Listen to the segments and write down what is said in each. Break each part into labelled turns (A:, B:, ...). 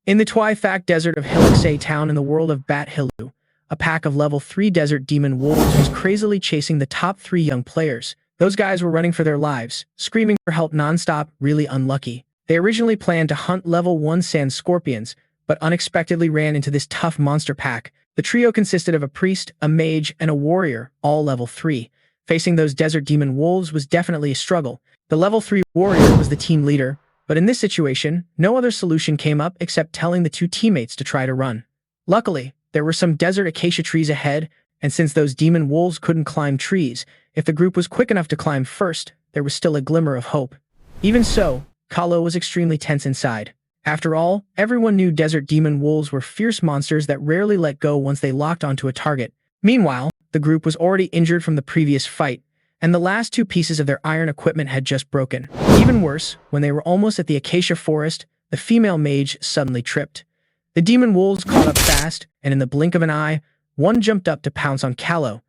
A: In the Twi-Fac Desert of Hilixay Town in the world of Bat Hilu, a pack of level 3 desert demon wolves was crazily chasing the top 3 young players. Those guys were running for their lives, screaming for help nonstop, really unlucky. They originally planned to hunt level 1 sand scorpions, but unexpectedly ran into this tough monster pack. The trio consisted of a priest, a mage, and a warrior, all level 3. Facing those desert demon wolves was definitely a struggle. The level 3 warrior was the team leader, but in this situation, no other solution came up except telling the 2 teammates to try to run. Luckily, there were some desert acacia trees ahead, and since those demon wolves couldn't climb trees, if the group was quick enough to climb first, there was still a glimmer of hope. Even so, Kalo was extremely tense inside. After all, everyone knew desert demon wolves were fierce monsters that rarely let go once they locked onto a target. Meanwhile, the group was already injured from the previous fight, and the last 2 pieces of their iron equipment had just broken. Even worse, when they were almost at the acacia forest, the female mage suddenly tripped. The demon wolves caught up fast, and in the blink of an eye, one jumped up to pounce on Kalo.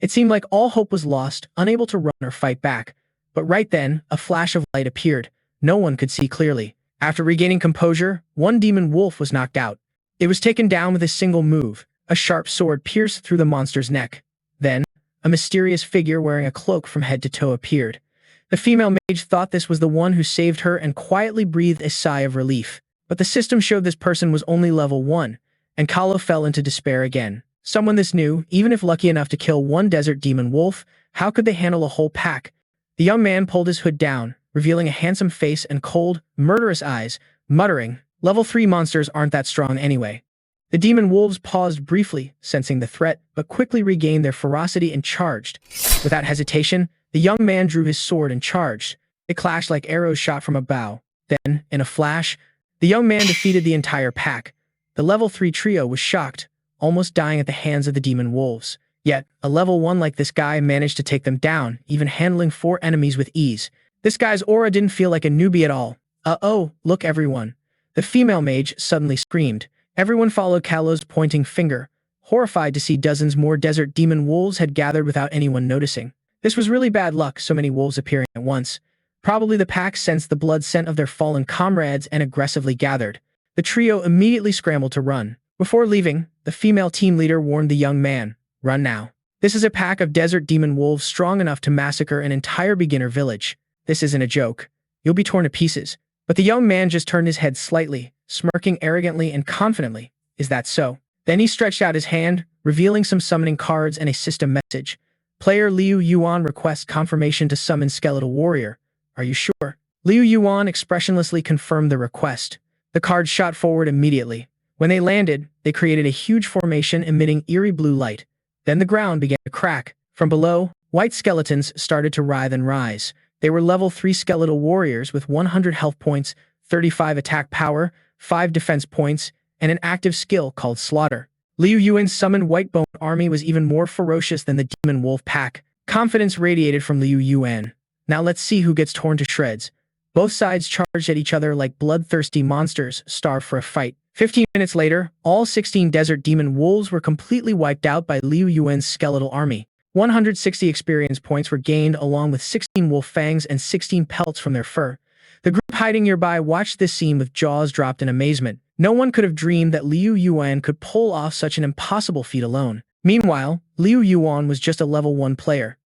A: It seemed like all hope was lost, unable to run or fight back. But right then, a flash of light appeared. No one could see clearly. After regaining composure, one demon wolf was knocked out. It was taken down with a single move. A sharp sword pierced through the monster's neck. Then, a mysterious figure wearing a cloak from head to toe appeared. The female mage thought this was the one who saved her and quietly breathed a sigh of relief. But the system showed this person was only level 1, and Kalo fell into despair again. Someone this new, even if lucky enough to kill one desert demon wolf, how could they handle a whole pack? The young man pulled his hood down, revealing a handsome face and cold, murderous eyes, muttering, "Level 3 monsters aren't that strong anyway." The demon wolves paused briefly, sensing the threat, but quickly regained their ferocity and charged. Without hesitation, the young man drew his sword and charged. It clashed like arrows shot from a bow. Then, in a flash, the young man defeated the entire pack. The level 3 trio was shocked, almost dying at the hands of the demon wolves. Yet, a level 1 like this guy managed to take them down, even handling 4 enemies with ease. This guy's aura didn't feel like a newbie at all. Uh-oh, look everyone. The female mage suddenly screamed. Everyone followed Kalo's pointing finger, horrified to see dozens more desert demon wolves had gathered without anyone noticing. This was really bad luck, so many wolves appearing at once. Probably the pack sensed the blood scent of their fallen comrades and aggressively gathered. The trio immediately scrambled to run. Before leaving, the female team leader warned the young man, "Run now. This is a pack of desert demon wolves strong enough to massacre an entire beginner village. This isn't a joke. You'll be torn to pieces." But the young man just turned his head slightly, smirking arrogantly and confidently. "Is that so?" Then he stretched out his hand, revealing some summoning cards and a system message. Player Liu Yuan requests confirmation to summon Skeletal Warrior. Are you sure? Liu Yuan expressionlessly confirmed the request. The cards shot forward immediately. When they landed, they created a huge formation emitting eerie blue light. Then the ground began to crack. From below, white skeletons started to writhe and rise. They were level 3 skeletal warriors with 100 health points, 35 attack power, 5 defense points, and an active skill called Slaughter. Liu Yuan's summoned Whitebone army was even more ferocious than the demon wolf pack. Confidence radiated from Liu Yuan. Now let's see who gets torn to shreds. Both sides charged at each other like bloodthirsty monsters, starved for a fight. 15 minutes later, all 16 desert demon wolves were completely wiped out by Liu Yuan's skeletal army. 160 experience points were gained along with 16 wolf fangs and 16 pelts from their fur. The group hiding nearby watched this scene with jaws dropped in amazement. No one could have dreamed that Liu Yuan could pull off such an impossible feat alone. Meanwhile, Liu Yuan was just a level 1 player.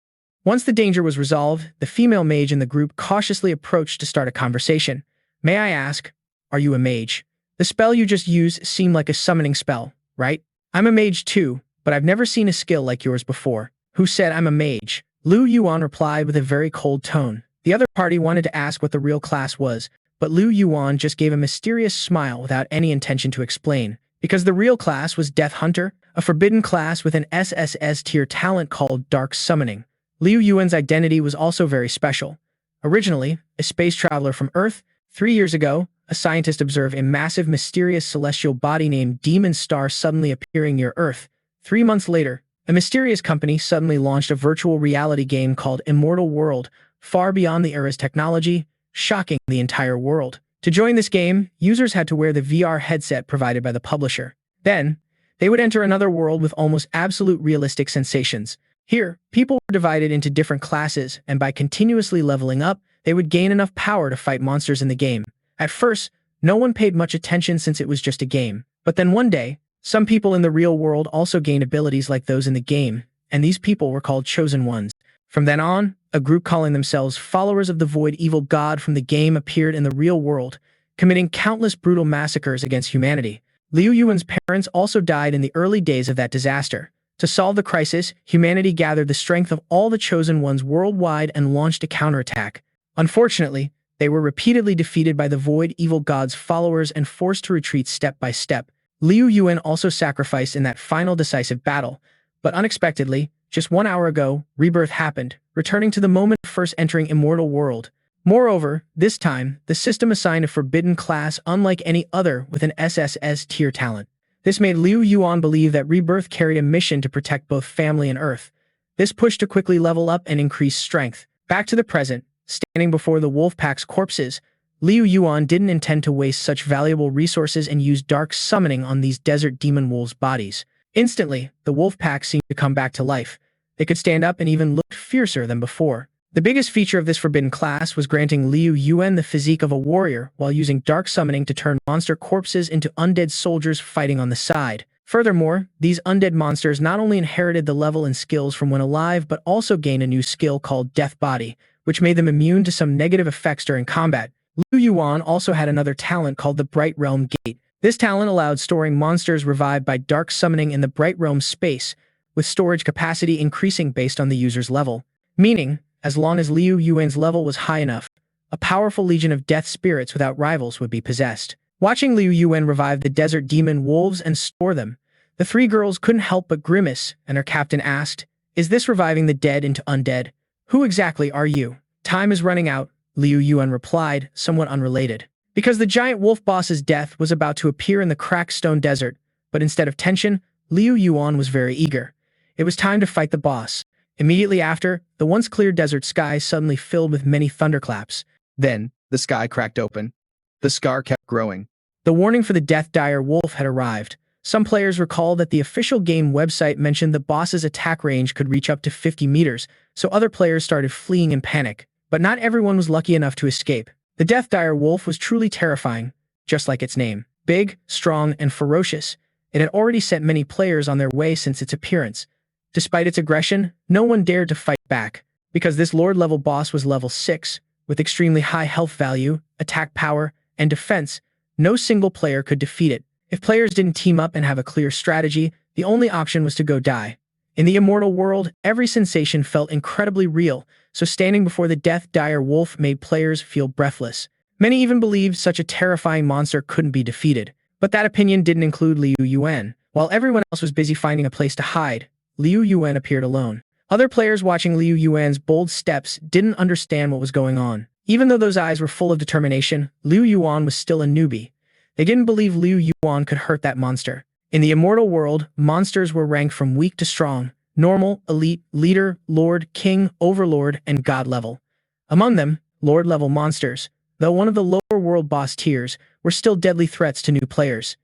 A: Once the danger was resolved, the female mage in the group cautiously approached to start a conversation. "May I ask, are you a mage? The spell you just used seemed like a summoning spell, right?" "I'm a mage too, but I've never seen a skill like yours before." "Who said I'm a mage?" Liu Yuan replied with a very cold tone. The other party wanted to ask what the real class was, but Liu Yuan just gave a mysterious smile without any intention to explain. Because the real class was Death Hunter, a forbidden class with an SSS tier talent called Dark Summoning. Liu Yuan's identity was also very special. Originally, a space traveler from Earth, 3 years ago, a scientist observed a massive mysterious celestial body named Demon Star suddenly appearing near Earth. 3 months later, a mysterious company suddenly launched a virtual reality game called Immortal World, far beyond the era's technology, shocking the entire world. To join this game, users had to wear the VR headset provided by the publisher. Then, they would enter another world with almost absolute realistic sensations. Here, people were divided into different classes, and by continuously leveling up, they would gain enough power to fight monsters in the game. At first, No one paid much attention since it was just a game. But then one day, some people in the real world also gained abilities like those in the game, and these people were called Chosen Ones. From then on, a group calling themselves Followers of the Void Evil God from the game appeared in the real world, committing countless brutal massacres against humanity. Liu Yuan's parents also died in the early days of that disaster. To solve the crisis, humanity gathered the strength of all the Chosen Ones worldwide and launched a counterattack. Unfortunately, they were repeatedly defeated by the Void Evil God's followers and forced to retreat step by step. Liu Yuan also sacrificed in that final decisive battle, but unexpectedly, just 1 hour ago, rebirth happened, returning to the moment of first entering immortal world. Moreover, this time, the system assigned a forbidden class unlike any other with an SSS tier talent. This made Liu Yuan believe that rebirth carried a mission to protect both family and Earth. This push to quickly level up and increase strength. Back to the present, standing before the wolf pack's corpses, Liu Yuan didn't intend to waste such valuable resources and use dark summoning on these desert demon wolves' bodies. Instantly, the wolf pack seemed to come back to life. They could stand up and even looked fiercer than before. The biggest feature of this forbidden class was granting Liu Yuan the physique of a warrior while using dark summoning to turn monster corpses into undead soldiers fighting on the side. Furthermore, these undead monsters not only inherited the level and skills from when alive but also gained a new skill called Death Body, which made them immune to some negative effects during combat. Liu Yuan also had another talent called the Bright Realm Gate. This talent allowed storing monsters revived by dark summoning in the Bright Realm space, with storage capacity increasing based on the user's level. Meaning, as long as Liu Yuan's level was high enough, a powerful legion of death spirits without rivals would be possessed. Watching Liu Yuan revive the desert demon wolves and store them, the three girls couldn't help but grimace, and her captain asked, "Is this reviving the dead into undead? Who exactly are you?" "Time is running out," Liu Yuan replied, somewhat unrelated. Because the giant wolf boss's death was about to appear in the cracked stone desert, but instead of tension, Liu Yuan was very eager. It was time to fight the boss. Immediately after, the once clear desert sky suddenly filled with many thunderclaps.
B: Then, the sky cracked open. The scar kept growing.
A: The warning for the Death Dire Wolf had arrived. Some players recall that the official game website mentioned the boss's attack range could reach up to 50 meters, so other players started fleeing in panic. But not everyone was lucky enough to escape. The Death Dire Wolf was truly terrifying, just like its name. Big, strong, and ferocious, it had already sent many players on their way since its appearance. Despite its aggression, no one dared to fight back, because this Lord-level boss was level 6, with extremely high health value, attack power, and defense. No single player could defeat it. If players didn't team up and have a clear strategy, the only option was to go die. In the immortal world, every sensation felt incredibly real, so standing before the Death Dire Wolf made players feel breathless. Many even believed such a terrifying monster couldn't be defeated. But that opinion didn't include Liu Yuan. While everyone else was busy finding a place to hide, Liu Yuan appeared alone. Other players watching Liu Yuan's bold steps didn't understand what was going on. Even though those eyes were full of determination, Liu Yuan was still a newbie. They didn't believe Liu Yuan could hurt that monster. In the immortal world, monsters were ranked from weak to strong, normal, elite, leader, lord, king, overlord, and god level. Among them, lord-level monsters, though one of the lower world boss tiers, were still deadly threats to new players.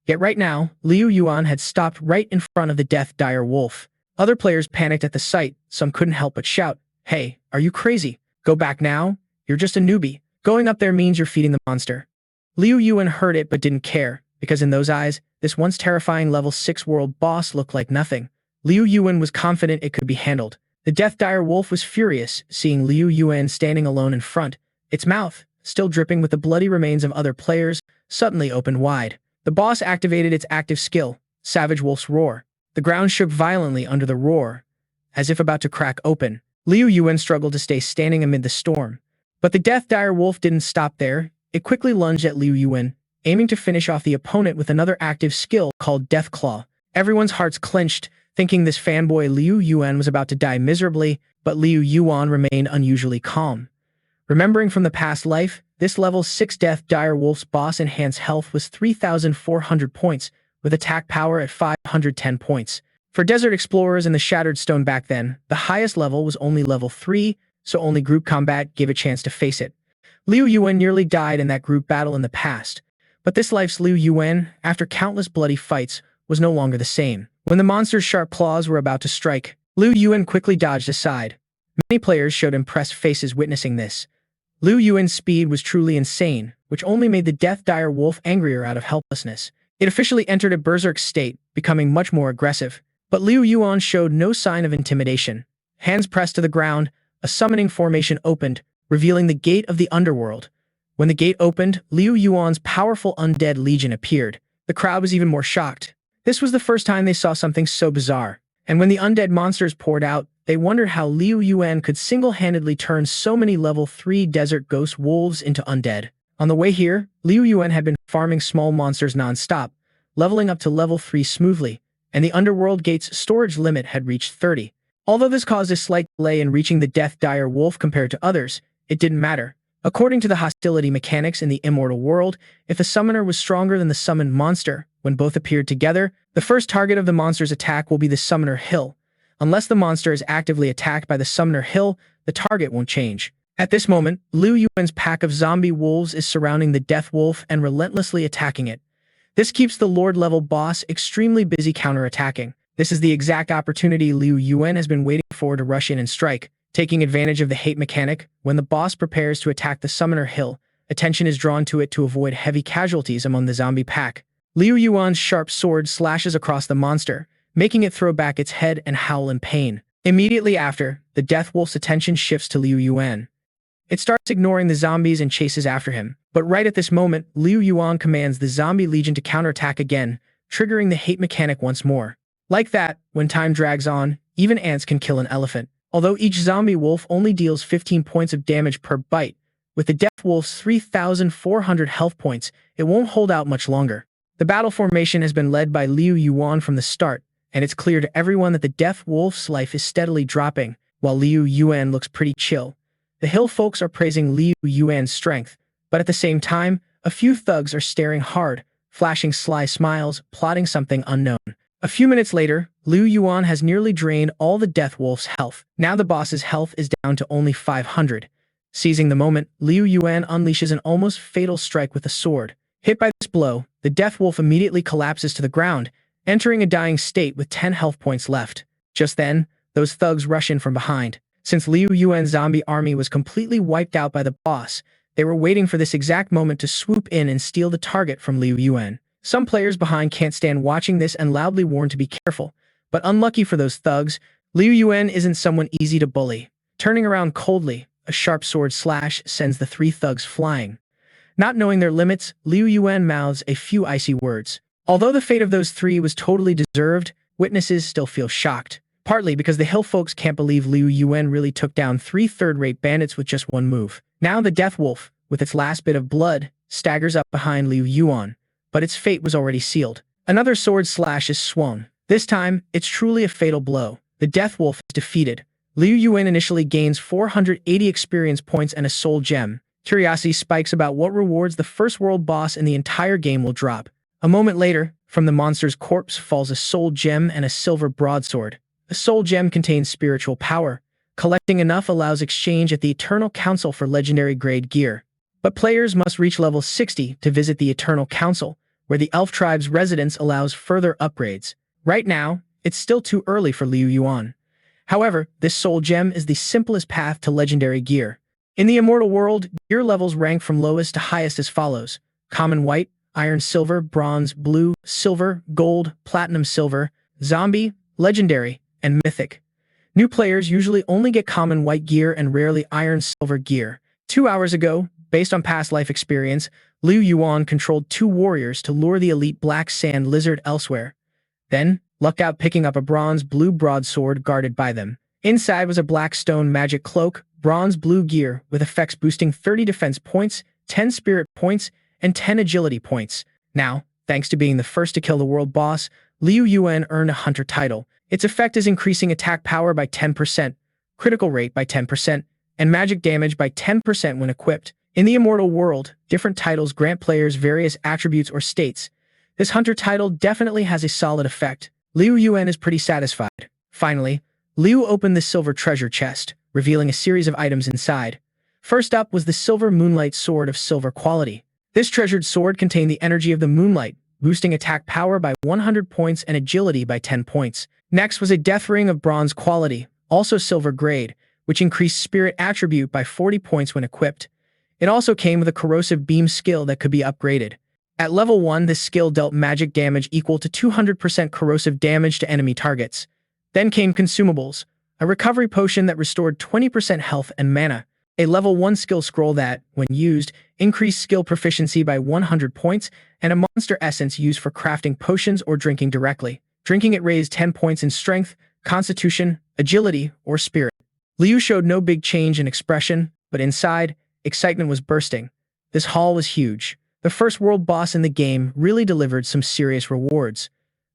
A: Yet right now, Liu Yuan had stopped right in front of the Death Dire Wolf. Other players panicked at the sight, some couldn't help but shout, "Hey, are you crazy? Go back now? You're just a newbie. Going up there means you're feeding the monster." Liu Yuan heard it but didn't care, because in those eyes, this once terrifying level 6 world boss looked like nothing. Liu Yuan was confident it could be handled. The Death Dire Wolf was furious, seeing Liu Yuan standing alone in front. Its mouth, still dripping with the bloody remains of other players, suddenly opened wide. The boss activated its active skill, Savage Wolf's Roar. The ground shook violently under the roar, as if about to crack open. Liu Yuan struggled to stay standing amid the storm. But the Death Dire Wolf didn't stop there. It quickly lunged at Liu Yuan, aiming to finish off the opponent with another active skill called Death Claw. Everyone's hearts clenched, thinking this fanboy Liu Yuan was about to die miserably, but Liu Yuan remained unusually calm. Remembering from the past life, this level 6 Death Dire Wolf's boss enhanced health was 3,400 points, with attack power at 510 points. For desert explorers in the Shattered Stone back then, the highest level was only level 3, so only group combat gave a chance to face it. Liu Yuan nearly died in that group battle in the past, but this life's Liu Yuan, after countless bloody fights, was no longer the same. When the monster's sharp claws were about to strike, Liu Yuan quickly dodged aside. Many players showed impressed faces witnessing this. Liu Yuan's speed was truly insane, which only made the death-dire wolf angrier out of helplessness. It officially entered a berserk state, becoming much more aggressive. But Liu Yuan showed no sign of intimidation. Hands pressed to the ground, a summoning formation opened, revealing the gate of the underworld. When the gate opened, Liu Yuan's powerful undead legion appeared. The crowd was even more shocked. This was the first time they saw something so bizarre. And when the undead monsters poured out, they wondered how Liu Yuan could single-handedly turn so many level 3 desert ghost wolves into undead. On the way here, Liu Yuan had been farming small monsters non-stop, leveling up to level 3 smoothly, and the underworld gate's storage limit had reached 30. Although this caused a slight delay in reaching the death-dire wolf compared to others, it didn't matter. According to the hostility mechanics in the immortal world, if a summoner was stronger than the summoned monster, when both appeared together, the first target of the monster's attack will be the summoner hill. Unless the monster is actively attacked by the summoner hill, the target won't change. At this moment, Liu Yuan's pack of zombie wolves is surrounding the death wolf and relentlessly attacking it. This keeps the Lord-level boss extremely busy counterattacking. This is the exact opportunity Liu Yuan has been waiting for to rush in and strike. Taking advantage of the hate mechanic, when the boss prepares to attack the summoner hill, attention is drawn to it to avoid heavy casualties among the zombie pack. Liu Yuan's sharp sword slashes across the monster, making it throw back its head and howl in pain. Immediately after, the death wolf's attention shifts to Liu Yuan. It starts ignoring the zombies and chases after him. But right at this moment, Liu Yuan commands the zombie legion to counterattack again, triggering the hate mechanic once more. Like that, when time drags on, even ants can kill an elephant. Although each zombie wolf only deals 15 points of damage per bite, with the death wolf's 3,400 health points, it won't hold out much longer. The battle formation has been led by Liu Yuan from the start, and it's clear to everyone that the death wolf's life is steadily dropping, while Liu Yuan looks pretty chill. The hill folks are praising Liu Yuan's strength, but at the same time, a few thugs are staring hard, flashing sly smiles, plotting something unknown. A few minutes later, Liu Yuan has nearly drained all the death wolf's health. Now the boss's health is down to only 500. Seizing the moment, Liu Yuan unleashes an almost fatal strike with a sword. Hit by this blow, the death wolf immediately collapses to the ground, entering a dying state with 10 health points left. Just then, those thugs rush in from behind. Since Liu Yuan's zombie army was completely wiped out by the boss, they were waiting for this exact moment to swoop in and steal the target from Liu Yuan. Some players behind can't stand watching this and loudly warn to be careful. But unlucky for those thugs, Liu Yuan isn't someone easy to bully. Turning around coldly, a sharp sword slash sends the 3 thugs flying. Not knowing their limits, Liu Yuan mouths a few icy words. Although the fate of those 3 was totally deserved, witnesses still feel shocked. Partly because the hill folks can't believe Liu Yuan really took down 3 third-rate bandits with just one move. Now the death wolf, with its last bit of blood, staggers up behind Liu Yuan. But its fate was already sealed. Another sword slash is swung. This time, it's truly a fatal blow. The death wolf is defeated. Liu Yuan initially gains 480 experience points and a soul gem. Curiosity spikes about what rewards the first world boss in the entire game will drop. A moment later, from the monster's corpse falls a soul gem and a silver broadsword. The soul gem contains spiritual power. Collecting enough allows exchange at the Eternal Council for legendary grade gear. But players must reach level 60 to visit the Eternal Council, where the elf tribe's residence allows further upgrades. Right now, it's still too early for Liu Yuan. However, this soul gem is the simplest path to legendary gear. In the immortal world, gear levels rank from lowest to highest as follows: common white, iron silver, bronze, blue, silver, gold, platinum silver, zombie, legendary, and mythic. New players usually only get common white gear and rarely iron silver gear. 2 hours ago, based on past life experience, Liu Yuan controlled 2 warriors to lure the elite black sand lizard elsewhere. Then, lucked out picking up a bronze-blue broadsword guarded by them. Inside was a black stone magic cloak, bronze-blue gear with effects boosting 30 defense points, 10 spirit points, and 10 agility points. Now, thanks to being the first to kill the world boss, Liu Yuan earned a hunter title. Its effect is increasing attack power by 10%, critical rate by 10%, and magic damage by 10% when equipped. In the immortal world, different titles grant players various attributes or states. This hunter title definitely has a solid effect. Liu Yuan is pretty satisfied. Finally, Liu opened the silver treasure chest, revealing a series of items inside. First up was the silver moonlight sword of silver quality. This treasured sword contained the energy of the moonlight, boosting attack power by 100 points and agility by 10 points. Next was a death ring of bronze quality, also silver grade, which increased spirit attribute by 40 points when equipped. It also came with a corrosive beam skill that could be upgraded. At level 1, this skill dealt magic damage equal to 200% corrosive damage to enemy targets. Then came consumables, a recovery potion that restored 20% health and mana, a level 1 skill scroll that, when used, increased skill proficiency by 100 points, and a monster essence used for crafting potions or drinking directly. Drinking it raised 10 points in strength, constitution, agility, or spirit. Liu showed no big change in expression, but inside, excitement was bursting. This haul was huge. The first world boss in the game really delivered some serious rewards.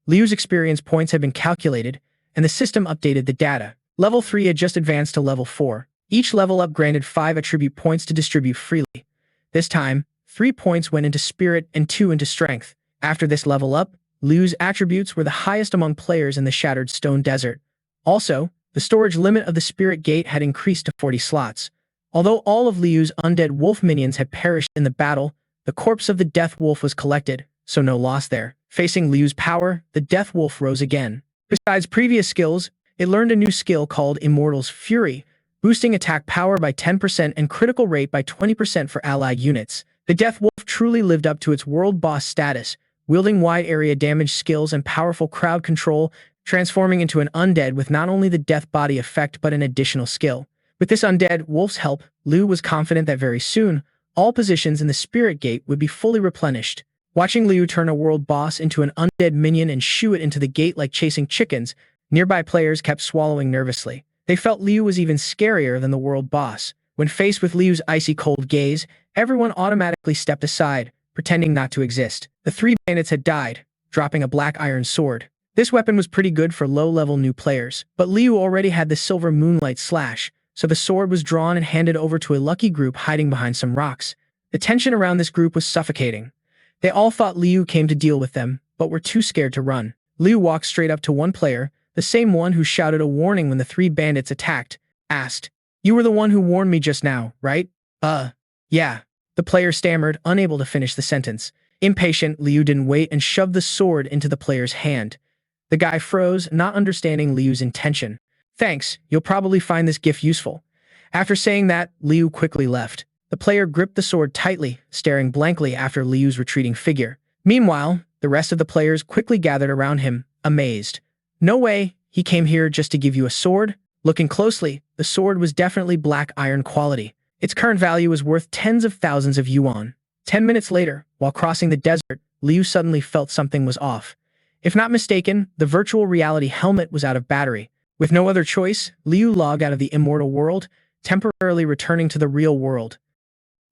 A: Liu's experience points had been calculated, and the system updated the data. Level 3 had just advanced to level 4. Each level up granted 5 attribute points to distribute freely. This time, 3 points went into spirit and 2 into strength. After this level up, Liu's attributes were the highest among players in the Shattered Stone Desert. Also, the storage limit of the Spirit Gate had increased to 40 slots. Although all of Liu's undead wolf minions had perished in the battle, the corpse of the Death Wolf was collected, so no loss there. Facing Liu's power, the Death Wolf rose again. Besides previous skills, it learned a new skill called Immortal's Fury, boosting attack power by 10% and critical rate by 20% for allied units. The Death Wolf truly lived up to its world boss status, wielding wide area damage skills and powerful crowd control, transforming into an undead with not only the death body effect but an additional skill. With this undead wolf's help, Liu was confident that very soon, all positions in the Spirit Gate would be fully replenished. Watching Liu turn a world boss into an undead minion and shoo it into the gate like chasing chickens, nearby players kept swallowing nervously. They felt Liu was even scarier than the world boss. When faced with Liu's icy cold gaze, everyone automatically stepped aside, pretending not to exist. The 3 bandits had died, dropping a black iron sword. This weapon was pretty good for low-level new players, but Liu already had the silver moonlight slash, so the sword was drawn and handed over to a lucky group hiding behind some rocks. The tension around this group was suffocating. They all thought Liu came to deal with them, but were too scared to run. Liu walked straight up to one player, the same one who shouted a warning when the 3 bandits attacked, asked, "You were the one who warned me just now, right?" Yeah." The player stammered, unable to finish the sentence. Impatient, Liu didn't wait and shoved the sword into the player's hand. The guy froze, not understanding Liu's intention. "Thanks, you'll probably find this gift useful." After saying that, Liu quickly left. The player gripped the sword tightly, staring blankly after Liu's retreating figure. Meanwhile, the rest of the players quickly gathered around him, amazed. "No way, he came here just to give you a sword?" Looking closely, the sword was definitely black iron quality. Its current value was worth tens of thousands of yuan. 10 minutes later, while crossing the desert, Liu suddenly felt something was off. If not mistaken, the virtual reality helmet was out of battery. With no other choice, Liu logged out of the immortal world, temporarily returning to the real world.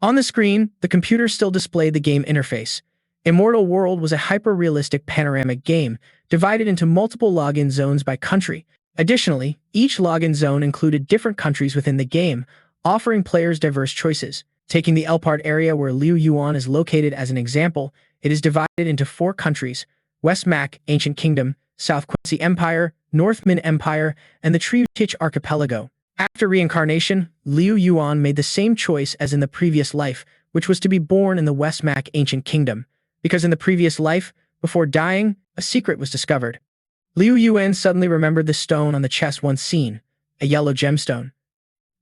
A: On the screen, the computer still displayed the game interface. Immortal World was a hyper-realistic panoramic game, divided into multiple login zones by country. Additionally, each login zone included different countries within the game, offering players diverse choices. Taking the Elpart area where Liu Yuan is located as an example, it is divided into 4 countries: West Mac, Ancient Kingdom, South Quincy Empire, North Min Empire, and the Triu Tich Archipelago. After reincarnation, Liu Yuan made the same choice as in the previous life, which was to be born in the West Mac Ancient Kingdom. Because in the previous life, before dying, a secret was discovered. Liu Yuan suddenly remembered the stone on the chest once seen, a yellow gemstone.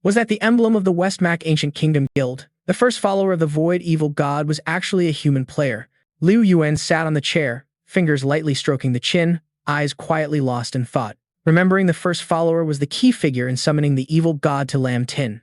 A: Was that the emblem of the West Mac Ancient Kingdom Guild? The first follower of the Void Evil God was actually a human player. Liu Yuan sat on the chair, fingers lightly stroking the chin, eyes quietly lost in thought. Remembering the first follower was the key figure in summoning the evil god to Lam Tin.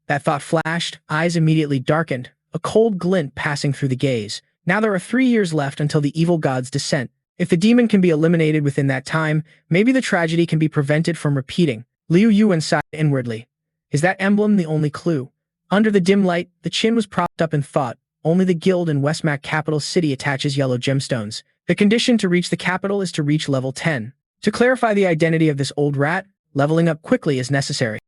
A: That thought flashed, eyes immediately darkened, a cold glint passing through the gaze. Now there are 3 years left until the evil god's descent. If the demon can be eliminated within that time, maybe the tragedy can be prevented from repeating. Liu Yuan sighed inwardly. Is that emblem the only clue? Under the dim light, the chin was propped up in thought. Only the guild in Westmac capital city attaches yellow gemstones. The condition to reach the capital is to reach level 10. To clarify the identity of this old rat, leveling up quickly is necessary.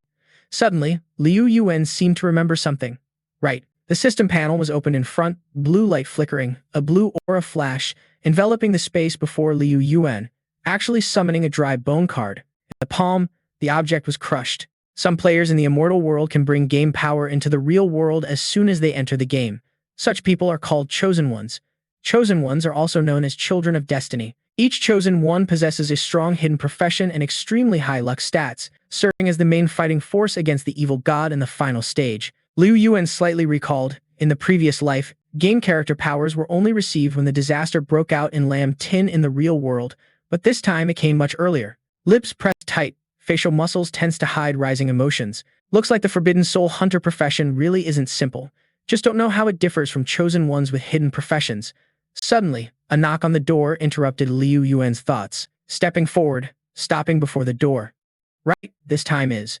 A: Suddenly, Liu Yuan seemed to remember something. Right. The system panel was opened in front, blue light flickering, a blue aura flash, enveloping the space before Liu Yuan, actually summoning a dry bone card. In the palm, the object was crushed. Some players in the immortal world can bring game power into the real world as soon as they enter the game. Such people are called Chosen Ones. Chosen Ones are also known as Children of Destiny. Each Chosen One possesses a strong hidden profession and extremely high luck stats, serving as the main fighting force against the evil god in the final stage. Liu Yuan slightly recalled, In the previous life, game character powers were only received when the disaster broke out in Lamb Tin in the real world, but this time it came much earlier. Lips pressed tight, facial muscles tense to hide rising emotions. Looks like the forbidden soul hunter profession really isn't simple. Just don't know how it differs from chosen ones with hidden professions. Suddenly, a knock on the door interrupted Liu Yuan's thoughts. Stepping forward, stopping before the door. Right, this time is.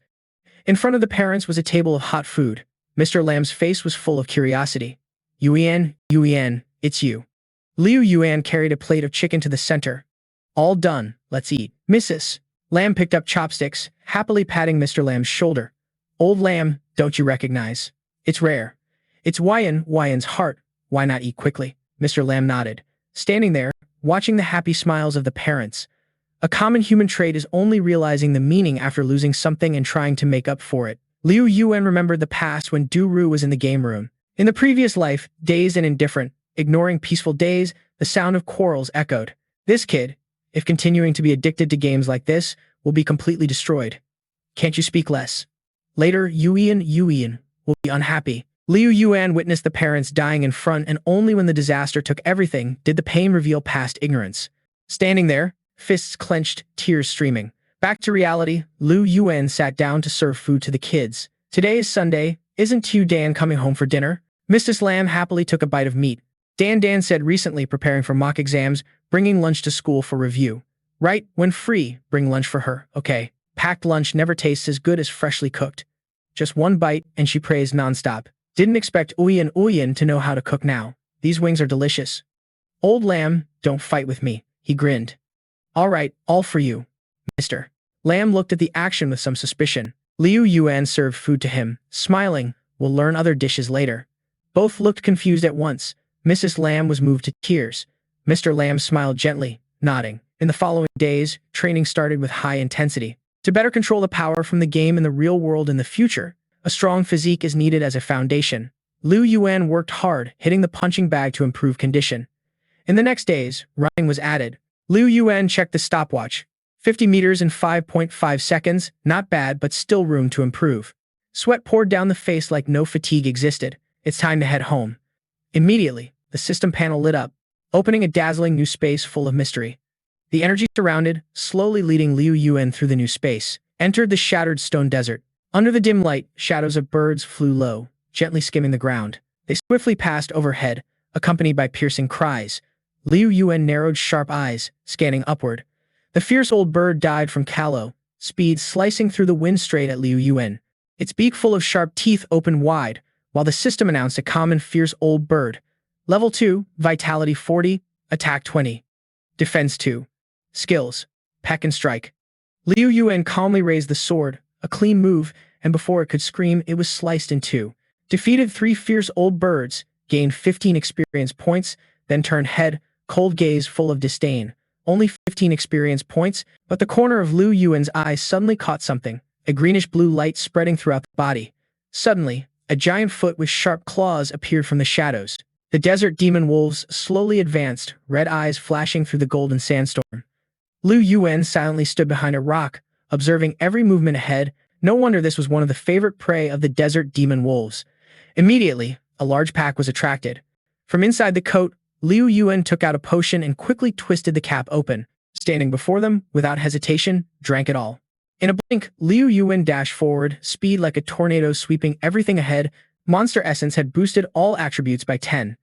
A: In front of the parents was a table of hot food. Mr. Lamb's face was full of curiosity. Yuan, it's you. Liu Yuan carried a plate of chicken to the center. All done, let's eat. Mrs. Lamb picked up chopsticks, happily patting Mr. Lamb's shoulder. Old Lamb, don't you recognize? It's rare. It's Yuan's heart. Why not eat quickly? Mr. Lamb nodded, standing there, watching the happy smiles of the parents. A common human trait is only realizing the meaning after losing something and trying to make up for it. Liu Yuan remembered the past when Du Ru was in the game room. In the previous life, dazed and indifferent, ignoring peaceful days, the sound of quarrels echoed. This kid, if continuing to be addicted to games like this, will be completely destroyed. Can't you speak less? Later, Yuan will be unhappy. Liu Yuan witnessed the parents dying in front, and only when the disaster took everything did the pain reveal past ignorance. Standing there, fists clenched, tears streaming. Back to reality, Liu Yuan sat down to serve food to the kids. Today is Sunday. Isn't Dan coming home for dinner? Mrs. Lamb happily took a bite of meat. Dan said recently preparing for mock exams, bringing lunch to school for review. Right, when free, bring lunch for her, okay? Packed lunch never tastes as good as freshly cooked. Just one bite, and she praised nonstop. Didn't expect Yuan to know how to cook now. These wings are delicious. Old Lamb, don't fight with me, he grinned. All right, all for you, Mr. Lamb looked at the action with some suspicion. Liu Yuan served food to him, smiling, we'll learn other dishes later. Both looked confused at once. Mrs. Lamb was moved to tears. Mr. Lamb smiled gently, nodding. In the following days, training started with high intensity. To better control the power from the game in the real world in the future, a strong physique is needed as a foundation. Liu Yuan worked hard, hitting the punching bag to improve condition. In the next days, running was added. Liu Yuan checked the stopwatch. 50 meters in 5.5 seconds, not bad, but still room to improve. Sweat poured down the face like no fatigue existed. It's time to head home. Immediately, the system panel lit up, opening a dazzling new space full of mystery. The energy surrounded, slowly leading Liu Yuan through the new space, entered the shattered stone desert. Under the dim light, shadows of birds flew low, gently skimming the ground. They swiftly passed overhead, accompanied by piercing cries. Liu Yuan narrowed sharp eyes, scanning upward. The fierce old bird dived from callow, speed slicing through the wind straight at Liu Yuan. Its beak full of sharp teeth opened wide, while the system announced a common fierce old bird. Level 2, Vitality 40, Attack 20. Defense 2. Skills, Peck and Strike. Liu Yuan calmly raised the sword, a clean move, and before it could scream, it was sliced in two. Defeated 3 fierce old birds, gained 15 experience points, then turned head, cold gaze full of disdain. Only 15 experience points, but the corner of Liu Yuan's eye suddenly caught something, a greenish-blue light spreading throughout the body. Suddenly, a giant foot with sharp claws appeared from the shadows. The desert demon wolves slowly advanced, red eyes flashing through the golden sandstorm. Liu Yuan silently stood behind a rock, observing every movement ahead. No wonder this was one of the favorite prey of the desert demon wolves. Immediately, a large pack was attracted. From inside the coat, Liu Yuan took out a potion and quickly twisted the cap open. Standing before them, without hesitation, drank it all. In a blink, Liu Yuan dashed forward, speed like a tornado sweeping everything ahead. Monster Essence had boosted all attributes by 10.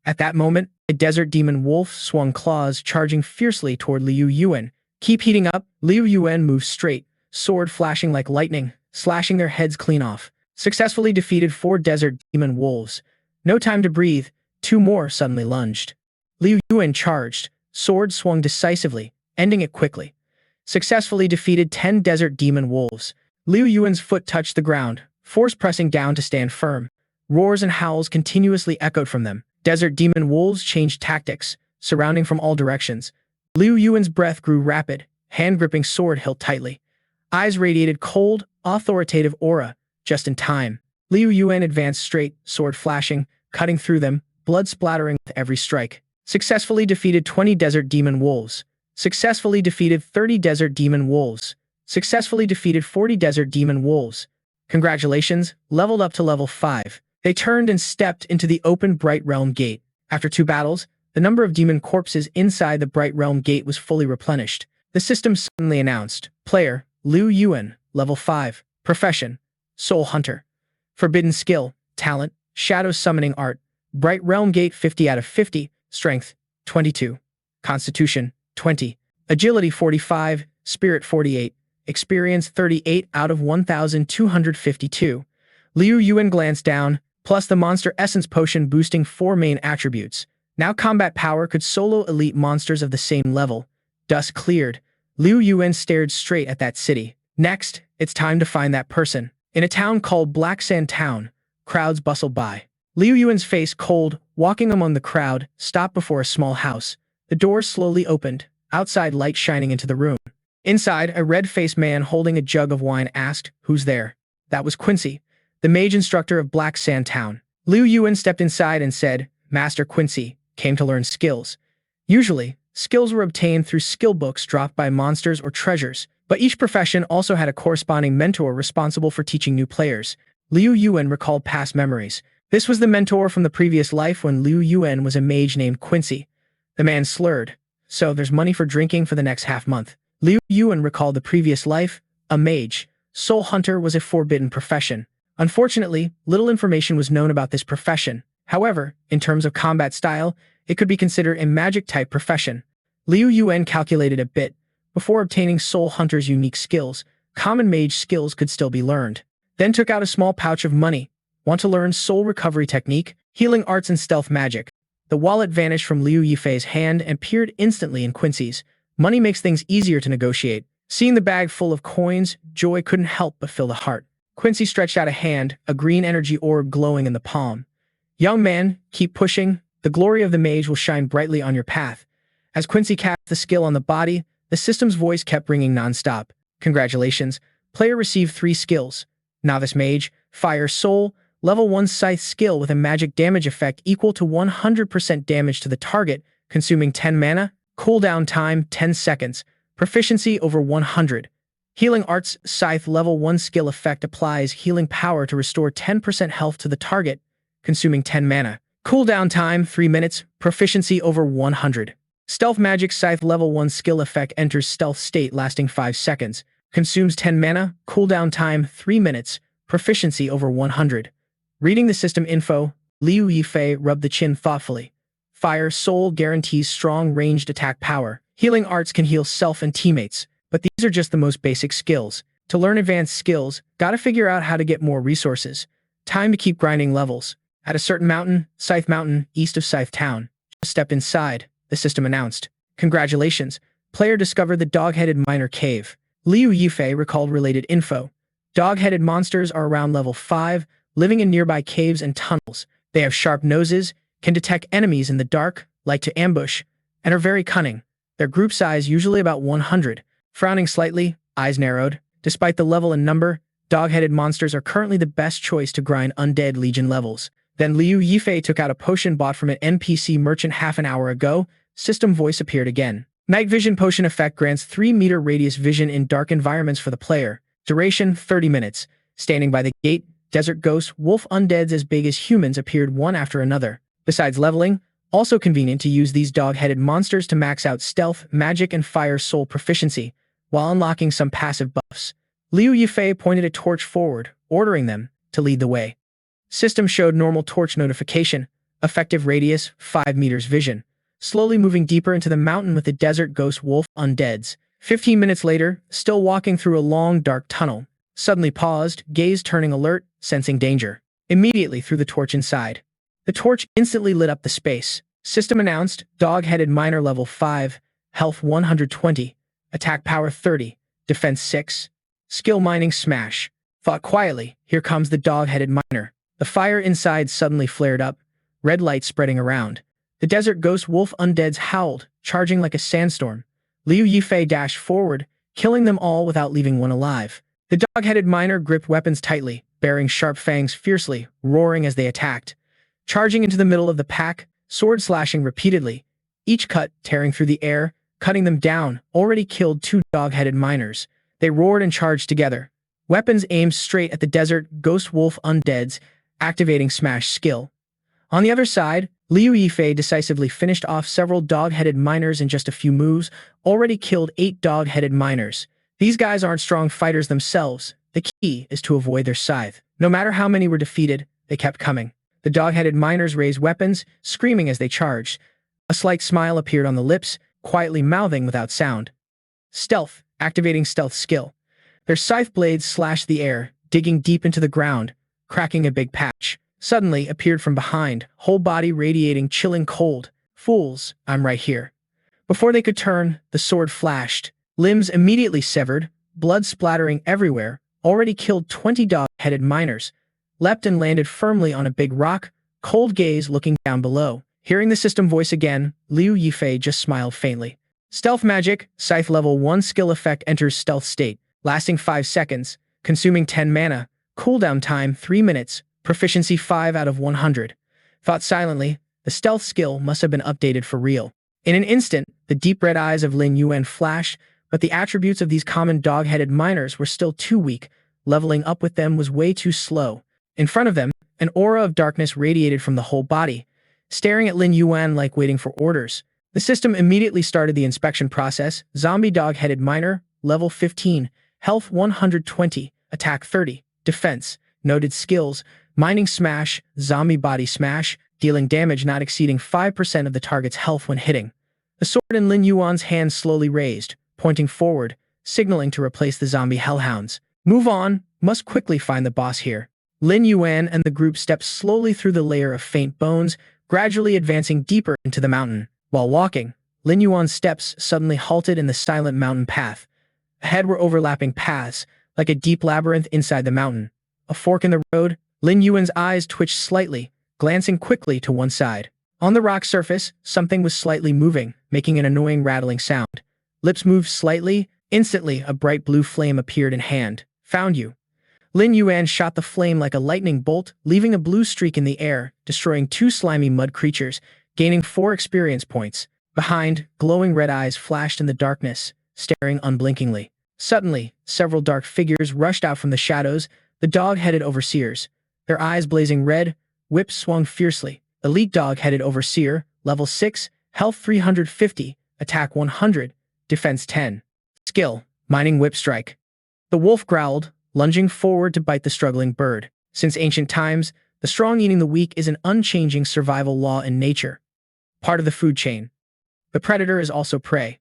A: At that moment, a desert demon wolf swung claws, charging fiercely toward Liu Yuan. Keep heating up, Liu Yuan moved straight, sword flashing like lightning, slashing their heads clean off. Successfully defeated 4 desert demon wolves. No time to breathe, 2 more suddenly lunged. Liu Yuan charged, sword swung decisively, ending it quickly. Successfully defeated 10 desert demon wolves. Liu Yuan's foot touched the ground, force pressing down to stand firm. Roars and howls continuously echoed from them. Desert demon wolves changed tactics, surrounding from all directions. Liu Yuan's breath grew rapid, hand gripping sword hilt tightly. Eyes radiated cold, authoritative aura, just in time. Liu Yuan advanced straight, sword flashing, cutting through them, blood splattering with every strike. Successfully defeated 20 desert demon wolves. Successfully defeated 30 desert demon wolves. Successfully defeated 40 desert demon wolves. Congratulations, leveled up to level 5. They turned and stepped into the open Bright Realm Gate. After 2 battles, the number of demon corpses inside the Bright Realm Gate was fully replenished. The system suddenly announced, Player, Liu Yuan, Level 5, Profession, Soul Hunter. Forbidden Skill, Talent, Shadow Summoning Art, Bright Realm Gate 50 out of 50, Strength, 22, Constitution, 20, Agility 45, Spirit 48, Experience 38 out of 1,252. Liu Yuan glanced down, plus the Monster Essence Potion boosting 4 main attributes. Now combat power could solo elite monsters of the same level. Dust cleared. Liu Yuan stared straight at that city. Next, it's time to find that person. In a town called Black Sand Town, crowds bustled by. Liu Yuan's face cold, walking among the crowd, stopped before a small house. The door slowly opened, outside light shining into the room. Inside, a red-faced man holding a jug of wine asked, Who's there? That was Quincy, the mage instructor of Black Sand Town. Liu Yuan stepped inside and said, Master Quincy, came to learn skills. Usually, skills were obtained through skill books dropped by monsters or treasures, but each profession also had a corresponding mentor responsible for teaching new players. Liu Yuan recalled past memories. This was the mentor from the previous life when Liu Yuan was a mage named Quincy. The man slurred. So there's money for drinking for the next half-month. Liu Yuan recalled the previous life. A mage, soul hunter was a forbidden profession. Unfortunately, little information was known about this profession. However, in terms of combat style, it could be considered a magic-type profession. Liu Yuan calculated a bit. Before obtaining Soul Hunter's unique skills, common mage skills could still be learned. Then took out a small pouch of money. Want to learn Soul Recovery Technique, Healing Arts and Stealth Magic. The wallet vanished from Liu Yifei's hand and appeared instantly in Quincy's. Money makes things easier to negotiate. Seeing the bag full of coins, joy couldn't help but fill the heart. Quincy stretched out a hand, a green energy orb glowing in the palm. Young man, keep pushing. The glory of the mage will shine brightly on your path. As Quincy cast the skill on the body, the system's voice kept ringing non-stop. Congratulations. Player received 3 skills. Novice Mage, Fire Soul, Level 1 Scythe skill with a magic damage effect equal to 100% damage to the target, consuming 10 mana, cooldown time 10 seconds, proficiency over 100. Healing Arts Scythe Level 1 skill effect applies healing power to restore 10% health to the target, consuming 10 mana. Cooldown time 3 minutes, proficiency over 100. Stealth Magic Scythe Level 1 skill effect enters stealth state lasting 5 seconds, consumes 10 mana, cooldown time 3 minutes, proficiency over 100. Reading the system info, Liu Yifei rubbed the chin thoughtfully. Fire Soul guarantees strong ranged attack power. Healing Arts can heal self and teammates, but these are just the most basic skills. To learn advanced skills, gotta figure out how to get more resources. Time to keep grinding levels. At a certain mountain, Scythe Mountain, east of Scythe Town. Just step inside, the system announced. Congratulations, player discovered the dog-headed miner cave. Liu Yifei recalled related info. Dog-headed monsters are around level 5, living in nearby caves and tunnels. They have sharp noses, can detect enemies in the dark, like to ambush, and are very cunning. Their group size usually about 100. Frowning slightly, eyes narrowed. Despite the level and number, dog-headed monsters are currently the best choice to grind undead legion levels. Then Liu Yifei took out a potion bought from an NPC merchant half an hour ago. System voice appeared again. Night Vision Potion effect grants 3-meter radius vision in dark environments for the player. Duration 30 minutes. Standing by the gate, desert ghosts, wolf undeads as big as humans appeared one after another. Besides leveling, also convenient to use these dog-headed monsters to max out stealth, magic, and fire soul proficiency, while unlocking some passive buffs. Liu Yifei pointed a torch forward, ordering them to lead the way. System showed normal torch notification, effective radius 5 meters vision, slowly moving deeper into the mountain with the desert ghost wolf undeads. 15 minutes later, still walking through a long dark tunnel, suddenly paused, gaze turning alert, sensing danger. Immediately threw the torch inside. The torch instantly lit up the space. System announced, dog-headed miner level 5, health 120, attack power 30, defense 6, skill mining smash. Thought quietly, here comes the dog-headed miner. The fire inside suddenly flared up, red light spreading around. The desert ghost wolf undeads howled, charging like a sandstorm. Liu Yifei dashed forward, killing them all without leaving one alive. The dog-headed miner gripped weapons tightly, baring sharp fangs fiercely, roaring as they attacked. Charging into the middle of the pack, sword slashing repeatedly. Each cut tearing through the air, cutting them down, already killed 2 dog-headed miners. They roared and charged together. Weapons aimed straight at the desert ghost wolf undeads. activating smash skill. On the other side, Liu Yifei decisively finished off several dog-headed miners in just a few moves, already killed 8 dog-headed miners. These guys aren't strong fighters themselves. The key is to avoid their scythe. No matter how many were defeated, they kept coming. The dog-headed miners raised weapons, screaming as they charged. A slight smile appeared on the lips, quietly mouthing without sound. Stealth, activating stealth skill. Their scythe blades slashed the air, digging deep into the ground, cracking a big patch. Suddenly appeared from behind, whole body radiating chilling cold. Fools, I'm right here. Before they could turn, the sword flashed. Limbs immediately severed, blood splattering everywhere, already killed 20 dog-headed miners. Leapt and landed firmly on a big rock, cold gaze looking down below. Hearing the system voice again, Liu Yifei just smiled faintly. Stealth magic, scythe level 1 skill effect enters stealth state, lasting 5 seconds, consuming 10 mana, cooldown time 3 minutes, proficiency 5 out of 100. Thought silently, the stealth skill must have been updated for real. In an instant, the deep red eyes of Liu Yuan flashed, but the attributes of these common dog-headed miners were still too weak. Leveling up with them was way too slow. In front of them, an aura of darkness radiated from the whole body, staring at Lin Yuan like waiting for orders. The system immediately started the inspection process. Zombie dog-headed miner, level 15, health 120, attack 30, defense, noted skills, mining smash, zombie body smash, dealing damage not exceeding 5% of the target's health when hitting. The sword in Lin Yuan's hand slowly raised, pointing forward, signaling to replace the zombie hellhounds. Move on, must quickly find the boss here. Lin Yuan and the group stepped slowly through the layer of faint bones, gradually advancing deeper into the mountain. While walking, Lin Yuan's steps suddenly halted in the silent mountain path. Ahead were overlapping paths, like a deep labyrinth inside the mountain. A fork in the road, Lin Yuan's eyes twitched slightly, glancing quickly to one side. On the rock surface, something was slightly moving, making an annoying rattling sound. Lips moved slightly. Instantly, a bright blue flame appeared in hand. Found you. Lin Yuan shot the flame like a lightning bolt, leaving a blue streak in the air, destroying 2 slimy mud creatures, gaining 4 experience points. Behind, glowing red eyes flashed in the darkness, staring unblinkingly. Suddenly, several dark figures rushed out from the shadows, the dog-headed overseers. Their eyes blazing red, whips swung fiercely. Elite dog-headed overseer, level 6, health 350, attack 100, defense 10. Skill, mining whip strike. The wolf growled, lunging forward to bite the struggling bird. Since ancient times, the strong eating the weak is an unchanging survival law in nature. Part of the food chain. The predator is also prey.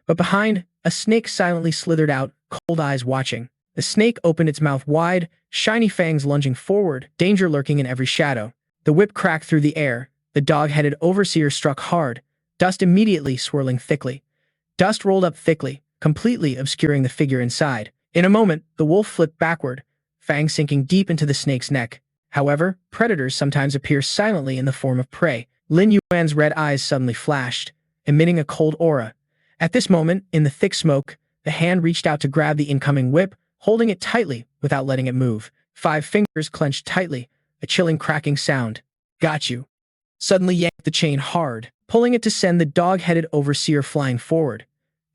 A: But behind, a snake silently slithered out, cold eyes watching. The snake opened its mouth wide, shiny fangs lunging forward, danger lurking in every shadow. The whip cracked through the air. The dog-headed overseer struck hard, dust immediately swirling thickly. Dust rolled up thickly, completely obscuring the figure inside. In a moment, the wolf flipped backward, fangs sinking deep into the snake's neck. However, predators sometimes appear silently in the form of prey. Lin Yuan's red eyes suddenly flashed, emitting a cold aura. At this moment, in the thick smoke, the hand reached out to grab the incoming whip, holding it tightly without letting it move. 5 fingers clenched tightly, a chilling cracking sound. Got you. Suddenly yanked the chain hard, pulling it to send the dog-headed overseer flying forward.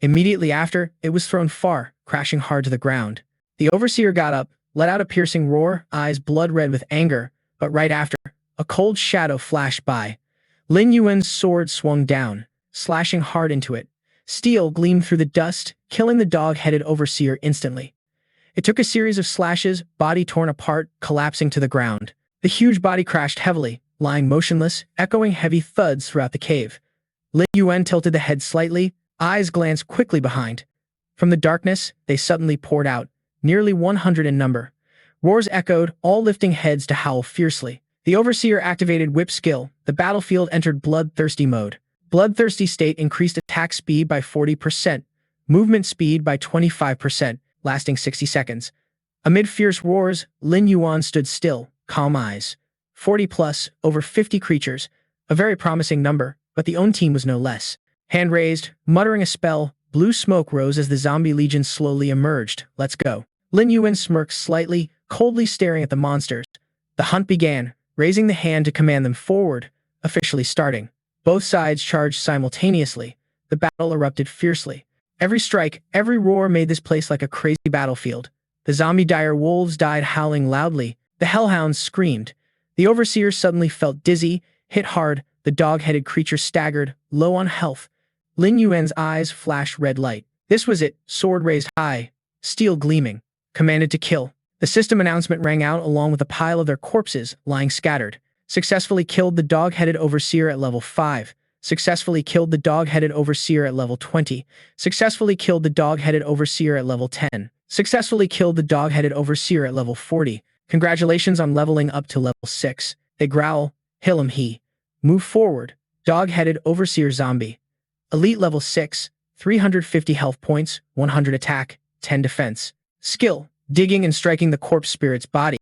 A: Immediately after, it was thrown far, crashing hard to the ground. The overseer got up, let out a piercing roar, eyes blood-red with anger, but right after, a cold shadow flashed by. Lin Yuan's sword swung down, slashing hard into it. Steel gleamed through the dust, killing the dog-headed overseer instantly. It took a series of slashes, body torn apart, collapsing to the ground. The huge body crashed heavily, lying motionless, echoing heavy thuds throughout the cave. Lin Yuan tilted the head slightly, eyes glanced quickly behind. From the darkness, they suddenly poured out, nearly 100 in number. Roars echoed, all lifting heads to howl fiercely. The overseer activated whip skill. The battlefield entered bloodthirsty mode. Bloodthirsty state increased attack speed by 40%, movement speed by 25%, lasting 60 seconds. Amid fierce roars, Lin Yuan stood still, calm eyes. 40 plus, over 50 creatures, a very promising number, but the own team was no less. Hand raised, muttering a spell, blue smoke rose as the zombie legion slowly emerged. Let's go. Lin Yuan smirked slightly, coldly staring at the monsters. The hunt began, raising the hand to command them forward, officially starting. Both sides charged simultaneously. The battle erupted fiercely. Every strike, every roar made this place like a crazy battlefield. The zombie dire wolves died howling loudly. The hellhounds screamed. The overseer suddenly felt dizzy, hit hard, the dog-headed creature staggered, low on health. Lin Yuan's eyes flashed red light. This was it, sword raised high, steel gleaming. Commanded to kill. The system announcement rang out along with a pile of their corpses lying scattered. Successfully killed the dog-headed overseer at level 5. Successfully killed the dog-headed overseer at level 20. Successfully killed the dog-headed overseer at level 10. Successfully killed the dog-headed overseer at level 40. Congratulations on leveling up to level 6. They growl. Hilum he. Move forward. Dog-headed overseer zombie. Elite level 6. 350 health points, 100 attack, 10 defense. Skill. Digging and striking the corpse spirit's body.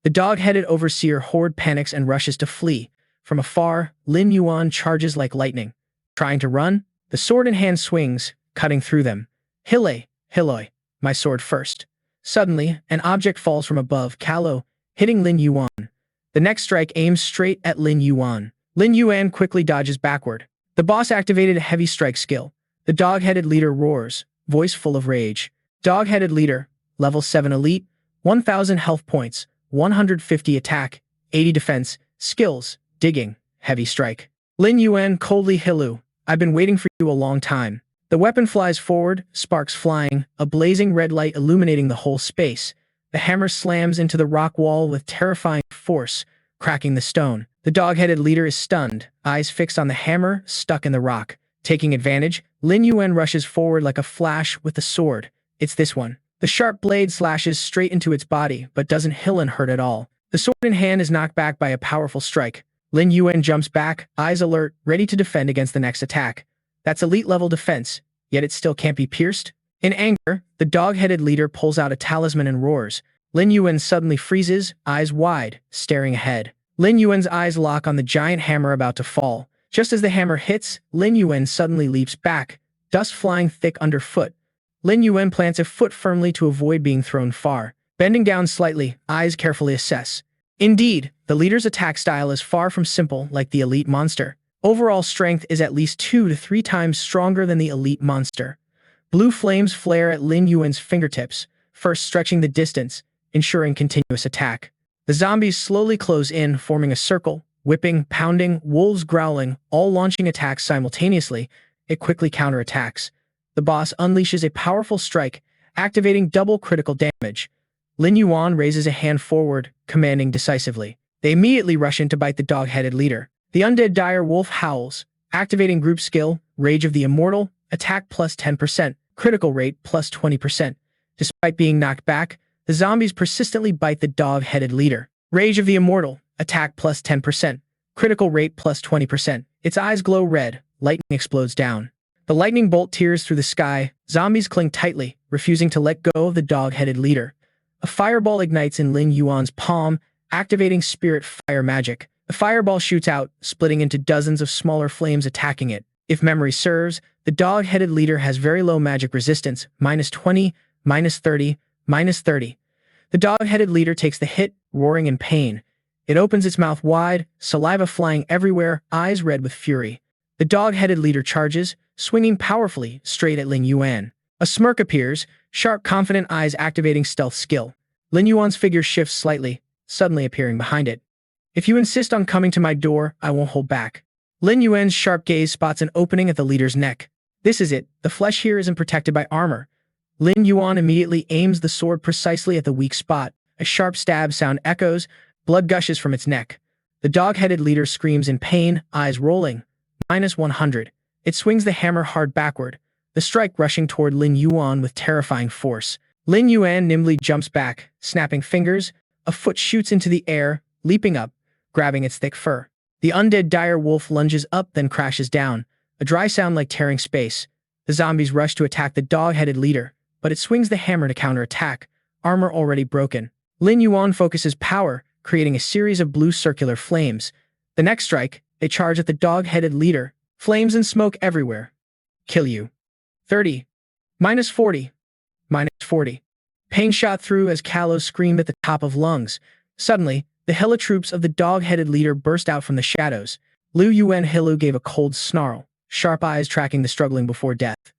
A: The dog-headed overseer horde panics and rushes to flee. From afar, Lin Yuan charges like lightning. Trying to run, the sword in hand swings, cutting through them. Hiloi, my sword first. Suddenly, an object falls from above, Kalo, hitting Lin Yuan. The next strike aims straight at Lin Yuan. Lin Yuan quickly dodges backward. The boss activated a heavy strike skill. The dog-headed leader roars, voice full of rage. Dog-headed leader, level 7 elite, 1000 health points, 150 attack, 80 defense, skills, digging, heavy strike. Lin Yuan coldly Hilu, I've been waiting for you a long time. The weapon flies forward, sparks flying, a blazing red light illuminating the whole space. The hammer slams into the rock wall with terrifying force, cracking the stone. The dog-headed leader is stunned, eyes fixed on the hammer stuck in the rock. Taking advantage, Lin Yuan rushes forward like a flash with the sword. It's this one. The sharp blade slashes straight into its body, but doesn't heal and hurt at all. The sword in hand is knocked back by a powerful strike. Lin Yuan jumps back, eyes alert, ready to defend against the next attack. That's elite-level defense, yet it still can't be pierced. In anger, the dog-headed leader pulls out a talisman and roars. Lin Yuan suddenly freezes, eyes wide, staring ahead. Lin Yuan's eyes lock on the giant hammer about to fall. Just as the hammer hits, Lin Yuan suddenly leaps back, dust flying thick underfoot. Lin Yuan plants a foot firmly to avoid being thrown far. Bending down slightly, eyes carefully assess. Indeed, the leader's attack style is far from simple like the elite monster. Overall strength is at least 2 to 3 times stronger than the elite monster. Blue flames flare at Lin Yuan's fingertips, first stretching the distance, ensuring continuous attack. The zombies slowly close in, forming a circle, whipping, pounding, wolves growling, all launching attacks simultaneously. It quickly counterattacks. The boss unleashes a powerful strike, activating double critical damage. Lin Yuan raises a hand forward, commanding decisively. They immediately rush in to bite the dog-headed leader. The undead dire wolf howls, activating group skill, Rage of the Immortal, attack plus 10%, critical rate plus 20%. Despite being knocked back, the zombies persistently bite the dog-headed leader. Rage of the Immortal, attack plus 10%, critical rate plus 20%. Its eyes glow red, lightning explodes down. The lightning bolt tears through the sky, zombies cling tightly, refusing to let go of the dog-headed leader. A fireball ignites in Lin Yuan's palm, activating spirit fire magic. The fireball shoots out, splitting into dozens of smaller flames attacking it. If memory serves, the dog-headed leader has very low magic resistance, -20, -30, -30. The dog-headed leader takes the hit, roaring in pain. It opens its mouth wide, saliva flying everywhere, eyes red with fury. The dog-headed leader charges, swinging powerfully, straight at Lin Yuan. A smirk appears, sharp, confident eyes activating stealth skill. Lin Yuan's figure shifts slightly, suddenly appearing behind it. If you insist on coming to my door, I won't hold back. Lin Yuan's sharp gaze spots an opening at the leader's neck. This is it, the flesh here isn't protected by armor. Lin Yuan immediately aims the sword precisely at the weak spot. A sharp stab sound echoes, blood gushes from its neck. The dog-headed leader screams in pain, eyes rolling. -100. It swings the hammer hard backward, the strike rushing toward Lin Yuan with terrifying force. Lin Yuan nimbly jumps back, snapping fingers. A foot shoots into the air, leaping up, grabbing its thick fur. The undead dire wolf lunges up then crashes down, a dry sound like tearing space. The zombies rush to attack the dog-headed leader, but it swings the hammer to counterattack, armor already broken. Lin Yuan focuses power, creating a series of blue circular flames. The next strike, they charge at the dog-headed leader, flames and smoke everywhere. Kill you. 30. -40. -40. Pain shot through as Kalos screamed at the top of lungs. Suddenly, the helitroops of the dog-headed leader burst out from the shadows. Liu Yuan Hilu gave a cold snarl, sharp eyes tracking the struggling before death.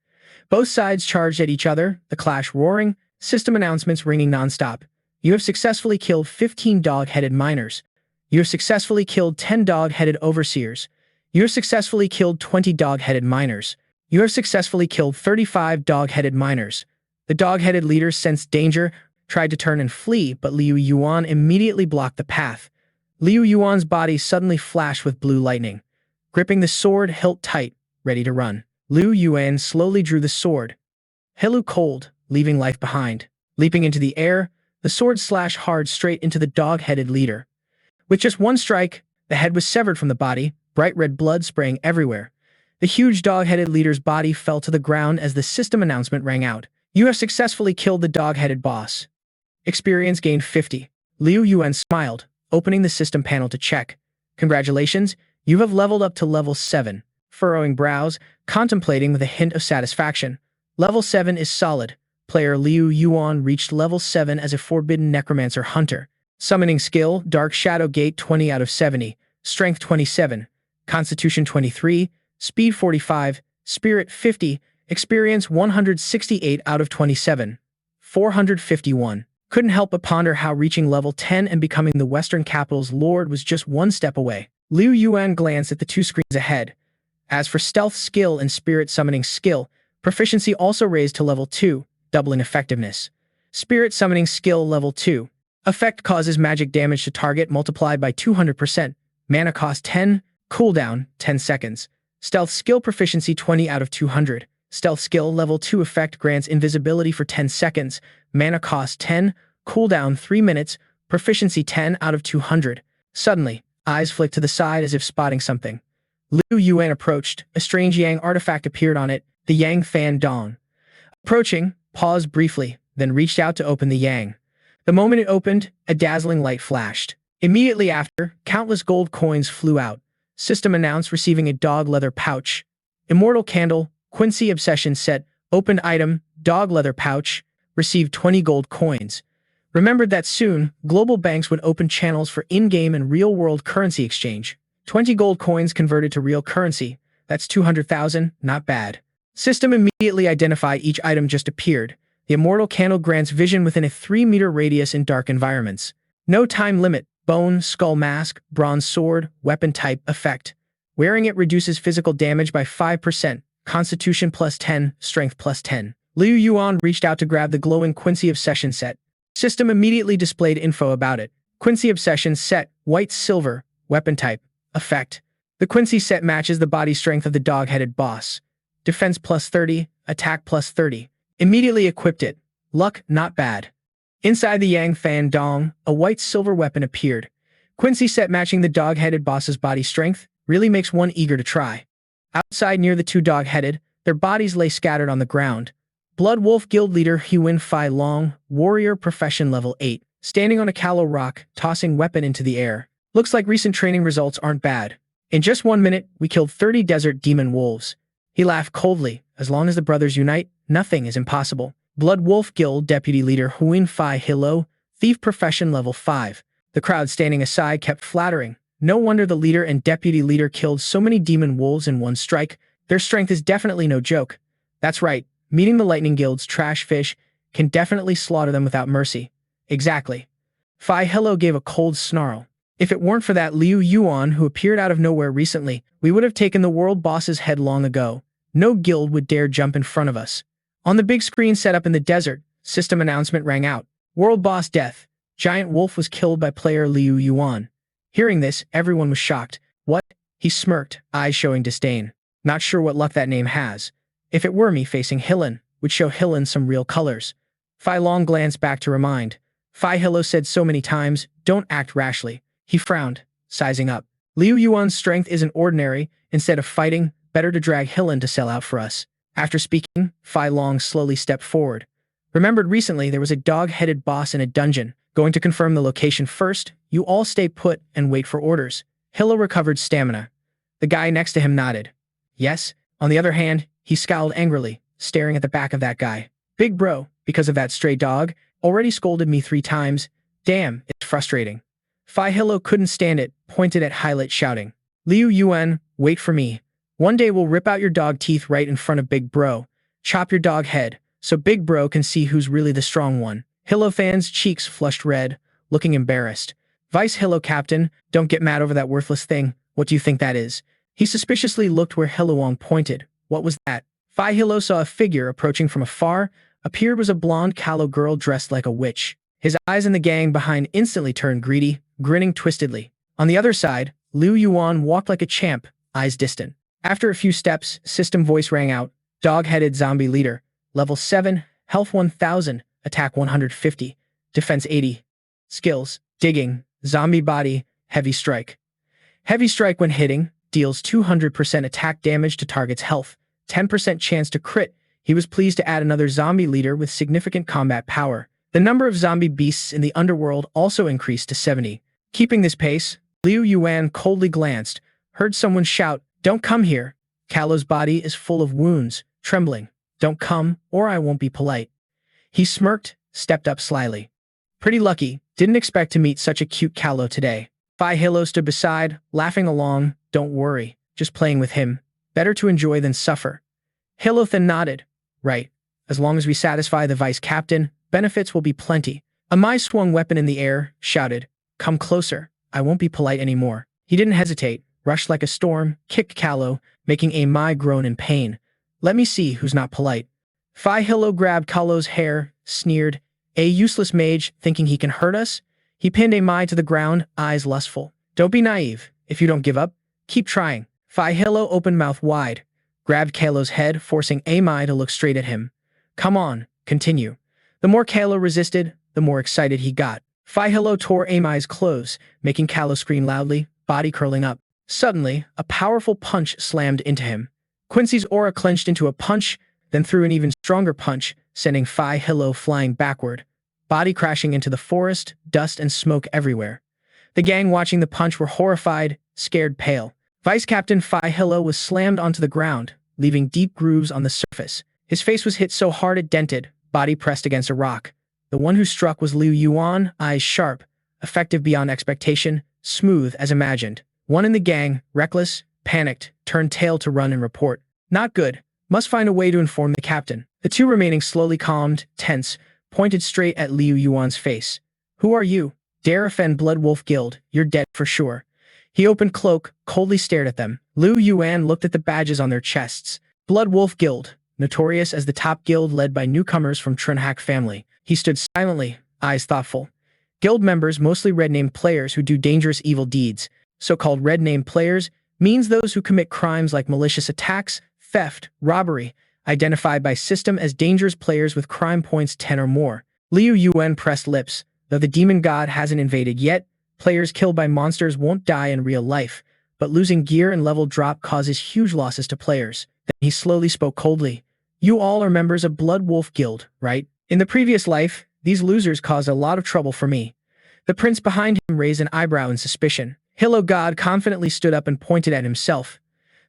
A: Both sides charged at each other, the clash roaring, system announcements ringing nonstop. You have successfully killed 15 dog-headed miners. You have successfully killed 10 dog-headed overseers. You have successfully killed 20 dog-headed miners. You have successfully killed 35 dog-headed miners. The dog-headed leaders sensed danger, tried to turn and flee, but Liu Yuan immediately blocked the path. Liu Yuan's body suddenly flashed with blue lightning. Gripping the sword hilt tight, ready to run, Liu Yuan slowly drew the sword. Hilu cold, leaving life behind. Leaping into the air, the sword slashed hard straight into the dog-headed leader. With just one strike, the head was severed from the body, bright red blood spraying everywhere. The huge dog-headed leader's body fell to the ground as the system announcement rang out. You have successfully killed the dog-headed boss. Experience gained 50. Liu Yuan smiled, opening the system panel to check. Congratulations, you have leveled up to level 7. Furrowing brows, contemplating with a hint of satisfaction. Level 7 is solid. Player Liu Yuan reached level 7 as a forbidden necromancer hunter. Summoning skill, Dark Shadow Gate 20 out of 70. Strength 27. Constitution 23. Speed 45. Spirit 50. Experience 168 out of 27. 451. Couldn't help but ponder how reaching level 10 and becoming the Western capital's lord was just one step away. Liu Yuan glanced at the two screens ahead. As for stealth skill and spirit summoning skill, proficiency also raised to level 2, doubling effectiveness. Spirit summoning skill level 2. Effect causes magic damage to target multiplied by 200%. Mana cost 10. Cooldown 10 seconds. Stealth skill proficiency 20 out of 200. Stealth skill level 2 effect grants invisibility for 10 seconds. Mana cost 10. Cooldown 3 minutes. Proficiency 10 out of 200. Suddenly, eyes flicked to the side as if spotting something. Liu Yuan approached. A strange yang artifact appeared on it, the Yang Fan Dong. Approaching, paused briefly, then reached out to open the yang. The moment it opened, a dazzling light flashed. Immediately after, countless gold coins flew out. System announced receiving a dog leather pouch. Immortal Candle, Quincy Obsession Set, opened item, dog leather pouch, received 20 gold coins. Remembered that soon, global banks would open channels for in-game and real-world currency exchange. 20 gold coins converted to real currency. That's 200,000, not bad. System immediately identified each item just appeared. The Immortal Candle grants vision within a 3-meter radius in dark environments. No time limit. Bone, skull mask, bronze sword, weapon type, effect. Wearing it reduces physical damage by 5%. Constitution plus 10, strength plus 10. Liu Yuan reached out to grab the glowing Quincy Obsession set. System immediately displayed info about it. Quincy Obsession set, white silver, weapon type, effect. The Quincy set matches the body strength of the dog-headed boss. Defense plus 30, attack plus 30. Immediately equipped it. Luck, not bad. Inside the Yang Fan Dong, a white silver weapon appeared. Quincy set matching the dog-headed boss's body strength really makes one eager to try. Outside near the two dog-headed, their bodies lay scattered on the ground. Blood Wolf Guild leader Huin Fai Long, warrior profession level 8, standing on a callow rock, tossing weapon into the air. Looks like recent training results aren't bad. In just 1 minute, we killed 30 desert demon wolves. He laughed coldly. As long as the brothers unite, nothing is impossible. Blood Wolf Guild Deputy Leader Huin Fai Hilo, Thief Profession Level 5. The crowd standing aside kept flattering. No wonder the leader and deputy leader killed so many demon wolves in one strike. Their strength is definitely no joke. That's right, meeting the Lightning Guild's trash fish can definitely slaughter them without mercy. Exactly. Fai Hilo gave a cold snarl. If it weren't for that Liu Yuan who appeared out of nowhere recently, we would have taken the world boss's head long ago. No guild would dare jump in front of us. On the big screen set up in the desert, system announcement rang out. World boss death. Giant wolf was killed by player Liu Yuan. Hearing this, everyone was shocked. What? He smirked, eyes showing disdain. Not sure what luck that name has. If it were me facing Hillen, would show Hillen some real colors. Fai Long glanced back to remind. Fai Hilo said so many times, don't act rashly. He frowned, sizing up. Liu Yuan's strength isn't ordinary. Instead of fighting, better to drag Hillen to sell out for us. After speaking, Fai Long slowly stepped forward. Remembered recently there was a dog-headed boss in a dungeon. Going to confirm the location first, you all stay put and wait for orders. Hilo recovered stamina. The guy next to him nodded. Yes. On the other hand, he scowled angrily, staring at the back of that guy. Big bro, because of that stray dog, already scolded me 3 times. Damn, it's frustrating. Fai Hilo couldn't stand it, pointed at Hylit shouting. Liu Yuan, wait for me. One day we'll rip out your dog teeth right in front of Big Bro. Chop your dog head, so Big Bro can see who's really the strong one. Hilo fan's cheeks flushed red, looking embarrassed. Vice Hello Captain, don't get mad over that worthless thing. What do you think that is? He suspiciously looked where Heluang pointed. What was that? Phi Hilo saw a figure approaching from afar. Appeared was a blonde callow girl dressed like a witch. His eyes and the gang behind instantly turned greedy, grinning twistedly. On the other side, Liu Yuan walked like a champ, eyes distant. After a few steps, system voice rang out. Dog-headed zombie leader. Level 7, health 1000, attack 150, defense 80. Skills, digging, zombie body, heavy strike. Heavy strike when hitting, deals 200% attack damage to target's health, 10% chance to crit. He was pleased to add another zombie leader with significant combat power. The number of zombie beasts in the underworld also increased to 70. Keeping this pace, Liu Yuan coldly glanced, heard someone shout, "Don't come here." Callow's body is full of wounds, trembling. "Don't come, or I won't be polite." He smirked, stepped up slyly. Pretty lucky, didn't expect to meet such a cute Callow today. Phi Hilo stood beside, laughing along. "Don't worry, just playing with him. Better to enjoy than suffer." Hilo then nodded. "Right. As long as we satisfy the vice captain, benefits will be plenty." Amai swung weapon in the air, shouted, "Come closer, I won't be polite anymore." He didn't hesitate, rushed like a storm, kicked Callow, making Amai groan in pain. "Let me see who's not polite." Phi Hilo grabbed Callow's hair, sneered, "A useless mage, thinking he can hurt us?" He pinned Amai to the ground, eyes lustful. "Don't be naive. If you don't give up, keep trying." Phi Hilo opened mouth wide, grabbed Callow's head, forcing Amai to look straight at him. "Come on, continue." The more Callow resisted, the more excited he got. Phi Hilo tore Amai's clothes, making Callow scream loudly, body curling up. Suddenly, a powerful punch slammed into him. Quincy's aura clenched into a punch, then threw an even stronger punch, sending Phi Hilo flying backward, body crashing into the forest, dust and smoke everywhere. The gang watching the punch were horrified, scared pale. Vice Captain Phi Hilo was slammed onto the ground, leaving deep grooves on the surface. His face was hit so hard it dented, body pressed against a rock. The one who struck was Liu Yuan, eyes sharp, effective beyond expectation, smooth as imagined. One in the gang, reckless, panicked, turned tail to run and report. "Not good. Must find a way to inform the captain." The two remaining slowly calmed, tense, pointed straight at Liu Yuan's face. "Who are you? Dare offend Blood Wolf Guild, you're dead for sure." He opened cloak, coldly stared at them. Liu Yuan looked at the badges on their chests. Blood Wolf Guild, notorious as the top guild led by newcomers from Trunhak family. He stood silently, eyes thoughtful. Guild members, mostly red-named players who do dangerous evil deeds. So-called red-named players means those who commit crimes like malicious attacks, theft, robbery, identified by system as dangerous players with crime points 10 or more. Liu Yuan pressed lips. Though the demon god hasn't invaded yet, players killed by monsters won't die in real life, but losing gear and level drop causes huge losses to players. Then he slowly spoke coldly. "You all are members of Blood Wolf Guild, right? In the previous life, these losers caused a lot of trouble for me." The prince behind him raised an eyebrow in suspicion. Hilo God confidently stood up and pointed at himself.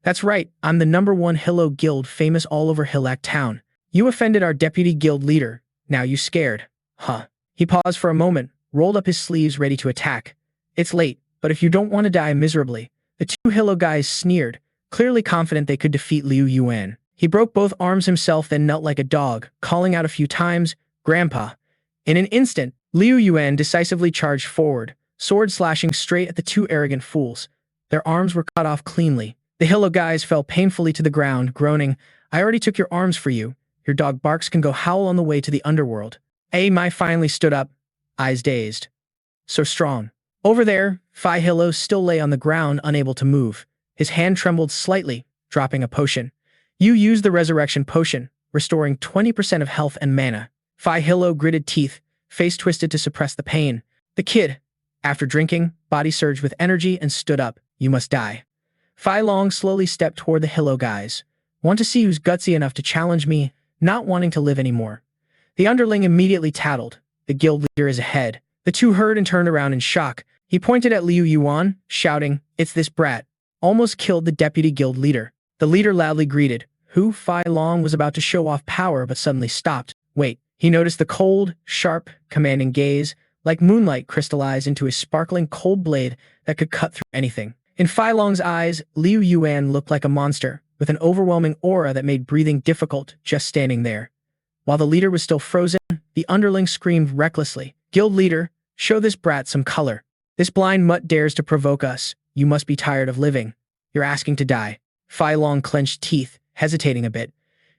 A: "That's right, I'm the #1 Hilo Guild, famous all over Hilak Town. You offended our deputy guild leader, now you scared. Huh." He paused for a moment, rolled up his sleeves ready to attack. "It's late, but if you don't want to die miserably." The two Hilo guys sneered, clearly confident they could defeat Liu Yuan. He broke both arms himself, then knelt like a dog, calling out a few times, "Grandpa." In an instant, Liu Yuan decisively charged forward, sword slashing straight at the two arrogant fools. Their arms were cut off cleanly. The Hilo guys fell painfully to the ground, groaning, "I already took your arms for you. Your dog barks can go howl on the way to the underworld." Mai finally stood up, eyes dazed. "So strong." Over there, Phi Hilo still lay on the ground, unable to move. His hand trembled slightly, dropping a potion. "You used the resurrection potion, restoring 20% of health and mana." Phi Hilo gritted teeth, face twisted to suppress the pain. The kid, after drinking, body surged with energy and stood up. "You must die." Phi Long slowly stepped toward the Hilo guys. "Want to see who's gutsy enough to challenge me, not wanting to live anymore." The underling immediately tattled. The guild leader is ahead. The two heard and turned around in shock. He pointed at Liu Yuan, shouting, "It's this brat." Almost killed the deputy guild leader. The leader loudly greeted, who Phi Long was about to show off power but suddenly stopped. Wait. He noticed the cold, sharp, commanding gaze, like moonlight crystallized into a sparkling cold blade that could cut through anything. In Phi Long's eyes, Liu Yuan looked like a monster, with an overwhelming aura that made breathing difficult just standing there. While the leader was still frozen, the underling screamed recklessly, "Guild leader, show this brat some color." This blind mutt dares to provoke us. You must be tired of living. You're asking to die. Fai Long clenched teeth, hesitating a bit.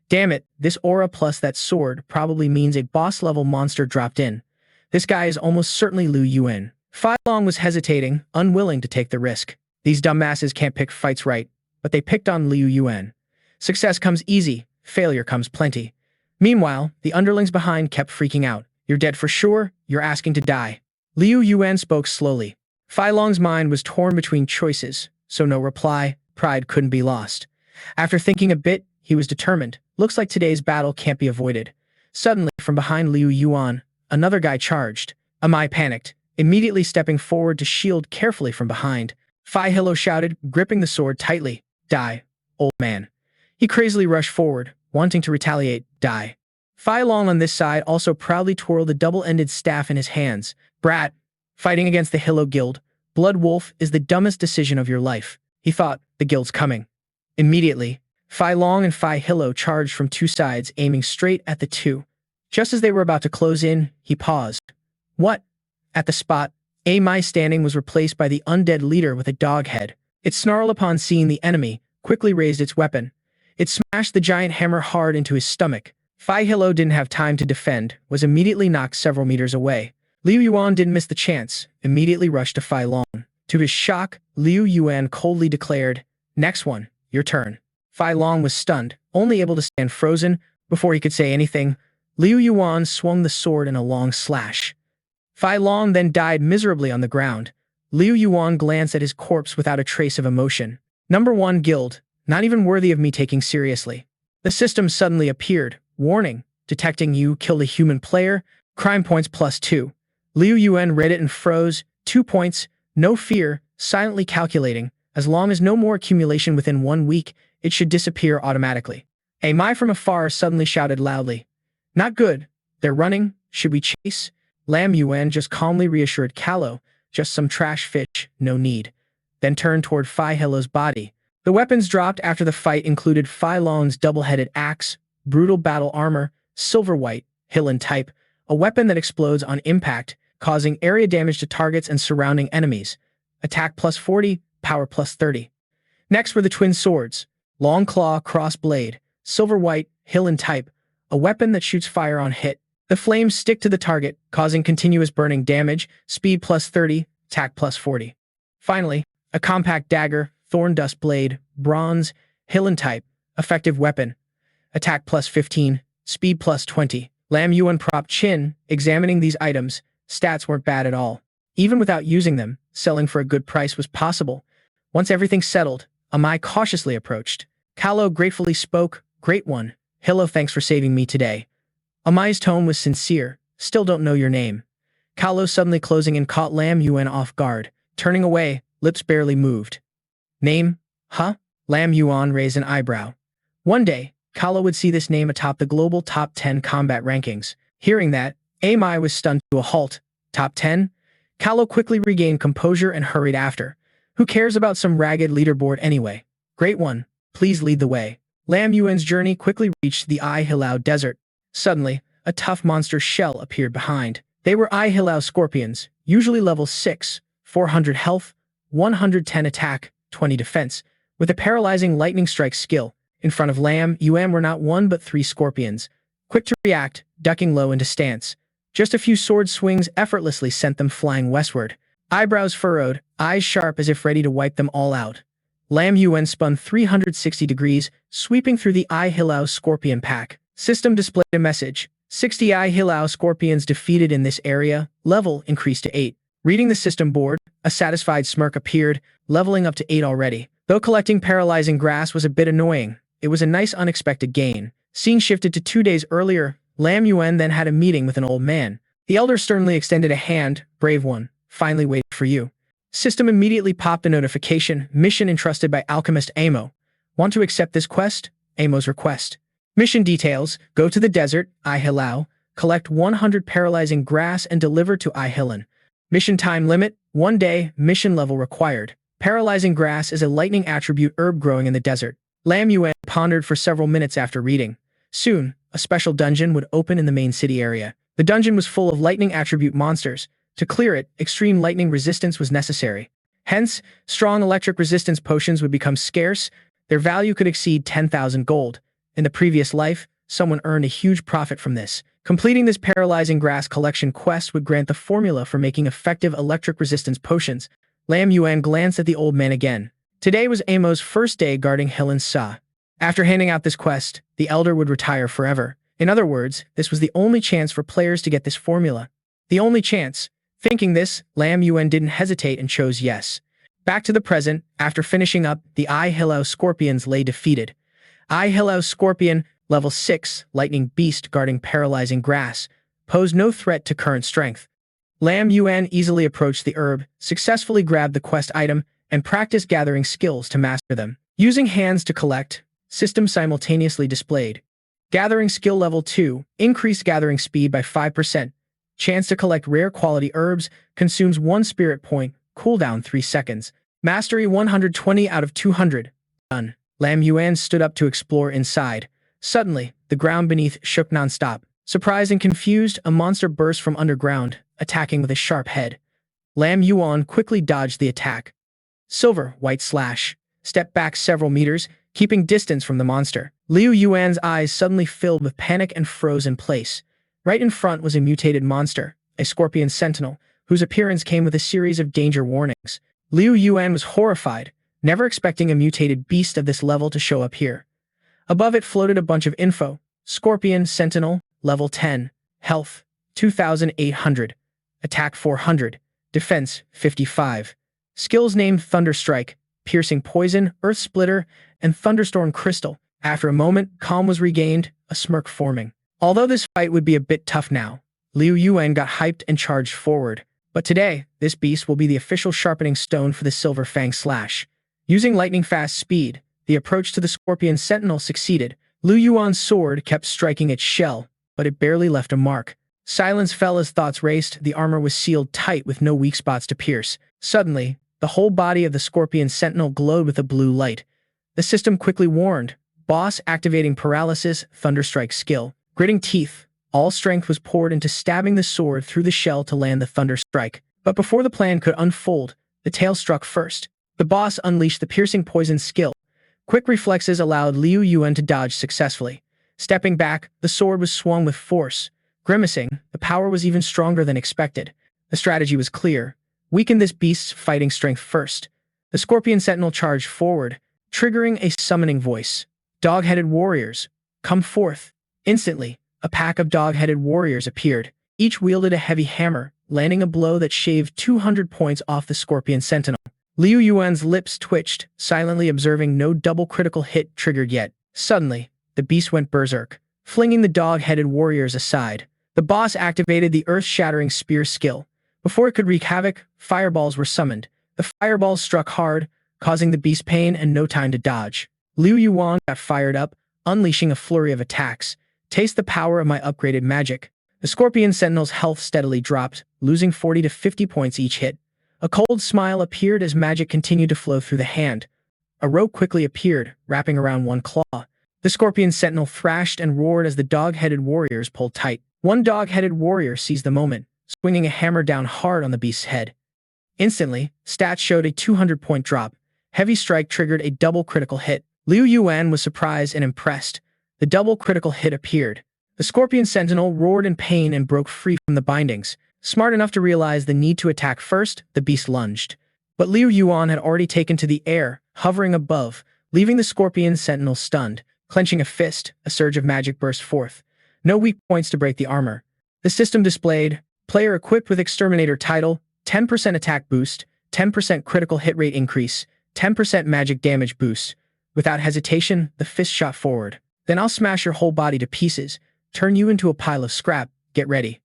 A: Damn it, this aura plus that sword probably means a boss-level monster dropped in. This guy is almost certainly Liu Yuan. Fai Long was hesitating, unwilling to take the risk. These dumbasses can't pick fights right, but they picked on Liu Yuan. Success comes easy, failure comes plenty. Meanwhile, the underlings behind kept freaking out. You're dead for sure, you're asking to die. Liu Yuan spoke slowly. Fai Long's mind was torn between choices, so no reply. Pride couldn't be lost. After thinking a bit, he was determined. Looks like today's battle can't be avoided. Suddenly, from behind Liu Yuan, another guy charged. Amai panicked, immediately stepping forward to shield carefully from behind. Fai Hilo shouted, gripping the sword tightly. Die, old man. He crazily rushed forward, wanting to retaliate. Die. Fai Long on this side also proudly twirled the double-ended staff in his hands. Brat, fighting against the Hilo Guild, Blood Wolf is the dumbest decision of your life. He thought, the guild's coming. Immediately, Fai Long and Fai Hilo charged from two sides, aiming straight at the two. Just as they were about to close in, he paused. What? At the spot, Mai standing was replaced by the undead leader with a dog head. It snarled upon seeing the enemy, quickly raised its weapon. It smashed the giant hammer hard into his stomach. Fai Hilo didn't have time to defend, was immediately knocked several meters away. Liu Yuan didn't miss the chance, immediately rushed to Fai Long. To his shock, Liu Yuan coldly declared, Next one, your turn. Fai Long was stunned, only able to stand frozen. Before he could say anything, Liu Yuan swung the sword in a long slash. Fai Long then died miserably on the ground. Liu Yuan glanced at his corpse without a trace of emotion. Number 1 guild, not even worthy of me taking seriously. The system suddenly appeared. Warning, detecting you killed a human player, crime points +2. Liu Yuan read it and froze. 2 points, no fear, silently calculating. As long as no more accumulation within 1 week, it should disappear automatically. Mai from afar suddenly shouted loudly. Not good. They're running. Should we chase? Lam Yuan just calmly reassured Callow. Just some trash fish, no need. Then turned toward Fai Hilo's body. The weapons dropped after the fight included Fai Long's double-headed axe, brutal battle armor, silver white, Hillen type, a weapon that explodes on impact, causing area damage to targets and surrounding enemies. Attack +40, power +30. Next were the twin swords, long claw cross blade, silver white, Hillen type, a weapon that shoots fire on hit. The flames stick to the target, causing continuous burning damage, speed +30, attack +40. Finally, a compact dagger, thorn dust blade, bronze, Hillen type, effective weapon. Attack +15, speed +20. Lam Yuan propped chin, examining these items. Stats weren't bad at all. Even without using them, selling for a good price was possible. Once everything settled, Amai cautiously approached. Callow gratefully spoke, Great one. Hilo, thanks for saving me today. Amai's tone was sincere. Still don't know your name. Callow suddenly closing in caught Lam Yuan off guard. Turning away, lips barely moved. Name? Huh? Lam Yuan raised an eyebrow. One day, Callow would see this name atop the global top 10 combat rankings. Hearing that, Mai was stunned to a halt. Top 10? Callow quickly regained composure and hurried after. Who cares about some ragged leaderboard anyway? Great one. Please lead the way. Lam Yuan's journey quickly reached the Ai Hilao desert. Suddenly, a tough monster shell appeared behind. They were Ai Hilao scorpions, usually level 6, 400 health, 110 attack, 20 defense, with a paralyzing lightning strike skill. In front of Lam Yuan were not 1 but 3 scorpions. Quick to react, ducking low into stance. Just a few sword swings effortlessly sent them flying westward. Eyebrows furrowed, eyes sharp as if ready to wipe them all out. Lam Yuan spun 360 degrees, sweeping through the Ai Hilao scorpion pack. System displayed a message. 60 Ai Hilao scorpions defeated in this area, level increased to 8. Reading the system board, a satisfied smirk appeared, leveling up to 8 already. Though collecting paralyzing grass was a bit annoying, it was a nice unexpected gain. Scene shifted to 2 days earlier. Lam Yuan then had a meeting with an old man. The elder sternly extended a hand. Brave one, finally waited for you. System immediately popped a notification. Mission entrusted by alchemist Amo. Want to accept this quest? Amo's request. Mission details. Go to the desert, Ai Hilao, collect 100 paralyzing grass and deliver to Ai Hillen. Mission time limit, 1 day, mission level required. Paralyzing grass is a lightning attribute herb growing in the desert. Lam Yuan pondered for several minutes after reading. Soon, a special dungeon would open in the main city area. The dungeon was full of lightning attribute monsters. To clear it, extreme lightning resistance was necessary. Hence, strong electric resistance potions would become scarce. Their value could exceed 10,000 gold. In the previous life, someone earned a huge profit from this. Completing this paralyzing grass collection quest would grant the formula for making effective electric resistance potions. Liu Yuan glanced at the old man again. Today was Amo's first day guarding Hilan Sa. After handing out this quest, the elder would retire forever. In other words, this was the only chance for players to get this formula. The only chance. Thinking this, Liu Yuan didn't hesitate and chose yes. Back to the present, after finishing up, the I-Hilao Scorpions lay defeated. I-Hilao Scorpion, level 6, lightning beast guarding paralyzing grass, posed no threat to current strength. Liu Yuan easily approached the herb, successfully grabbed the quest item, and practiced gathering skills to master them. Using hands to collect, system simultaneously displayed. Gathering skill level 2, increased gathering speed by 5%. Chance to collect rare quality herbs, consumes 1 spirit point, cooldown 3 seconds. Mastery 120 out of 200. Done. Liu Yuan stood up to explore inside. Suddenly, the ground beneath shook non-stop. Surprised and confused, a monster burst from underground, attacking with a sharp head. Liu Yuan quickly dodged the attack. Silver, white slash. Stepped back several meters, keeping distance from the monster. Liu Yuan's eyes suddenly filled with panic and froze in place. Right in front was a mutated monster, a scorpion sentinel, whose appearance came with a series of danger warnings. Liu Yuan was horrified, never expecting a mutated beast of this level to show up here. Above it floated a bunch of info. Scorpion Sentinel, level 10, health 2,800, attack 400, defense 55. Skills named Thunderstrike, Piercing Poison, Earth Splitter, and Thunderstorm Crystal. After a moment, calm was regained, a smirk forming. Although this fight would be a bit tough now, Liu Yuan got hyped and charged forward. But today, this beast will be the official sharpening stone for the Silver Fang Slash. Using lightning-fast speed, the approach to the Scorpion Sentinel succeeded. Liu Yuan's sword kept striking its shell, but it barely left a mark. Silence fell as thoughts raced. The armor was sealed tight with no weak spots to pierce. Suddenly, the whole body of the Scorpion Sentinel glowed with a blue light. The system quickly warned, boss activating paralysis, Thunderstrike skill. Gritting teeth, all strength was poured into stabbing the sword through the shell to land the Thunderstrike. But before the plan could unfold, the tail struck first. The boss unleashed the piercing poison skill. Quick reflexes allowed Liu Yuan to dodge successfully. Stepping back, the sword was swung with force. Grimacing, the power was even stronger than expected. The strategy was clear. Weaken this beast's fighting strength first. The Scorpion Sentinel charged forward, triggering a summoning voice. Dog-headed warriors, come forth. Instantly, a pack of dog-headed warriors appeared. Each wielded a heavy hammer, landing a blow that shaved 200 points off the Scorpion Sentinel. Liu Yuan's lips twitched, silently observing no double critical hit triggered yet. Suddenly, the beast went berserk, flinging the dog-headed warriors aside. The boss activated the earth-shattering spear skill. Before it could wreak havoc, fireballs were summoned. The fireballs struck hard, causing the beast pain and no time to dodge. Liu Yuan got fired up, unleashing a flurry of attacks. Taste the power of my upgraded magic. The Scorpion Sentinel's health steadily dropped, losing 40 to 50 points each hit. A cold smile appeared as magic continued to flow through the hand. A rope quickly appeared, wrapping around one claw. The Scorpion Sentinel thrashed and roared as the dog-headed warriors pulled tight. One dog-headed warrior seized the moment, swinging a hammer down hard on the beast's head. Instantly, stats showed a 200-point drop. Heavy strike triggered a double critical hit. Liu Yuan was surprised and impressed. The double critical hit appeared. The Scorpion Sentinel roared in pain and broke free from the bindings. Smart enough to realize the need to attack first, the beast lunged. But Liu Yuan had already taken to the air, hovering above, leaving the Scorpion Sentinel stunned. Clenching a fist, a surge of magic burst forth. No weak points to break the armor. The system displayed, player equipped with Exterminator title, 10% attack boost, 10% critical hit rate increase, 10% magic damage boost. Without hesitation, the fist shot forward. Then I'll smash your whole body to pieces, turn you into a pile of scrap, get ready.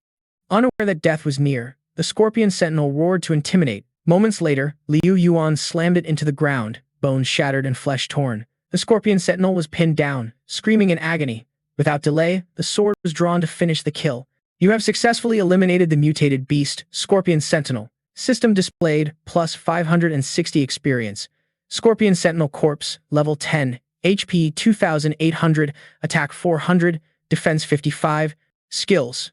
A: Unaware that death was near, the Scorpion Sentinel roared to intimidate. Moments later, Liu Yuan slammed it into the ground, bones shattered and flesh torn. The Scorpion Sentinel was pinned down, screaming in agony. Without delay, the sword was drawn to finish the kill. You have successfully eliminated the mutated beast, Scorpion Sentinel. System displayed, plus 560 experience. Scorpion Sentinel Corpse, level 10, HP 2,800, attack 400, defense 55, skills.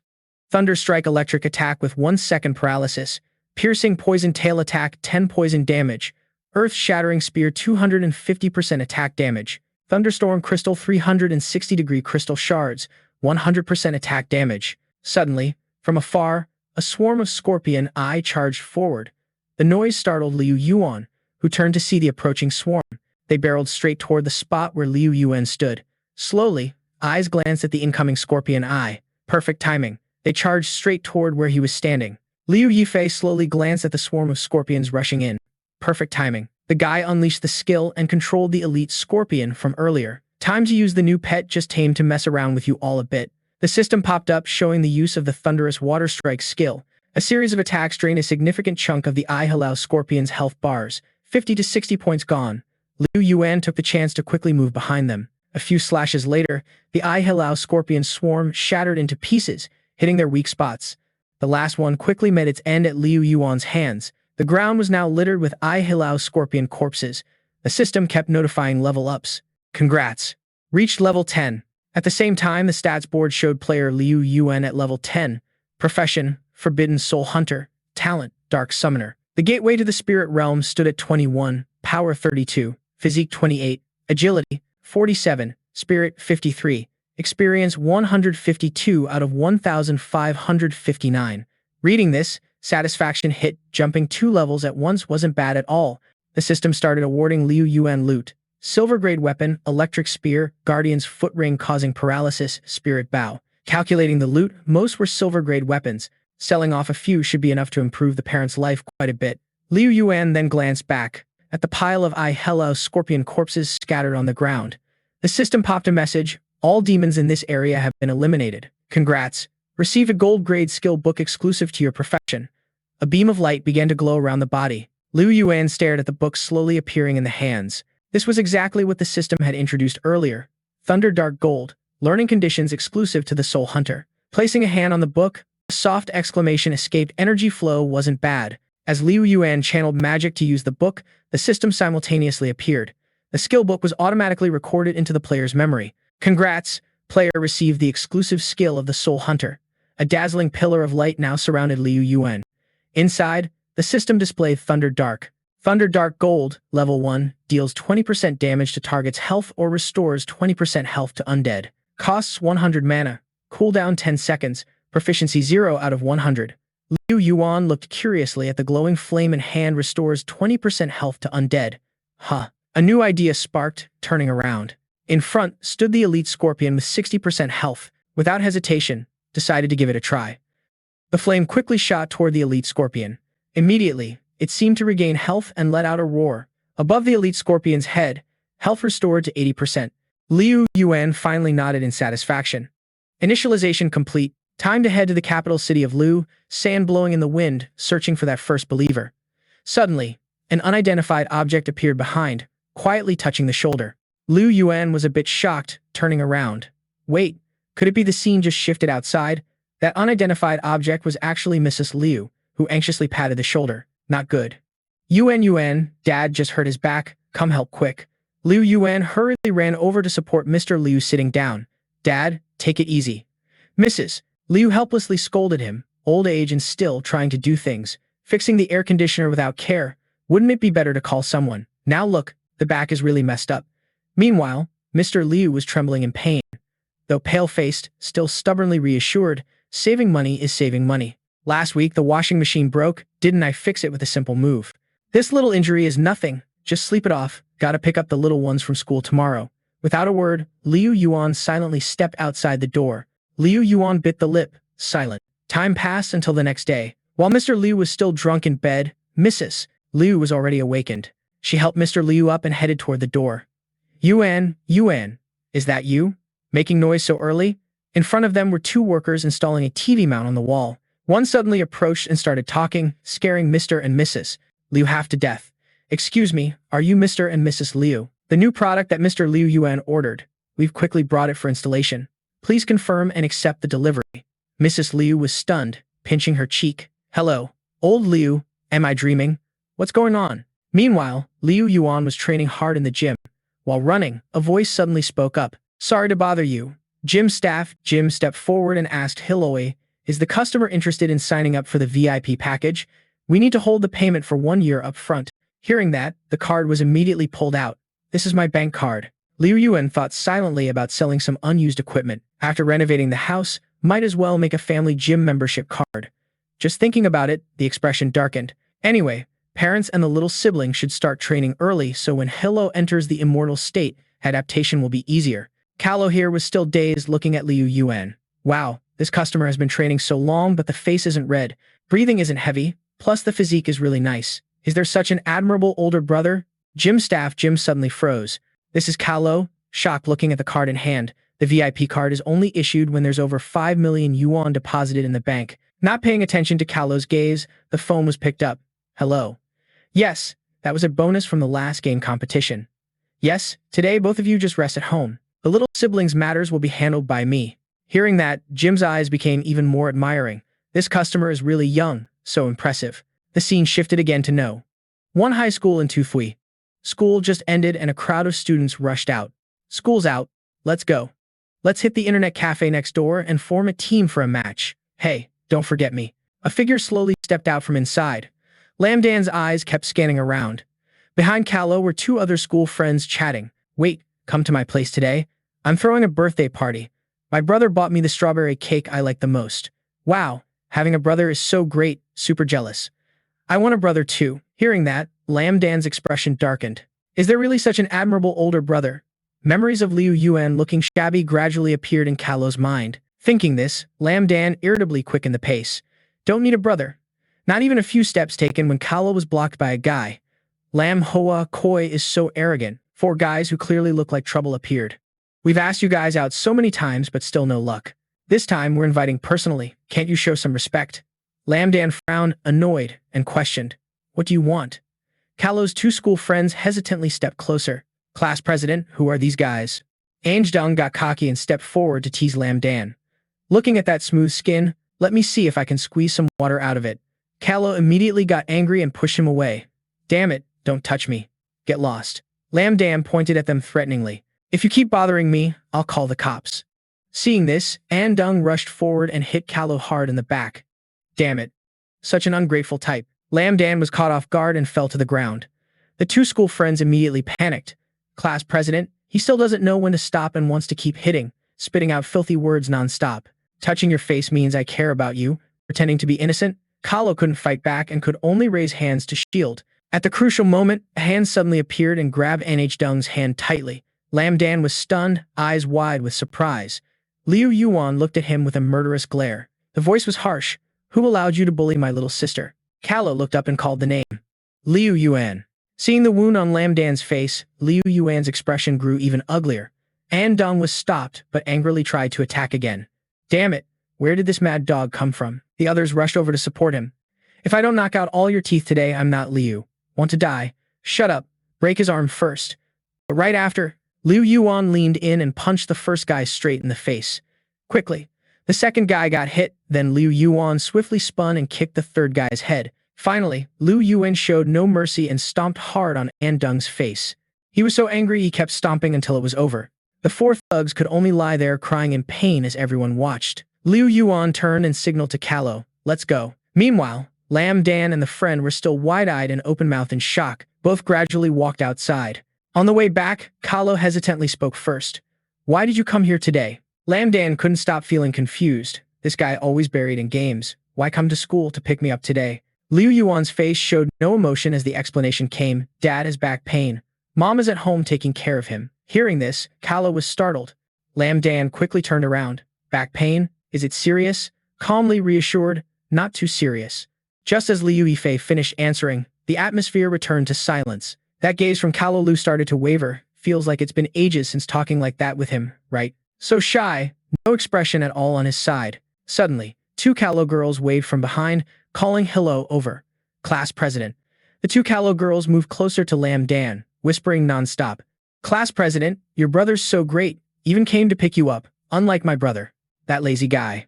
A: Thunder Strike electric attack with 1 second paralysis. Piercing poison tail attack 10 poison damage. Earth shattering spear 250% attack damage. Thunderstorm crystal 360-degree crystal shards 100% attack damage. Suddenly, from afar, a swarm of scorpion eye charged forward. The noise startled Liu Yuan, who turned to see the approaching swarm. They barreled straight toward the spot where Liu Yuan stood. Slowly, eyes glanced at the incoming scorpion eye. Perfect timing. They charged straight toward where he was standing. Liu Yifei slowly glanced at the swarm of scorpions rushing in. Perfect timing. The guy unleashed the skill and controlled the elite scorpion from earlier. Time to use the new pet just tamed to mess around with you all a bit. The system popped up showing the use of the thunderous water strike skill. A series of attacks drained a significant chunk of the Eye Halal scorpion's health bars. 50 to 60 points gone. Liu Yuan took the chance to quickly move behind them. A few slashes later, the Eye Halal scorpion swarm shattered into pieces, hitting their weak spots. The last one quickly met its end at Liu Yuan's hands. The ground was now littered with Eye Halal scorpion corpses. The system kept notifying level ups. Congrats. Reached level 10. At the same time, the stats board showed player Liu Yuan at level 10. Profession, Forbidden Soul Hunter. Talent, Dark Summoner. The gateway to the spirit realm stood at 21, power 32, physique 28, agility 47, spirit 53, experience 152 out of 1,559. Reading this, satisfaction hit. Jumping 2 levels at once wasn't bad at all. The system started awarding Liu Yuan loot. Silver grade weapon, electric spear, guardian's foot ring causing paralysis, spirit bow. Calculating the loot, most were silver grade weapons. Selling off a few should be enough to improve the parent's life quite a bit. Liu Yuan then glanced back at the pile of Eye Halal scorpion corpses scattered on the ground. The system popped a message. All demons in this area have been eliminated. Congrats. Receive a gold grade skill book exclusive to your profession. A beam of light began to glow around the body. Liu Yuan stared at the book slowly appearing in the hands. This was exactly what the system had introduced earlier. Thunder Dark Gold. Learning conditions exclusive to the Soul Hunter. Placing a hand on the book, a soft exclamation escaped. Energy flow wasn't bad. As Liu Yuan channeled magic to use the book, the system simultaneously appeared. The skill book was automatically recorded into the player's memory. Congrats! Player received the exclusive skill of the Soul Hunter. A dazzling pillar of light now surrounded Liu Yuan. Inside, the system displayed Thunder Dark. Thunder Dark Gold, level 1, deals 20% damage to target's health or restores 20% health to undead. Costs 100 mana. Cooldown 10 seconds. Proficiency 0 out of 100. Liu Yuan looked curiously at the glowing flame in hand. Restores 20% health to undead. Huh. A new idea sparked, turning around. In front stood the elite scorpion with 60% health. Without hesitation, decided to give it a try. The flame quickly shot toward the elite scorpion. Immediately, it seemed to regain health and let out a roar. Above the elite scorpion's head, health restored to 80%. Liu Yuan finally nodded in satisfaction. Initialization complete. Time to head to the capital city of Lu, sand blowing in the wind, searching for that first believer. Suddenly, an unidentified object appeared behind, quietly touching the shoulder. Liu Yuan was a bit shocked, turning around. Wait, could it be the scene just shifted outside? That unidentified object was actually Mrs. Liu, who anxiously patted the shoulder. Not good. Yuan, Dad just hurt his back. Come help quick. Liu Yuan hurriedly ran over to support Mr. Liu sitting down. Dad, take it easy. Mrs. Liu helplessly scolded him, old age and still trying to do things. Fixing the air conditioner without care. Wouldn't it be better to call someone? Now look, the back is really messed up. Meanwhile, Mr. Liu was trembling in pain. Though pale-faced, still stubbornly reassured, saving money is saving money. Last week the washing machine broke, didn't I fix it with a simple move? This little injury is nothing, just sleep it off, gotta pick up the little ones from school tomorrow. Without a word, Liu Yuan silently stepped outside the door. Liu Yuan bit the lip, silent. Time passed until the next day. While Mr. Liu was still drunk in bed, Mrs. Liu was already awakened. She helped Mr. Liu up and headed toward the door. Yuan, is that you? Making noise so early? In front of them were 2 workers installing a TV mount on the wall. One suddenly approached and started talking, scaring Mr. and Mrs. Liu half to death. Excuse me, are you Mr. and Mrs. Liu? The new product that Mr. Liu Yuan ordered. We've quickly brought it for installation. Please confirm and accept the delivery. Mrs. Liu was stunned, pinching her cheek. Hello, old Liu, am I dreaming? What's going on? Meanwhile, Liu Yuan was training hard in the gym. While running, a voice suddenly spoke up. Sorry to bother you. Gym staff. Jim stepped forward and asked Hiloi, Is the customer interested in signing up for the VIP package? We need to hold the payment for 1 year up front. Hearing that, the card was immediately pulled out. This is my bank card. Liu Yuan thought silently about selling some unused equipment. After renovating the house, might as well make a family gym membership card. Just thinking about it, the expression darkened. Anyway, parents and the little sibling should start training early so when Hilo enters the immortal state, adaptation will be easier. Callow here was still dazed looking at Liu Yuan. Wow, this customer has been training so long but the face isn't red, breathing isn't heavy, plus the physique is really nice. Is there such an admirable older brother? Jim suddenly froze. This is Callow, shocked looking at the card in hand. The VIP card is only issued when there's over 5 million yuan deposited in the bank. Not paying attention to Callow's gaze, the phone was picked up. Hello. Yes, that was a bonus from the last game competition. Yes, today both of you just rest at home. The little siblings' matters will be handled by me. Hearing that, Jim's eyes became even more admiring. This customer is really young, so impressive. The scene shifted again to No. 1 high school in Tufui. School just ended and a crowd of students rushed out. School's out. Let's go. Let's hit the internet cafe next door and form a team for a match. Hey, don't forget me. A figure slowly stepped out from inside. Lamdan's eyes kept scanning around. Behind Callow were 2 other school friends chatting. Wait, come to my place today? I'm throwing a birthday party. My brother bought me the strawberry cake I like the most. Wow, having a brother is so great, super jealous. I want a brother too. Hearing that, Lamdan's expression darkened. Is there really such an admirable older brother? Memories of Liu Yuan looking shabby gradually appeared in Callow's mind. Thinking this, Lamdan irritably quickened the pace. Don't need a brother. Not even a few steps taken when Callow was blocked by a guy. Lam Hoa Koi is so arrogant. 4 guys who clearly look like trouble appeared. We've asked you guys out so many times but still no luck. This time we're inviting personally. Can't you show some respect? Lamdan frowned, annoyed, and questioned. What do you want? Callow's 2 school friends hesitantly stepped closer. Class president, who are these guys? Anjdong got cocky and stepped forward to tease Lamdan. Looking at that smooth skin, let me see if I can squeeze some water out of it. Callow immediately got angry and pushed him away. Damn it, don't touch me. Get lost. Lamdan pointed at them threateningly. If you keep bothering me, I'll call the cops. Seeing this, Andong rushed forward and hit Callow hard in the back. Damn it. Such an ungrateful type. Lamdan was caught off guard and fell to the ground. The 2 school friends immediately panicked. Class president, he still doesn't know when to stop and wants to keep hitting, spitting out filthy words nonstop. Touching your face means I care about you. Pretending to be innocent, Callow couldn't fight back and could only raise hands to shield. At the crucial moment, a hand suddenly appeared and grabbed Anhdong's hand tightly. Lamdan was stunned, eyes wide with surprise. Liu Yuan looked at him with a murderous glare. The voice was harsh. Who allowed you to bully my little sister? Callow looked up and called the name. Liu Yuan. Seeing the wound on Lamdan's face, Liu Yuan's expression grew even uglier. Andong was stopped, but angrily tried to attack again. Damn it, where did this mad dog come from? The others rushed over to support him. If I don't knock out all your teeth today, I'm not Liu. Want to die? Shut up. Break his arm first. But right after, Liu Yuan leaned in and punched the first guy straight in the face. Quickly, the second guy got hit, then Liu Yuan swiftly spun and kicked the third guy's head. Finally, Liu Yuan showed no mercy and stomped hard on Andong's face. He was so angry he kept stomping until it was over. The 4 thugs could only lie there crying in pain as everyone watched. Liu Yuan turned and signaled to Callow, let's go. Meanwhile, Lamdan and the friend were still wide-eyed and open-mouthed in shock. Both gradually walked outside. On the way back, Callow hesitantly spoke first. Why did you come here today? Lamdan couldn't stop feeling confused. This guy always buried in games. Why come to school to pick me up today? Liu Yuan's face showed no emotion as the explanation came. Dad has back pain. Mom is at home taking care of him. Hearing this, Callow was startled. Lamdan quickly turned around. Back pain? Is it serious? Calmly reassured, not too serious. Just as Liu Yifei finished answering, the atmosphere returned to silence. That gaze from Callow started to waver. Feels like it's been ages since talking like that with him, right? So shy, no expression at all on his side. Suddenly, 2 Callow girls waved from behind, calling Hilo over. Class president. The 2 Callow girls moved closer to Lamdan, whispering nonstop. Class president, your brother's so great, even came to pick you up, unlike my brother. That lazy guy.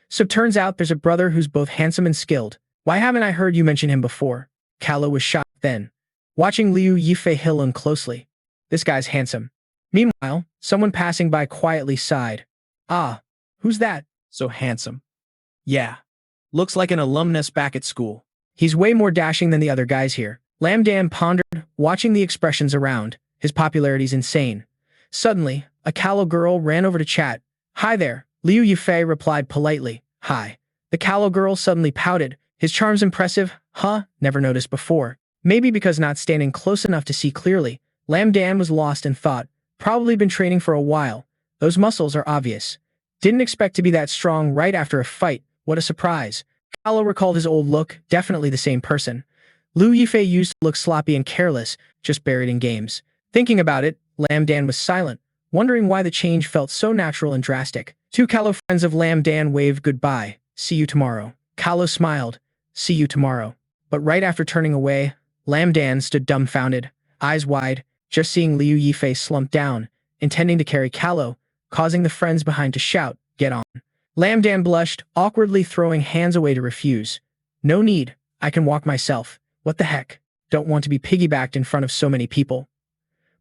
A: So turns out there's a brother who's both handsome and skilled. Why haven't I heard you mention him before? Callow was shocked then, watching Liu Yifei Hilun closely. This guy's handsome. Meanwhile, someone passing by quietly sighed. Ah, who's that? So handsome. Yeah. Looks like an alumnus back at school. He's way more dashing than the other guys here. Lam Dan pondered, watching the expressions around. His popularity's insane. Suddenly, a callow girl ran over to chat. Hi there. Liu Yufei replied politely. Hi. The callow girl suddenly pouted. His charm's impressive. Huh? Never noticed before. Maybe because not standing close enough to see clearly. Lam Dan was lost in thought. Probably been training for a while. Those muscles are obvious. Didn't expect to be that strong right after a fight. What a surprise. Callow recalled his old look, definitely the same person. Liu Yifei used to look sloppy and careless, just buried in games. Thinking about it, Lam Dan was silent, wondering why the change felt so natural and drastic. Two callow friends of Lam Dan waved goodbye. See you tomorrow. Callow smiled. See you tomorrow. But right after turning away, Lam Dan stood dumbfounded, eyes wide, just seeing Liu Yifei slump down, intending to carry Callow, causing the friends behind to shout, get on. Lam Dan blushed, awkwardly throwing hands away to refuse. No need, I can walk myself. What the heck? Don't want to be piggybacked in front of so many people.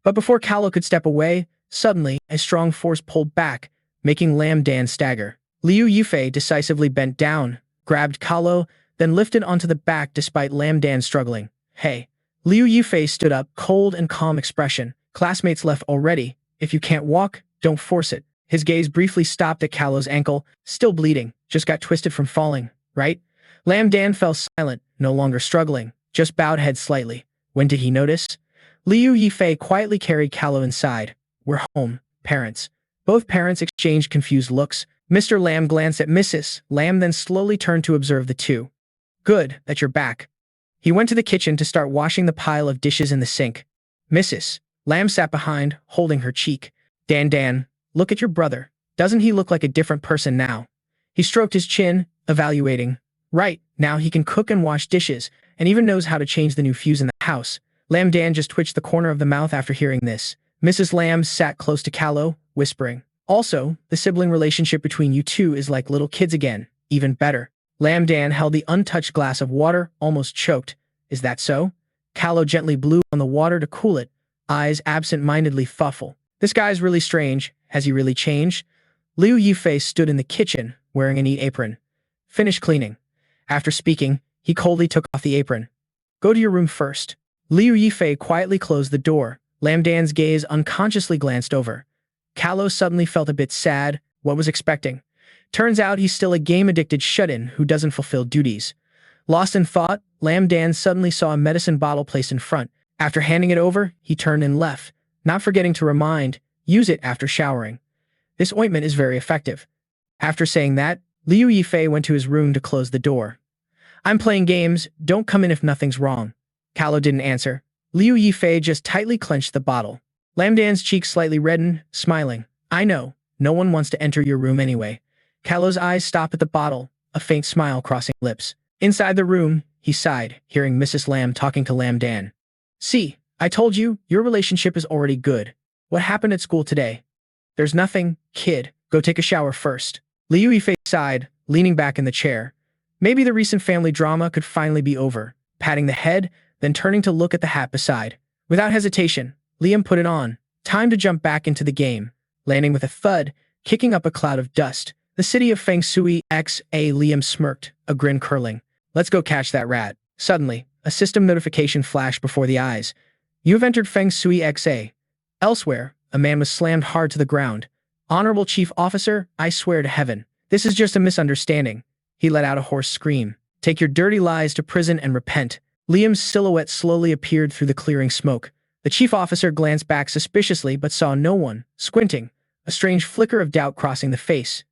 A: But before Callow could step away, suddenly, a strong force pulled back, making Lam Dan stagger. Liu Yifei decisively bent down, grabbed Callow, then lifted onto the back despite Lam Dan struggling. Hey. Liu Yifei stood up, cold and calm expression. Classmates left already. If you can't walk, don't force it. His gaze briefly stopped at Callow's ankle, still bleeding, just got twisted from falling, right? Lam Dan fell silent, no longer struggling, just bowed head slightly. When did he notice? Liu Yifei quietly carried Callow inside. We're home, parents. Both parents exchanged confused looks. Mr. Lam glanced at Mrs. Lam, then slowly turned to observe the two. Good, that you're back. He went to the kitchen to start washing the pile of dishes in the sink. Mrs. Lam sat behind, holding her cheek. Dan, look at your brother. Doesn't he look like a different person now? He stroked his chin, evaluating. Right, now he can cook and wash dishes, and even knows how to change the new fuse in the house. Lam Dan just twitched the corner of the mouth after hearing this. Mrs. Lam sat close to Callow, whispering. Also, the sibling relationship between you two is like little kids again, even better. Lam Dan held the untouched glass of water, almost choked. Is that so? Callow gently blew on the water to cool it, eyes absent-mindedly thoughtful. This guy's really strange. Has he really changed? Liu Yifei stood in the kitchen, wearing a neat apron. Finished cleaning. After speaking, he coldly took off the apron. Go to your room first. Liu Yifei quietly closed the door. Lam Dan's gaze unconsciously glanced over. Callow suddenly felt a bit sad. What was expecting? Turns out he's still a game-addicted shut-in who doesn't fulfill duties. Lost in thought, Lam Dan suddenly saw a medicine bottle placed in front. After handing it over, he turned and left, not forgetting to remind, use it after showering. This ointment is very effective. After saying that, Liu Yifei went to his room to close the door. I'm playing games, don't come in if nothing's wrong. Callow didn't answer. Liu Yifei just tightly clenched the bottle. Lam Dan's cheeks slightly reddened, smiling. I know, no one wants to enter your room anyway. Callow's eyes stopped at the bottle, a faint smile crossing lips. Inside the room, he sighed, hearing Mrs. Lam talking to Lam Dan. See, I told you, your relationship is already good. What happened at school today? There's nothing, kid. Go take a shower first. Liu Yifei sighed, leaning back in the chair. Maybe the recent family drama could finally be over. Patting the head, then turning to look at the hat beside. Without hesitation, Liam put it on. Time to jump back into the game. Landing with a thud, kicking up a cloud of dust. The city of Feng Shui XA. Liam smirked, a grin curling. Let's go catch that rat. Suddenly, a system notification flashed before the eyes. You have entered Feng Shui XA. Elsewhere, a man was slammed hard to the ground. Honorable Chief Officer, I swear to heaven, this is just a misunderstanding. He let out a hoarse scream. Take your dirty lies to prison and repent. Liam's silhouette slowly appeared through the clearing smoke. The chief officer glanced back suspiciously but saw no one, squinting, a strange flicker of doubt crossing the face.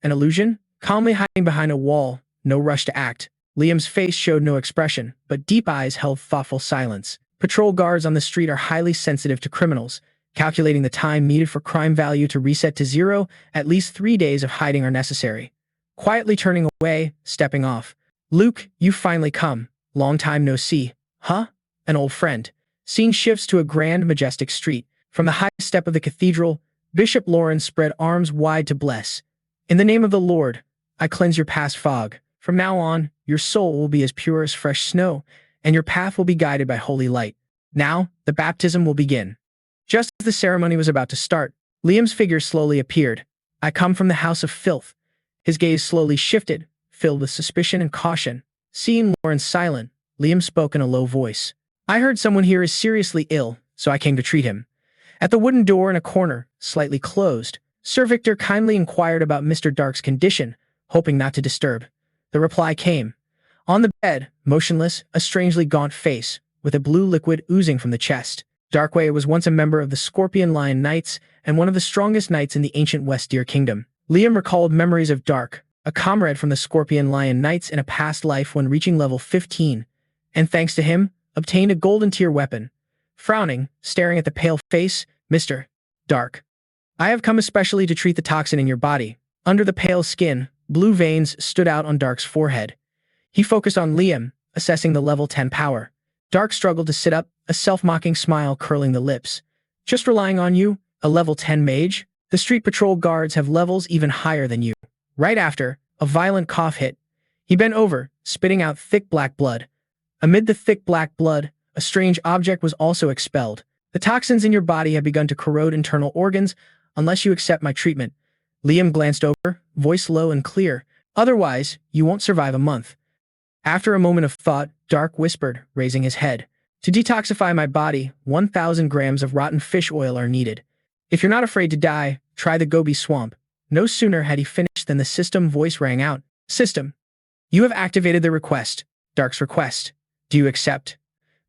A: An illusion? Calmly hiding behind a wall, no rush to act. Liam's face showed no expression, but deep eyes held thoughtful silence. Patrol guards on the street are highly sensitive to criminals. Calculating the time needed for crime value to reset to zero, at least 3 days of hiding are necessary. Quietly turning away, stepping off. Luke, you've finally come. Long time no see. Huh? An old friend. Scene shifts to a grand, majestic street. From the highest step of the cathedral, Bishop Lawrence spread arms wide to bless. In the name of the Lord, I cleanse your past fog. From now on, your soul will be as pure as fresh snow, and your path will be guided by holy light. Now, the baptism will begin. Just as the ceremony was about to start, Liam's figure slowly appeared. I come from the house of filth. His gaze slowly shifted, filled with suspicion and caution. Seeing Lauren silent, Liam spoke in a low voice. I heard someone here is seriously ill, so I came to treat him. At the wooden door in a corner, slightly closed, Sir Victor kindly inquired about Mr. Dark's condition, hoping not to disturb. The reply came. On the bed, motionless, a strangely gaunt face, with a blue liquid oozing from the chest. Darkway was once a member of the Scorpion Lion Knights and one of the strongest knights in the ancient West Deer Kingdom. Liam recalled memories of Dark, a comrade from the Scorpion Lion Knights in a past life when reaching level 15, and thanks to him, obtained a golden tier weapon. Frowning, staring at the pale face, Mr. Dark. I have come especially to treat the toxin in your body. Under the pale skin, blue veins stood out on Dark's forehead. He focused on Liam, assessing the level 10 power. Dark struggled to sit up, a self-mocking smile curling the lips. Just relying on you, a level 10 mage? The street patrol guards have levels even higher than you. Right after, a violent cough hit. He bent over, spitting out thick black blood. Amid the thick black blood, a strange object was also expelled. The toxins in your body have begun to corrode internal organs unless you accept my treatment. Liam glanced over, voice low and clear. Otherwise, you won't survive a month. After a moment of thought, Dark whispered, raising his head. To detoxify my body, 1,000 grams of rotten fish oil are needed. If you're not afraid to die, try the Gobi Swamp. No sooner had he finished than the system voice rang out. System. You have activated the request. Dark's request. Do you accept?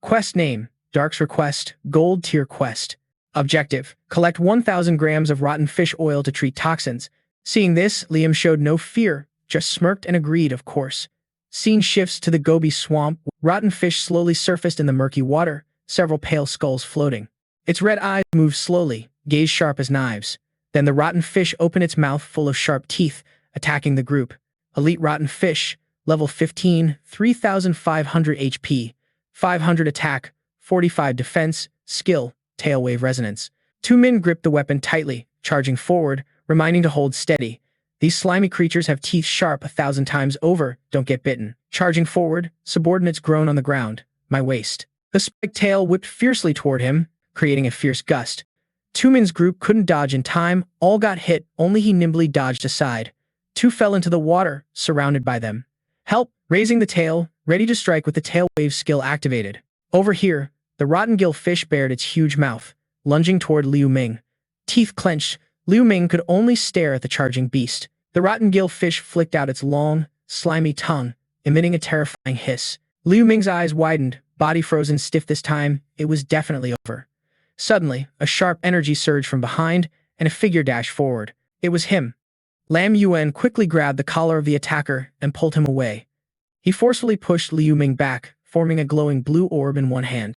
A: Quest name. Dark's request. Gold tier quest. Objective. Collect 1,000 grams of rotten fish oil to treat toxins. Seeing this, Liam showed no fear, just smirked and agreed, of course. Scene shifts to the Gobi Swamp. Rotten fish slowly surfaced in the murky water, several pale skulls floating. Its red eyes moved slowly, gaze sharp as knives. Then the rotten fish opened its mouth full of sharp teeth, attacking the group. Elite rotten fish, level 15, 3,500 HP, 500 attack, 45 defense, skill, tail wave resonance. Two men gripped the weapon tightly, charging forward, reminding to hold steady. These slimy creatures have teeth sharp 1,000 times over, don't get bitten. Charging forward, subordinates groan on the ground. My waist. The spiked tail whipped fiercely toward him, creating a fierce gust. Tumin's group couldn't dodge in time, all got hit, only he nimbly dodged aside. Two fell into the water, surrounded by them. Help! Raising the tail, ready to strike with the tail wave skill activated. Over here, the rotten gill fish bared its huge mouth, lunging toward Liu Ming. Teeth clenched, Liu Ming could only stare at the charging beast. The rotten gill fish flicked out its long, slimy tongue, emitting a terrifying hiss. Liu Ming's eyes widened, body frozen stiff this time, it was definitely over. Suddenly, a sharp energy surged from behind, and a figure dashed forward. It was him. Liu Yuan quickly grabbed the collar of the attacker and pulled him away. He forcefully pushed Liu Ming back, forming a glowing blue orb in one hand.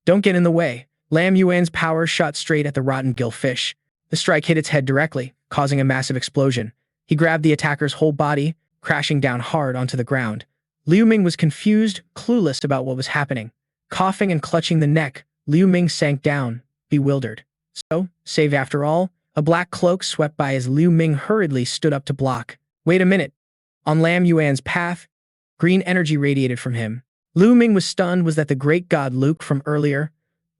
A: Don't get in the way. Liu Yuan's power shot straight at the rotten gill fish. The strike hit its head directly, causing a massive explosion. He grabbed the attacker's whole body, crashing down hard onto the ground. Liu Ming was confused, clueless about what was happening. Coughing and clutching the neck, Liu Ming sank down, bewildered. So, save after all? A black cloak swept by as Liu Ming hurriedly stood up to block. Wait a minute. On Liu Yuan's path, green energy radiated from him. Liu Ming was stunned. Was that the great god Luke from earlier?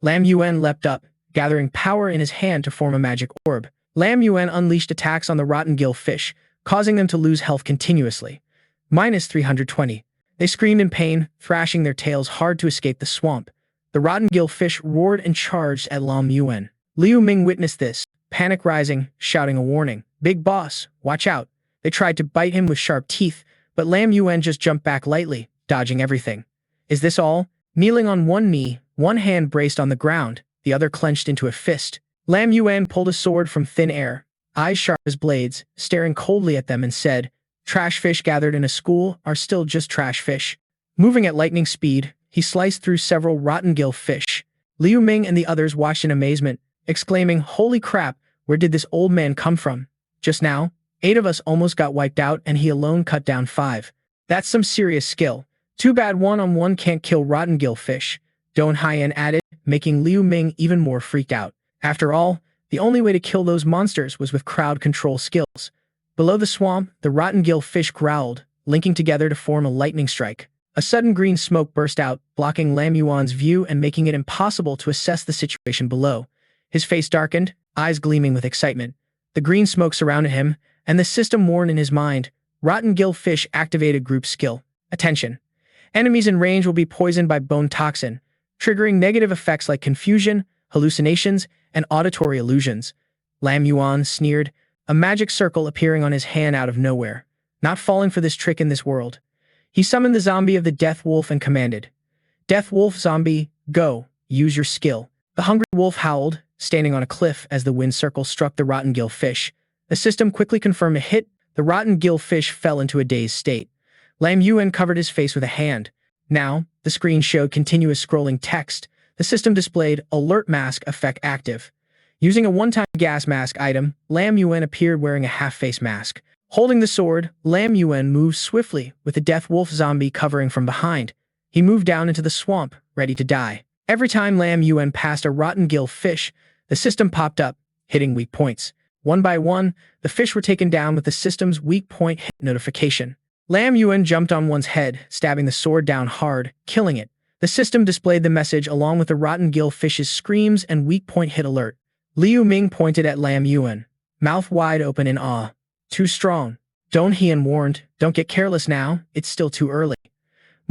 A: Liu Yuan leapt up, gathering power in his hand to form a magic orb. Liu Yuan unleashed attacks on the rotten gill fish, causing them to lose health continuously. Minus 320. They screamed in pain, thrashing their tails hard to escape the swamp. The rotten gill fish roared and charged at Liu Yuan. Liu Ming witnessed this, panic rising, shouting a warning. Big boss, watch out. They tried to bite him with sharp teeth, but Liu Yuan just jumped back lightly, dodging everything. Is this all? Kneeling on one knee, one hand braced on the ground, the other clenched into a fist. Liu Yuan pulled a sword from thin air, eyes sharp as blades, staring coldly at them and said, Trash fish gathered in a school are still just trash fish. Moving at lightning speed, he sliced through several rotten gill fish. Liu Ming and the others watched in amazement, exclaiming, Holy crap, where did this old man come from? Just now, 8 of us almost got wiped out and he alone cut down 5. That's some serious skill. Too bad one-on-one can't kill rotten gill fish. Don Haiyan added, making Liu Ming even more freaked out. After all, the only way to kill those monsters was with crowd control skills. Below the swamp, the rotten gill fish growled, linking together to form a lightning strike. A sudden green smoke burst out, blocking Liu Yuan's view and making it impossible to assess the situation below. His face darkened, eyes gleaming with excitement. The green smoke surrounded him, and the system warned in his mind, Rotten gill fish activated group skill. Attention. Enemies in range will be poisoned by bone toxin, triggering negative effects like confusion, hallucinations, and auditory illusions. Liu Yuan sneered, a magic circle appearing on his hand out of nowhere. Not falling for this trick in this world. He summoned the zombie of the Death Wolf and commanded, Death Wolf zombie, go, use your skill. The hungry wolf howled, standing on a cliff as the wind circle struck the rotten gill fish. The system quickly confirmed a hit. The rotten gill fish fell into a dazed state. Liu Yuan covered his face with a hand. Now, the screen showed continuous scrolling text. The system displayed alert mask effect active. Using a one-time gas mask item, Liu Yuan appeared wearing a half-face mask. Holding the sword, Liu Yuan moved swiftly, with the death wolf zombie covering from behind. He moved down into the swamp, ready to die. Every time Liu Yuan passed a rotten gill fish, the system popped up, hitting weak points. One by one, the fish were taken down with the system's weak point hit notification. Liu Yuan jumped on one's head, stabbing the sword down hard, killing it. The system displayed the message along with the rotten gill fish's screams and weak point hit alert. Liu Ming pointed at Liu Yuan, mouth wide open in awe. Too strong. Don Hian warned, don't get careless now, it's still too early.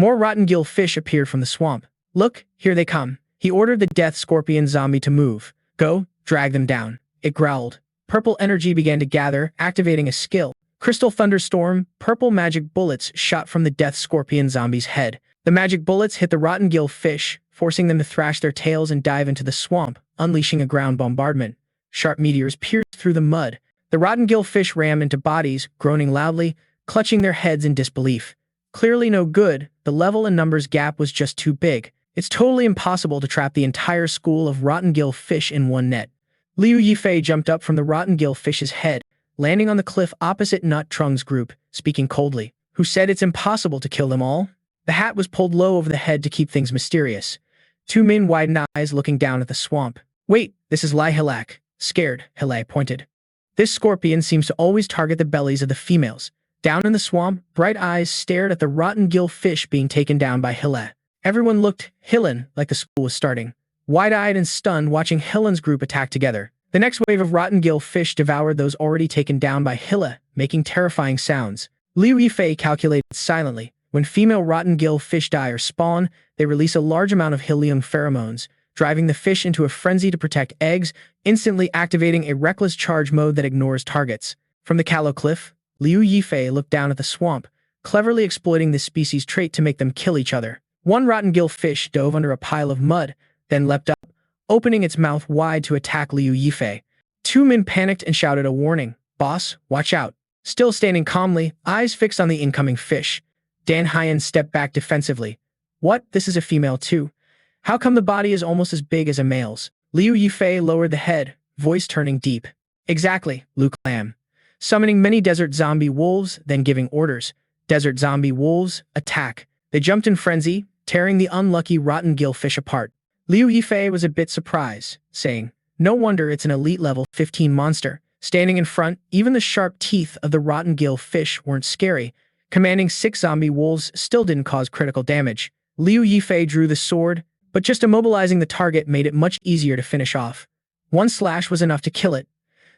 A: More rotten gill fish appeared from the swamp. Look, here they come. He ordered the death scorpion zombie to move. Go, drag them down. It growled. Purple energy began to gather, activating a skill. Crystal thunderstorm, purple magic bullets shot from the death scorpion zombie's head. The magic bullets hit the rotten gill fish, forcing them to thrash their tails and dive into the swamp, unleashing a ground bombardment. Sharp meteors pierced through the mud. The rotten gill fish rammed into bodies, groaning loudly, clutching their heads in disbelief. Clearly no good, the level and numbers gap was just too big. It's totally impossible to trap the entire school of rotten gill fish in one net. Liu Yifei jumped up from the rotten gill fish's head, landing on the cliff opposite Nut Trung's group, speaking coldly. Who said it's impossible to kill them all? The hat was pulled low over the head to keep things mysterious. Two men widened eyes looking down at the swamp. Wait, this is Lai Hilak. Scared, Hilai pointed. This scorpion seems to always target the bellies of the females. Down in the swamp, bright eyes stared at the rotten gill fish being taken down by Hila. Everyone looked, Hilan, like the school was starting. Wide-eyed and stunned watching Hilan's group attack together. The next wave of rotten gill fish devoured those already taken down by Hila, making terrifying sounds. Liu Yifei calculated silently. When female rotten gill fish die or spawn, they release a large amount of helium pheromones, driving the fish into a frenzy to protect eggs, instantly activating a reckless charge mode that ignores targets. From the Callow Cliff, Liu Yifei looked down at the swamp, cleverly exploiting this species' trait to make them kill each other. One rotten gill fish dove under a pile of mud, then leapt up, opening its mouth wide to attack Liu Yifei. Two men panicked and shouted a warning. Boss, watch out. Still standing calmly, eyes fixed on the incoming fish, Dan Hyan stepped back defensively. What? This is a female too. How come the body is almost as big as a male's? Liu Yifei lowered the head, voice turning deep. Exactly, Luke Lam. Summoning many desert zombie wolves, then giving orders. Desert zombie wolves, attack. They jumped in frenzy, tearing the unlucky rotten gill fish apart. Liu Yifei was a bit surprised, saying, no wonder it's an elite level 15 monster. Standing in front, even the sharp teeth of the rotten gill fish weren't scary. Commanding 6 zombie wolves still didn't cause critical damage. Liu Yifei drew the sword, but just immobilizing the target made it much easier to finish off. One slash was enough to kill it.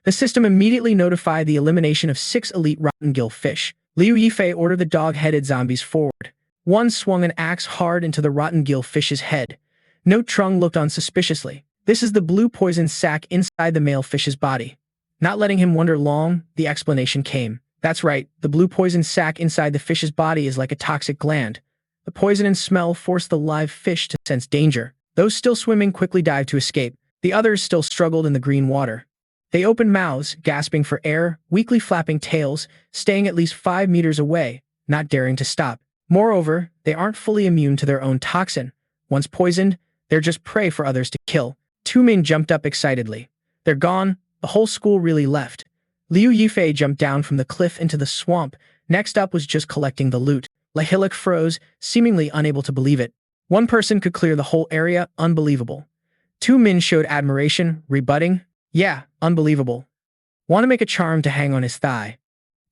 A: The system immediately notified the elimination of 6 elite rotten gill fish. Liu Yifei ordered the dog-headed zombies forward. One swung an axe hard into the rotten gill fish's head. No Trung looked on suspiciously. This is the blue poison sac inside the male fish's body. Not letting him wonder long, the explanation came. That's right, the blue poison sac inside the fish's body is like a toxic gland. The poison and smell force the live fish to sense danger. Those still swimming quickly dived to escape. The others still struggled in the green water. They opened mouths, gasping for air, weakly flapping tails, staying at least 5 meters away, not daring to stop. Moreover, they aren't fully immune to their own toxin. Once poisoned, they're just prey for others to kill. 2 men jumped up excitedly. They're gone. The whole school really left. Liu Yifei jumped down from the cliff into the swamp. Next up was just collecting the loot. Lahilic froze, seemingly unable to believe it. One person could clear the whole area, unbelievable. 2 men showed admiration, rebutting, yeah, unbelievable. Want to make a charm to hang on his thigh.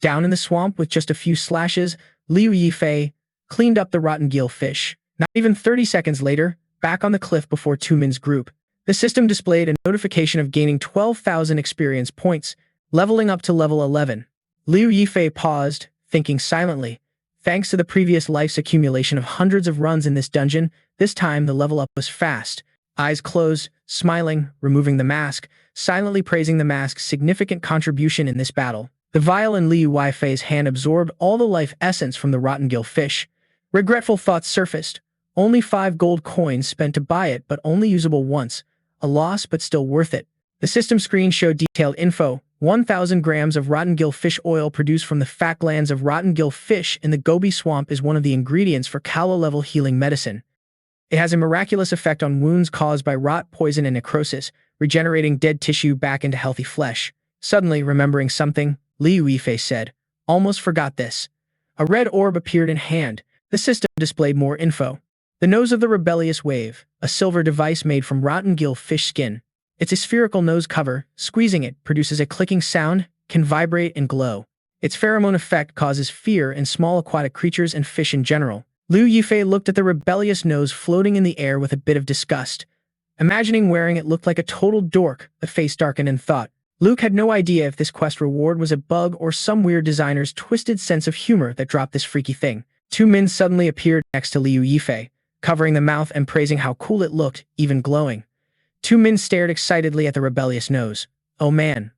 A: Down in the swamp with just a few slashes, Liu Yifei cleaned up the rotten gill fish. Not even 30 seconds later, back on the cliff before 2 men's group. The system displayed a notification of gaining 12,000 experience points, leveling up to level 11. Liu Yifei paused, thinking silently. Thanks to the previous life's accumulation of hundreds of runs in this dungeon, this time the level up was fast. Eyes closed, smiling, removing the mask, silently praising the mask's significant contribution in this battle. The vial in Liu Yuan's hand absorbed all the life essence from the rotten gill fish. Regretful thoughts surfaced. Only 5 gold coins spent to buy it, but only usable once. A loss, but still worth it. The system screen showed detailed info. 1,000 grams of rotten gill fish oil produced from the fat glands of rotten gill fish in the Gobi swamp is one of the ingredients for Kala-level healing medicine. It has a miraculous effect on wounds caused by rot, poison, and necrosis, regenerating dead tissue back into healthy flesh. Suddenly, remembering something, Liu Yuan said, "Almost forgot this." A red orb appeared in hand. The system displayed more info. The nose of the rebellious wave, a silver device made from rotten gill fish skin. It's a spherical nose cover. Squeezing it produces a clicking sound, can vibrate and glow. Its pheromone effect causes fear in small aquatic creatures and fish in general. Liu Yuan looked at the rebellious nose floating in the air with a bit of disgust. Imagining wearing it looked like a total dork, the face darkened in thought. Luke had no idea if this quest reward was a bug or some weird designer's twisted sense of humor that dropped this freaky thing. 2 men suddenly appeared next to Liu Yuan, covering the mouth and praising how cool it looked, even glowing. 2 men stared excitedly at the rebellious nose. Oh man,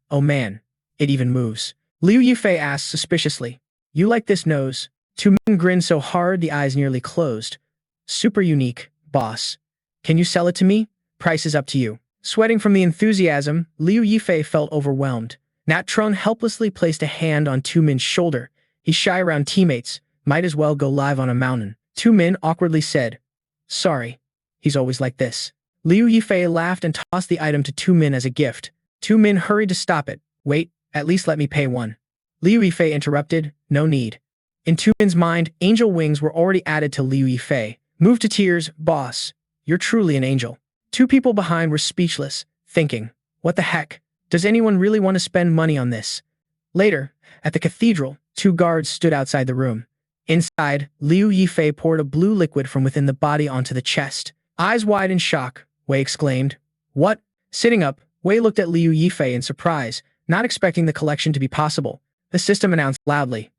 A: it even moves. Liu Yuan asked suspiciously, "You like this nose?" 2 men grinned so hard the eyes nearly closed. "Super unique, boss. Can you sell it to me? Price is up to you." Sweating from the enthusiasm, Liu Yuan felt overwhelmed. Natron helplessly placed a hand on 2 men's shoulder. He's shy around teammates, might as well go live on a mountain. 2 men awkwardly said, "Sorry. He's always like this." Liu Yuan laughed and tossed the item to 2 men as a gift. 2 men hurried to stop it. "Wait, at least let me pay one." Liu Yuan interrupted, "No need." In 2 men's mind, angel wings were already added to Liu Yuan. Moved to tears, "Boss, you're truly an angel." 2 people behind were speechless, thinking, "What the heck? Does anyone really want to spend money on this?" Later, at the cathedral, 2 guards stood outside the room. Inside, Liu Yuan poured a blue liquid from within the body onto the chest. Eyes wide in shock, Wei exclaimed, "What?" Sitting up, Wei looked at Liu Yuan in surprise, not expecting the collection to be possible. The system announced loudly,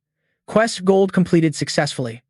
A: "Quest gold completed successfully.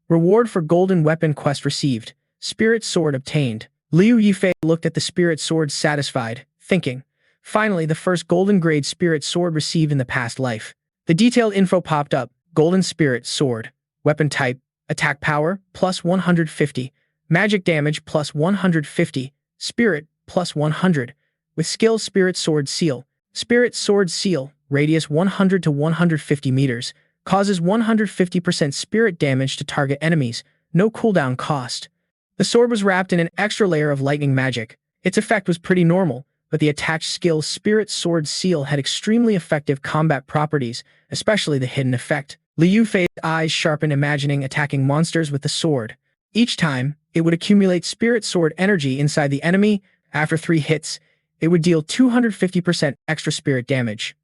A: Reward for golden weapon quest received. Spirit sword obtained." Liu Yuan looked at the spirit sword satisfied, thinking, finally the first golden grade spirit sword received in the past life. The detailed info popped up. Golden spirit sword. Weapon type, attack power, plus 150. Magic damage, plus 150. Spirit, plus 100. With skill Spirit Sword Seal. Spirit Sword Seal, radius 100 to 150 meters. Causes 150% spirit damage to target enemies. No cooldown cost. The sword was wrapped in an extra layer of lightning magic. Its effect was pretty normal, but the attached skill Spirit Sword Seal had extremely effective combat properties, especially the hidden effect. Liu Yuan's eyes sharpened, imagining attacking monsters with the sword. Each time, it would accumulate spirit sword energy inside the enemy. After 3 hits, it would deal 250% extra spirit damage.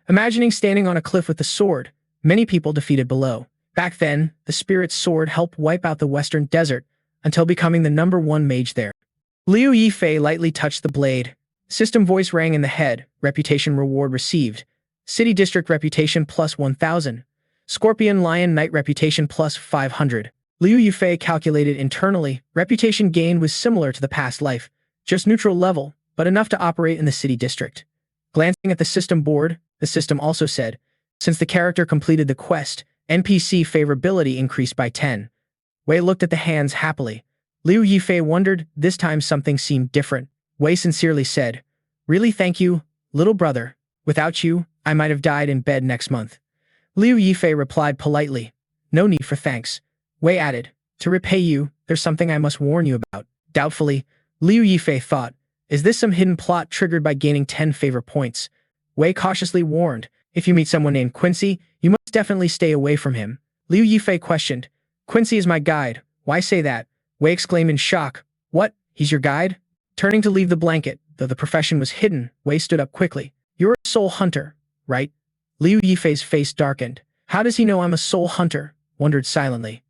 A: Imagining standing on a cliff with the sword, many people defeated below. Back then, the spirit sword helped wipe out the western desert, until becoming the #1 mage there. Liu Yuan lightly touched the blade. System voice rang in the head. Reputation reward received. City district reputation plus 1,000. Scorpion Lion Knight reputation plus 500. Liu Yuan calculated internally. Reputation gained was similar to the past life, just neutral level, but enough to operate in the city district. Glancing at the system board, the system also said, since the character completed the quest, NPC favorability increased by 10. Wei looked at the hands happily. Liu Yuan wondered, this time something seemed different. Wei sincerely said, "Really thank you, little brother. Without you, I might have died in bed next month." Liu Yuan replied politely, "No need for thanks." Wei added, "To repay you, there's something I must warn you about." Doubtfully, Liu Yuan thought, is this some hidden plot triggered by gaining 10 favor points? Wei cautiously warned, if you meet someone named Quincy, you must definitely stay away from him. Liu Yuan questioned, "Quincy is my guide. Why say that?" Wei exclaimed in shock, "What? He's your guide?" Turning to leave the blanket, though the profession was hidden, Wei stood up quickly. "You're a soul hunter, right?" Liu Yuan's face darkened. How does he know I'm a soul hunter? Wondered silently.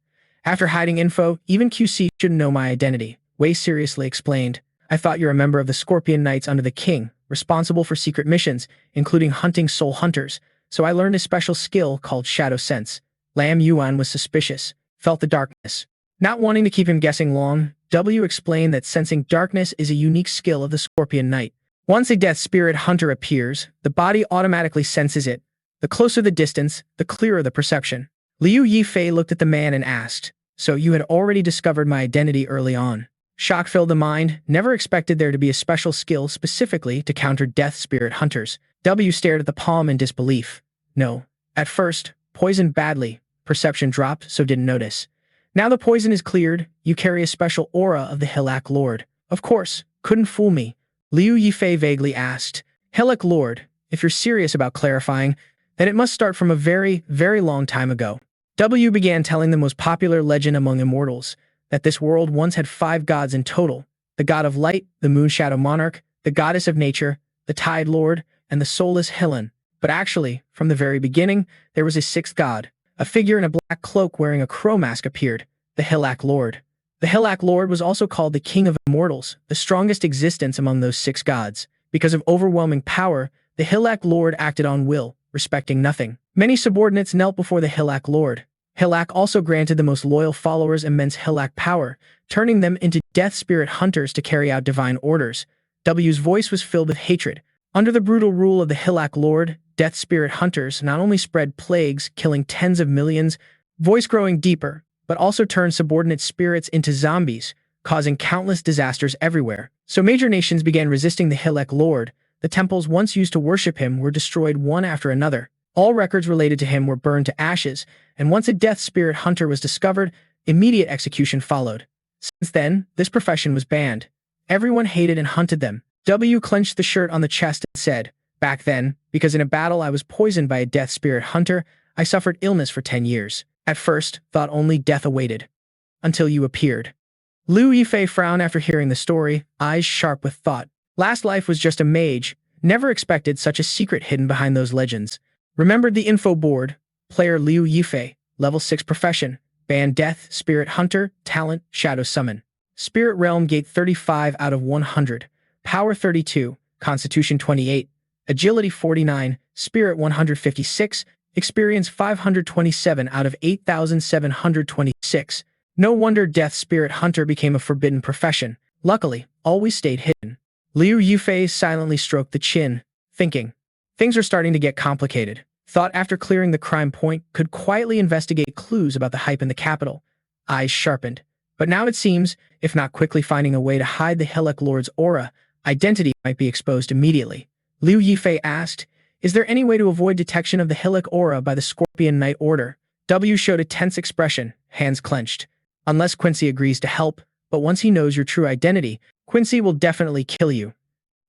A: After hiding info, even QC shouldn't know my identity. Wei seriously explained, "I thought you're a member of the Scorpion Knights under the king, responsible for secret missions, including hunting soul hunters, so I learned a special skill called Shadow Sense. Liu Yuan was suspicious, felt the darkness. Not wanting to keep him guessing long, W explained that sensing darkness is a unique skill of the Scorpion Knight. Once a death spirit hunter appears, the body automatically senses it. The closer the distance, the clearer the perception. Liu Yifei looked at the man and asked, "So you had already discovered my identity early on?" Shock filled the mind, never expected there to be a special skill specifically to counter death spirit hunters. W stared at the palm in disbelief. No. At first, poisoned badly, perception dropped, so didn't notice. Now the poison is cleared, you carry a special aura of the Hilak Lord. Of course, couldn't fool me. Liu Yifei vaguely asked, "Hilak Lord, if you're serious about clarifying, then it must start from a very, very long time ago." W began telling the most popular legend among immortals, that this world once had 5 gods in total: the god of light, the moon shadow monarch, the goddess of nature, the tide lord, and the soulless Helen. But actually, from the very beginning, there was a 6th god. A figure in a black cloak wearing a crow mask appeared, the Hilak Lord. The Hilak Lord was also called the King of Immortals, the strongest existence among those 6 gods. Because of overwhelming power, the Hilak Lord acted on will, respecting nothing. Many subordinates knelt before the Hilak Lord. Hilak also granted the most loyal followers immense Hilak power, turning them into death spirit hunters to carry out divine orders. W's voice was filled with hatred. Under the brutal rule of the Hilak Lord, death spirit hunters not only spread plagues, killing tens of millions, voice growing deeper, but also turned subordinate spirits into zombies, causing countless disasters everywhere. So major nations began resisting the Hilak Lord. The temples once used to worship him were destroyed one after another. All records related to him were burned to ashes, and once a death spirit hunter was discovered, immediate execution followed. Since then, this profession was banned. Everyone hated and hunted them. W clenched the shirt on the chest and said, "Back then, because in a battle I was poisoned by a death spirit hunter, I suffered illness for 10 years. At first, thought only death awaited. Until you appeared." Liu Yifei frowned after hearing the story, eyes sharp with thought. Last life was just a mage, never expected such a secret hidden behind those legends. Remembered the info board, player Liu Yifei, level 6 profession, band death, spirit hunter, talent, shadow summon. Spirit realm gate 35 out of 100, power 32, constitution 28, agility 49, spirit 156, experience 527 out of 8,726. No wonder death spirit hunter became a forbidden profession. Luckily, always stayed hidden. Liu Yifei silently stroked the chin, thinking, things are starting to get complicated. Thought after clearing the crime point could quietly investigate clues about the hype in the capital. Eyes sharpened. But now it seems, if not quickly finding a way to hide the Hilak Lord's aura, identity might be exposed immediately. Liu Yifei asked, "Is there any way to avoid detection of the Hilak aura by the Scorpion Knight Order?" W showed a tense expression, hands clenched. "Unless Quincy agrees to help, but once he knows your true identity, Quincy will definitely kill you."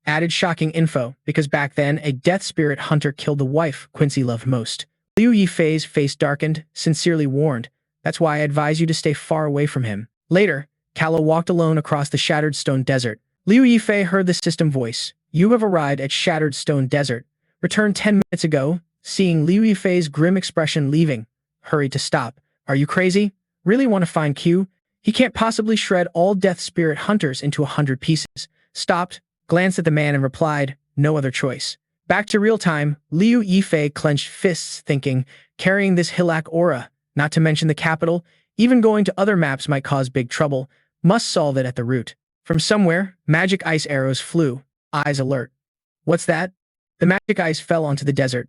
A: Added shocking info, because back then, a death spirit hunter killed the wife Quincy loved most. Liu Yifei's face darkened, sincerely warned, "That's why I advise you to stay far away from him." Later, Callow walked alone across the Shattered Stone Desert. Liu Yifei heard the system voice. "You have arrived at Shattered Stone Desert. Returned 10 minutes ago." Seeing Liu Yifei's grim expression leaving, hurried to stop. "Are you crazy? Really want to find Q? He can't possibly shred all death spirit hunters into 100 pieces." Stopped, glanced at the man and replied, "No other choice." Back to real time, Liu Yifei clenched fists thinking, carrying this Hilak aura, not to mention the capital, even going to other maps might cause big trouble, must solve it at the root. From somewhere, magic ice arrows flew, eyes alert. What's that? The magic ice fell onto the desert.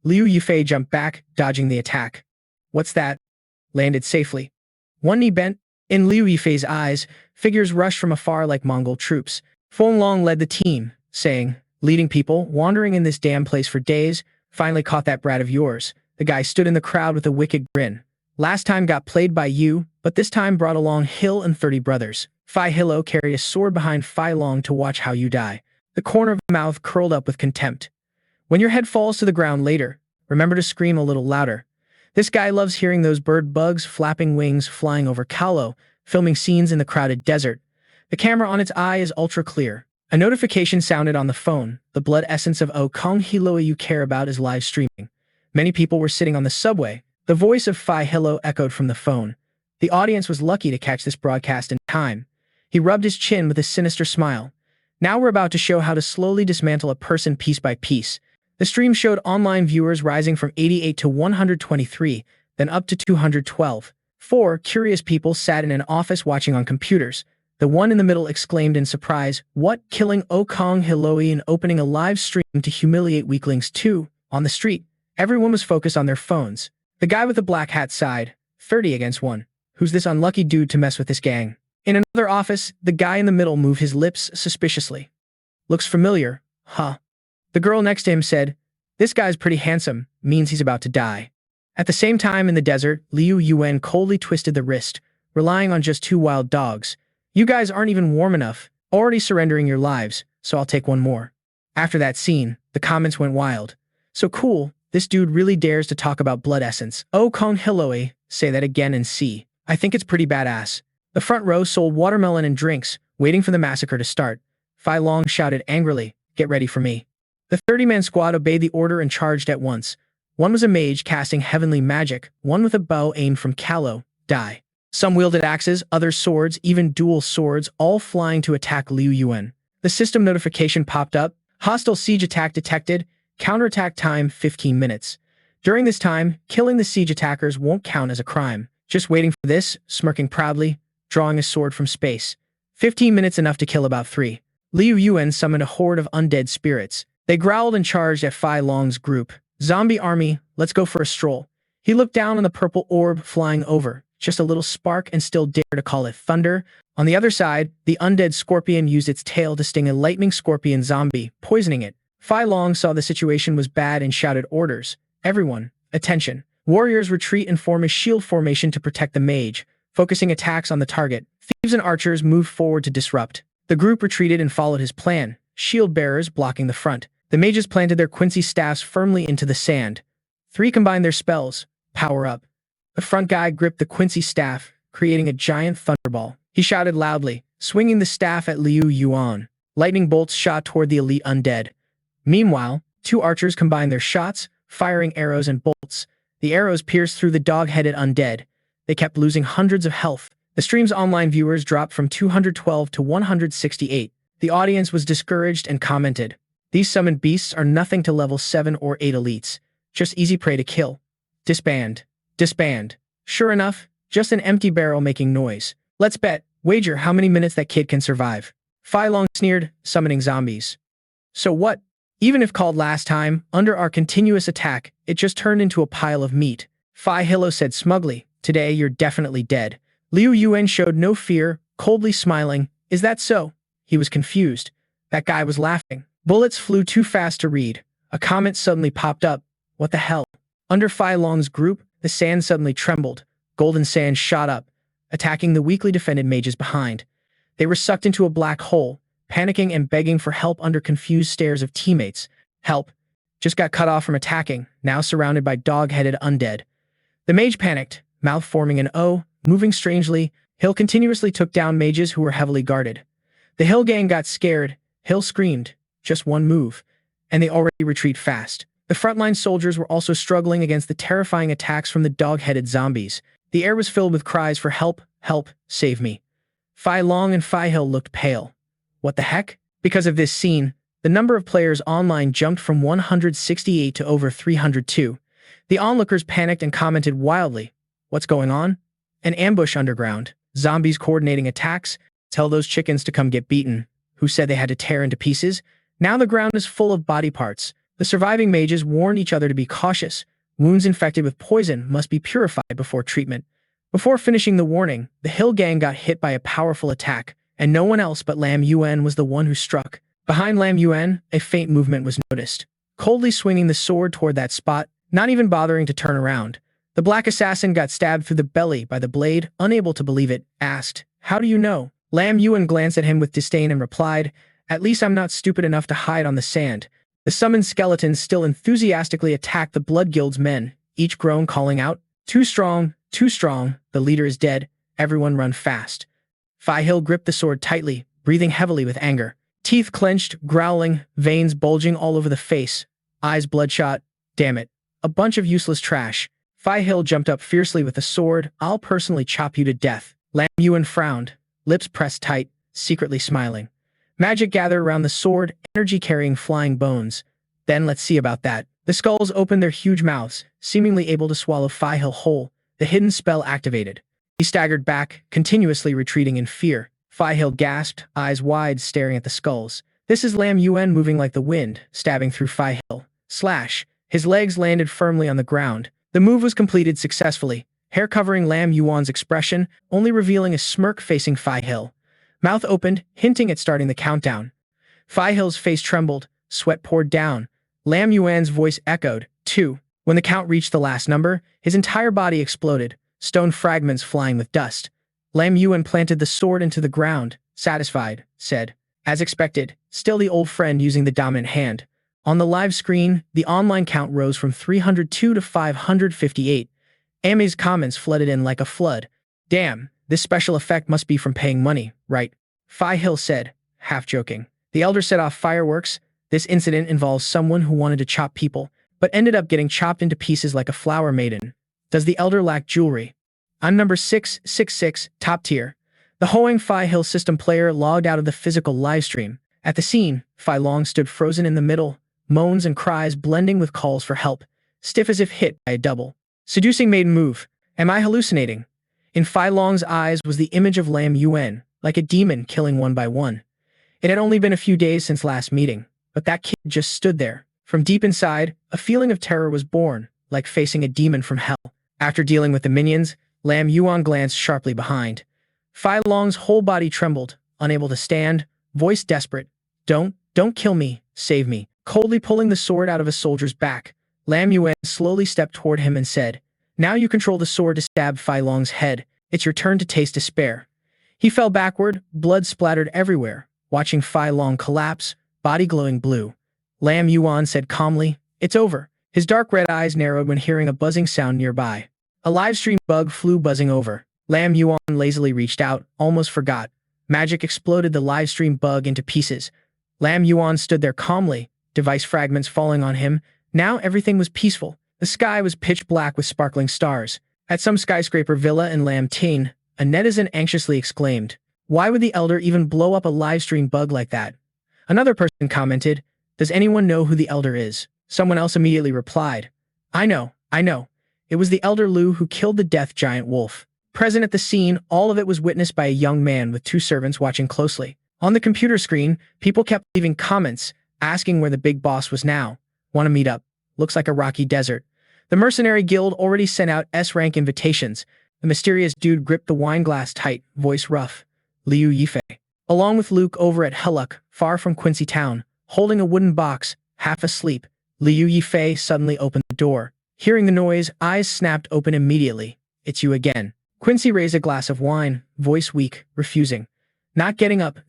A: Liu Yifei jumped back, dodging the attack. What's that? Landed safely. One knee bent. In Liu Yifei's eyes, figures rushed from afar like Mongol troops. Feng Long led the team, saying, "Leading people, wandering in this damn place for days, finally caught that brat of yours." The guy stood in the crowd with a wicked grin. "Last time got played by you, but this time brought along Hill and 30 brothers." Phi Hillo carried a sword behind Phi Long to watch how you die. The corner of the mouth curled up with contempt. "When your head falls to the ground later, remember to scream a little louder." This guy loves hearing those bird bugs flapping wings flying over Kalo, filming scenes in the crowded desert. The camera on its eye is ultra clear. A notification sounded on the phone. "The blood essence of O Kong Hiloa you care about is live streaming." Many people were sitting on the subway. The voice of Phi Hillo echoed from the phone. The audience was lucky to catch this broadcast in time. He rubbed his chin with a sinister smile. "Now we're about to show how to slowly dismantle a person piece by piece." The stream showed online viewers rising from 88 to 123, then up to 212. 4 curious people sat in an office watching on computers. The one in the middle exclaimed in surprise, "What? Killing Okong Hiloi and opening a live stream to humiliate weaklings too?" On the street, everyone was focused on their phones. The guy with the black hat sighed, 30 against 1. Who's this unlucky dude to mess with this gang? In another office, the guy in the middle moved his lips suspiciously. Looks familiar, huh? The girl next to him said, "This guy's pretty handsome, means he's about to die." At the same time in the desert, Liu Yuan coldly twisted the wrist, relying on just 2 wild dogs. "You guys aren't even warm enough, already surrendering your lives, so I'll take one more." After that scene, the comments went wild. "So cool, this dude really dares to talk about blood essence. Oh Kong Hiloi, say that again and see. I think it's pretty badass." The front row sold watermelon and drinks, waiting for the massacre to start. Fai Long shouted angrily, "Get ready for me." The 30-man squad obeyed the order and charged at once. One was a mage casting heavenly magic, one with a bow aimed from Callow, Die. Some wielded axes, others swords, even dual swords, all flying to attack Liu Yuan. The system notification popped up, "Hostile siege attack detected, counterattack time 15 minutes. During this time, killing the siege attackers won't count as a crime." Just waiting for this, smirking proudly, drawing a sword from space. 15 minutes enough to kill about 3. Liu Yuan summoned a horde of undead spirits. They growled and charged at Fai Long's group. "Zombie army, let's go for a stroll." He looked down on the purple orb flying over, just a little spark and still dared to call it thunder. On the other side, the undead scorpion used its tail to sting a lightning scorpion zombie, poisoning it. Fai Long saw the situation was bad and shouted orders. "Everyone, attention. Warriors retreat and form a shield formation to protect the mage, focusing attacks on the target. Thieves and archers moved forward to disrupt." The group retreated and followed his plan, shield bearers blocking the front. The mages planted their Quincy staffs firmly into the sand. 3 combined their spells, power up. The front guy gripped the Quincy staff, creating a giant thunderball. He shouted loudly, swinging the staff at Liu Yuan. Lightning bolts shot toward the elite undead. Meanwhile, 2 archers combined their shots, firing arrows and bolts. The arrows pierced through the dog-headed undead. They kept losing hundreds of health. The stream's online viewers dropped from 212 to 168. The audience was discouraged and commented, "These summoned beasts are nothing to level 7 or 8 elites. Just easy prey to kill. Disband. Disband." Sure enough, just an empty barrel making noise. "Let's bet, wager how many minutes that kid can survive." Fai Long sneered, summoning zombies. "So what? Even if called last time, under our continuous attack, it just turned into a pile of meat." Fai Hilo said smugly, "Today you're definitely dead." Liu Yuan showed no fear, coldly smiling. "Is that so?" He was confused. That guy was laughing. Bullets flew too fast to read. A comment suddenly popped up. What the hell? Under Fai Long's group, the sand suddenly trembled. Golden sand shot up, attacking the weakly defended mages behind. They were sucked into a black hole, panicking and begging for help under confused stares of teammates. "Help. Just got cut off from attacking, now surrounded by dog-headed undead." The mage panicked, mouth forming an O, moving strangely. Hill continuously took down mages who were heavily guarded. The Hill gang got scared. Hill screamed, "Just one move," and they already retreat fast. The frontline soldiers were also struggling against the terrifying attacks from the dog-headed zombies. The air was filled with cries for help, help, save me. Fai Long and Fai Hill looked pale. What the heck? Because of this scene, the number of players online jumped from 168 to over 302. The onlookers panicked and commented wildly, "What's going on? An ambush underground. Zombies coordinating attacks. Tell those chickens to come get beaten. Who said they had to tear into pieces? Now the ground is full of body parts." The surviving mages warned each other to be cautious. Wounds infected with poison must be purified before treatment. Before finishing the warning, the Hill gang got hit by a powerful attack, and no one else but Lam Yuan was the one who struck. Behind Lam Yuan, a faint movement was noticed. Coldly swinging the sword toward that spot, not even bothering to turn around. The black assassin got stabbed through the belly by the blade, unable to believe it, asked, "How do you know?" Lam Yuan glanced at him with disdain and replied, "At least I'm not stupid enough to hide on the sand." The summoned skeletons still enthusiastically attacked the Blood Guild's men, each groan calling out, too strong, the leader is dead, everyone run fast." Fai Hill gripped the sword tightly, breathing heavily with anger. Teeth clenched, growling, veins bulging all over the face, eyes bloodshot. "Damn it. A bunch of useless trash." Fai Hill jumped up fiercely with a sword. "I'll personally chop you to death." Lam Yuan frowned, lips pressed tight, secretly smiling. Magic gathered around the sword, energy carrying flying bones. "Then let's see about that." The skulls opened their huge mouths, seemingly able to swallow Phi Hill whole. The hidden spell activated. He staggered back, continuously retreating in fear. Phi Hill gasped, eyes wide, staring at the skulls. This is Liu Yuan moving like the wind, stabbing through Phi Hill. Slash. His legs landed firmly on the ground. The move was completed successfully, hair covering Liu Yuan's expression, only revealing a smirk facing Phi Hill. Mouth opened, hinting at starting the countdown. Phi Hill's face trembled, sweat poured down. Liu Yuan's voice echoed, 2. When the count reached the last number, his entire body exploded, stone fragments flying with dust. Liu Yuan planted the sword into the ground, satisfied, said, as expected, still the old friend using the dominant hand. On the live screen, the online count rose from 302 to 558. Amy's comments flooded in like a flood. Damn, this special effect must be from paying money, right? Phi Hill said, half joking. The elder set off fireworks. This incident involves someone who wanted to chop people, but ended up getting chopped into pieces like a flower maiden. Does the elder lack jewelry? I'm number 666, top tier. The Hoang Phi Hill system player logged out of the physical livestream. At the scene, Phi Long stood frozen in the middle, moans and cries blending with calls for help, stiff as if hit by a double. Seducing maiden move. Am I hallucinating? In Phi Long's eyes was the image of Liu Yuan, like a demon killing one by one. It had only been a few days since last meeting, but that kid just stood there. From deep inside, a feeling of terror was born, like facing a demon from hell. After dealing with the minions, Liu Yuan glanced sharply behind. Phi Long's whole body trembled, unable to stand, voice desperate. Don't kill me, save me. Coldly pulling the sword out of a soldier's back, Liu Yuan slowly stepped toward him and said, now you control the sword to stab Phi Long's head. It's your turn to taste despair. He fell backward, blood splattered everywhere, watching Phi Long collapse, body glowing blue. Liu Yuan said calmly, it's over. His dark red eyes narrowed when hearing a buzzing sound nearby. A livestream bug flew buzzing over. Liu Yuan lazily reached out, almost forgot. Magic exploded the livestream bug into pieces. Liu Yuan stood there calmly, device fragments falling on him. Now everything was peaceful. The sky was pitch black with sparkling stars. At some skyscraper villa in Lam Tin, a netizen anxiously exclaimed, why would the elder even blow up a livestream bug like that? Another person commented, does anyone know who the elder is? Someone else immediately replied, I know. It was the elder Liu who killed the death giant wolf. Present at the scene, all of it was witnessed by a young man with 2 servants watching closely. On the computer screen, people kept leaving comments, asking where the big boss was now. Want to meet up? Looks like a rocky desert. The mercenary guild already sent out S-rank invitations. The mysterious dude gripped the wine glass tight, voice rough. Liu Yifei. Along with Luke over at Helluck, far from Quincy Town, holding a wooden box, half asleep, Liu Yifei suddenly opened the door. Hearing the noise, eyes snapped open immediately. It's you again. Quincy raised a glass of wine, voice weak, refusing. Not getting up,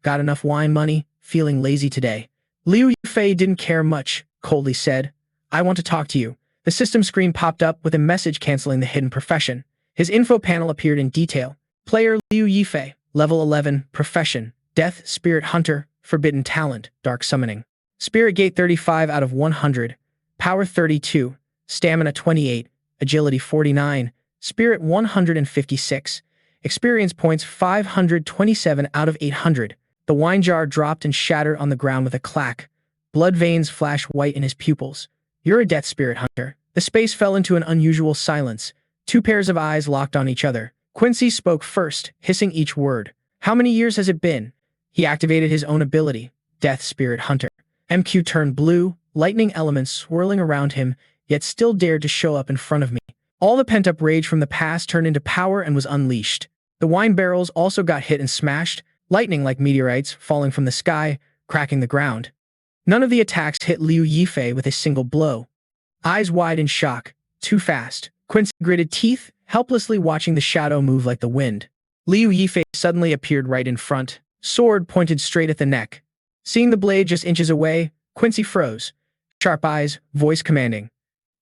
A: got enough wine money, feeling lazy today. Liu Yifei didn't care much, coldly said, I want to talk to you. The system screen popped up with a message canceling the hidden profession. His info panel appeared in detail. Player Liu Yifei, level 11, profession, Death Spirit Hunter, forbidden talent, dark summoning. Spirit gate 35 out of 100, power 32, stamina 28, agility 49, spirit 156, experience points 527 out of 800. The wine jar dropped and shattered on the ground with a clack. Blood veins flashed white in his pupils. You're a death spirit hunter. The space fell into an unusual silence. 2 pairs of eyes locked on each other. Quincy spoke first, hissing each word. How many years has it been? He activated his own ability, Death Spirit Hunter. MQ turned blue, lightning elements swirling around him, yet still dared to show up in front of me. All the pent-up rage from the past turned into power and was unleashed. The wine barrels also got hit and smashed, lightning like meteorites falling from the sky, cracking the ground. None of the attacks hit Liu Yifei with a single blow. Eyes wide in shock. Too fast. Quincy gritted teeth, helplessly watching the shadow move like the wind. Liu Yifei suddenly appeared right in front, sword pointed straight at the neck. Seeing the blade just inches away, Quincy froze. Sharp eyes, voice commanding.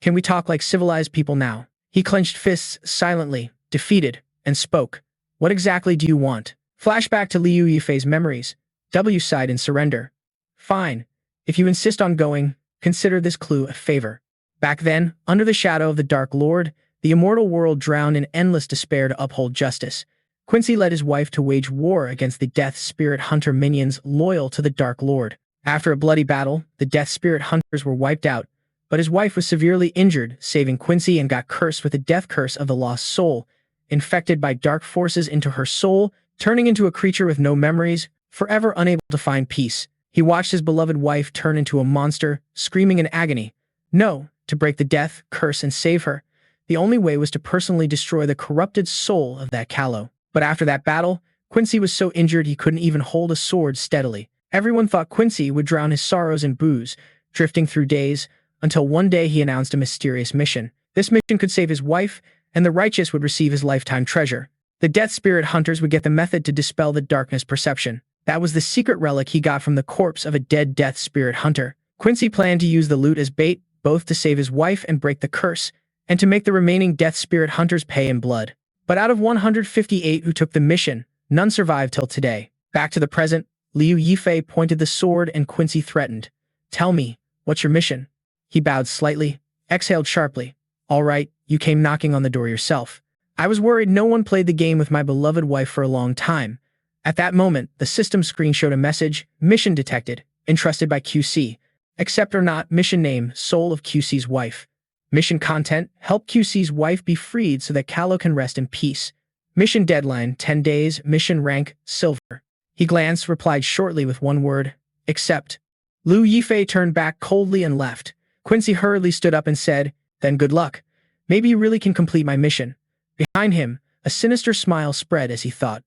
A: Can we talk like civilized people now? He clenched fists silently, defeated, and spoke. What exactly do you want? Flashback to Liu Yifei's memories. W sighed in surrender. Fine. If you insist on going, consider this clue a favor. Back then, under the shadow of the Dark Lord, the immortal world drowned in endless despair to uphold justice. Quincy led his wife to wage war against the Death Spirit Hunter minions loyal to the Dark Lord. After a bloody battle, the Death Spirit Hunters were wiped out, but his wife was severely injured, saving Quincy, and got cursed with the death curse of the lost soul, infected by dark forces into her soul, turning into a creature with no memories, forever unable to find peace. He watched his beloved wife turn into a monster, screaming in agony. No, to break the death curse and save her, the only way was to personally destroy the corrupted soul of that callow. But after that battle, Quincy was so injured he couldn't even hold a sword steadily. Everyone thought Quincy would drown his sorrows in booze, drifting through days, until one day he announced a mysterious mission. This mission could save his wife, and the righteous would receive his lifetime treasure. The death spirit hunters would get the method to dispel the darkness perception. That was the secret relic he got from the corpse of a dead death spirit hunter. Quincy planned to use the loot as bait, both to save his wife and break the curse, and to make the remaining death spirit hunters pay in blood. But out of 158 who took the mission, none survived till today. Back to the present, Liu Yifei pointed the sword and Quincy threatened. "Tell me, what's your mission?" He bowed slightly, exhaled sharply. "All right, you came knocking on the door yourself. I was worried no one played the game with my beloved wife for a long time." At that moment, the system screen showed a message, "Mission detected, entrusted by QC. Accept or not, mission name, soul of QC's wife. Mission content, help QC's wife be freed so that Callow can rest in peace. Mission deadline, 10 days, mission rank, silver." He glanced, replied shortly with one word, "Accept." Liu Yifei turned back coldly and left. Quincy hurriedly stood up and said, "Then good luck. Maybe you really can complete my mission." Behind him, a sinister smile spread as he thought,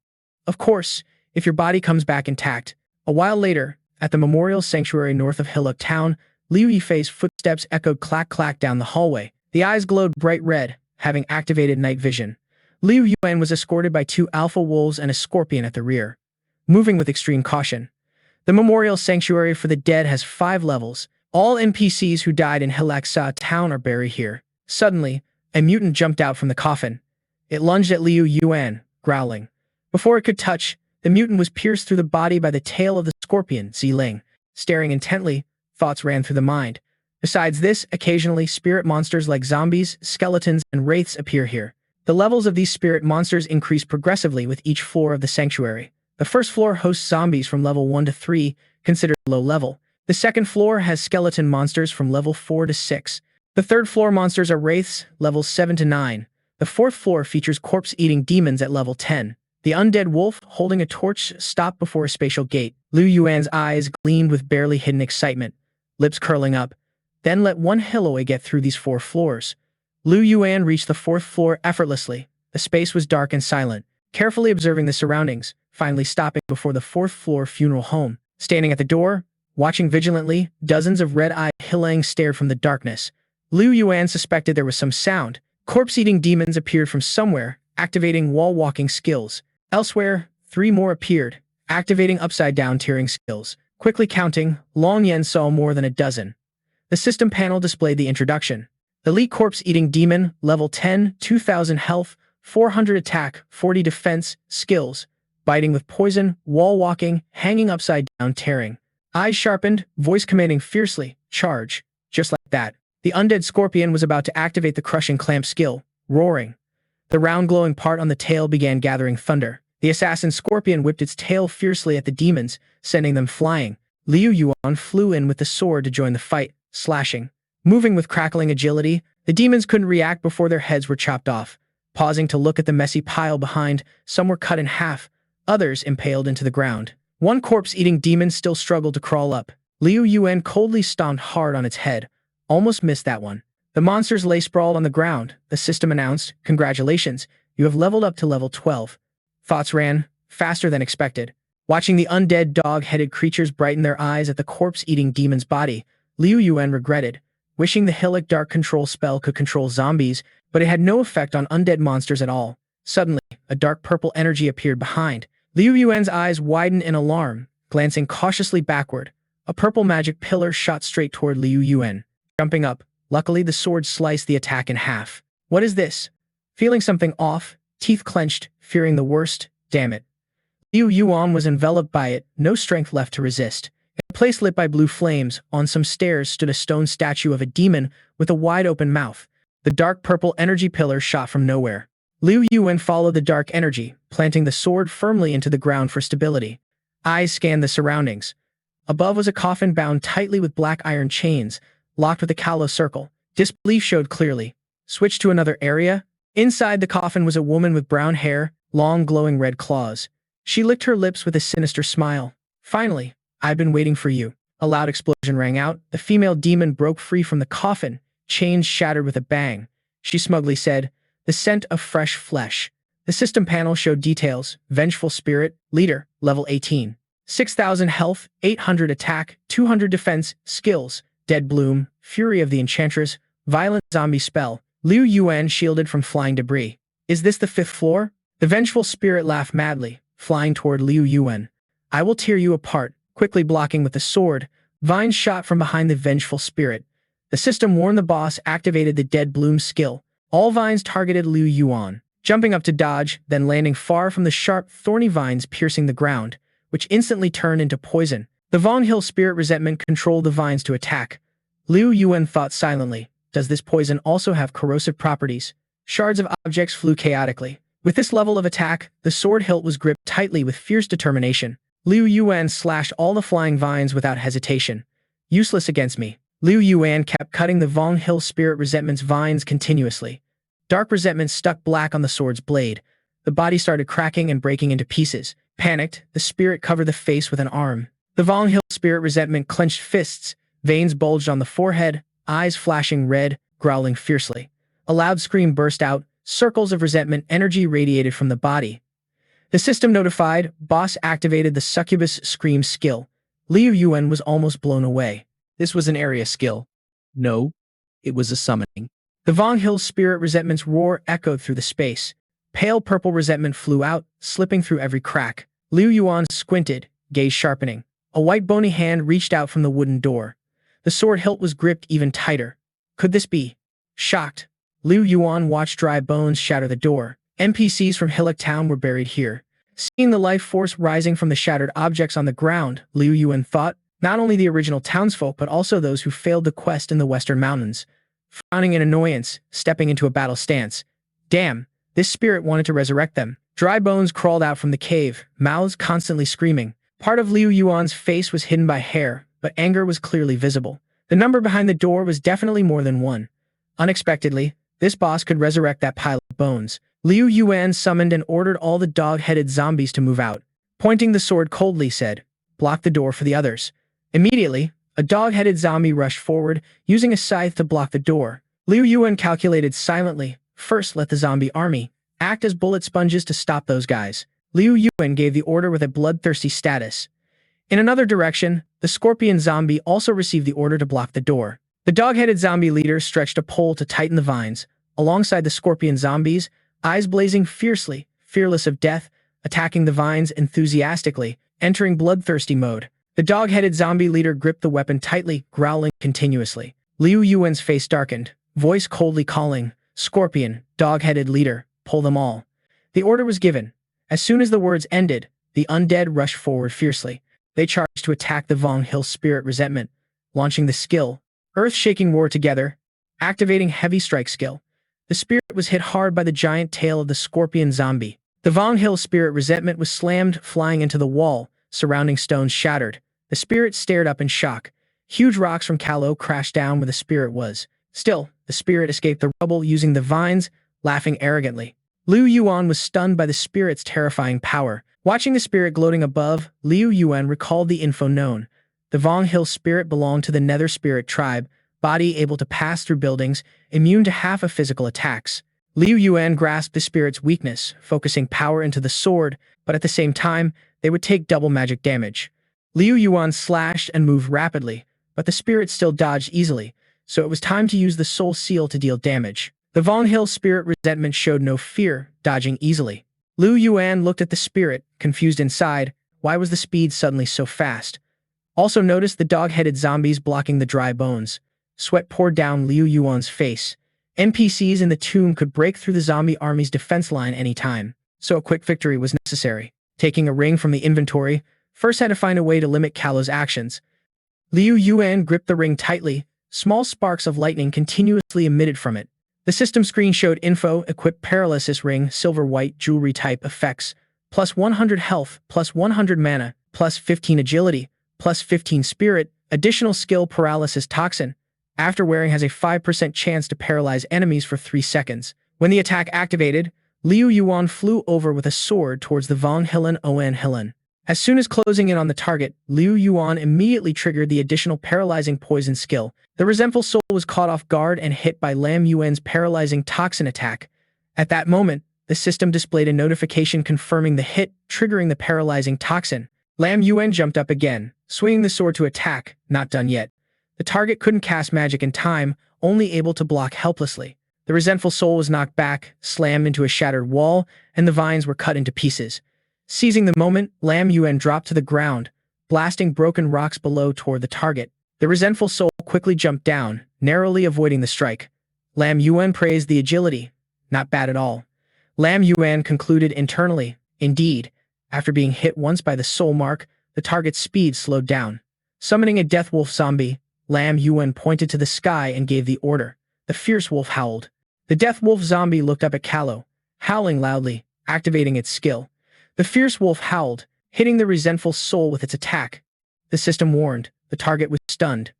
A: "Of course, if your body comes back intact." A while later, at the memorial sanctuary north of Hillock Town, Liu Yifei's footsteps echoed clack-clack down the hallway. The eyes glowed bright red, having activated night vision. Liu Yuan was escorted by 2 alpha wolves and a scorpion at the rear, moving with extreme caution. The memorial sanctuary for the dead has 5 levels. All NPCs who died in Hillock Town are buried here. Suddenly, a mutant jumped out from the coffin. It lunged at Liu Yuan, growling. Before it could touch, the mutant was pierced through the body by the tail of the scorpion, Ziling. Staring intently, thoughts ran through the mind. Besides this, occasionally spirit monsters like zombies, skeletons, and wraiths appear here. The levels of these spirit monsters increase progressively with each floor of the sanctuary. The first floor hosts zombies from level 1 to 3, considered low level. The second floor has skeleton monsters from level 4 to 6. The third floor monsters are wraiths, levels 7 to 9. The fourth floor features corpse-eating demons at level 10. The undead wolf, holding a torch, stopped before a spatial gate. Liu Yuan's eyes gleamed with barely hidden excitement, lips curling up. Then let one Hilloway get through these 4 floors. Liu Yuan reached the 4th floor effortlessly. The space was dark and silent, carefully observing the surroundings, finally stopping before the 4th floor funeral home. Standing at the door, watching vigilantly, dozens of red-eyed Hillang stared from the darkness. Liu Yuan suspected there was some sound. Corpse-eating demons appeared from somewhere, activating wall-walking skills. Elsewhere, 3 more appeared, activating upside-down tearing skills. Quickly counting, Long Yen saw more than a dozen. The system panel displayed the introduction. Elite Corpse-Eating Demon, level 10, 2000 health, 400 attack, 40 defense, skills. Biting with poison, wall-walking, hanging upside-down tearing. Eyes sharpened, voice commanding fiercely, charge. Just like that, the undead scorpion was about to activate the crushing clamp skill, roaring. The round glowing part on the tail began gathering thunder. The assassin scorpion whipped its tail fiercely at the demons, sending them flying. Liu Yuan flew in with the sword to join the fight, slashing. Moving with crackling agility, the demons couldn't react before their heads were chopped off. Pausing to look at the messy pile behind, some were cut in half, others impaled into the ground. One corpse-eating demon still struggled to crawl up. Liu Yuan coldly stomped hard on its head. Almost missed that one. The monsters lay sprawled on the ground. The system announced, "Congratulations, you have leveled up to level 12. Thoughts ran faster than expected. Watching the undead dog-headed creatures brighten their eyes at the corpse-eating demon's body, Liu Yuan regretted, wishing the Hillock Dark Control spell could control zombies, but it had no effect on undead monsters at all. Suddenly, a dark purple energy appeared behind. Liu Yuan's eyes widened in alarm, glancing cautiously backward. A purple magic pillar shot straight toward Liu Yuan. Jumping up, luckily the sword sliced the attack in half. What is this? Feeling something off, teeth clenched, fearing the worst, damn it. Liu Yuan was enveloped by it, no strength left to resist. In a place lit by blue flames, on some stairs stood a stone statue of a demon with a wide-open mouth. The dark purple energy pillar shot from nowhere. Liu Yuan followed the dark energy, planting the sword firmly into the ground for stability. Eyes scanned the surroundings. Above was a coffin bound tightly with black iron chains, locked with a Kalos circle. Disbelief showed clearly. Switch to another area. Inside the coffin was a woman with brown hair, long glowing red claws. She licked her lips with a sinister smile. Finally, I've been waiting for you. A loud explosion rang out. The female demon broke free from the coffin. Chains shattered with a bang. She smugly said, "The scent of fresh flesh." The system panel showed details. Vengeful spirit, leader, level 18. 6,000 health, 800 attack, 200 defense, skills, dead bloom, fury of the enchantress, violent zombie spell, Liu Yuan shielded from flying debris. Is this the 5th floor? The vengeful spirit laughed madly, flying toward Liu Yuan. I will tear you apart, quickly blocking with the sword. Vines shot from behind the vengeful spirit. The system warned the boss activated the dead bloom skill. All vines targeted Liu Yuan, jumping up to dodge, then landing far from the sharp, thorny vines piercing the ground, which instantly turned into poison. The Vong Hill spirit resentment controlled the vines to attack. Liu Yuan thought silently, does this poison also have corrosive properties? Shards of objects flew chaotically. With this level of attack, the sword hilt was gripped tightly with fierce determination. Liu Yuan slashed all the flying vines without hesitation. Useless against me. Liu Yuan kept cutting the Vong Hill spirit resentment's vines continuously. Dark resentment stuck black on the sword's blade. The body started cracking and breaking into pieces. Panicked, the spirit covered the face with an arm. The Vong Hill spirit resentment clenched fists, veins bulged on the forehead, eyes flashing red, growling fiercely. A loud scream burst out, circles of resentment energy radiated from the body. The system notified, boss activated the succubus scream skill. Liu Yuan was almost blown away.
B: This was an area skill. No, it was a summoning.
A: The Vong Hill spirit resentment's roar echoed through the space. Pale purple resentment flew out, slipping through every crack. Liu Yuan squinted, gaze sharpening. A white bony hand reached out from the wooden door. The sword hilt was gripped even tighter. Could this be? Shocked, Liu Yuan watched dry bones shatter the door. NPCs from Hillock Town were buried here. Seeing the life force rising from the shattered objects on the ground, Liu Yuan thought, not only the original townsfolk but also those who failed the quest in the Western Mountains. Frowning in annoyance, stepping into a battle stance. Damn, this spirit wanted to resurrect them. Dry bones crawled out from the cave, mouths constantly screaming. Part of Liu Yuan's face was hidden by hair, but anger was clearly visible. The number behind the door was definitely more than one. Unexpectedly, this boss could resurrect that pile of bones. Liu Yuan summoned and ordered all the dog-headed zombies to move out. Pointing the sword coldly said, "Block the door for the others." Immediately, a dog-headed zombie rushed forward, using a scythe to block the door. Liu Yuan calculated silently, first let the zombie army act as bullet sponges to stop those guys. Liu Yuan gave the order with a bloodthirsty status. In another direction, the scorpion zombie also received the order to block the door. The dog-headed zombie leader stretched a pole to tighten the vines. Alongside the scorpion zombies, eyes blazing fiercely, fearless of death, attacking the vines enthusiastically, entering bloodthirsty mode. The dog-headed zombie leader gripped the weapon tightly, growling continuously. Liu Yuan's face darkened, voice coldly calling, "Scorpion, dog-headed leader, pull them all." The order was given. As soon as the words ended, the undead rushed forward fiercely. They charged to attack the Vong Hill spirit resentment, launching the skill, earth-shaking roar together, activating heavy strike skill. The spirit was hit hard by the giant tail of the scorpion zombie. The Vong Hill spirit resentment was slammed, flying into the wall, surrounding stones shattered. The spirit stared up in shock. Huge rocks from Kalo crashed down where the spirit was. Still, the spirit escaped the rubble using the vines, laughing arrogantly. Liu Yuan was stunned by the spirit's terrifying power. Watching the spirit gloating above, Liu Yuan recalled the info known. The Vong Hill spirit belonged to the Nether Spirit tribe, body able to pass through buildings, immune to half of physical attacks. Liu Yuan grasped the spirit's weakness, focusing power into the sword, but at the same time, they would take double magic damage. Liu Yuan slashed and moved rapidly, but the spirit still dodged easily, so it was time to use the soul seal to deal damage. The Vong Hill spirit resentment showed no fear, dodging easily. Liu Yuan looked at the spirit, confused inside. Why was the speed suddenly so fast? Also noticed the dog-headed zombies blocking the dry bones. Sweat poured down Liu Yuan's face. NPCs in the tomb could break through the zombie army's defense line anytime, so a quick victory was necessary. Taking a ring from the inventory, first had to find a way to limit Kalo's actions. Liu Yuan gripped the ring tightly. Small sparks of lightning continuously emitted from it. The system screen showed info, equip paralysis ring, silver white jewelry type effects, plus 100 health, plus 100 mana, plus 15 agility, plus 15 spirit, additional skill paralysis toxin, After wearing has a 5% chance to paralyze enemies for 3 seconds. When the attack activated, Liu Yuan flew over with a sword towards the Vong Hilan On Hilan. As soon as closing in on the target, Liu Yuan immediately triggered the additional paralyzing poison skill. The resentful soul was caught off guard and hit by Lam Yuan's paralyzing toxin attack. At that moment, the system displayed a notification confirming the hit, triggering the paralyzing toxin. Lam Yuan jumped up again, swinging the sword to attack. Not done yet. The target couldn't cast magic in time, only able to block helplessly. The resentful soul was knocked back, slammed into a shattered wall, and the vines were cut into pieces. Seizing the moment, Lam Yuan dropped to the ground, blasting broken rocks below toward the target. The resentful soul quickly jumped down, narrowly avoiding the strike. Lam Yuan praised the agility. Not bad at all. Lam Yuan concluded internally. Indeed, after being hit once by the soul mark, the target's speed slowed down. Summoning a death wolf zombie, Lam Yuan pointed to the sky and gave the order. The fierce wolf howled. The death wolf zombie looked up at Callow, howling loudly, activating its skill. The fierce wolf howled, hitting the resentful soul with its attack. The system warned. The target was stunned.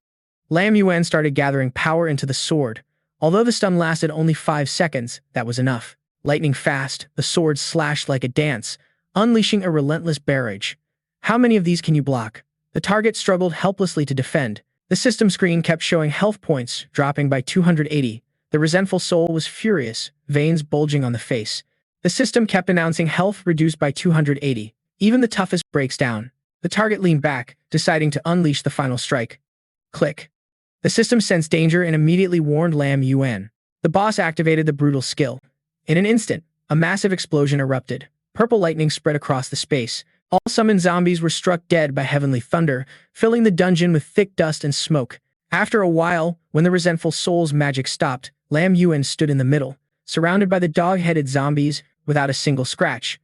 A: Lam Yuan started gathering power into the sword. Although the stun lasted only 5 seconds, that was enough. Lightning fast, the sword slashed like a dance, unleashing a relentless barrage. How many of these can you block? The target struggled helplessly to defend. The system screen kept showing health points, dropping by 280. The resentful soul was furious, veins bulging on the face. The system kept announcing health reduced by 280. Even the toughest breaks down. The target leaned back, deciding to unleash the final strike. Click. The system sensed danger and immediately warned Lam Yuan. The boss activated the brutal skill. In an instant, a massive explosion erupted. Purple lightning spread across the space. All summoned zombies were struck dead by heavenly thunder, filling the dungeon with thick dust and smoke. After a while, when the resentful soul's magic stopped, Lam Yuan stood in the middle, surrounded by the dog-headed zombies, without a single scratch.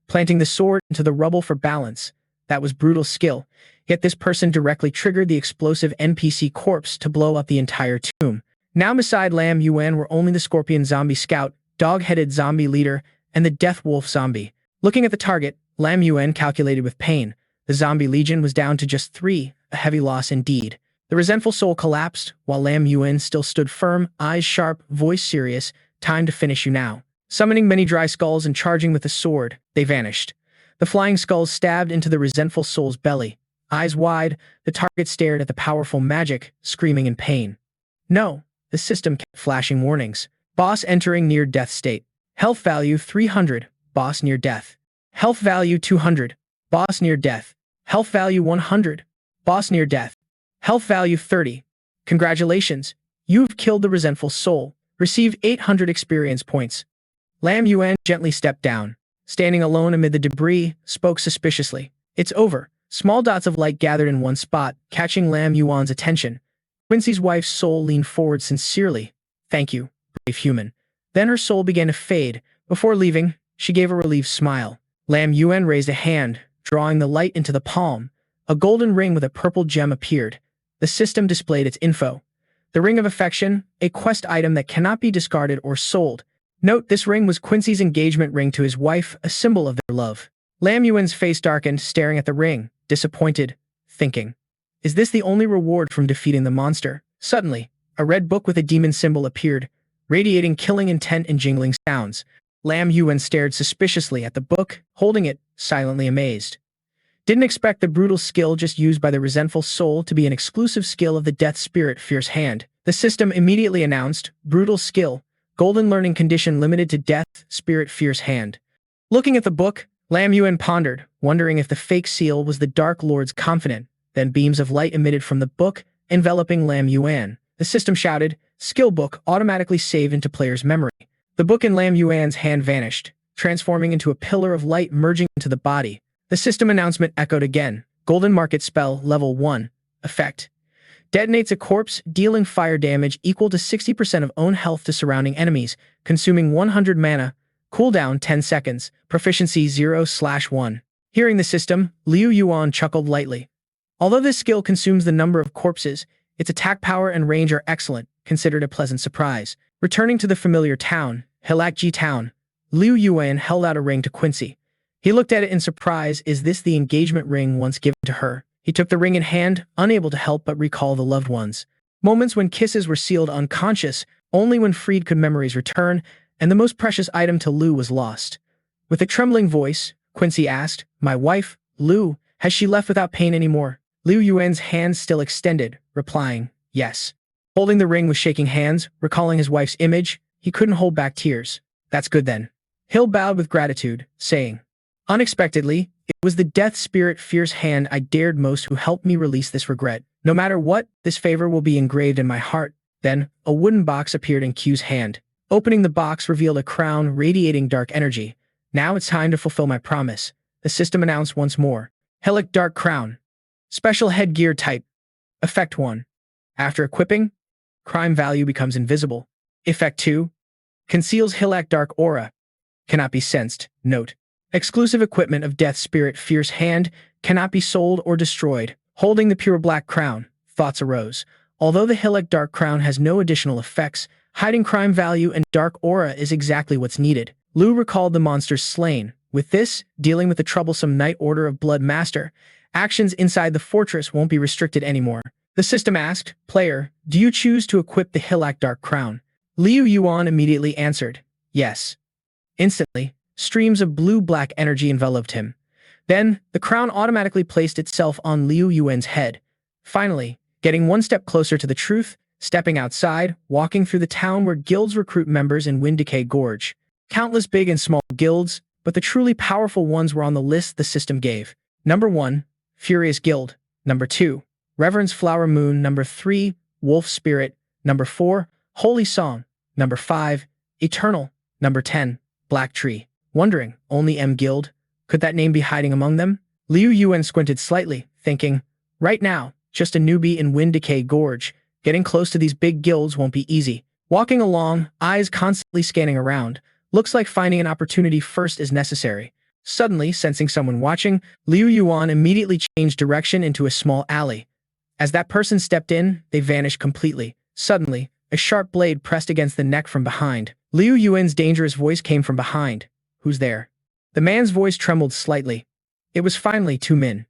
A: Planting the sword into the rubble for balance. That was brutal skill, yet this person directly triggered the explosive NPC corpse to blow up the entire tomb. Now beside Lam Yuan were only the scorpion zombie scout, dog-headed zombie leader, and the death wolf zombie. Looking at the target, Lam Yuan calculated with pain. The zombie legion was down to just 3, a heavy loss indeed. The resentful soul collapsed, while Lam Yuan still stood firm, eyes sharp, voice serious. Time to finish you now. Summoning many dry skulls and charging with a sword, they vanished. The flying skulls stabbed into the resentful soul's belly. Eyes wide, the target stared at the powerful magic, screaming in pain. No, the system kept flashing warnings. Boss entering near-death state. Health value 300, boss near death. Health value 200, boss near death. Health value 100, boss near death. Health value 30. Congratulations, you've killed the resentful soul. Receive 800 experience points. Lam Yuan gently stepped down. Standing alone amid the debris, spoke suspiciously. It's over. Small dots of light gathered in one spot, catching Lam Yuan's attention. Quincy's wife's soul leaned forward sincerely. Thank you, brave human. Then her soul began to fade. Before leaving, she gave a relieved smile. Lam Yuan raised a hand, drawing the light into the palm. A golden ring with a purple gem appeared. The system displayed its info. The Ring of Affection, a quest item that cannot be discarded or sold. Note, this ring was Quincy's engagement ring to his wife, a symbol of their love. Lam Yuan's face darkened, staring at the ring, disappointed, thinking, is this the only reward from defeating the monster? Suddenly, a red book with a demon symbol appeared, radiating killing intent and jingling sounds. Lam Yuan stared suspiciously at the book, holding it, silently amazed. Didn't expect the brutal skill just used by the resentful soul to be an exclusive skill of the death spirit Fierce Hand. The system immediately announced, brutal skill, golden learning condition limited to death spirit Fierce Hand. Looking at the book, Lam Yuan pondered, wondering if the fake seal was the Dark Lord's confidant. Then beams of light emitted from the book, enveloping Lam Yuan. The system shouted, skill book automatically saved into player's memory. The book in Lam Yuan's hand vanished, transforming into a pillar of light merging into the body. The system announcement echoed again. Golden Market Spell, Level 1. Effect. Detonates a corpse, dealing fire damage equal to 60% of own health to surrounding enemies, consuming 100 mana. Cooldown 10 seconds. Proficiency 0/1. Hearing the system, Liu Yuan chuckled lightly. Although this skill consumes the number of corpses, its attack power and range are excellent, considered a pleasant surprise. Returning to the familiar town, Hilakji Town, Liu Yuan held out a ring to Quincy. He looked at it in surprise. Is this the engagement ring once given to her? He took the ring in hand, unable to help but recall the loved ones. Moments when kisses were sealed unconscious, only when freed could memories return, and the most precious item to Liu was lost. With a trembling voice, Quincy asked, "My wife, Liu, has she left without pain anymore?" Liu Yuan's hands still extended, replying, "Yes." Holding the ring with shaking hands, recalling his wife's image, he couldn't hold back tears. "That's good then." Hill bowed with gratitude, saying, "Unexpectedly, it was the death spirit fierce hand I dared most who helped me release this regret. No matter what, this favor will be engraved in my heart." Then, a wooden box appeared in Q's hand. Opening the box revealed a crown radiating dark energy. "Now it's time to fulfill my promise," the system announced once more. Helic Dark Crown. Special headgear type. Effect 1. After equipping, crime value becomes invisible. Effect 2. Conceals Hilak Dark Aura. Cannot be sensed. Note. Exclusive equipment of Death Spirit Fierce Hand cannot be sold or destroyed. Holding the pure black crown, thoughts arose. Although the Hilak Dark Crown has no additional effects, hiding crime value and dark aura is exactly what's needed. Liu recalled the monsters slain. With this, dealing with the troublesome Night Order of Blood Master, actions inside the fortress won't be restricted anymore. The system asked, "Player, do you choose to equip the Hilak Dark Crown?" Liu Yuan immediately answered, "Yes." Instantly, streams of blue-black energy enveloped him. Then, the crown automatically placed itself on Liu Yuan's head. Finally, getting one step closer to the truth, stepping outside, walking through the town where guilds recruit members in Wind Decay Gorge. Countless big and small guilds, but the truly powerful ones were on the list the system gave. Number 1, Furious Guild. Number 2, Reverend's Flower Moon. Number 3, Wolf Spirit. Number 4, Holy Song. Number 5, Eternal. Number 10, Black Tree. Wondering, only M Guild? Could that name be hiding among them? Liu Yuan squinted slightly, thinking, right now, just a newbie in Wind Decay Gorge. Getting close to these big guilds won't be easy. Walking along, eyes constantly scanning around. Looks like finding an opportunity first is necessary. Suddenly, sensing someone watching, Liu Yuan immediately changed direction into a small alley. As that person stepped in, they vanished completely. Suddenly, a sharp blade pressed against the neck from behind. Liu Yuan's dangerous voice came from behind. "Who's there?" The man's voice trembled slightly. It was finally Tu Min.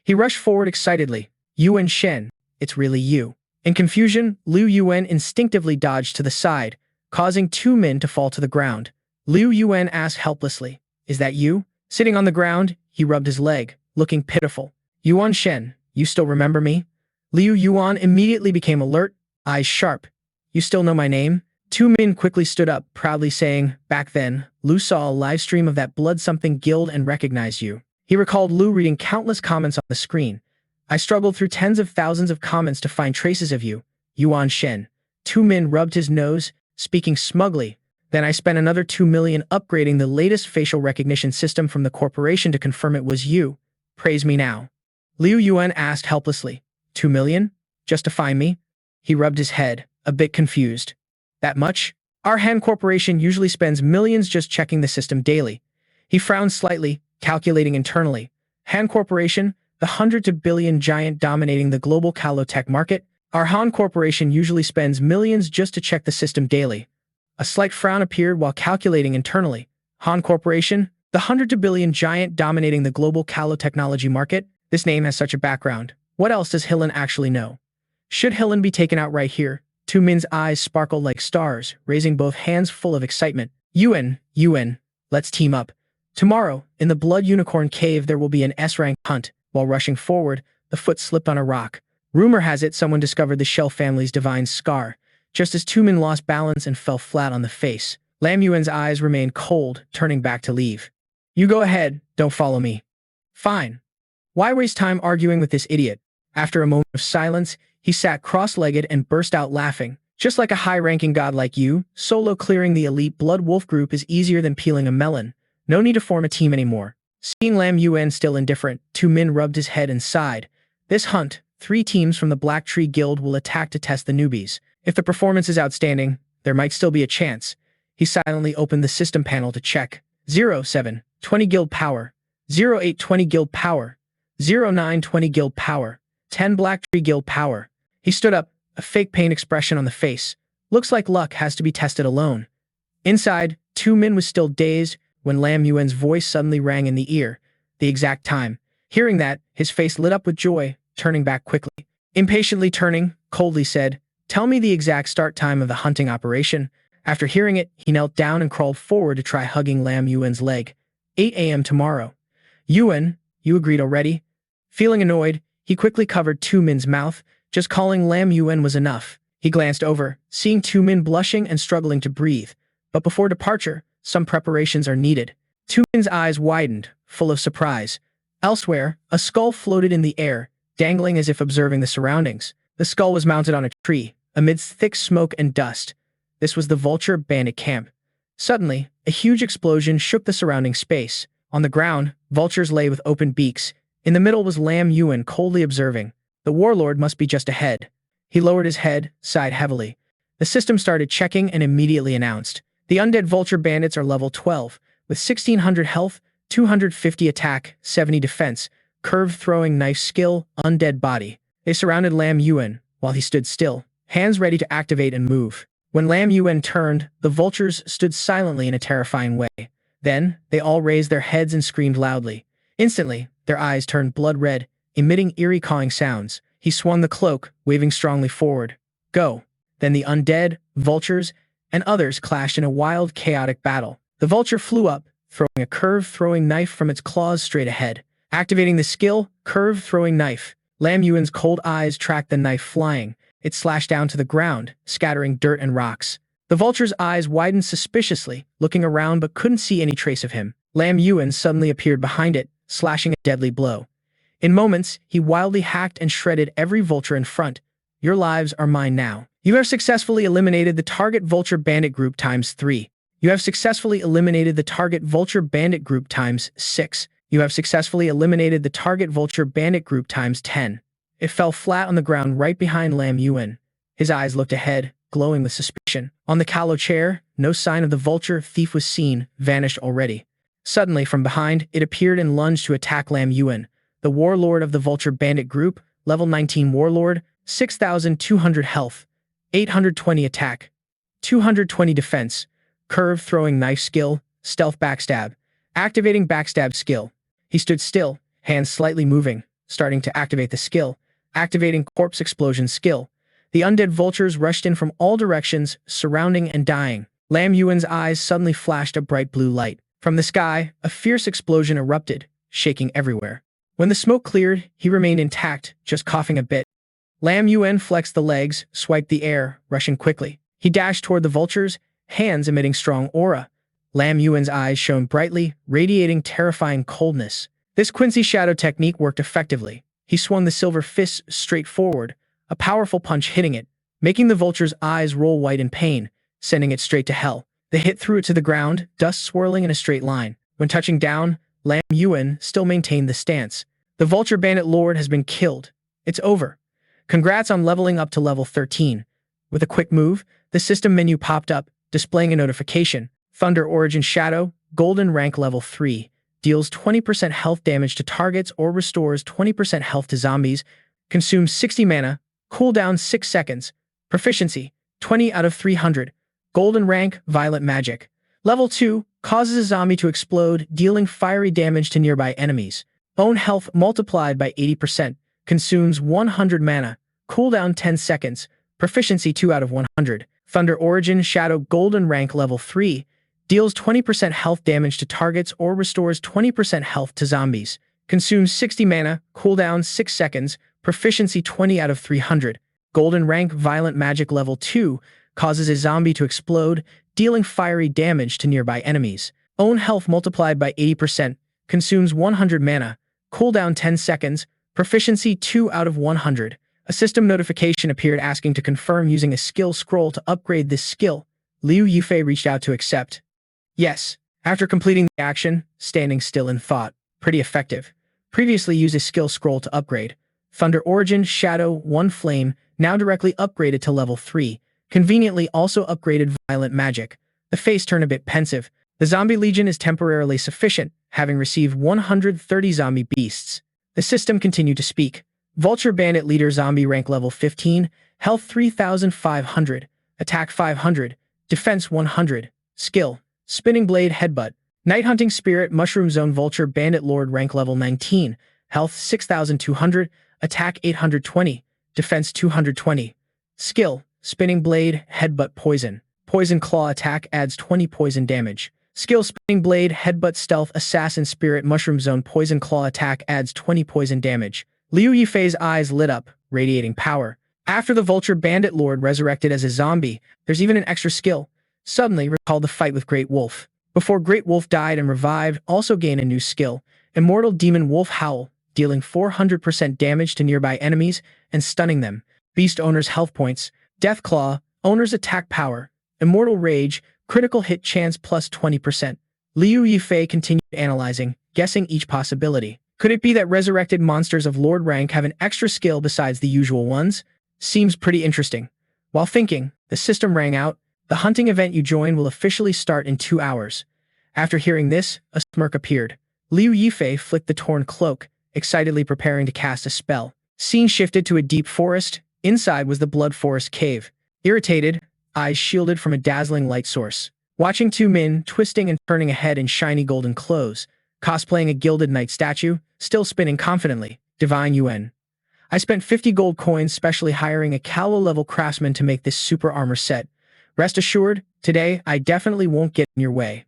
A: He rushed forward excitedly. "Yuan Shen, it's really you." In confusion, Liu Yuan instinctively dodged to the side, causing Tu Min to fall to the ground. Liu Yuan asked helplessly, "Is that you?" Sitting on the ground, he rubbed his leg, looking pitiful. "Yuan Shen, you still remember me?" Liu Yuan immediately became alert, eyes sharp. "You still know my name?" Tu Min quickly stood up, proudly saying, "Back then, Liu saw a live stream of that blood-something guild and recognized you." He recalled Liu reading countless comments on the screen. "I struggled through tens of thousands of comments to find traces of you, Yuan Shen." Tu Min rubbed his nose, speaking smugly. "Then I spent another 2 million upgrading the latest facial recognition system from the corporation to confirm it was you. Praise me now." Liu Yuan asked helplessly, 2 million? Just to find me?" He rubbed his head, a bit confused. "That much? Our Han Corporation usually spends millions just checking the system daily." He frowned slightly, calculating internally. Han Corporation, the 100 to billion giant dominating the global Kalotech market. Our Han Corporation usually spends millions just to check the system daily. A slight frown appeared while calculating internally. Han Corporation, the 100 to billion giant dominating the global Kalotechnology market. This name has such a background. What else does Hillen actually know? Should Hillen be taken out right here? Tu Min's eyes sparkled like stars, raising both hands full of excitement. Yuan, let's team up. Tomorrow, in the Blood Unicorn Cave there will be an S-rank hunt. While rushing forward, the foot slipped on a rock. Rumor has it someone discovered the Shell family's divine scar. Just as Tu Min lost balance and fell flat on the face, Lam Yuan's eyes remained cold, turning back to leave. "You go ahead, don't follow me." "Fine. Why waste time arguing with this idiot?" After a moment of silence, he sat cross-legged and burst out laughing. "Just like a high-ranking god like you, solo clearing the elite Blood Wolf group is easier than peeling a melon. No need to form a team anymore." Seeing Lam Yuan still indifferent, Tu Min rubbed his head and sighed. "This hunt, 3 teams from the Black Tree Guild will attack to test the newbies. If the performance is outstanding, there might still be a chance." He silently opened the system panel to check. 07, 20 guild power. 08, 20 guild power. 09, 20 guild power. 10 Black Tree Guild power. He stood up, a fake pain expression on the face. Looks like luck has to be tested alone. Inside, Tu Min was still dazed when Lam Yuan's voice suddenly rang in the ear. The exact time. Hearing that, his face lit up with joy, turning back quickly. Impatiently turning, coldly said, Tell me the exact start time of the hunting operation. After hearing it, he knelt down and crawled forward to try hugging Lam Yuan's leg. 8 a.m. tomorrow. Yuan, you agreed already? Feeling annoyed, he quickly covered Tu Min's mouth. Just calling Lam Yuan was enough. He glanced over, seeing Tu Min blushing and struggling to breathe. But before departure, some preparations are needed. Tu Min's eyes widened, full of surprise. Elsewhere, a skull floated in the air, dangling as if observing the surroundings. The skull was mounted on a tree, amidst thick smoke and dust. This was the vulture bandit camp. Suddenly, a huge explosion shook the surrounding space. On the ground, vultures lay with open beaks. In the middle was Lam Yuan coldly observing. The warlord must be just ahead. He lowered his head, sighed heavily. The system started checking and immediately announced. The undead vulture bandits are level 12, with 1600 health, 250 attack, 70 defense, curved throwing knife skill, undead body. They surrounded Lam Yuan, while he stood still, hands ready to activate and move. When Lam Yuan turned, the vultures stood silently in a terrifying way. Then, they all raised their heads and screamed loudly. Instantly, their eyes turned blood red, emitting eerie cawing sounds. He swung the cloak, waving strongly forward. Go. Then the undead, vultures, and others clashed in a wild, chaotic battle. The vulture flew up, throwing a curved throwing knife from its claws straight ahead. Activating the skill, curved throwing knife. Lam Yuan's cold eyes tracked the knife flying. It slashed down to the ground, scattering dirt and rocks. The vulture's eyes widened suspiciously, looking around but couldn't see any trace of him. Lam Yuan suddenly appeared behind it, slashing a deadly blow. In moments, he wildly hacked and shredded every vulture in front. Your lives are mine now. You have successfully eliminated the target vulture bandit group times 3. You have successfully eliminated the target vulture bandit group times 6. You have successfully eliminated the target vulture bandit group times 10. It fell flat on the ground right behind Lam Yuan. His eyes looked ahead, glowing with suspicion. On the callow chair, no sign of the vulture thief was seen, vanished already. Suddenly, from behind, it appeared and lunged to attack Lam Yuan. The warlord of the vulture bandit group, level 19 warlord, 6,200 health, 820 attack, 220 defense, curved throwing knife skill, stealth backstab, activating backstab skill. He stood still, hands slightly moving, starting to activate the skill, activating corpse explosion skill. The undead vultures rushed in from all directions, surrounding and dying. Lam Yuan's eyes suddenly flashed a bright blue light. From the sky, a fierce explosion erupted, shaking everywhere. When the smoke cleared, he remained intact, just coughing a bit. Lam Yuan flexed the legs, swiped the air, rushing quickly. He dashed toward the vultures, hands emitting strong aura. Lam Yuan's eyes shone brightly, radiating terrifying coldness. This Quincy shadow technique worked effectively. He swung the silver fist straight forward, a powerful punch hitting it, making the vulture's eyes roll white in pain, sending it straight to hell. The hit threw it to the ground, dust swirling in a straight line. When touching down, Lam Yuan still maintained the stance. The vulture bandit lord has been killed. It's over. Congrats on leveling up to level 13. With a quick move, the system menu popped up, displaying a notification. Thunder Origin Shadow, Golden Rank Level 3. Deals 20% health damage to targets or restores 20% health to zombies. Consumes 60 mana. Cooldown 6 seconds. Proficiency, 20 out of 300. Golden Rank, Violet Magic. Level 2, causes a zombie to explode, dealing fiery damage to nearby enemies. Own health multiplied by 80%. Consumes 100 mana. Cooldown 10 seconds. Proficiency 2 out of 100. Thunder Origin Shadow Golden Rank Level 3. Deals 20% health damage to targets or restores 20% health to zombies. Consumes 60 mana. Cooldown 6 seconds. Proficiency 20 out of 300. Golden Rank Violent Magic Level 2. Causes a zombie to explode, dealing fiery damage to nearby enemies. Own health multiplied by 80%. Consumes 100 mana. Cooldown 10 seconds. Proficiency 2 out of 100. A system notification appeared asking to confirm using a skill scroll to upgrade this skill. Liu Yufei reached out to accept. Yes. After completing the action, standing still in thought. Pretty effective. Previously used a skill scroll to upgrade. Thunder Origin Shadow 1 Flame, now directly upgraded to level 3. Conveniently also upgraded Violent Magic. The face turned a bit pensive. The Zombie Legion is temporarily sufficient, having received 130 zombie beasts. The system continued to speak. Vulture Bandit Leader Zombie Rank Level 15, Health 3,500, Attack 500, Defense 100, Skill, Spinning Blade Headbutt. Night Hunting Spirit Mushroom Zone Vulture Bandit Lord Rank Level 19, Health 6,200, Attack 820, Defense 220, Skill, Spinning Blade, Headbutt Poison. Poison Claw attack adds 20 poison damage. Skill Spinning Blade, Headbutt Stealth Assassin Spirit Mushroom Zone Poison Claw attack adds 20 poison damage. Liu Yifei's eyes lit up, radiating power. After the Vulture Bandit Lord resurrected as a zombie, there's even an extra skill. Suddenly recall the fight with Great Wolf. Before Great Wolf died and revived, also gain a new skill. Immortal Demon Wolf Howl, dealing 400% damage to nearby enemies and stunning them. Beast Owner's health points. Death Claw, Owner's attack power. Immortal Rage, critical hit chance plus 20%. Liu Yifei continued analyzing, guessing each possibility. Could it be that resurrected monsters of Lord rank have an extra skill besides the usual ones? Seems pretty interesting. While thinking, the system rang out. The hunting event you join will officially start in 2 hours. After hearing this, a smirk appeared. Liu Yifei flicked the torn cloak, excitedly preparing to cast a spell. Scene shifted to a deep forest. Inside was the Blood Forest Cave. Irritated, eyes shielded from a dazzling light source. Watching two men twisting and turning a head in shiny golden clothes, cosplaying a gilded knight statue, still spinning confidently. Divine Yuan. I spent 50 gold coins specially hiring a Callow-level craftsman to make this super armor set. Rest assured, today I definitely won't get in your way.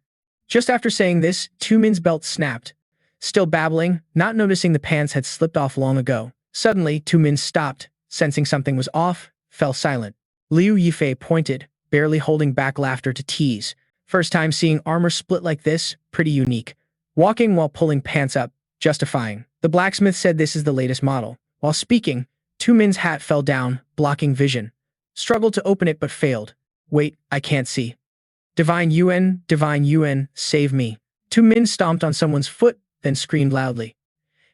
A: Just after saying this, Two Min's belt snapped. Still babbling, not noticing the pants had slipped off long ago. Suddenly, Two Min stopped, sensing something was off, fell silent. Liu Yifei pointed, barely holding back laughter to tease. First time seeing armor split like this, pretty unique. Walking while pulling pants up, justifying. The blacksmith said this is the latest model. While speaking, Two Min's hat fell down, blocking vision. Struggled to open it but failed. Wait, I can't see. Divine Yuan, save me. Two Min stomped on someone's foot, then screamed loudly.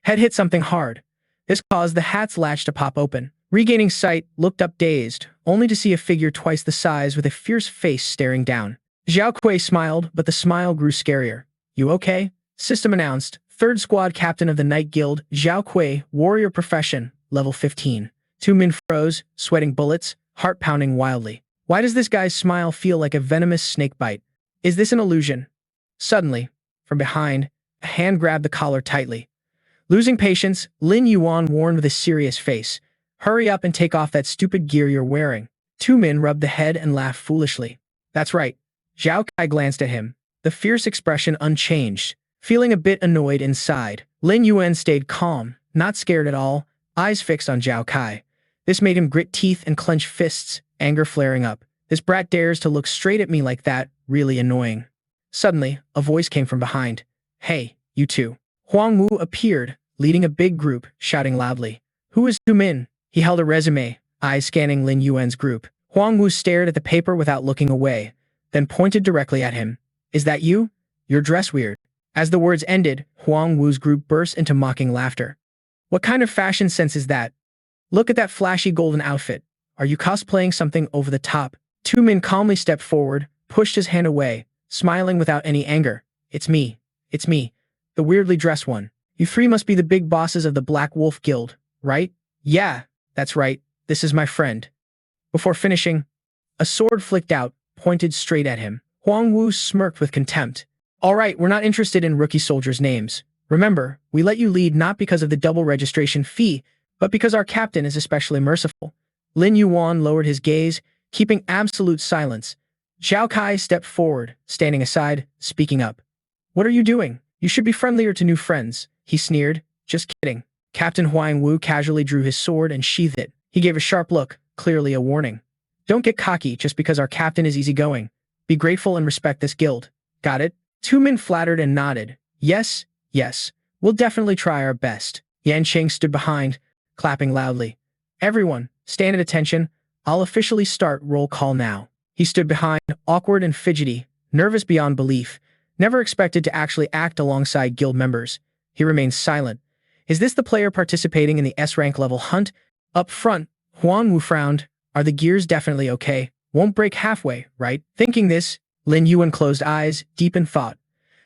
A: Head hit something hard. This caused the hat's latch to pop open. Regaining sight, looked up dazed, only to see a figure twice the size with a fierce face staring down. Zhao Kui smiled, but the smile grew scarier. You okay? System announced. Third squad captain of the Night Guild, Zhao Kui, warrior profession, level 15. Two Min froze, sweating bullets, heart pounding wildly. Why does this guy's smile feel like a venomous snake bite? Is this an illusion? Suddenly, from behind, a hand grabbed the collar tightly. Losing patience, Liu Yuan warned with a serious face. Hurry up and take off that stupid gear you're wearing. Two Min rubbed the head and laughed foolishly. That's right. Zhao Kai glanced at him, the fierce expression unchanged. Feeling a bit annoyed inside, Liu Yuan stayed calm, not scared at all, eyes fixed on Zhao Kai. This made him grit teeth and clench fists, anger flaring up. This brat dares to look straight at me like that, really annoying. Suddenly, a voice came from behind. Hey, you two. Huang Wu appeared, leading a big group, shouting loudly. Who is Two Min? He held a resume, eyes scanning Liu Yuan's group. Huang Wu stared at the paper without looking away, then pointed directly at him. Is that you? You're dressed weird. As the words ended, Huang Wu's group burst into mocking laughter. What kind of fashion sense is that? Look at that flashy golden outfit. Are you cosplaying something over the top? Two Min calmly stepped forward, pushed his hand away, smiling without any anger. It's me. It's me. The weirdly dressed one. You three must be the big bosses of the Black Wolf Guild, right? Yeah, that's right. This is my friend. Before finishing, a sword flicked out, pointed straight at him. Huang Wu smirked with contempt. All right, we're not interested in rookie soldiers' names. Remember, we let you lead not because of the double registration fee, but because our captain is especially merciful. Liu Yuan lowered his gaze, keeping absolute silence. Zhao Kai stepped forward, standing aside, speaking up. What are you doing? You should be friendlier to new friends, he sneered. Just kidding. Captain Huang Wu casually drew his sword and sheathed it. He gave a sharp look, clearly a warning. Don't get cocky just because our captain is easygoing. Be grateful and respect this guild. Got it? Two Min flattered and nodded. Yes, yes. We'll definitely try our best. Yan Qing stood behind, clapping loudly. Everyone, stand at attention. I'll officially start roll call now. He stood behind, awkward and fidgety, nervous beyond belief, never expected to actually act alongside guild members. He remained silent. Is this the player participating in the S-rank level hunt? Up front, Huang Wu frowned. Are the gears definitely okay? Won't break halfway, right? Thinking this, Liu Yuan closed eyes, deep in thought.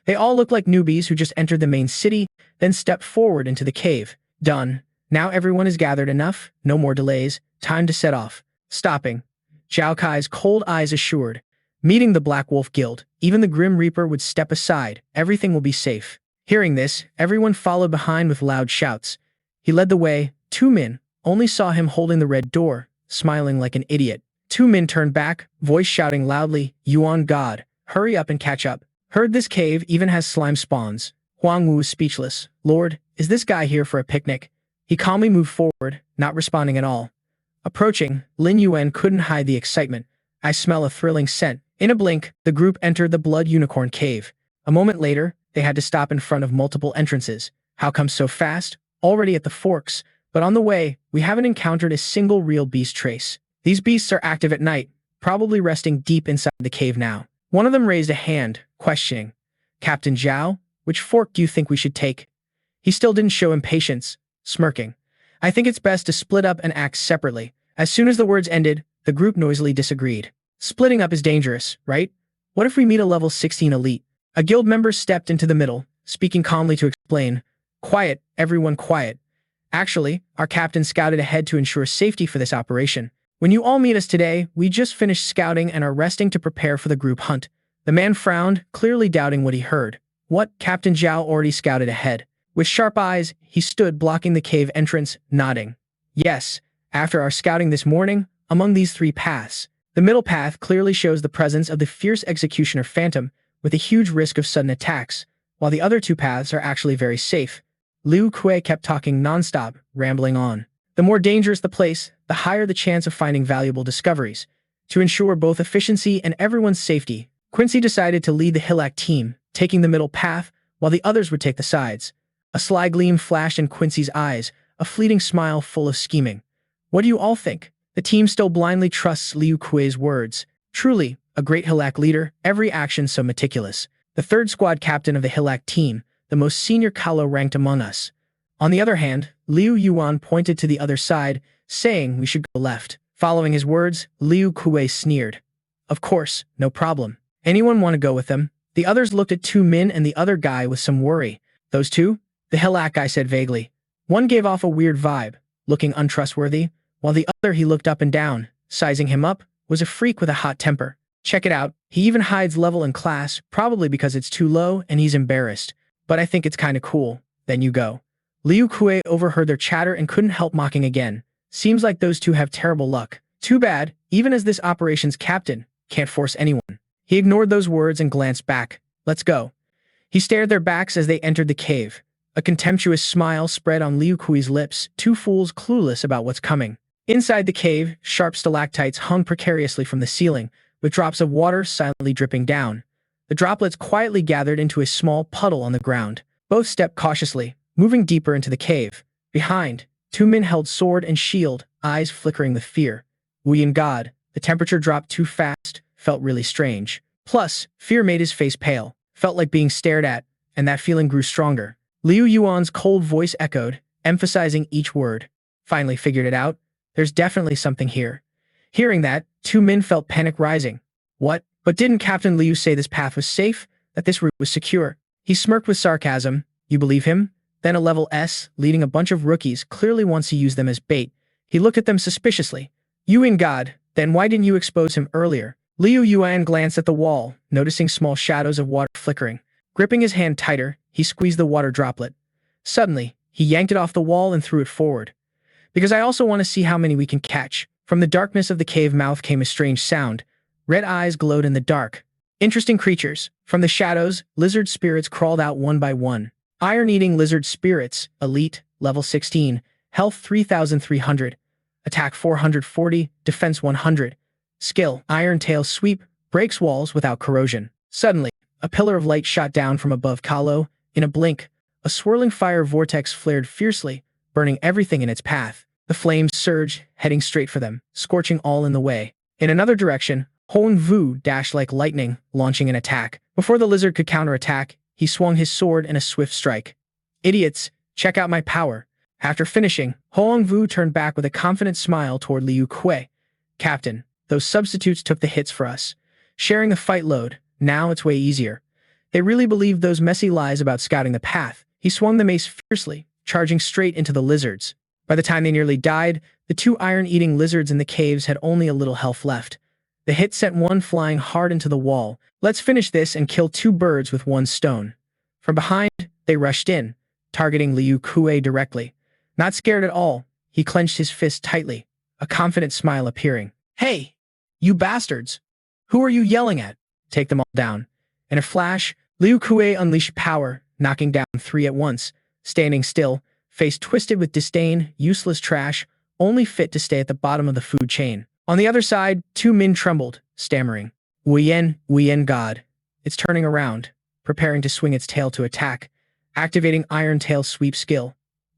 A: They all looked like newbies who just entered the main city, then stepped forward into the cave. Done. Now everyone is gathered enough, no more delays, time to set off. Stopping. Zhao Kai's cold eyes assured. Meeting the Black Wolf Guild, even the Grim Reaper would step aside, everything will be safe. Hearing this, everyone followed behind with loud shouts. He led the way. Two Min only saw him holding the red door, smiling like an idiot. Two men turned back, voice shouting loudly, Yuan God, hurry up and catch up. Heard this cave even has slime spawns. Huang Wu was speechless. Lord, is this guy here for a picnic? He calmly moved forward, not responding at all. Approaching, Liu Yuan couldn't hide the excitement. I smell a thrilling scent. In a blink, the group entered the Blood Unicorn Cave. A moment later, they had to stop in front of multiple entrances. How come so fast? Already at the forks. But on the way, we haven't encountered a single real beast trace. These beasts are active at night, probably resting deep inside the cave now. One of them raised a hand, questioning, Captain Zhao, which fork do you think we should take? He still didn't show impatience, smirking. I think it's best to split up and act separately. As soon as the words ended, the group noisily disagreed. Splitting up is dangerous, right? What if we meet a level 16 elite? A guild member stepped into the middle, speaking calmly to explain, Quiet, everyone quiet. Actually, our captain scouted ahead to ensure safety for this operation. When you all meet us today, we just finished scouting and are resting to prepare for the group hunt. The man frowned, clearly doubting what he heard. What? Captain Zhao already scouted ahead. With sharp eyes, he stood blocking the cave entrance, nodding. Yes, after our scouting this morning, among these three paths, the middle path clearly shows the presence of the fierce executioner Phantom, with a huge risk of sudden attacks, while the other two paths are actually very safe. Liu Kui kept talking nonstop, rambling on. The more dangerous the place, the higher the chance of finding valuable discoveries. To ensure both efficiency and everyone's safety, Quincy decided to lead the Hillac team, taking the middle path, while the others would take the sides. A sly gleam flashed in Quincy's eyes, a fleeting smile full of scheming. What do you all think? The team still blindly trusts Liu Kui's words. Truly, a great Hillac leader, every action so meticulous. The third squad captain of the Hillac team, the most senior Kalo ranked among us. On the other hand, Liu Yuan pointed to the other side, saying we should go left. Following his words, Liu Kui sneered. Of course, no problem. Anyone want to go with them? The others looked at two men and the other guy with some worry. Those two? The Hillac guy said vaguely. One gave off a weird vibe, looking untrustworthy, while the other he looked up and down, sizing him up, was a freak with a hot temper. Check it out, he even hides level in class, probably because it's too low and he's embarrassed. But I think it's kinda cool. Then you go. Liu Kui overheard their chatter and couldn't help mocking again. Seems like those two have terrible luck. Too bad, even as this operation's captain, can't force anyone. He ignored those words and glanced back. Let's go. He stared their backs as they entered the cave. A contemptuous smile spread on Liu Kui's lips, two fools clueless about what's coming. Inside the cave, sharp stalactites hung precariously from the ceiling, with drops of water silently dripping down. The droplets quietly gathered into a small puddle on the ground. Both stepped cautiously, moving deeper into the cave. Behind, two men held sword and shield, eyes flickering with fear. Wu Yin God, the temperature dropped too fast, felt really strange. Plus, fear made his face pale, felt like being stared at, and that feeling grew stronger. Liu Yuan's cold voice echoed, emphasizing each word. Finally figured it out. There's definitely something here. Hearing that, two men felt panic rising. What? But didn't Captain Liu say this path was safe? That this route was secure? He smirked with sarcasm. You believe him? Then a level S, leading a bunch of rookies, clearly wants to use them as bait. He looked at them suspiciously. You in God, then why didn't you expose him earlier? Liu Yuan glanced at the wall, noticing small shadows of water flickering. Gripping his hand tighter, he squeezed the water droplet. Suddenly, he yanked it off the wall and threw it forward. Because I also want to see how many we can catch. From the darkness of the cave mouth came a strange sound. Red eyes glowed in the dark. Interesting creatures. From the shadows, lizard spirits crawled out one by one. Iron-eating lizard spirits, elite, level 16, health 3,300, attack 440, defense 100. Skill, iron tail sweep, breaks walls without corrosion. Suddenly, a pillar of light shot down from above Kalo. In a blink, a swirling fire vortex flared fiercely, burning everything in its path. The flames surged, heading straight for them, scorching all in the way. In another direction, Hong Vu dashed like lightning, launching an attack. Before the lizard could counterattack, he swung his sword in a swift strike. Idiots, check out my power. After finishing, Hong Vu turned back with a confident smile toward Liu Kui. Captain, those substitutes took the hits for us. Sharing the fight load, now it's way easier. They really believed those messy lies about scouting the path. He swung the mace fiercely, charging straight into the lizards. By the time they nearly died, the two iron-eating lizards in the caves had only a little health left. The hit sent one flying hard into the wall. Let's finish this and kill two birds with one stone. From behind, they rushed in, targeting Liu Kui directly. Not scared at all, he clenched his fist tightly, a confident smile appearing. Hey! You bastards! Who are you yelling at? Take them all down. In a flash, Liu Kuei unleashed power, knocking down 3 at once, standing still, face twisted with disdain, useless trash, only fit to stay at the bottom of the food chain. On the other side, 2 men trembled, stammering. Wuyen God. It's turning around, preparing to swing its tail to attack, activating Iron Tail Sweep skill.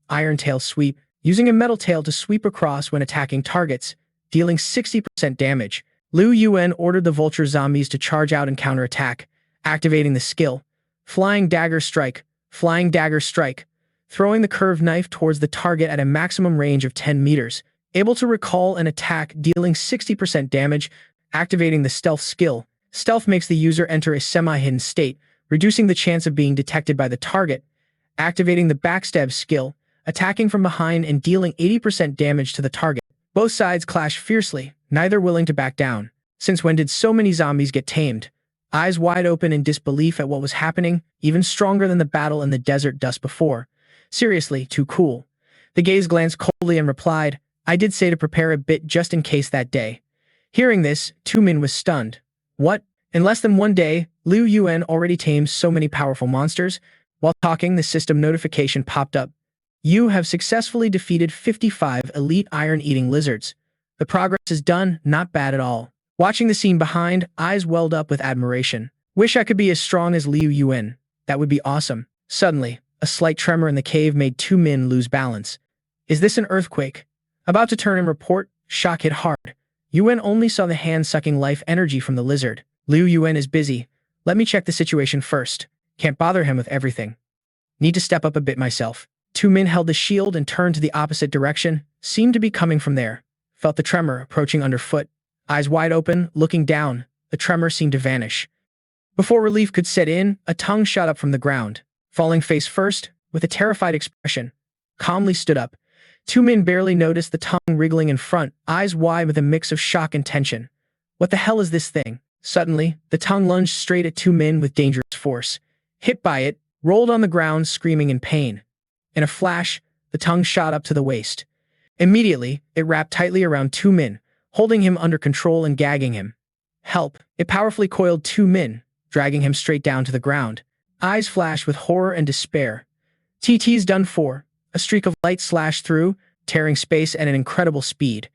A: Iron Tail Sweep, using a metal tail to sweep across when attacking targets, dealing 60% damage. Liu Yuan ordered the vulture zombies to charge out and counterattack, activating the skill. Flying Dagger Strike, throwing the curved knife towards the target at a maximum range of 10 meters, able to recall an attack dealing 60% damage, activating the Stealth skill. Stealth makes the user enter a semi-hidden state, reducing the chance of being detected by the target, activating the Backstab skill, attacking from behind and dealing 80% damage to the target. Both sides clash fiercely, neither willing to back down. Since when did so many zombies get tamed? Eyes wide open in disbelief at what was happening, even stronger than the battle in the desert dust before. Seriously, too cool. The gaze glanced coldly and replied, I did say to prepare a bit just in case that day. Hearing this, 2 men was stunned. What? In less than 1 day, Liu Yuan already tamed so many powerful monsters? While talking, the system notification popped up. You have successfully defeated 55 elite iron-eating lizards. The progress is done, not bad at all. Watching the scene behind, eyes welled up with admiration. Wish I could be as strong as Liu Yuan. That would be awesome. Suddenly, a slight tremor in the cave made 2 men lose balance. Is this an earthquake? About to turn and report, shock hit hard. Yuan only saw the hand sucking life energy from the lizard. Liu Yuan is busy. Let me check the situation first. Can't bother him with everything. Need to step up a bit myself. 2 men held the shield and turned to the opposite direction, seemed to be coming from there. Felt the tremor approaching underfoot. Eyes wide open, looking down, the tremor seemed to vanish. Before relief could set in, a tongue shot up from the ground. Falling face first, with a terrified expression, calmly stood up. 2 men barely noticed the tongue wriggling in front, eyes wide with a mix of shock and tension. What the hell is this thing? Suddenly, the tongue lunged straight at 2 men with dangerous force. Hit by it, rolled on the ground screaming in pain. In a flash, the tongue shot up to the waist. Immediately, it wrapped tightly around 2 men, holding him under control and gagging him. Help! It powerfully coiled 2 men, dragging him straight down to the ground. Eyes flashed with horror and despair. TT's done for. A streak of light slashed through, tearing space at an incredible speed.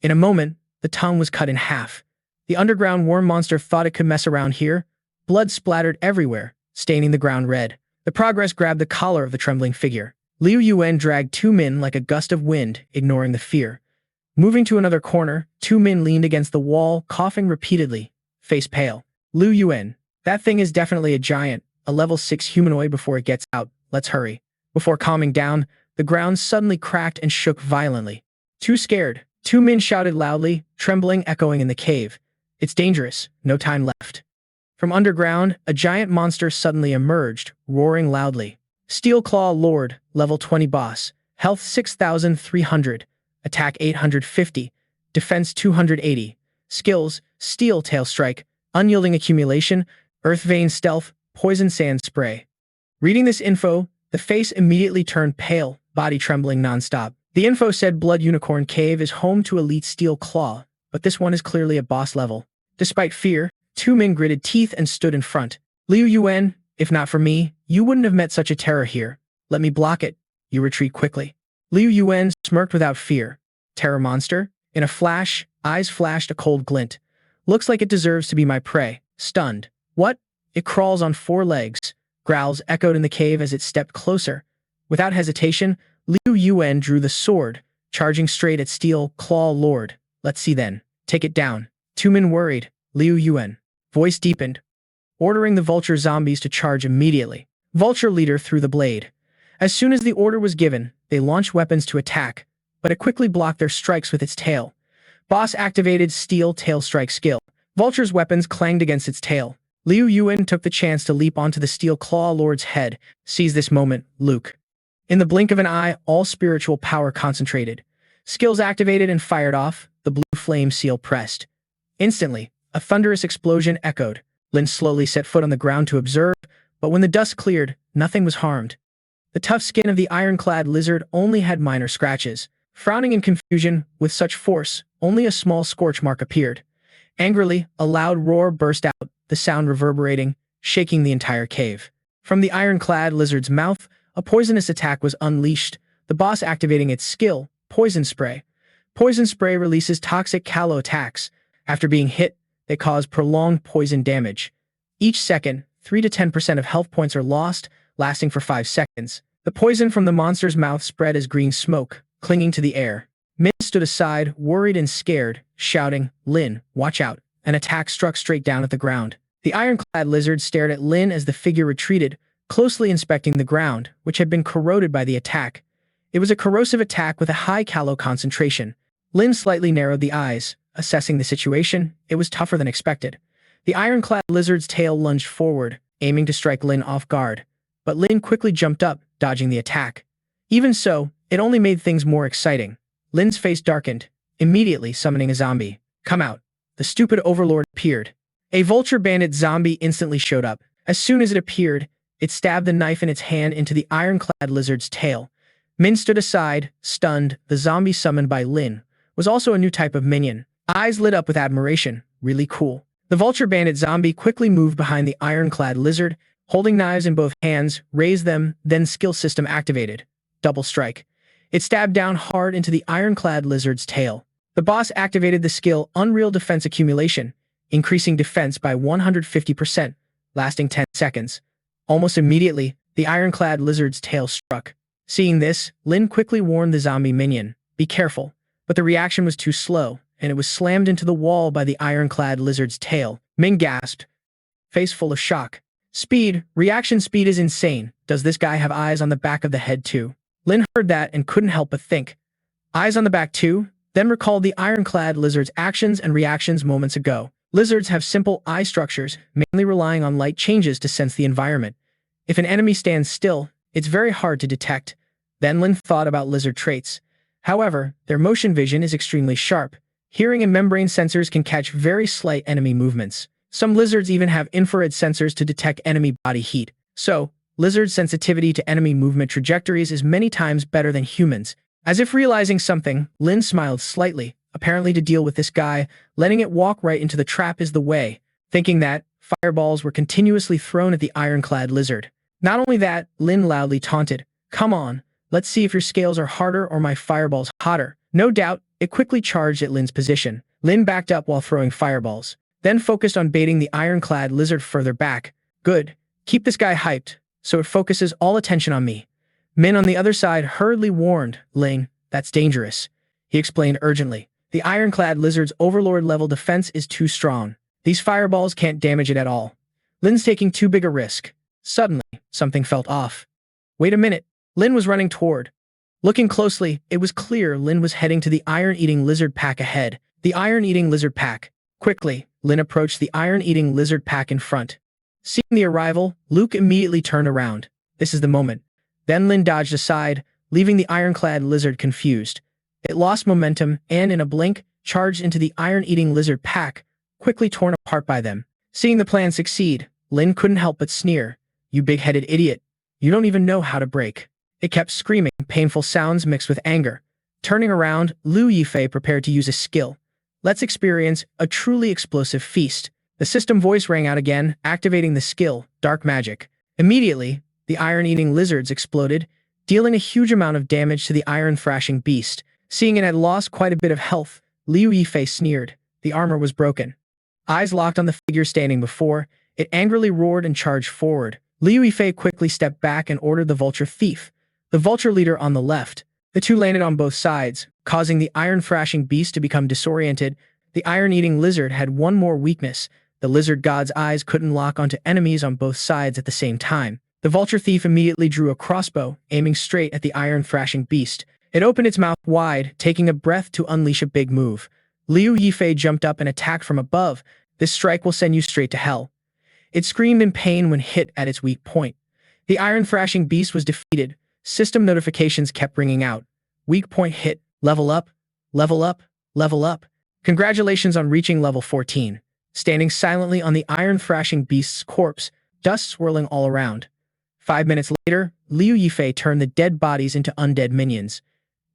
A: In a moment, the tongue was cut in half. The underground worm monster thought it could mess around here. Blood splattered everywhere, staining the ground red. The progress grabbed the collar of the trembling figure. Liu Yuan dragged 2 men like a gust of wind, ignoring the fear. Moving to another corner, 2 men leaned against the wall, coughing repeatedly, face pale. Liu Yuan, that thing is definitely a giant, a level 6 humanoid before it gets out. Let's hurry. Before calming down, the ground suddenly cracked and shook violently. Too scared, 2 men shouted loudly, trembling echoing in the cave. It's dangerous, no time left. From underground, a giant monster suddenly emerged, roaring loudly. Steel Claw Lord, level 20 boss, health 6,300, attack 850, defense 280, skills, Steel Tail Strike, unyielding accumulation, Earth Vein Stealth, Poison Sand Spray. Reading this info, the face immediately turned pale, body trembling nonstop. The info said Blood Unicorn Cave is home to elite Steel Claw, but this one is clearly a boss level. Despite fear, 2 men gritted teeth and stood in front. Liu Yuan, if not for me, you wouldn't have met such a terror here. Let me block it. You retreat quickly. Liu Yuan smirked without fear. Terror monster? In a flash, eyes flashed a cold glint. Looks like it deserves to be my prey. Stunned. What? It crawls on 4 legs. Growls echoed in the cave as it stepped closer. Without hesitation, Liu Yuan drew the sword, charging straight at Steel Claw Lord. Let's see then. Take it down. 2 men worried. Liu Yuan. Voice deepened, ordering the vulture zombies to charge immediately. Vulture leader threw the blade. As soon as the order was given, they launched weapons to attack, but it quickly blocked their strikes with its tail. Boss activated Steel Tail Strike skill. Vulture's weapons clanged against its tail. Liu Yuan took the chance to leap onto the Steel Claw Lord's head. Seize this moment, Luke. In the blink of an eye, all spiritual power concentrated. Skills activated and fired off, the blue flame seal pressed. Instantly, a thunderous explosion echoed. Lin slowly set foot on the ground to observe, but when the dust cleared, nothing was harmed. The tough skin of the ironclad lizard only had minor scratches. Frowning in confusion, with such force, only a small scorch mark appeared. Angrily, a loud roar burst out, the sound reverberating, shaking the entire cave. From the ironclad lizard's mouth, a poisonous attack was unleashed, the boss activating its skill, Poison Spray. Poison Spray releases toxic calo attacks. After being hit, they cause prolonged poison damage. Each second, 3 to 10% of health points are lost, lasting for 5 seconds. The poison from the monster's mouth spread as green smoke, clinging to the air. Min stood aside, worried and scared, shouting, "Lin, watch out." An attack struck straight down at the ground. The ironclad lizard stared at Lin as the figure retreated, closely inspecting the ground, which had been corroded by the attack. It was a corrosive attack with a high calo concentration. Lin slightly narrowed the eyes, assessing the situation. It was tougher than expected. The ironclad lizard's tail lunged forward, aiming to strike Lin off guard. But Lin quickly jumped up, dodging the attack. Even so, it only made things more exciting. Lin's face darkened, immediately summoning a zombie. "Come out." The stupid overlord appeared. A vulture bandit zombie instantly showed up. As soon as it appeared, it stabbed the knife in its hand into the ironclad lizard's tail. Min stood aside, stunned. The zombie summoned by Lin was also a new type of minion. Eyes lit up with admiration. Really cool. The vulture bandit zombie quickly moved behind the ironclad lizard, holding knives in both hands, raised them, then skill system activated. Double strike. It stabbed down hard into the ironclad lizard's tail. The boss activated the skill Unreal Defense Accumulation, increasing defense by 150%, lasting 10 seconds. Almost immediately, the ironclad lizard's tail struck. Seeing this, Lin quickly warned the zombie minion, "Be careful." But the reaction was too slow, and it was slammed into the wall by the ironclad lizard's tail. Min gasped, face full of shock. Speed, reaction speed is insane. Does this guy have eyes on the back of the head too? Lin heard that and couldn't help but think. Eyes on the back too? Then recalled the ironclad lizard's actions and reactions moments ago. Lizards have simple eye structures, mainly relying on light changes to sense the environment. If an enemy stands still, it's very hard to detect. Then Lin thought about lizard traits. However, their motion vision is extremely sharp. Hearing and membrane sensors can catch very slight enemy movements. Some lizards even have infrared sensors to detect enemy body heat. So, lizard sensitivity to enemy movement trajectories is many times better than humans. As if realizing something, Lin smiled slightly, apparently to deal with this guy. Letting it walk right into the trap is the way. Thinking that, fireballs were continuously thrown at the ironclad lizard. Not only that, Lin loudly taunted, "Come on, let's see if your scales are harder or my fireballs hotter." No doubt, it quickly charged at Lin's position. Lin backed up while throwing fireballs, then focused on baiting the ironclad lizard further back. "Good. Keep this guy hyped, so it focuses all attention on me." Min on the other side hurriedly warned, "Lin, that's dangerous." He explained urgently. "The ironclad lizard's overlord-level defense is too strong. These fireballs can't damage it at all. Lin's taking too big a risk." Suddenly, something felt off. Wait a minute. Lin was running toward. Looking closely, it was clear Lin was heading to the iron-eating lizard pack ahead. The iron-eating lizard pack. Quickly, Lin approached the iron-eating lizard pack in front. Seeing the arrival, Luke immediately turned around. This is the moment. Then Lin dodged aside, leaving the ironclad lizard confused. It lost momentum and, in a blink, charged into the iron-eating lizard pack, quickly torn apart by them. Seeing the plan succeed, Lin couldn't help but sneer. "You big-headed idiot. You don't even know how to break." It kept screaming, painful sounds mixed with anger. Turning around, Liu Yifei prepared to use a skill. "Let's experience a truly explosive feast." The system voice rang out again, activating the skill, Dark Magic. Immediately, the iron-eating lizards exploded, dealing a huge amount of damage to the iron-thrashing beast. Seeing it had lost quite a bit of health, Liu Yifei sneered. The armor was broken. Eyes locked on the figure standing before, it angrily roared and charged forward. Liu Yifei quickly stepped back and ordered the vulture thief, the vulture leader, on the left. The two landed on both sides, causing the iron-thrashing beast to become disoriented. The iron-eating lizard had one more weakness. The lizard god's eyes couldn't lock onto enemies on both sides at the same time. The vulture thief immediately drew a crossbow, aiming straight at the iron-thrashing beast. It opened its mouth wide, taking a breath to unleash a big move. Liu Yifei jumped up and attacked from above. "This strike will send you straight to hell." It screamed in pain when hit at its weak point. The iron-thrashing beast was defeated. System notifications kept ringing out. Weak point hit. Level up. Level up. Level up. Congratulations on reaching level 14. Standing silently on the iron-thrashing beast's corpse, dust swirling all around. 5 minutes later, Liu Yifei turned the dead bodies into undead minions.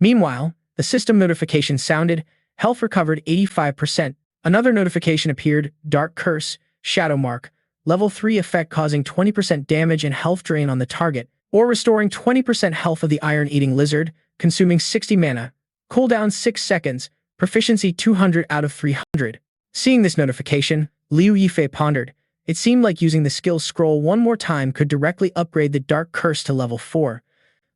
A: Meanwhile, the system notification sounded. Health recovered 85%. Another notification appeared, Dark Curse, Shadow Mark, level 3 effect causing 20% damage and health drain on the target, or restoring 20% health of the iron-eating lizard, consuming 60 mana, cooldown 6 seconds, proficiency 200 out of 300. Seeing this notification, Liu Yifei pondered. It seemed like using the skill scroll one more time could directly upgrade the Dark Curse to level 4.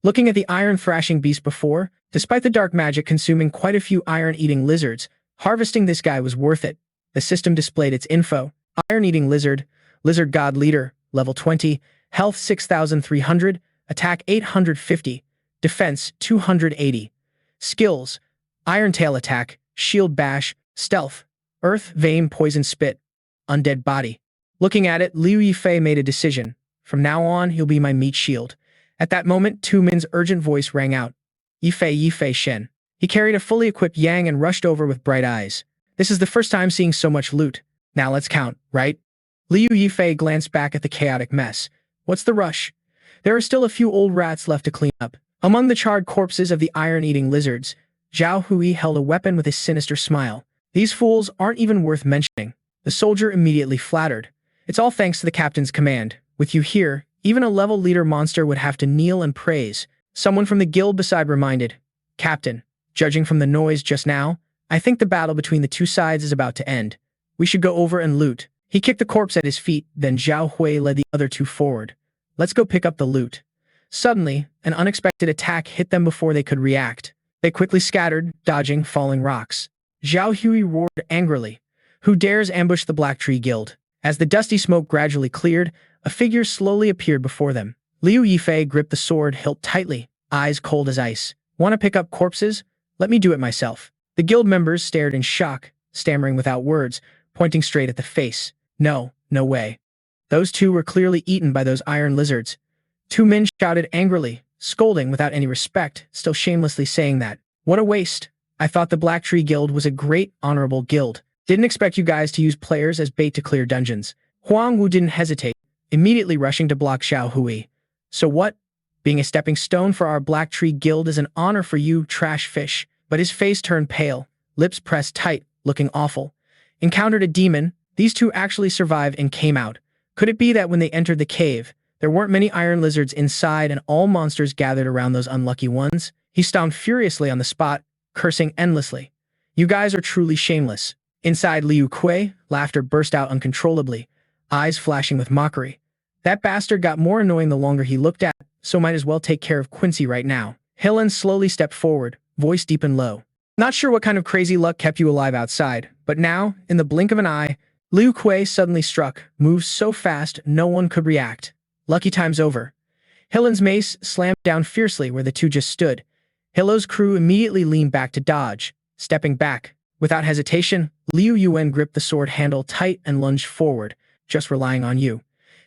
A: Looking at the Iron Thrashing Beast before, despite the dark magic consuming quite a few iron-eating lizards, harvesting this guy was worth it. The system displayed its info. Iron-eating lizard, lizard god leader, level 20, health 6,300, attack 850, defense 280. Skills, Iron Tail attack, shield bash, stealth, earth, vein, poison spit, undead body. Looking at it, Liu Yifei made a decision. From now on, he'll be my meat shield. At that moment, Tu Min's urgent voice rang out. Yifei Shen. He carried a fully equipped Yang and rushed over with bright eyes. This is the first time seeing so much loot. Now let's count, right? Liu Yifei glanced back at the chaotic mess. What's the rush? There are still a few old rats left to clean up. Among the charred corpses of the iron-eating lizards, Zhao Hui held a weapon with a sinister smile. These fools aren't even worth mentioning. The soldier immediately flattered. It's all thanks to the captain's command. With you here, even a level leader monster would have to kneel and praise. Someone from the guild beside reminded, Captain, judging from the noise just now, I think the battle between the two sides is about to end. We should go over and loot. He kicked the corpse at his feet, then Zhao Hui led the other two forward. Let's go pick up the loot. Suddenly, an unexpected attack hit them before they could react. They quickly scattered, dodging falling rocks. Zhao Hui roared angrily. Who dares ambush the Black Tree Guild? As the dusty smoke gradually cleared, a figure slowly appeared before them. Liu Yifei gripped the sword hilt tightly, eyes cold as ice. Want to pick up corpses? Let me do it myself. The guild members stared in shock, stammering without words, pointing straight at the face. No way. Those two were clearly eaten by those iron lizards. Tu Min shouted angrily, scolding without any respect, still shamelessly saying that. What a waste. I thought the Black Tree Guild was a great, honorable guild. Didn't expect you guys to use players as bait to clear dungeons. Huang Wu didn't hesitate, immediately rushing to block Zhao Hui. So what? Being a stepping stone for our Black Tree Guild is an honor for you, trash fish. But his face turned pale, lips pressed tight, looking awful. Encountered a demon, these two actually survived and came out. Could it be that when they entered the cave, there weren't many iron lizards inside and all monsters gathered around those unlucky ones? He stomped furiously on the spot, cursing endlessly. You guys are truly shameless. Inside Liu Kui, laughter burst out uncontrollably, eyes flashing with mockery. That bastard got more annoying the longer he looked at, so might as well take care of Quincy right now. Hillen slowly stepped forward, voice deep and low. Not sure what kind of crazy luck kept you alive outside, but now, in the blink of an eye, Liu Kui suddenly struck, moved so fast no one could react. Lucky time's over. Hillen's mace slammed down fiercely where the two just stood. Hillo's crew immediately leaned back to dodge, stepping back. Without hesitation, Liu Yuan gripped the sword handle tight and lunged forward, just relying on you.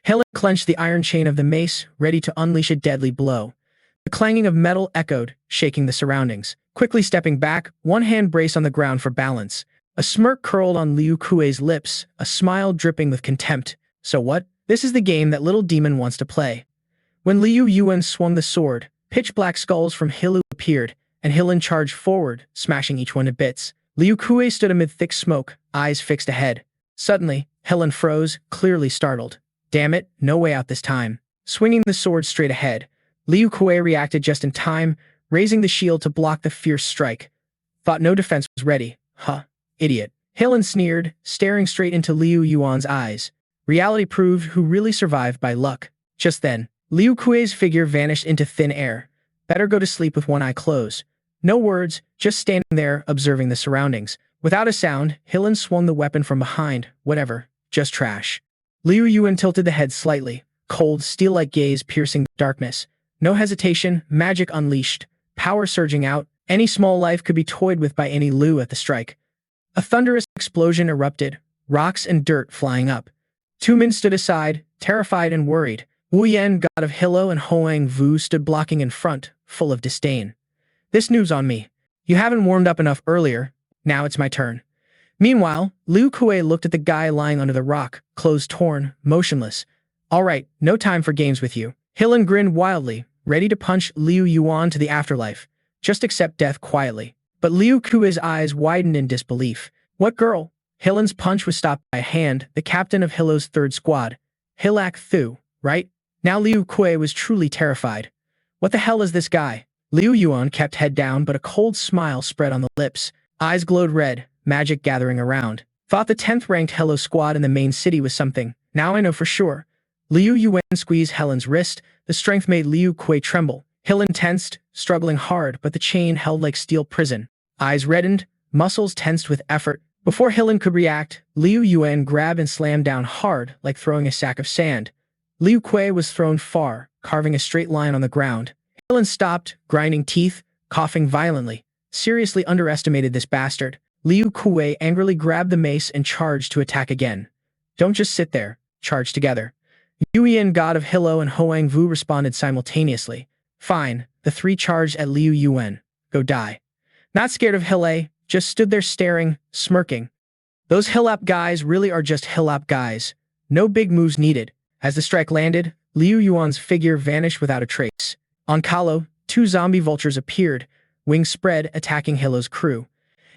A: Hillen clenched the iron chain of the mace, ready to unleash a deadly blow. The clanging of metal echoed, shaking the surroundings. Quickly stepping back, one hand braced on the ground for balance. A smirk curled on Liu Kui's lips, a smile dripping with contempt. So what? This is the game that little demon wants to play. When Liu Yuan swung the sword, pitch-black skulls from Hilu appeared, and Hillen charged forward, smashing each one to bits. Liu Kui stood amid thick smoke, eyes fixed ahead. Suddenly, Hillen froze, clearly startled. Damn it, no way out this time. Swinging the sword straight ahead, Liu Kui reacted just in time, raising the shield to block the fierce strike. Thought no defense was ready. Huh, idiot. Hillen sneered, staring straight into Liu Yuan's eyes. Reality proved who really survived by luck. Just then, Liu Kui's figure vanished into thin air. Better go to sleep with one eye closed. No words, just standing there, observing the surroundings. Without a sound, Hillen swung the weapon from behind. Whatever, just trash. Liu Yuan tilted the head slightly, cold, steel-like gaze piercing the darkness. No hesitation, magic unleashed, power surging out. Any small life could be toyed with by any Liu at the strike. A thunderous explosion erupted, rocks and dirt flying up. Tu Min stood aside, terrified and worried. Wu Yan, god of Hilo, and Hoang Vu stood blocking in front, full of disdain. This news on me. You haven't warmed up enough earlier. Now it's my turn. Meanwhile, Liu Kui looked at the guy lying under the rock, clothes torn, motionless. All right, no time for games with you. Hillen grinned wildly, ready to punch Liu Yuan to the afterlife. Just accept death quietly. But Liu Kui's eyes widened in disbelief. What girl? Hillen's punch was stopped by a hand, the captain of Hillo's third squad. Hilak Thu, right? Now Liu Kui was truly terrified. What the hell is this guy? Liu Yuan kept head down, but a cold smile spread on the lips. Eyes glowed red, magic gathering around. Thought the 10th ranked Hello squad in the main city was something. Now I know for sure. Liu Yuan squeezed Helen's wrist. The strength made Liu Kui tremble. Helen tensed, struggling hard, but the chain held like steel prison. Eyes reddened, muscles tensed with effort. Before Helen could react, Liu Yuan grabbed and slammed down hard, like throwing a sack of sand. Liu Kui was thrown far, carving a straight line on the ground. Helen stopped, grinding teeth, coughing violently. Seriously underestimated this bastard. Liu Kui angrily grabbed the mace and charged to attack again. Don't just sit there. Charge together. Yu Yan, god of Hilo, and Hoang Vu responded simultaneously. Fine, the three charged at Liu Yuan. Go die. Not scared of Hile, just stood there staring, smirking. Those Hillap guys really are just Hillap guys. No big moves needed. As the strike landed, Liu Yuan's figure vanished without a trace. On Kalo, two zombie vultures appeared, wings spread, attacking Hilo's crew.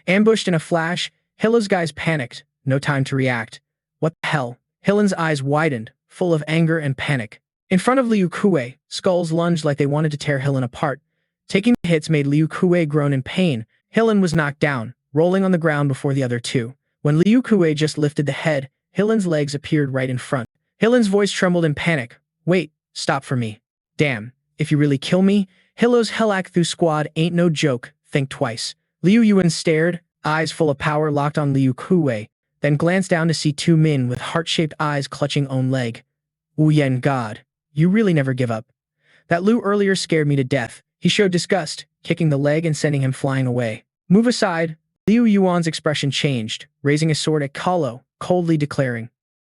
A: Ambushed in a flash, Hilo's guys panicked. No time to react. What the hell? Hilen's eyes widened, full of anger and panic. In front of Liu Kui, skulls lunged like they wanted to tear Hilen apart. Taking the hits made Liu Kui groan in pain. Hilen was knocked down, rolling on the ground before the other two. When Liu Kui just lifted the head, Hilen's legs appeared right in front. Hilen's voice trembled in panic. Wait, stop for me. Damn, if you really kill me, Hilo's Helakthu squad ain't no joke, think twice. Liu Yuan stared, eyes full of power locked on Liu Kui, then glanced down to see two men with heart-shaped eyes clutching own leg. Wu Yan god, you really never give up. That Liu earlier scared me to death. He showed disgust, kicking the leg and sending him flying away. Move aside. Liu Yuan's expression changed, raising his sword at Kalo, coldly declaring,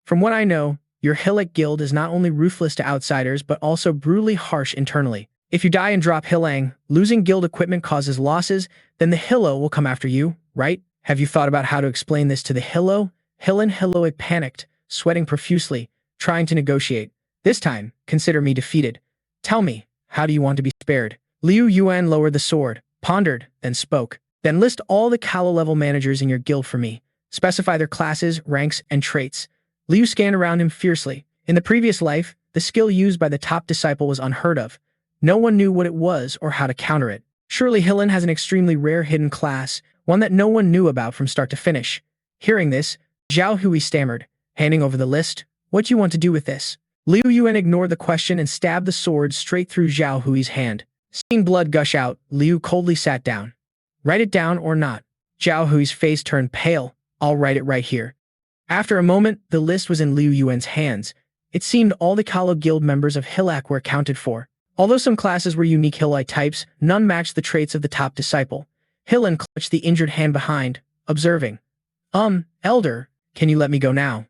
A: from what I know, your Hillik guild is not only ruthless to outsiders but also brutally harsh internally. If you die and drop Hilang, losing guild equipment causes losses, then the Hilo will come after you, right? Have you thought about how to explain this to the Hilo? Hiloic panicked, sweating profusely, trying to negotiate. This time, consider me defeated. Tell me, how do you want to be spared? Liu Yuan lowered the sword, pondered, then spoke. Then list all the Kalo-level managers in your guild for me. Specify their classes, ranks, and traits. Liu scanned around him fiercely. In the previous life, the skill used by the top disciple was unheard of. No one knew what it was or how to counter it. Surely Hilen has an extremely rare hidden class, one that no one knew about from start to finish. Hearing this, Zhao Hui stammered, handing over the list. What do you want to do with this? Liu Yuan ignored the question and stabbed the sword straight through Zhao Hui's hand. Seeing blood gush out, Liu coldly sat down. Write it down or not. Zhao Hui's face turned pale. I'll write it right here. After a moment, the list was in Liu Yuan's hands. It seemed all the Kalo Guild members of Hilak were accounted for. Although some classes were unique Hilite types, none matched the traits of the top disciple. Hilen clutched the injured hand behind, observing. Elder, can you let me go now?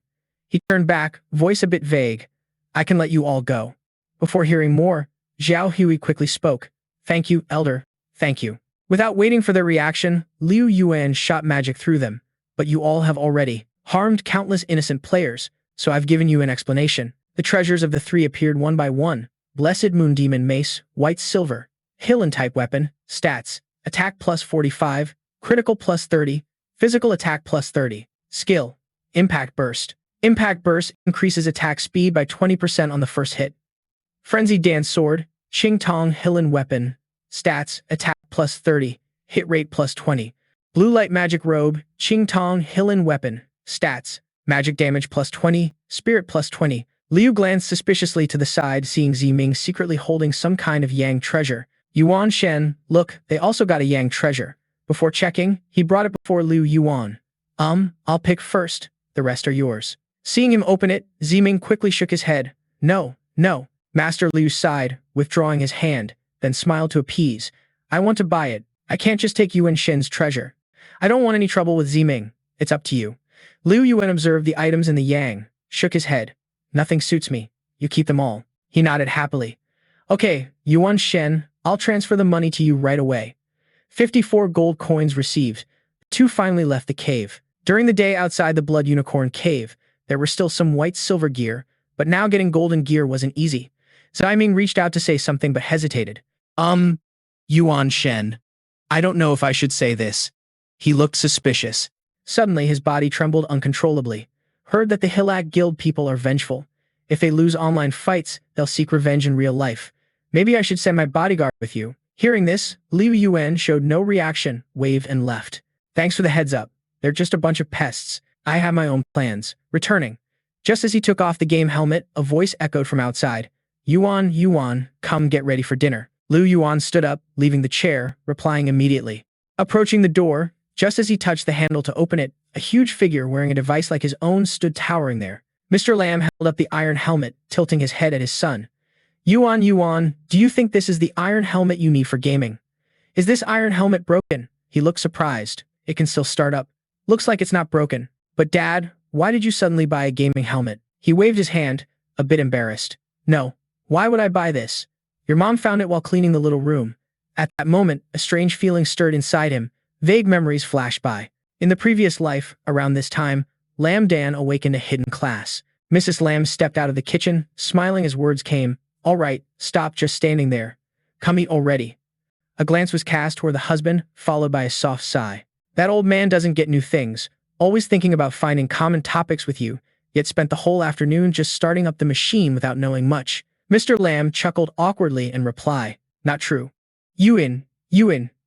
A: He turned back, voice a bit vague. I can let you all go. Before hearing more, Zhao Hui quickly spoke. Thank you, Elder. Thank you. Without waiting for their reaction, Liu Yuan shot magic through them. But you all have already harmed countless innocent players, so I've given you an explanation. The treasures of the three appeared one by one. Blessed Moon Demon Mace, White Silver, Hilen-type weapon, stats, attack plus 45, critical plus 30, physical attack plus 30, skill, Impact Burst. Impact Burst increases attack speed by 20% on the first hit. Frenzied Dance Sword, Qing Tong Hilen weapon, stats, attack plus 30, hit rate plus 20. Blue Light Magic Robe, Qing Tong Hilen weapon, stats, magic damage plus 20, spirit plus 20. Liu glanced suspiciously to the side, seeing Ziming secretly holding some kind of Yang treasure. Yuan Shen, look, they also got a Yang treasure. Before checking, he brought it before Liu Yuan. I'll pick first, the rest are yours. Seeing him open it, Ziming quickly shook his head. No. Master Liu sighed, withdrawing his hand, then smiled to appease. I want to buy it. I can't just take Yuan Shen's treasure. I don't want any trouble with Ziming. It's up to you. Liu Yuan observed the items in the Yang, shook his head. Nothing suits me. You keep them all. He nodded happily. Okay, Yuan Shen, I'll transfer the money to you right away. 54 gold coins received. The two finally left the cave. During the day outside the Blood Unicorn cave, there were still some white silver gear, but now getting golden gear wasn't easy. Ziming reached out to say something but hesitated. Yuan Shen. I don't know if I should say this. He looked suspicious. Suddenly, his body trembled uncontrollably. Heard that the Hilak Guild people are vengeful. If they lose online fights, they'll seek revenge in real life. Maybe I should send my bodyguard with you. Hearing this, Liu Yuan showed no reaction, waved and left. Thanks for the heads up. They're just a bunch of pests. I have my own plans. Returning. Just as he took off the game helmet, a voice echoed from outside. Yuan, Yuan, come get ready for dinner. Liu Yuan stood up, leaving the chair, replying immediately. Approaching the door, just as he touched the handle to open it, a huge figure wearing a device like his own stood towering there. Mr. Lam held up the iron helmet, tilting his head at his son. Yuan, Yuan, do you think this is the iron helmet you need for gaming? Is this iron helmet broken? He looked surprised. It can still start up. Looks like it's not broken. But Dad, why did you suddenly buy a gaming helmet? He waved his hand, a bit embarrassed. No. Why would I buy this? Your mom found it while cleaning the little room. At that moment, a strange feeling stirred inside him. Vague memories flashed by. In the previous life, around this time, Lam Dan awakened a hidden class. Mrs. Lam stepped out of the kitchen, smiling as words came. All right, stop just standing there. Come eat already. A glance was cast toward the husband, followed by a soft sigh. That old man doesn't get new things, always thinking about finding common topics with you, yet spent the whole afternoon just starting up the machine without knowing much. Mr. Lam chuckled awkwardly in reply. Not true. Yuan,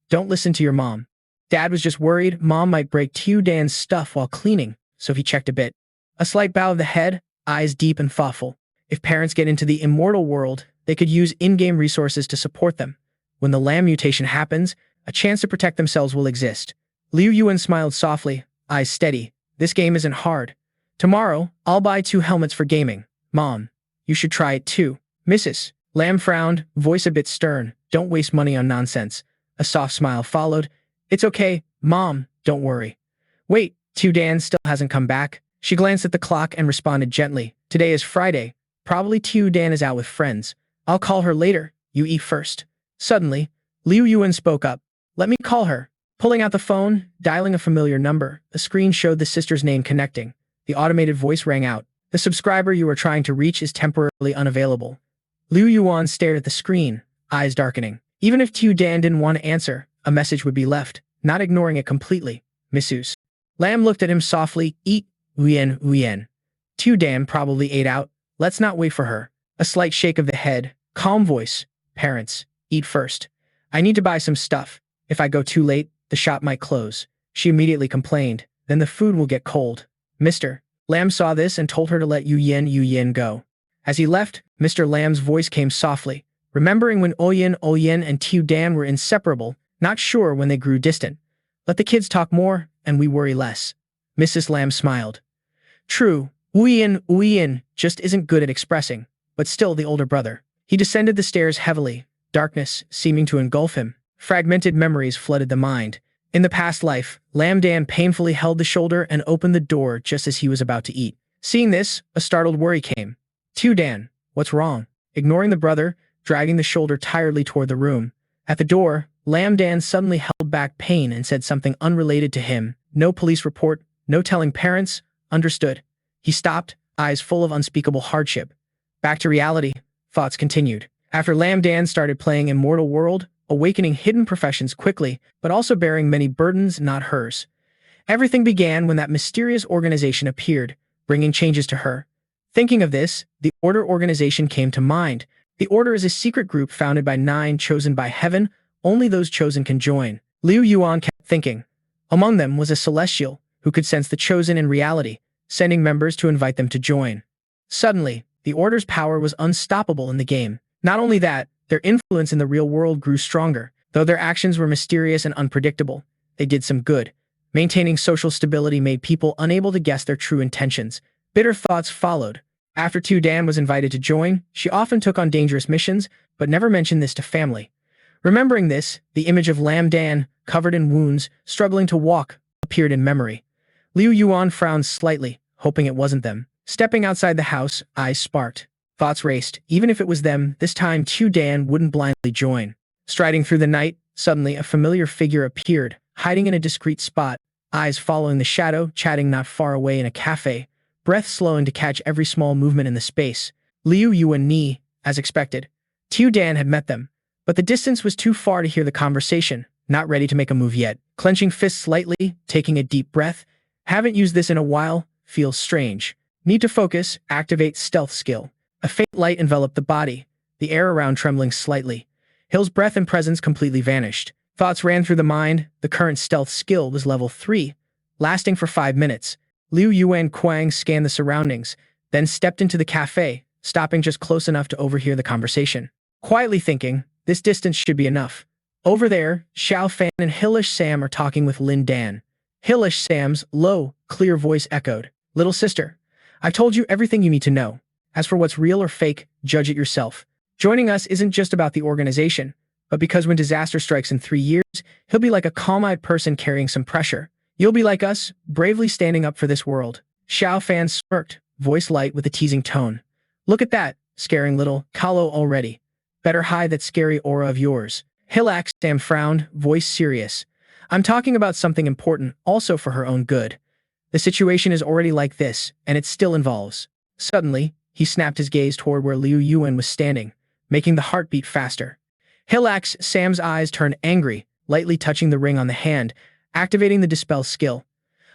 A: don't listen to your mom. Dad was just worried Mom might break Tiu Dan's stuff while cleaning, so he checked a bit. A slight bow of the head, eyes deep and thoughtful. If parents get into the immortal world, they could use in-game resources to support them. When the Lam mutation happens, a chance to protect themselves will exist. Liu Yuan smiled softly, eyes steady. This game isn't hard. Tomorrow, I'll buy 2 helmets for gaming. Mom, you should try it too. Mrs. Lam frowned, voice a bit stern. Don't waste money on nonsense. A soft smile followed. It's okay, Mom, don't worry. Wait, Tiu Dan still hasn't come back? She glanced at the clock and responded gently. Today is Friday. Probably Tiu Dan is out with friends. I'll call her later. You eat first. Suddenly, Liu Yuan spoke up. Let me call her. Pulling out the phone, dialing a familiar number, the screen showed the sister's name connecting. The automated voice rang out. The subscriber you are trying to reach is temporarily unavailable. Liu Yuan stared at the screen, eyes darkening. Even if Tiu Dan didn't want to answer, a message would be left, not ignoring it completely. Mrs. Lam looked at him softly. Eat, Yuan. Tiu Dan probably ate out. Let's not wait for her. A slight shake of the head, calm voice. Parents, eat first. I need to buy some stuff. If I go too late, the shop might close. She immediately complained. Then the food will get cold. Mr. Lam saw this and told her to let Yuan go. As he left, Mr. Lam's voice came softly, remembering when Oyen and Tiu Dan were inseparable, not sure when they grew distant. Let the kids talk more, and we worry less. Mrs. Lam smiled. True, Uyen just isn't good at expressing, but still the older brother. He descended the stairs heavily, darkness seeming to engulf him. Fragmented memories flooded the mind. In the past life, Lam Dan painfully held the shoulder and opened the door just as he was about to eat. Seeing this, a startled worry came. Tiu Dan, what's wrong? Ignoring the brother, dragging the shoulder tiredly toward the room. At the door, Lam Dan suddenly held back pain and said something unrelated to him. No police report, no telling parents. Understood. He stopped, eyes full of unspeakable hardship. Back to reality, thoughts continued. After Lam Dan started playing Immortal World, awakening hidden professions quickly, but also bearing many burdens not hers. Everything began when that mysterious organization appeared, bringing changes to her. Thinking of this, the Order organization came to mind. The Order is a secret group founded by 9 chosen by heaven. Only those chosen can join. Liu Yuan kept thinking. Among them was a celestial, who could sense the chosen in reality, sending members to invite them to join. Suddenly, the Order's power was unstoppable in the game. Not only that, their influence in the real world grew stronger. Though their actions were mysterious and unpredictable, they did some good. Maintaining social stability made people unable to guess their true intentions. Bitter thoughts followed. After Tiu Dan was invited to join, she often took on dangerous missions, but never mentioned this to family. Remembering this, the image of Lam Dan, covered in wounds, struggling to walk, appeared in memory. Liu Yuan frowned slightly, hoping it wasn't them. Stepping outside the house, eyes sparked. Thoughts raced. Even if it was them, this time Tiu Dan wouldn't blindly join. Striding through the night, suddenly a familiar figure appeared, hiding in a discreet spot, eyes following the shadow, chatting not far away in a cafe, breath slowing to catch every small movement in the space. Liu Yuan Ni, as expected. Tiu Dan had met them, but the distance was too far to hear the conversation, not ready to make a move yet. Clenching fists slightly, taking a deep breath, Haven't used this in a while, feels strange. Need to focus, activate stealth skill. A faint light enveloped the body, the air around trembling slightly. Hill's breath and presence completely vanished. Thoughts ran through the mind, the current stealth skill was level 3, lasting for 5 minutes. Liu Yuan Kuang scanned the surroundings, then stepped into the cafe, stopping just close enough to overhear the conversation. Quietly thinking, this distance should be enough. Over there, Xiao Fan and Hillish Sam are talking with Lin Dan. Hillish Sam's low, clear voice echoed. Little sister, I've told you everything you need to know. As for what's real or fake, judge it yourself. Joining us isn't just about the organization, but because when disaster strikes in 3 years, he'll be like a calm-eyed person carrying some pressure. You'll be like us, bravely standing up for this world. Xiao Fan smirked, voice light with a teasing tone. Look at that, scaring little Kalo already. Better hide that scary aura of yours. Hillax Sam frowned, voice serious. I'm talking about something important, also for her own good. The situation is already like this, and it still involves. Suddenly, he snapped his gaze toward where Liu Yuan was standing, making the heartbeat faster. Hillax Sam's eyes turned angry, lightly touching the ring on the hand, activating the dispel skill.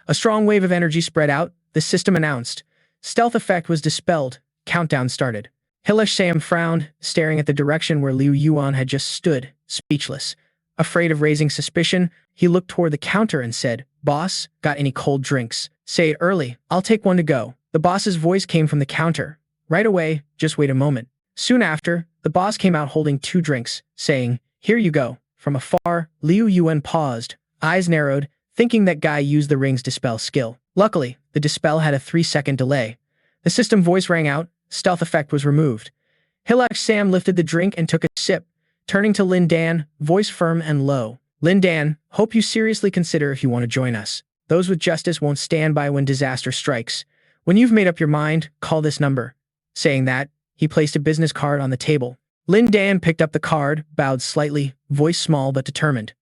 A: A strong wave of energy spread out, the system announced. Stealth effect was dispelled, countdown started. Hillax Sam frowned, staring at the direction where Liu Yuan had just stood, speechless. Afraid of raising suspicion, he looked toward the counter and said, Boss, got any cold drinks? Say it early, I'll take one to go. The boss's voice came from the counter. Right away, just wait a moment. Soon after, the boss came out holding 2 drinks, saying, Here you go. From afar, Liu Yuan paused, eyes narrowed, thinking that guy used the ring's dispel skill. Luckily, the dispel had a 3-second delay. The system voice rang out, stealth effect was removed. Hillax Sam lifted the drink and took a sip, turning to Lin Dan, voice firm and low. Lin Dan, hope you seriously consider if you want to join us. Those with justice won't stand by when disaster strikes. When you've made up your mind, call this number. Saying that, he placed a business card on the table. Lin Dan picked up the card, bowed slightly, voice small but determined.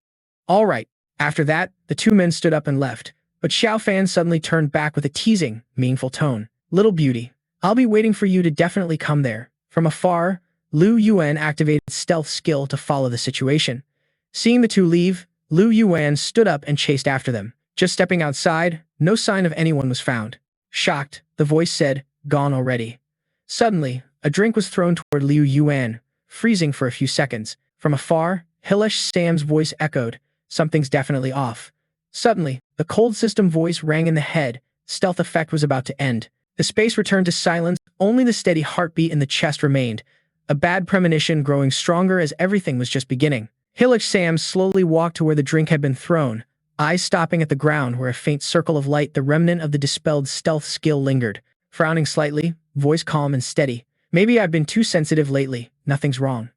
A: All right. After that, the 2 men stood up and left, but Xiao Fan suddenly turned back with a teasing, meaningful tone. Little beauty, I'll be waiting for you to definitely come there. From afar, Liu Yuan activated stealth skill to follow the situation. Seeing the 2 leave, Liu Yuan stood up and chased after them. Just stepping outside, no sign of anyone was found. Shocked, the voice said, Gone already. Suddenly, a drink was thrown toward Liu Yuan, freezing for a few seconds. From afar, Hillash Sam's voice echoed, Something's definitely off. Suddenly, the cold system voice rang in the head, stealth effect was about to end. The space returned to silence, only the steady heartbeat in the chest remained, a bad premonition growing stronger as everything was just beginning. Hillash Sam slowly walked to where the drink had been thrown, eyes stopping at the ground where a faint circle of light, the remnant of the dispelled stealth skill, lingered. Frowning slightly, voice calm and steady. Maybe I've been too sensitive lately, nothing's wrong.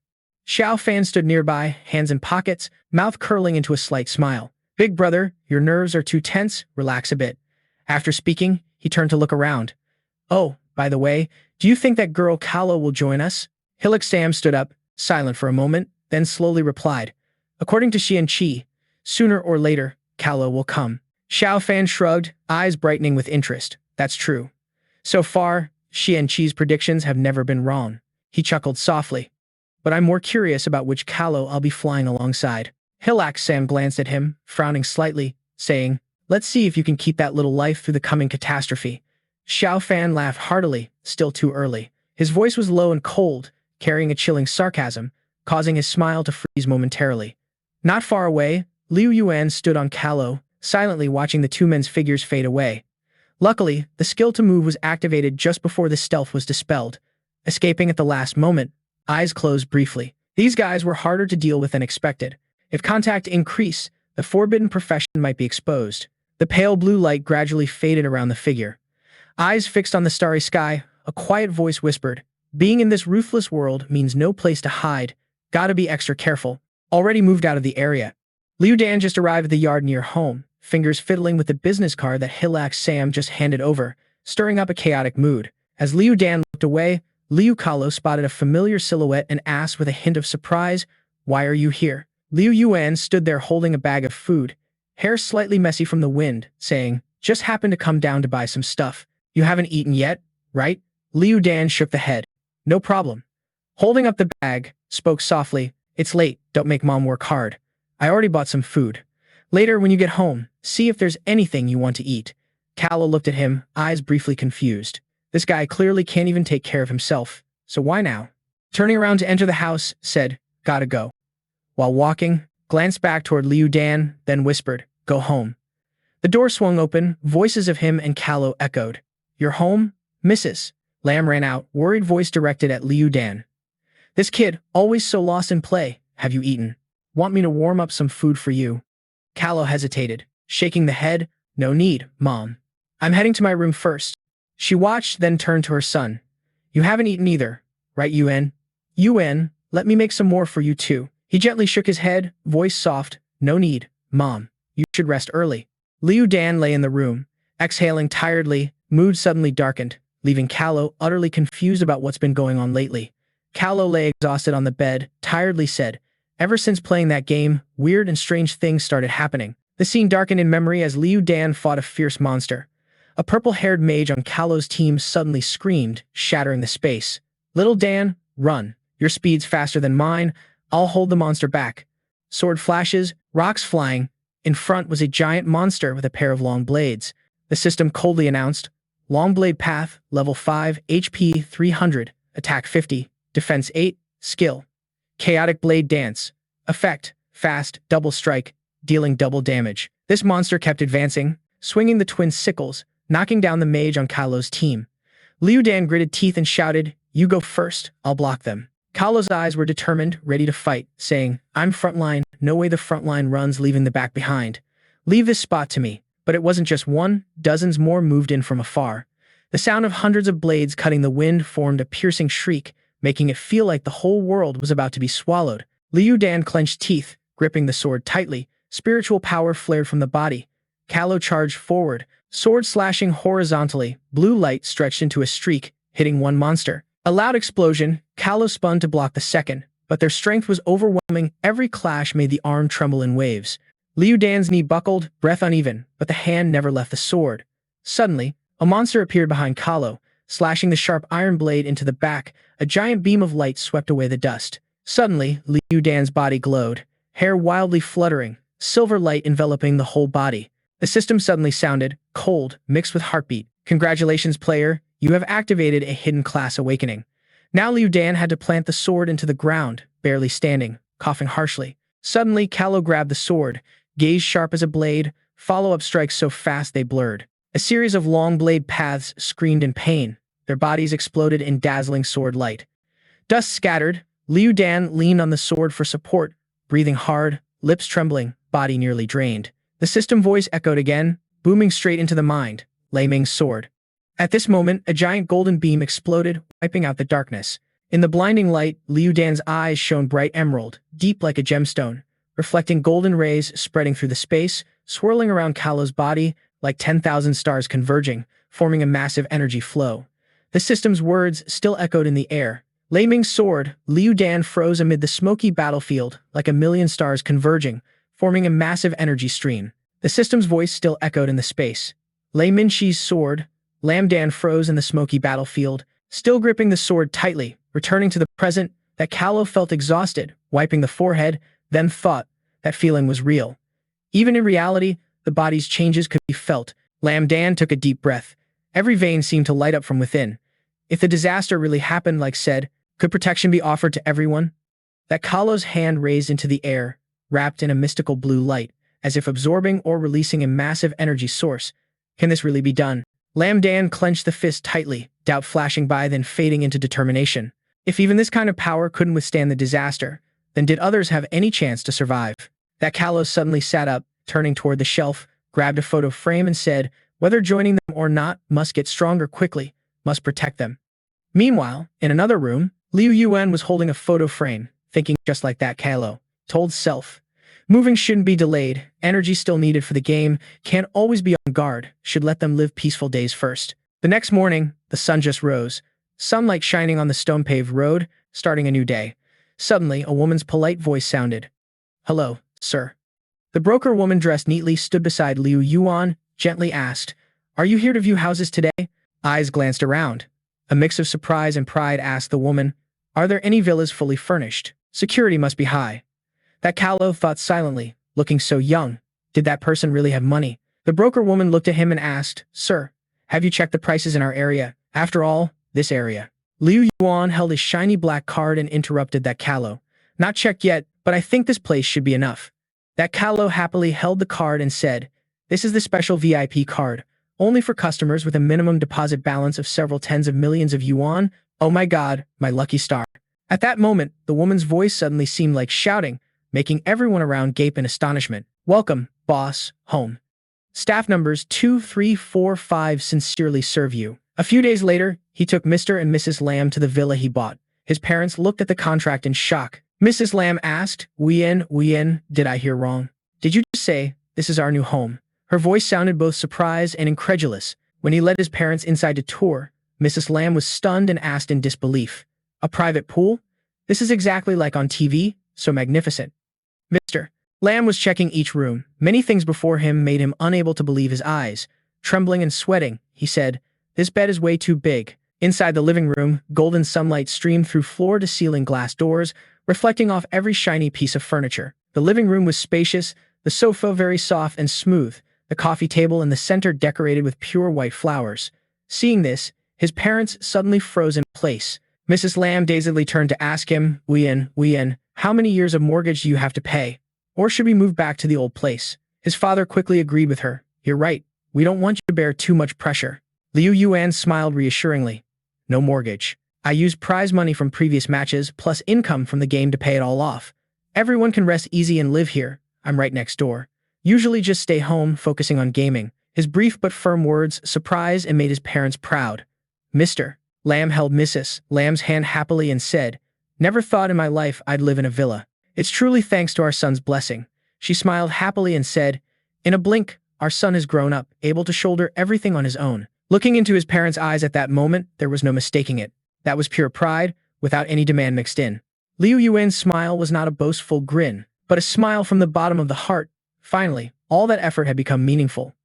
A: Xiao Fan stood nearby, hands in pockets, mouth curling into a slight smile. Big brother, your nerves are too tense, relax a bit. After speaking, he turned to look around. Oh, by the way, do you think that girl Kalo will join us? Hillax Sam stood up, silent for a moment, then slowly replied. According to Xian Qi, sooner or later, Kalo will come. Xiao Fan shrugged, eyes brightening with interest. That's true. So far, Xian Qi's predictions have never been wrong. He chuckled softly. But I'm more curious about which Kalo I'll be flying alongside. Hillax Sam glanced at him, frowning slightly, saying, Let's see if you can keep that little life through the coming catastrophe. Xiao Fan laughed heartily, still too early. His voice was low and cold, carrying a chilling sarcasm, causing his smile to freeze momentarily. Not far away, Liu Yuan stood on Kalo, silently watching the 2 men's figures fade away. Luckily, the skill to move was activated just before the stealth was dispelled. Escaping at the last moment, eyes closed briefly. These guys were harder to deal with than expected. If contact increased, the forbidden profession might be exposed. The pale blue light gradually faded around the figure. Eyes fixed on the starry sky, a quiet voice whispered, Being in this ruthless world means no place to hide. Gotta be extra careful. Already moved out of the area. Liu Dan just arrived at the yard near home, fingers fiddling with the business card that Hillax Sam just handed over, stirring up a chaotic mood. As Liu Dan looked away, Liu Kalo spotted a familiar silhouette and asked with a hint of surprise, Why are you here? Liu Yuan stood there holding a bag of food, hair slightly messy from the wind, saying, Just happened to come down to buy some stuff. You haven't eaten yet, right? Liu Dan shook the head. No problem. Holding up the bag, spoke softly, It's late, don't make mom work hard. I already bought some food. Later when you get home, see if there's anything you want to eat. Callow looked at him, eyes briefly confused. This guy clearly can't even take care of himself, so why now? Turning around to enter the house, said, "Gotta go." While walking, glanced back toward Liu Dan, then whispered, "Go home." The door swung open, voices of him and Callow echoed. "You're home, Mrs." Lamb ran out, worried voice directed at Liu Dan. "This kid, always so lost in play. Have you eaten? Want me to warm up some food for you?" Callow hesitated, shaking the head. "No need, Mom. I'm heading to my room first." She watched, then turned to her son. "You haven't eaten either, right, Yuan?" "Yuan, let me make some more for you too." He gently shook his head, voice soft. "No need, Mom. You should rest early." Liu Dan lay in the room, exhaling tiredly, mood suddenly darkened, leaving Callow utterly confused about what's been going on lately. Callow lay exhausted on the bed, tiredly said, "Ever since playing that game, weird and strange things started happening." The scene darkened in memory as Liu Dan fought a fierce monster. A purple-haired mage on Callow's team suddenly screamed, shattering the space. "Little Dan, run. Your speed's faster than mine. I'll hold the monster back." Sword flashes, rocks flying. In front was a giant monster with a pair of long blades. The system coldly announced, "Long blade path, level 5, HP 300, attack 50, defense 8, skill. Chaotic blade dance. Effect, fast, double strike, dealing double damage." This monster kept advancing, swinging the twin sickles, knocking down the mage on Callow's team. Liu Dan gritted teeth and shouted, "You go first, I'll block them." Callow's eyes were determined, ready to fight, saying, "I'm frontline, no way the frontline runs leaving the back behind. Leave this spot to me." But it wasn't just one, dozens more moved in from afar. The sound of hundreds of blades cutting the wind formed a piercing shriek, making it feel like the whole world was about to be swallowed. Liu Dan clenched teeth, gripping the sword tightly. Spiritual power flared from the body. Callow charged forward, sword slashing horizontally, blue light stretched into a streak, hitting one monster. A loud explosion, Callow spun to block the second, but their strength was overwhelming. Every clash made the arm tremble in waves. Liu Dan's knee buckled, breath uneven, but the hand never left the sword. Suddenly, a monster appeared behind Callow, slashing the sharp iron blade into the back. A giant beam of light swept away the dust. Suddenly, Liu Dan's body glowed, hair wildly fluttering, silver light enveloping the whole body. The system suddenly sounded, cold, mixed with heartbeat. "Congratulations, player. You have activated a hidden class awakening." Now Liu Dan had to plant the sword into the ground, barely standing, coughing harshly. Suddenly, Callow grabbed the sword, gaze sharp as a blade, follow-up strikes so fast they blurred. A series of long blade paths screamed in pain. Their bodies exploded in dazzling sword light. Dust scattered. Liu Dan leaned on the sword for support, breathing hard, lips trembling, body nearly drained. The system voice echoed again, booming straight into the mind. Lei Ming's sword. At this moment, a giant golden beam exploded, wiping out the darkness. In the blinding light, Liu Dan's eyes shone bright emerald, deep like a gemstone, reflecting golden rays spreading through the space, swirling around Callow's body like 10,000 stars converging, forming a massive energy flow. The system's words still echoed in the air. Lei Ming's sword, Liu Dan froze amid the smoky battlefield like a million stars converging, forming a massive energy stream. The system's voice still echoed in the space. Lei Minxi's sword, Lam Dan froze in the smoky battlefield, still gripping the sword tightly, returning to the present. That Callow felt exhausted, wiping the forehead, then thought that feeling was real. Even in reality, the body's changes could be felt. Lam Dan took a deep breath. Every vein seemed to light up from within. If the disaster really happened like said, could protection be offered to everyone? That Callow's hand raised into the air, wrapped in a mystical blue light, as if absorbing or releasing a massive energy source. Can this really be done? Lam Dan clenched the fist tightly, doubt flashing by then fading into determination. If even this kind of power couldn't withstand the disaster, then did others have any chance to survive? That Callow suddenly sat up, turning toward the shelf, grabbed a photo frame and said, "Whether joining them or not, must get stronger quickly, must protect them." Meanwhile, in another room, Liu Yuan was holding a photo frame, thinking just like that Callow told self. Moving shouldn't be delayed, energy still needed for the game, can't always be on guard, should let them live peaceful days first. The next morning, the sun just rose, sunlight shining on the stone-paved road, starting a new day. Suddenly, a woman's polite voice sounded. "Hello, sir." The broker woman dressed neatly stood beside Liu Yuan, gently asked, "Are you here to view houses today?" Eyes glanced around. A mix of surprise and pride asked the woman, "Are there any villas fully furnished? Security must be high." That Callow thought silently, looking so young. Did that person really have money? The broker woman looked at him and asked, "Sir, have you checked the prices in our area? After all, this area." Liu Yuan held his shiny black card and interrupted that callow. "Not checked yet, but I think this place should be enough." That callow happily held the card and said, "This is the special VIP card, only for customers with a minimum deposit balance of several tens of millions of yuan. Oh my god, my lucky star." At that moment, the woman's voice suddenly seemed like shouting, making everyone around gape in astonishment. "Welcome, boss, home. Staff numbers 2, 3, 4, 5 sincerely serve you." A few days later, he took Mr. and Mrs. Lamb to the villa he bought. His parents looked at the contract in shock. Mrs. Lamb asked, Wien, did I hear wrong? Did you just say, this is our new home?" Her voice sounded both surprised and incredulous. When he led his parents inside to tour, Mrs. Lamb was stunned and asked in disbelief, "A private pool? This is exactly like on TV, so magnificent." Mr. Lamb was checking each room. Many things before him made him unable to believe his eyes. Trembling and sweating, he said, "This bed is way too big." Inside the living room, golden sunlight streamed through floor-to-ceiling glass doors, reflecting off every shiny piece of furniture. The living room was spacious, the sofa very soft and smooth, the coffee table in the center decorated with pure white flowers. Seeing this, his parents suddenly froze in place. Mrs. Lamb dazedly turned to ask him, Wien, how many years of mortgage do you have to pay? Or should we move back to the old place?" His father quickly agreed with her. "You're right. We don't want you to bear too much pressure." Liu Yuan smiled reassuringly. "No mortgage. I used prize money from previous matches plus income from the game to pay it all off. Everyone can rest easy and live here. I'm right next door. Usually just stay home, focusing on gaming." His brief but firm words surprised and made his parents proud. Mr. Lamb held Mrs. Lamb's hand happily and said, "Never thought in my life I'd live in a villa. It's truly thanks to our son's blessing." She smiled happily and said, "In a blink, our son has grown up, able to shoulder everything on his own." Looking into his parents' eyes at that moment, there was no mistaking it. That was pure pride, without any demand mixed in. Liu Yuan's smile was not a boastful grin, but a smile from the bottom of the heart. Finally, all that effort had become meaningful.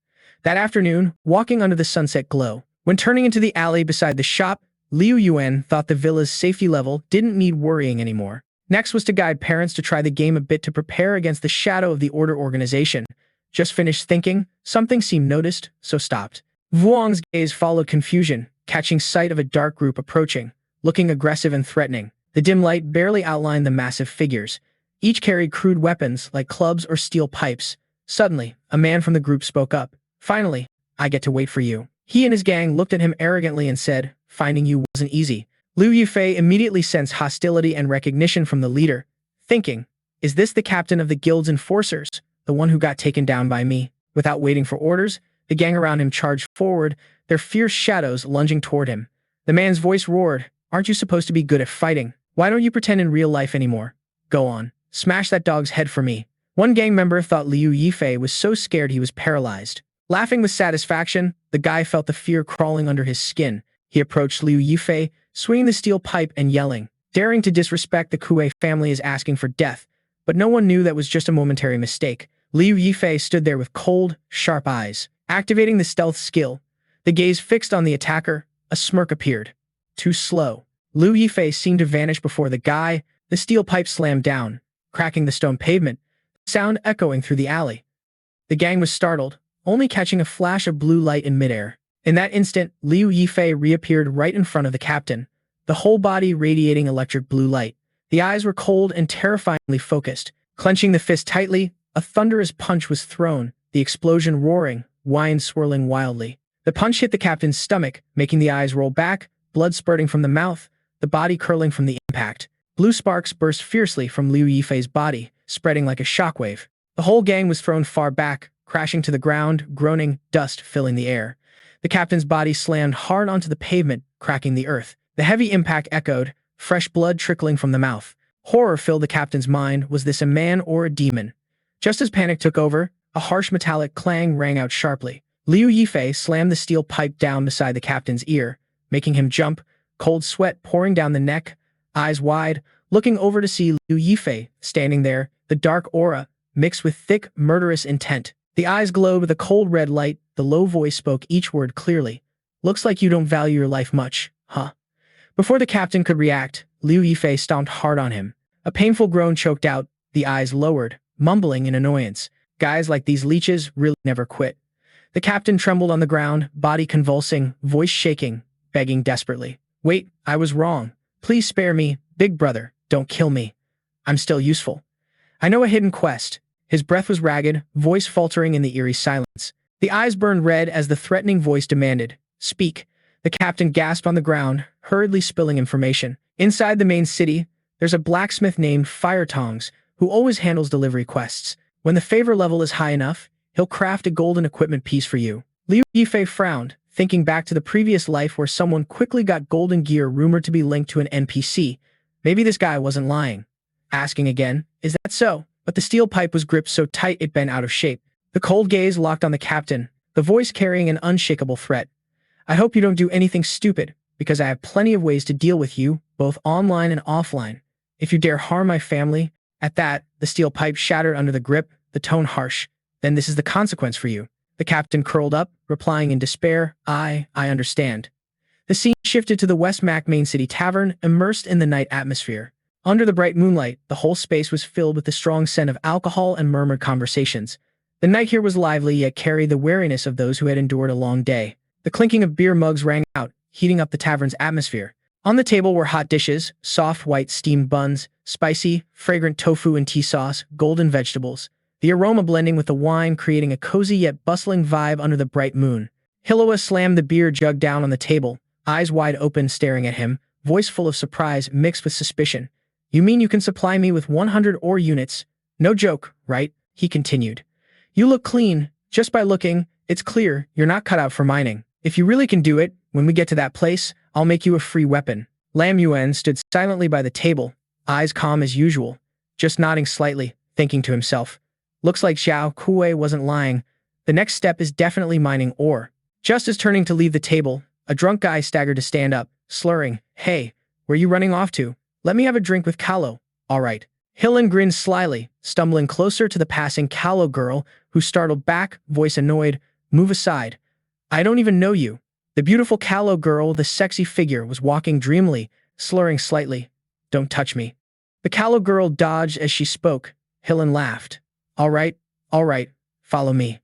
A: That afternoon, walking under the sunset glow, when turning into the alley beside the shop, Liu Yuan thought the villa's safety level didn't need worrying anymore. Next was to guide parents to try the game a bit to prepare against the shadow of the Order organization. Just finished thinking, something seemed noticed, so stopped. Vuong's gaze followed confusion, catching sight of a dark group approaching, looking aggressive and threatening. The dim light barely outlined the massive figures. Each carried crude weapons like clubs or steel pipes. Suddenly, a man from the group spoke up. "Finally, I get to wait for you." He and his gang looked at him arrogantly and said, "Finding you wasn't easy." Liu Yufei immediately sensed hostility and recognition from the leader, thinking, "Is this the captain of the guild's enforcers, the one who got taken down by me?" Without waiting for orders, the gang around him charged forward, their fierce shadows lunging toward him. The man's voice roared, "Aren't you supposed to be good at fighting? Why don't you pretend in real life anymore? Go on, smash that dog's head for me." One gang member thought Liu Yifei was so scared he was paralyzed. Laughing with satisfaction, the guy felt the fear crawling under his skin. He approached Liu Yifei, swinging the steel pipe and yelling, "Daring to disrespect the Kuei family is asking for death." But no one knew that was just a momentary mistake. Liu Yifei stood there with cold, sharp eyes. Activating the stealth skill, the gaze fixed on the attacker, a smirk appeared. Too slow. Liu Yifei seemed to vanish before the guy. The steel pipe slammed down, cracking the stone pavement, sound echoing through the alley. The gang was startled, only catching a flash of blue light in midair. In that instant, Liu Yifei reappeared right in front of the captain, the whole body radiating electric blue light. The eyes were cold and terrifyingly focused. Clenching the fist tightly, a thunderous punch was thrown, the explosion roaring, wine swirling wildly. The punch hit the captain's stomach, making the eyes roll back, blood spurting from the mouth, the body curling from the impact. Blue sparks burst fiercely from Liu Yifei's body, spreading like a shockwave. The whole gang was thrown far back, crashing to the ground, groaning, dust filling the air. The captain's body slammed hard onto the pavement, cracking the earth. The heavy impact echoed, fresh blood trickling from the mouth. Horror filled the captain's mind. Was this a man or a demon? Just as panic took over, a harsh metallic clang rang out sharply. Liu Yifei slammed the steel pipe down beside the captain's ear, making him jump, cold sweat pouring down the neck, eyes wide, looking over to see Liu Yifei standing there, the dark aura, mixed with thick, murderous intent. The eyes glowed with a cold red light, the low voice spoke each word clearly. "Looks like you don't value your life much, huh?" Before the captain could react, Liu Yifei stomped hard on him. A painful groan choked out, the eyes lowered, mumbling in annoyance. Guys like these leeches really never quit. The captain trembled on the ground, body convulsing, voice shaking, begging desperately. Wait, I was wrong. Please spare me, big brother, don't kill me. I'm still useful. I know a hidden quest. His breath was ragged, voice faltering in the eerie silence. The eyes burned red as the threatening voice demanded, Speak. The captain gasped on the ground, hurriedly spilling information. Inside the main city, there's a blacksmith named Fire Tongs, who always handles delivery quests. When the favor level is high enough, he'll craft a golden equipment piece for you. Liu Yifei frowned, thinking back to the previous life where someone quickly got golden gear rumored to be linked to an NPC. Maybe this guy wasn't lying. Asking again, is that so? But the steel pipe was gripped so tight it bent out of shape. The cold gaze locked on the captain, the voice carrying an unshakable threat. I hope you don't do anything stupid, because I have plenty of ways to deal with you, both online and offline. If you dare harm my family, at that, the steel pipe shattered under the grip, the tone harsh. Then this is the consequence for you. The captain curled up, replying in despair, I understand. The scene shifted to the West Mac Main City Tavern, immersed in the night atmosphere. Under the bright moonlight, the whole space was filled with the strong scent of alcohol and murmured conversations. The night here was lively, yet carried the wariness of those who had endured a long day. The clinking of beer mugs rang out, heating up the tavern's atmosphere. On the table were hot dishes, soft white steamed buns, spicy, fragrant tofu and tea sauce, golden vegetables. The aroma blending with the wine, creating a cozy yet bustling vibe under the bright moon. Hilloa slammed the beer jug down on the table, eyes wide open staring at him, voice full of surprise mixed with suspicion. You mean you can supply me with 100 ore units? No joke, right? He continued. You look clean. Just by looking, it's clear you're not cut out for mining. If you really can do it, when we get to that place, I'll make you a free weapon. Liu Yuan stood silently by the table, eyes calm as usual, just nodding slightly, thinking to himself. Looks like Xiao Kuei wasn't lying. The next step is definitely mining ore. Just as turning to leave the table, a drunk guy staggered to stand up, slurring, Hey, where you running off to? Let me have a drink with Kalo. All right. Hillen grinned slyly, stumbling closer to the passing Kalo girl, who startled back, voice annoyed, Move aside. I don't even know you. The beautiful Kalo girl, the sexy figure, was walking dreamily, slurring slightly. Don't touch me. The Kalo girl dodged as she spoke. Hillen laughed. All right, follow me.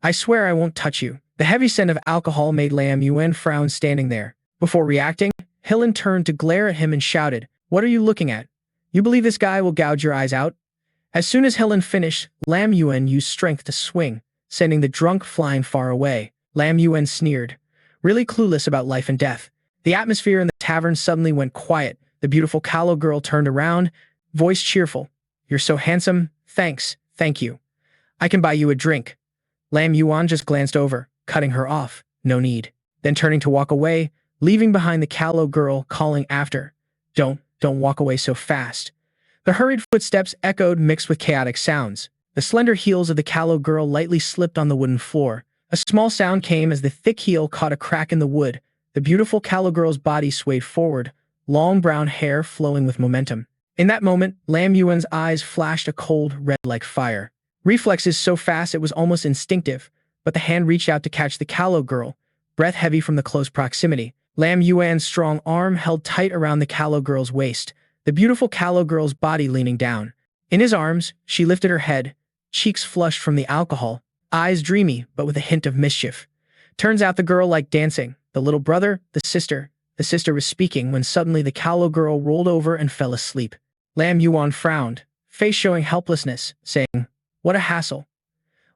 A: I swear I won't touch you. The heavy scent of alcohol made Liu Yuan frown standing there. Before reacting, Hillen turned to glare at him and shouted, What are you looking at? You believe this guy will gouge your eyes out? As soon as Hillen finished, Liu Yuan used strength to swing, sending the drunk flying far away. Liu Yuan sneered, really clueless about life and death. The atmosphere in the tavern suddenly went quiet. The beautiful Kalo girl turned around, voice cheerful. You're so handsome. Thanks. Thank you. I can buy you a drink. Liu Yuan just glanced over, cutting her off. No need. Then turning to walk away, leaving behind the Kalo girl, calling after. Don't walk away so fast. The hurried footsteps echoed mixed with chaotic sounds. The slender heels of the Kalo girl lightly slipped on the wooden floor. A small sound came as the thick heel caught a crack in the wood. The beautiful Kalo girl's body swayed forward, long brown hair flowing with momentum. In that moment, Liu Yuan's eyes flashed a cold red like fire. Reflexes so fast it was almost instinctive, but the hand reached out to catch the Kalo girl, breath heavy from the close proximity. Liu Yuan's strong arm held tight around the Kalo girl's waist, the beautiful Kalo girl's body leaning down. In his arms, she lifted her head, cheeks flushed from the alcohol, eyes dreamy but with a hint of mischief. Turns out the girl liked dancing. The little brother, the sister was speaking when suddenly the Kalo girl rolled over and fell asleep. Liu Yuan frowned, face showing helplessness, saying, What a hassle.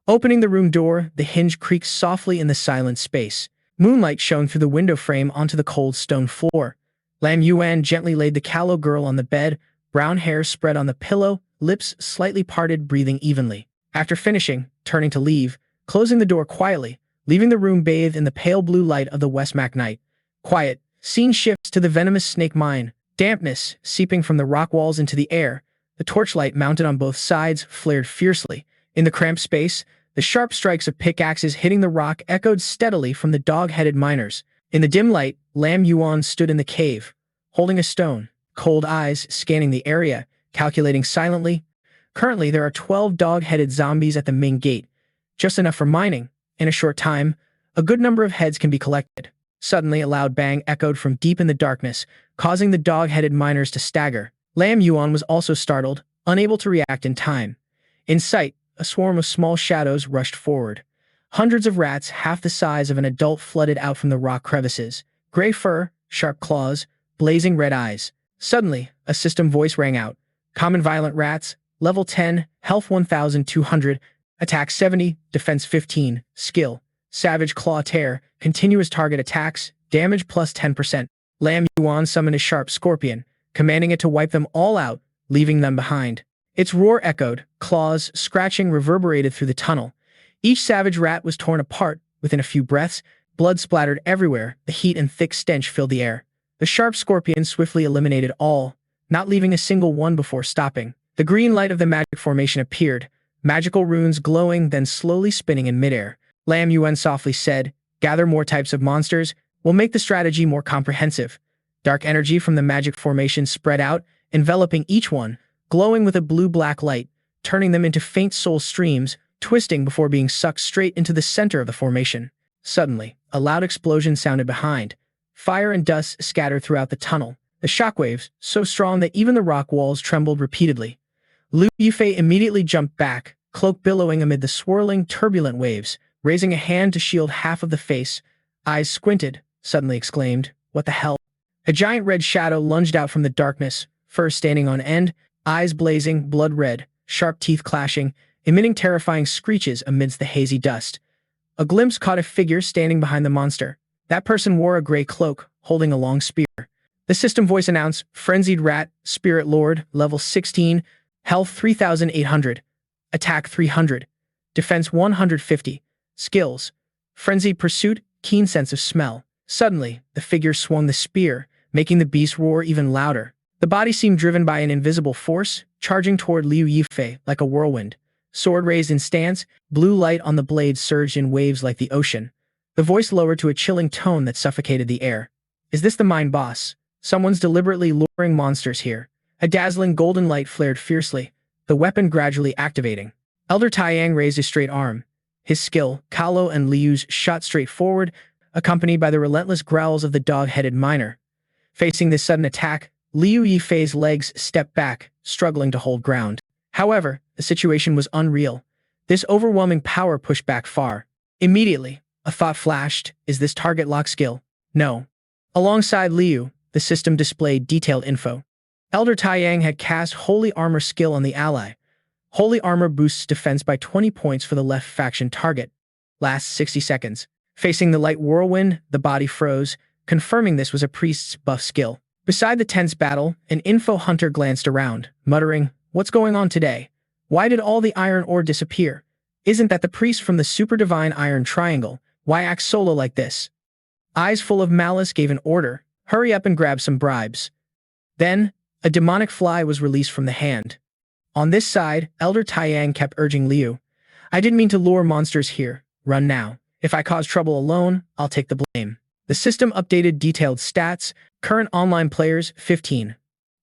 A: Opening the room door, the hinge creaked softly in the silent space. Moonlight shone through the window frame onto the cold stone floor. Liu Yuan gently laid the Kalo girl on the bed, brown hair spread on the pillow, lips slightly parted, breathing evenly. After finishing, turning to leave, closing the door quietly, leaving the room bathed in the pale blue light of the West Mac night. Quiet, scene shifts to the venomous snake mine, dampness seeping from the rock walls into the air. The torchlight mounted on both sides flared fiercely. In the cramped space, the sharp strikes of pickaxes hitting the rock echoed steadily from the dog-headed miners. In the dim light, Liu Yuan stood in the cave, holding a stone, cold eyes scanning the area, calculating silently. Currently, there are 12 dog-headed zombies at the main gate, just enough for mining. In a short time, a good number of heads can be collected. Suddenly, a loud bang echoed from deep in the darkness, causing the dog-headed miners to stagger. Liu Yuan was also startled, unable to react in time. In sight, a swarm of small shadows rushed forward. Hundreds of rats, half the size of an adult, flooded out from the rock crevices. Gray fur, sharp claws, blazing red eyes. Suddenly, a system voice rang out. Common violent rats, level 10, health 1200, attack 70, defense 15, skill, savage claw tear, continuous target attacks, damage plus 10%. Liu Yuan summoned a sharp scorpion, commanding it to wipe them all out, leaving them behind. Its roar echoed, claws, scratching reverberated through the tunnel. Each savage rat was torn apart. Within a few breaths, blood splattered everywhere, the heat and thick stench filled the air. The sharp scorpion swiftly eliminated all, not leaving a single one before stopping. The green light of the magic formation appeared, magical runes glowing, then slowly spinning in midair. Liu Yuan softly said, "Gather more types of monsters, we'll make the strategy more comprehensive." Dark energy from the magic formation spread out, enveloping each one, glowing with a blue-black light, turning them into faint soul streams, twisting before being sucked straight into the center of the formation. Suddenly, a loud explosion sounded behind. Fire and dust scattered throughout the tunnel, the shockwaves so strong that even the rock walls trembled repeatedly. Liu Yifei immediately jumped back, cloak billowing amid the swirling, turbulent waves, raising a hand to shield half of the face. Eyes squinted, suddenly exclaimed, "What the hell?" A giant red shadow lunged out from the darkness, fur standing on end, eyes blazing, blood red, sharp teeth clashing, emitting terrifying screeches amidst the hazy dust. A glimpse caught a figure standing behind the monster. That person wore a gray cloak, holding a long spear. The system voice announced, "Frenzied Rat, Spirit Lord, level 16, health 3800, attack 300, defense 150, skills, Frenzied Pursuit, keen sense of smell." Suddenly, the figure swung the spear, making the beast roar even louder. The body seemed driven by an invisible force, charging toward Liu Yifei like a whirlwind. Sword raised in stance, blue light on the blade surged in waves like the ocean. The voice lowered to a chilling tone that suffocated the air. "Is this the mind boss? Someone's deliberately luring monsters here." A dazzling golden light flared fiercely, the weapon gradually activating. Elder Taiyang raised a straight arm. His skill, Kalo and Liu's, shot straight forward, accompanied by the relentless growls of the dog-headed miner. Facing this sudden attack, Liu Yifei's legs stepped back, struggling to hold ground. However, the situation was unreal. This overwhelming power pushed back far. Immediately, a thought flashed, is this target lock skill? No. Alongside Liu, the system displayed detailed info. Elder Taiyang had cast Holy Armor skill on the ally. Holy Armor boosts defense by 20 points for the left faction target. Lasts 60 seconds. Facing the light whirlwind, the body froze, confirming this was a priest's buff skill. Beside the tense battle, an info hunter glanced around, muttering, "What's going on today? Why did all the iron ore disappear? Isn't that the priest from the super divine iron triangle? Why act solo like this?" Eyes full of malice gave an order, "Hurry up and grab some bribes." Then, a demonic fly was released from the hand. On this side, Elder Taiyang kept urging Liu, "I didn't mean to lure monsters here. Run now. If I cause trouble alone, I'll take the blame." The system updated detailed stats, current online players 15.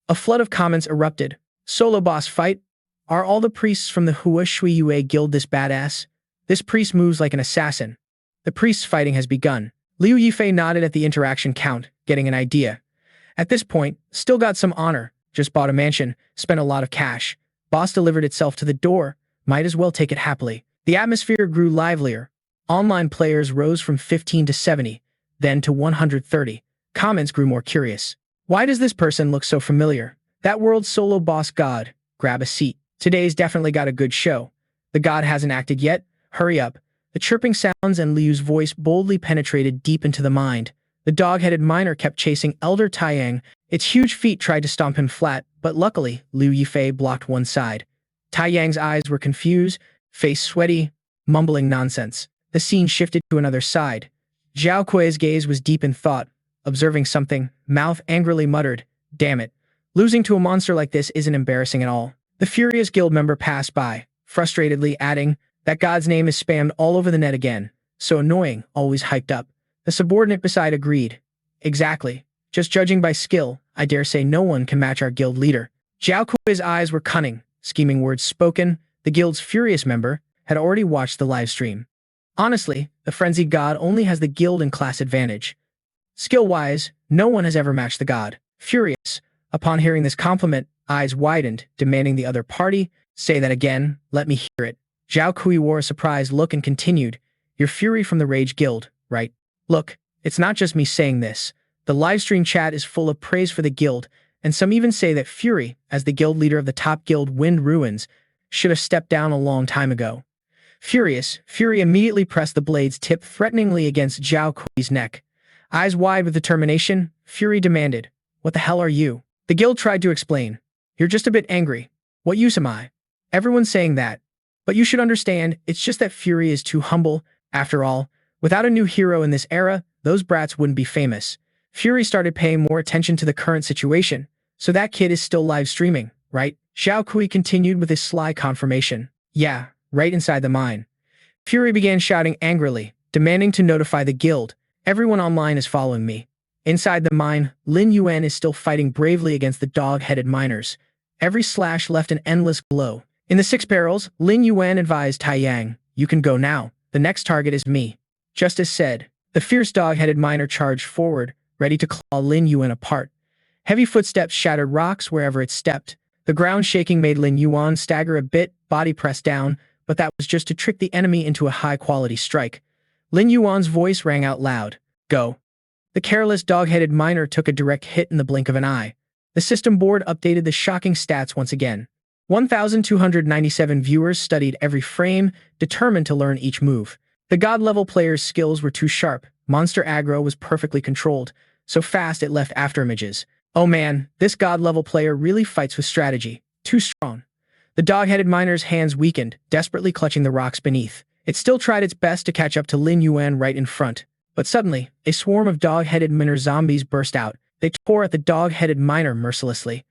A: A flood of comments erupted. "Solo boss fight? Are all the priests from the Hua Shui Yue guild this badass? This priest moves like an assassin." The priest's fighting has begun. Liu Yifei nodded at the interaction count, getting an idea. At this point, still got some honor, just bought a mansion, spent a lot of cash. Boss delivered itself to the door, might as well take it happily. The atmosphere grew livelier. Online players rose from 15 to 70, then to 130. Comments grew more curious. "Why does this person look so familiar? That world's solo boss god. Grab a seat. Today's definitely got a good show. The god hasn't acted yet. Hurry up." The chirping sounds and Liu's voice boldly penetrated deep into the mind. The dog-headed miner kept chasing Elder Taiyang. Its huge feet tried to stomp him flat, but luckily, Liu Yifei blocked one side. Taiyang's eyes were confused, face sweaty, mumbling nonsense. The scene shifted to another side. Zhao Kui's gaze was deep in thought, observing something, mouth angrily muttered, "Damn it. Losing to a monster like this isn't embarrassing at all." The furious guild member passed by, frustratedly adding, "That god's name is spammed all over the net again. So annoying, always hyped up." The subordinate beside agreed. "Exactly. Just judging by skill, I dare say no one can match our guild leader." Zhao Kui's eyes were cunning, scheming words spoken. The guild's furious member had already watched the live stream. Honestly, the frenzied god only has the guild and class advantage. Skill-wise, no one has ever matched the god. Furious, upon hearing this compliment, eyes widened, demanding the other party, "Say that again, let me hear it." Zhao Kui wore a surprised look and continued, You're Fury from the Rage Guild, right? Look, it's not just me saying this. The livestream chat is full of praise for the guild, and some even say that Fury, as the guild leader of the top guild Wind Ruins, should have stepped down a long time ago. Furious, Fury immediately pressed the blade's tip threateningly against Zhao Kui's neck. Eyes wide with determination, Fury demanded, "What the hell are you?" The guild tried to explain. "You're just a bit angry. What use am I?" Everyone's saying that. But you should understand, it's just that Fury is too humble. After all, without a new hero in this era, those brats wouldn't be famous. Fury started paying more attention to the current situation. So that kid is still live streaming, right? Zhao Kui continued with his sly confirmation. Yeah, right inside the mine. Fury began shouting angrily, demanding to notify the guild. Everyone online is following me. Inside the mine, Liu Yuan is still fighting bravely against the dog-headed miners. Every slash left an endless glow. In the 6 barrels, Liu Yuan advised Tai Yang, "You can go now. The next target is me." Just as said, the fierce dog-headed miner charged forward, ready to claw Liu Yuan apart. Heavy footsteps shattered rocks wherever it stepped. The ground shaking made Liu Yuan stagger a bit, body pressed down, but that was just to trick the enemy into a high-quality strike. Liu Yuan's voice rang out loud. "Go." The careless dog-headed miner took a direct hit in the blink of an eye. The system board updated the shocking stats once again. 1,297 viewers studied every frame, determined to learn each move. The god-level player's skills were too sharp. Monster aggro was perfectly controlled, so fast it left afterimages. Oh man, this god-level player really fights with strategy. Too strong. The dog-headed miner's hands weakened, desperately clutching the rocks beneath. It still tried its best to catch up to Liu Yuan right in front. But suddenly, a swarm of dog-headed miner zombies burst out. They tore at the dog-headed miner mercilessly.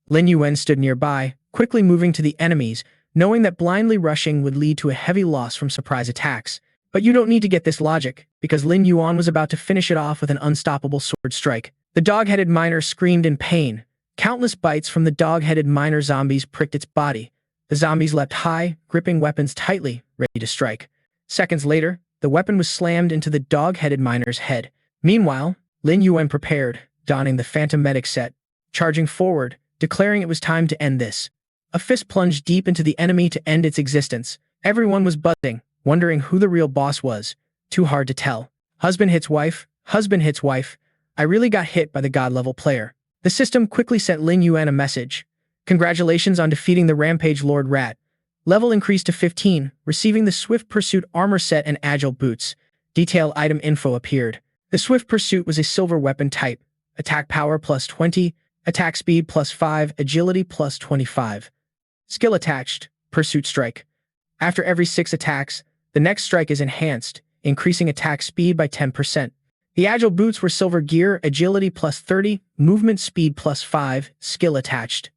A: Liu Yuan stood nearby, quickly moving to the enemies, knowing that blindly rushing would lead to a heavy loss from surprise attacks. But you don't need to get this logic, because Liu Yuan was about to finish it off with an unstoppable sword strike. The dog-headed miner screamed in pain. Countless bites from the dog-headed miner zombies pricked its body. The zombies leapt high, gripping weapons tightly, ready to strike. Seconds later, the weapon was slammed into the dog-headed miner's head. Meanwhile, Liu Yuan prepared, donning the Phantom Medic set, charging forward, declaring it was time to end this. A fist plunged deep into the enemy to end its existence. Everyone was buzzing, wondering who the real boss was. Too hard to tell. Husband hits wife, husband hits wife. I really got hit by the god-level player. The system quickly sent Liu Yuan a message. Congratulations on defeating the Rampage Lord Rat. Level increased to 15, receiving the Swift Pursuit armor set and agile boots. Detailed item info appeared. The Swift Pursuit was a silver weapon type. Attack power plus 20, attack speed plus 5, agility plus 25. Skill attached, Pursuit Strike. After every 6 attacks, the next strike is enhanced, increasing attack speed by 10%. The agile boots were silver gear, agility plus 30, movement speed plus 5, skill attached.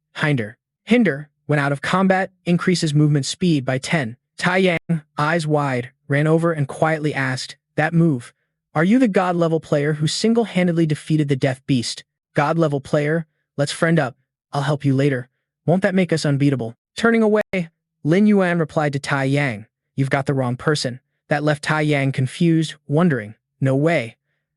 A: Hinder, when out of combat, increases movement speed by 10. Tai Yang, eyes wide, ran over and quietly asked, "That move. Are you the god-level player who single-handedly defeated the Death Beast? God-level player, let's friend up. I'll help you later. Won't that make us unbeatable?" Turning away, Liu Yuan replied to Tai Yang, "You've got the wrong person." That left Tai Yang confused, wondering, "No way.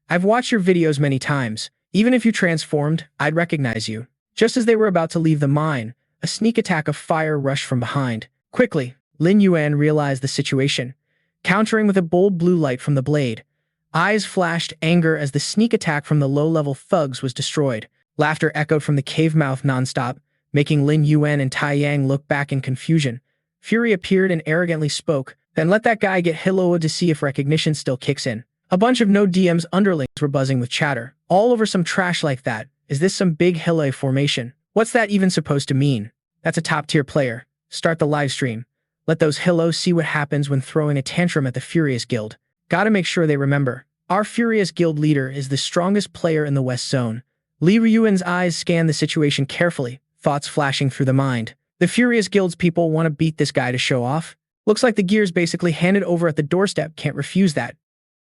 A: I've watched your videos many times. Even if you transformed, I'd recognize you." Just as they were about to leave the mine, a sneak attack of fire rushed from behind. Quickly, Liu Yuan realized the situation, countering with a bold blue light from the blade. Eyes flashed anger as the sneak attack from the low-level thugs was destroyed. Laughter echoed from the cave mouth nonstop, making Liu Yuan and Tai Yang look back in confusion. Fury appeared and arrogantly spoke, "Then let that guy get Hiloa to see if recognition still kicks in." A bunch of no DM's underlings were buzzing with chatter. All over some trash like that. Is this some big Hilo formation? What's that even supposed to mean? That's a top-tier player. Start the live stream. Let those Hilos see what happens when throwing a tantrum at the Furious Guild. Gotta make sure they remember. Our Furious Guild leader is the strongest player in the West Zone. Liu Yuan's eyes scanned the situation carefully, thoughts flashing through the mind. The Furious Guild's people want to beat this guy to show off? Looks like the gear's basically handed over at the doorstep, can't refuse that.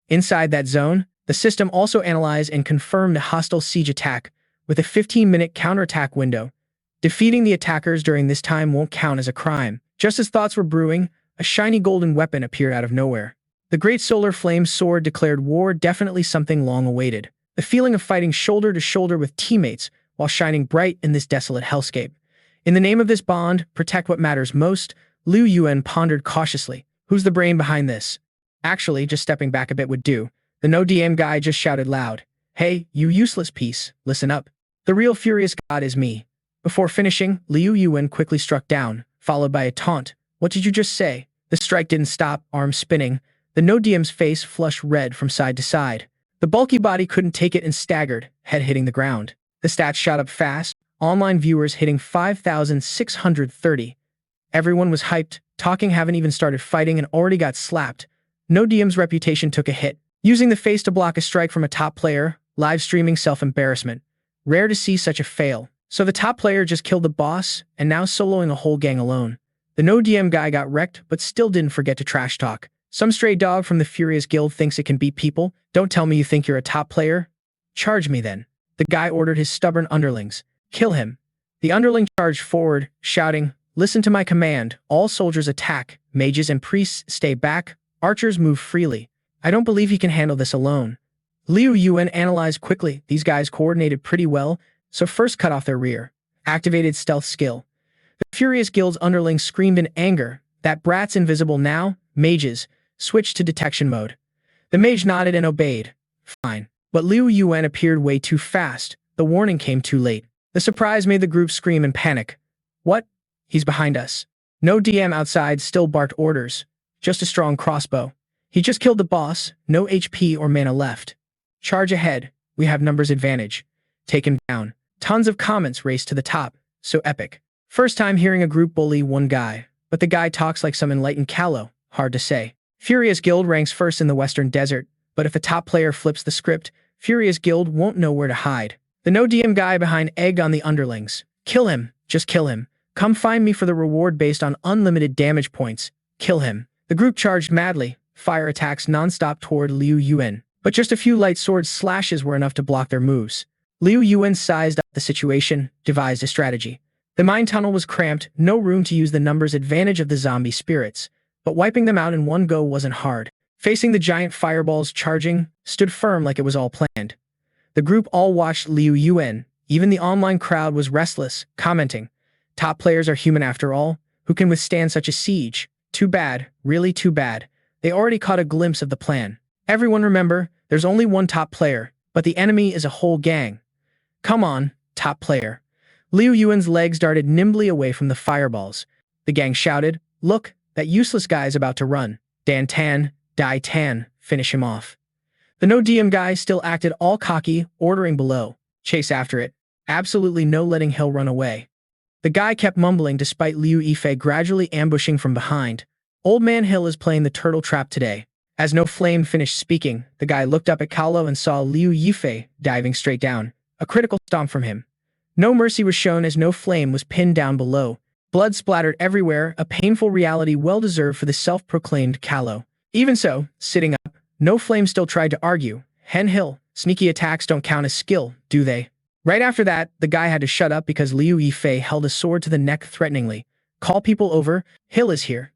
A: Inside that zone, the system also analyzed and confirmed a hostile siege attack, with a 15-minute counterattack window. Defeating the attackers during this time won't count as a crime. Just as thoughts were brewing, a shiny golden weapon appeared out of nowhere. The Great Solar Flame Sword declared war, definitely something long awaited. The feeling of fighting shoulder to shoulder with teammates while shining bright in this desolate hellscape. In the name of this bond, protect what matters most, Liu Yuan pondered cautiously. Who's the brain behind this? Actually, just stepping back a bit would do. The no DM guy just shouted loud, "Hey, you useless piece, listen up. The real furious god is me." Before finishing, Liu Yuan quickly struck down, followed by a taunt. "What did you just say?" The strike didn't stop, arms spinning. The no DM's face flushed red from side to side. The bulky body couldn't take it and staggered, head hitting the ground. The stats shot up fast, online viewers hitting 5,630. Everyone was hyped, talking haven't even started fighting and already got slapped. No DM's reputation took a hit. Using the face to block a strike from a top player, live streaming self-embarrassment. Rare to see such a fail. So the top player just killed the boss, and now soloing a whole gang alone. The no DM guy got wrecked, but still didn't forget to trash talk. Some stray dog from the Furious Guild thinks it can beat people. Don't tell me you think you're a top player. Charge me then. The guy ordered his stubborn underlings. Kill him. The underling charged forward, shouting, "Listen to my command. All soldiers attack. Mages and priests stay back. Archers move freely. I don't believe he can handle this alone." Liu Yuan analyzed quickly. These guys coordinated pretty well, so first cut off their rear. Activated stealth skill. The Furious Guild's underlings screamed in anger. "That brat's invisible now. Mages, switched to detection mode." The mage nodded and obeyed. Fine. But Liu Yuan appeared way too fast. The warning came too late. The surprise made the group scream in panic. "What? He's behind us." No DM outside still barked orders. Just a strong crossbow. "He just killed the boss. No HP or mana left. Charge ahead. We have numbers advantage. Take him down." Tons of comments raced to the top. So epic. First time hearing a group bully one guy. But the guy talks like some enlightened callow. Hard to say. Furious Guild ranks first in the Western Desert, but if a top player flips the script, Furious Guild won't know where to hide. The no DM guy behind egged on the underlings. "Kill him. Just kill him. Come find me for the reward based on unlimited damage points. Kill him." The group charged madly, fire attacks non-stop toward Liu Yuan. But just a few light sword slashes were enough to block their moves. Liu Yuan sized up the situation, devised a strategy. The mine tunnel was cramped, no room to use the numbers advantage of the zombie spirits. But wiping them out in one go wasn't hard. Facing the giant fireballs charging, stood firm like it was all planned. The group all watched Liu Yuan. Even the online crowd was restless, commenting, "Top players are human after all. Who can withstand such a siege? Too bad, really too bad." They already caught a glimpse of the plan. Everyone remember, there's only one top player, but the enemy is a whole gang. Come on, top player. Liu Yuan's legs darted nimbly away from the fireballs. The gang shouted, "Look, that useless guy is about to run. Dan Tan, Die Tan, finish him off." The no DM guy still acted all cocky, ordering below, "Chase after it. Absolutely no letting Hill run away." The guy kept mumbling despite Liu Yifei gradually ambushing from behind. "Old Man Hill is playing the turtle trap today." As No Flame finished speaking, the guy looked up at Kaolo and saw Liu Yifei diving straight down. A critical stomp from him. No mercy was shown as No Flame was pinned down below. Blood splattered everywhere, a painful reality well-deserved for the self-proclaimed Kaolo. Even so, sitting up, No Flame still tried to argue. "Hen Hill, sneaky attacks don't count as skill, do they?" Right after that, the guy had to shut up because Liu Yifei held a sword to the neck threateningly. "Call people over, Hill is here."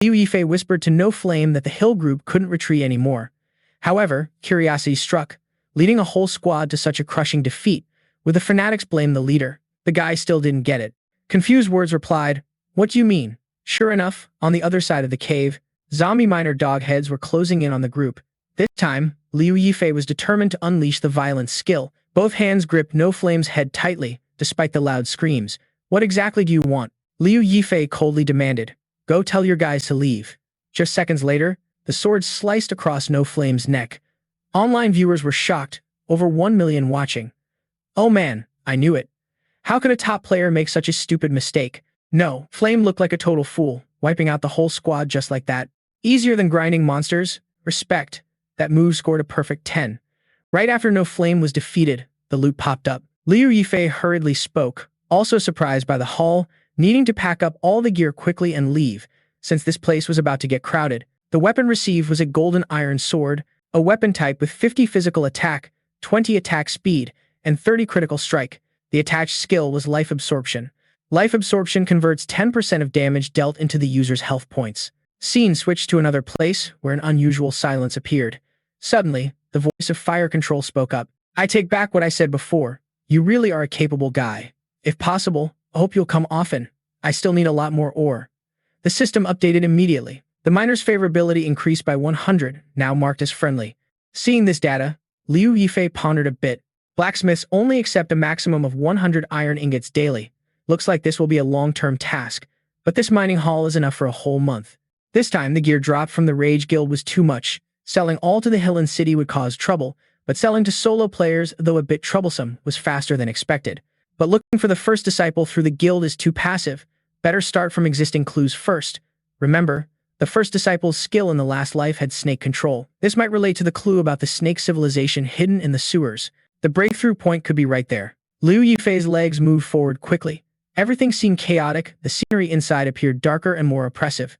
A: Liu Yifei whispered to No Flame that the Hill group couldn't retreat anymore. However, curiosity struck. Leading a whole squad to such a crushing defeat, would the fanatics blame the leader? The guy still didn't get it. Confused words replied, "What do you mean?" Sure enough, on the other side of the cave, zombie miner dog heads were closing in on the group. This time, Liu Yifei was determined to unleash the violent skill. Both hands gripped No Flame's head tightly, despite the loud screams. "What exactly do you want?" Liu Yifei coldly demanded. "Go tell your guys to leave." Just seconds later, the sword sliced across No Flame's neck. Online viewers were shocked, over 1 million watching. "Oh man, I knew it. How could a top player make such a stupid mistake?" No, Flame looked like a total fool, wiping out the whole squad just like that. Easier than grinding monsters? Respect. That move scored a perfect 10. Right after No Flame was defeated, the loot popped up. Liu Yifei hurriedly spoke, also surprised by the haul, needing to pack up all the gear quickly and leave, since this place was about to get crowded. The weapon received was a golden iron sword, a weapon type with 50 physical attack, 20 attack speed, and 30 critical strike. The attached skill was Life Absorption. Life Absorption converts 10% of damage dealt into the user's health points. Scene switched to another place, where an unusual silence appeared. Suddenly, the voice of Fire Control spoke up. "I take back what I said before. You really are a capable guy. If possible, I hope you'll come often. I still need a lot more ore." The system updated immediately. The miner's favorability increased by 100, now marked as friendly. Seeing this data, Liu Yifei pondered a bit. Blacksmiths only accept a maximum of 100 iron ingots daily. Looks like this will be a long-term task, but this mining haul is enough for a whole month. This time, the gear dropped from the Rage Guild was too much. Selling all to the Hill and City would cause trouble, but selling to solo players, though a bit troublesome, was faster than expected. But looking for the first disciple through the guild is too passive. Better start from existing clues first. Remember, the first disciple's skill in the last life had snake control. This might relate to the clue about the snake civilization hidden in the sewers. The breakthrough point could be right there. Liu Yifei's legs moved forward quickly. Everything seemed chaotic, the scenery inside appeared darker and more oppressive.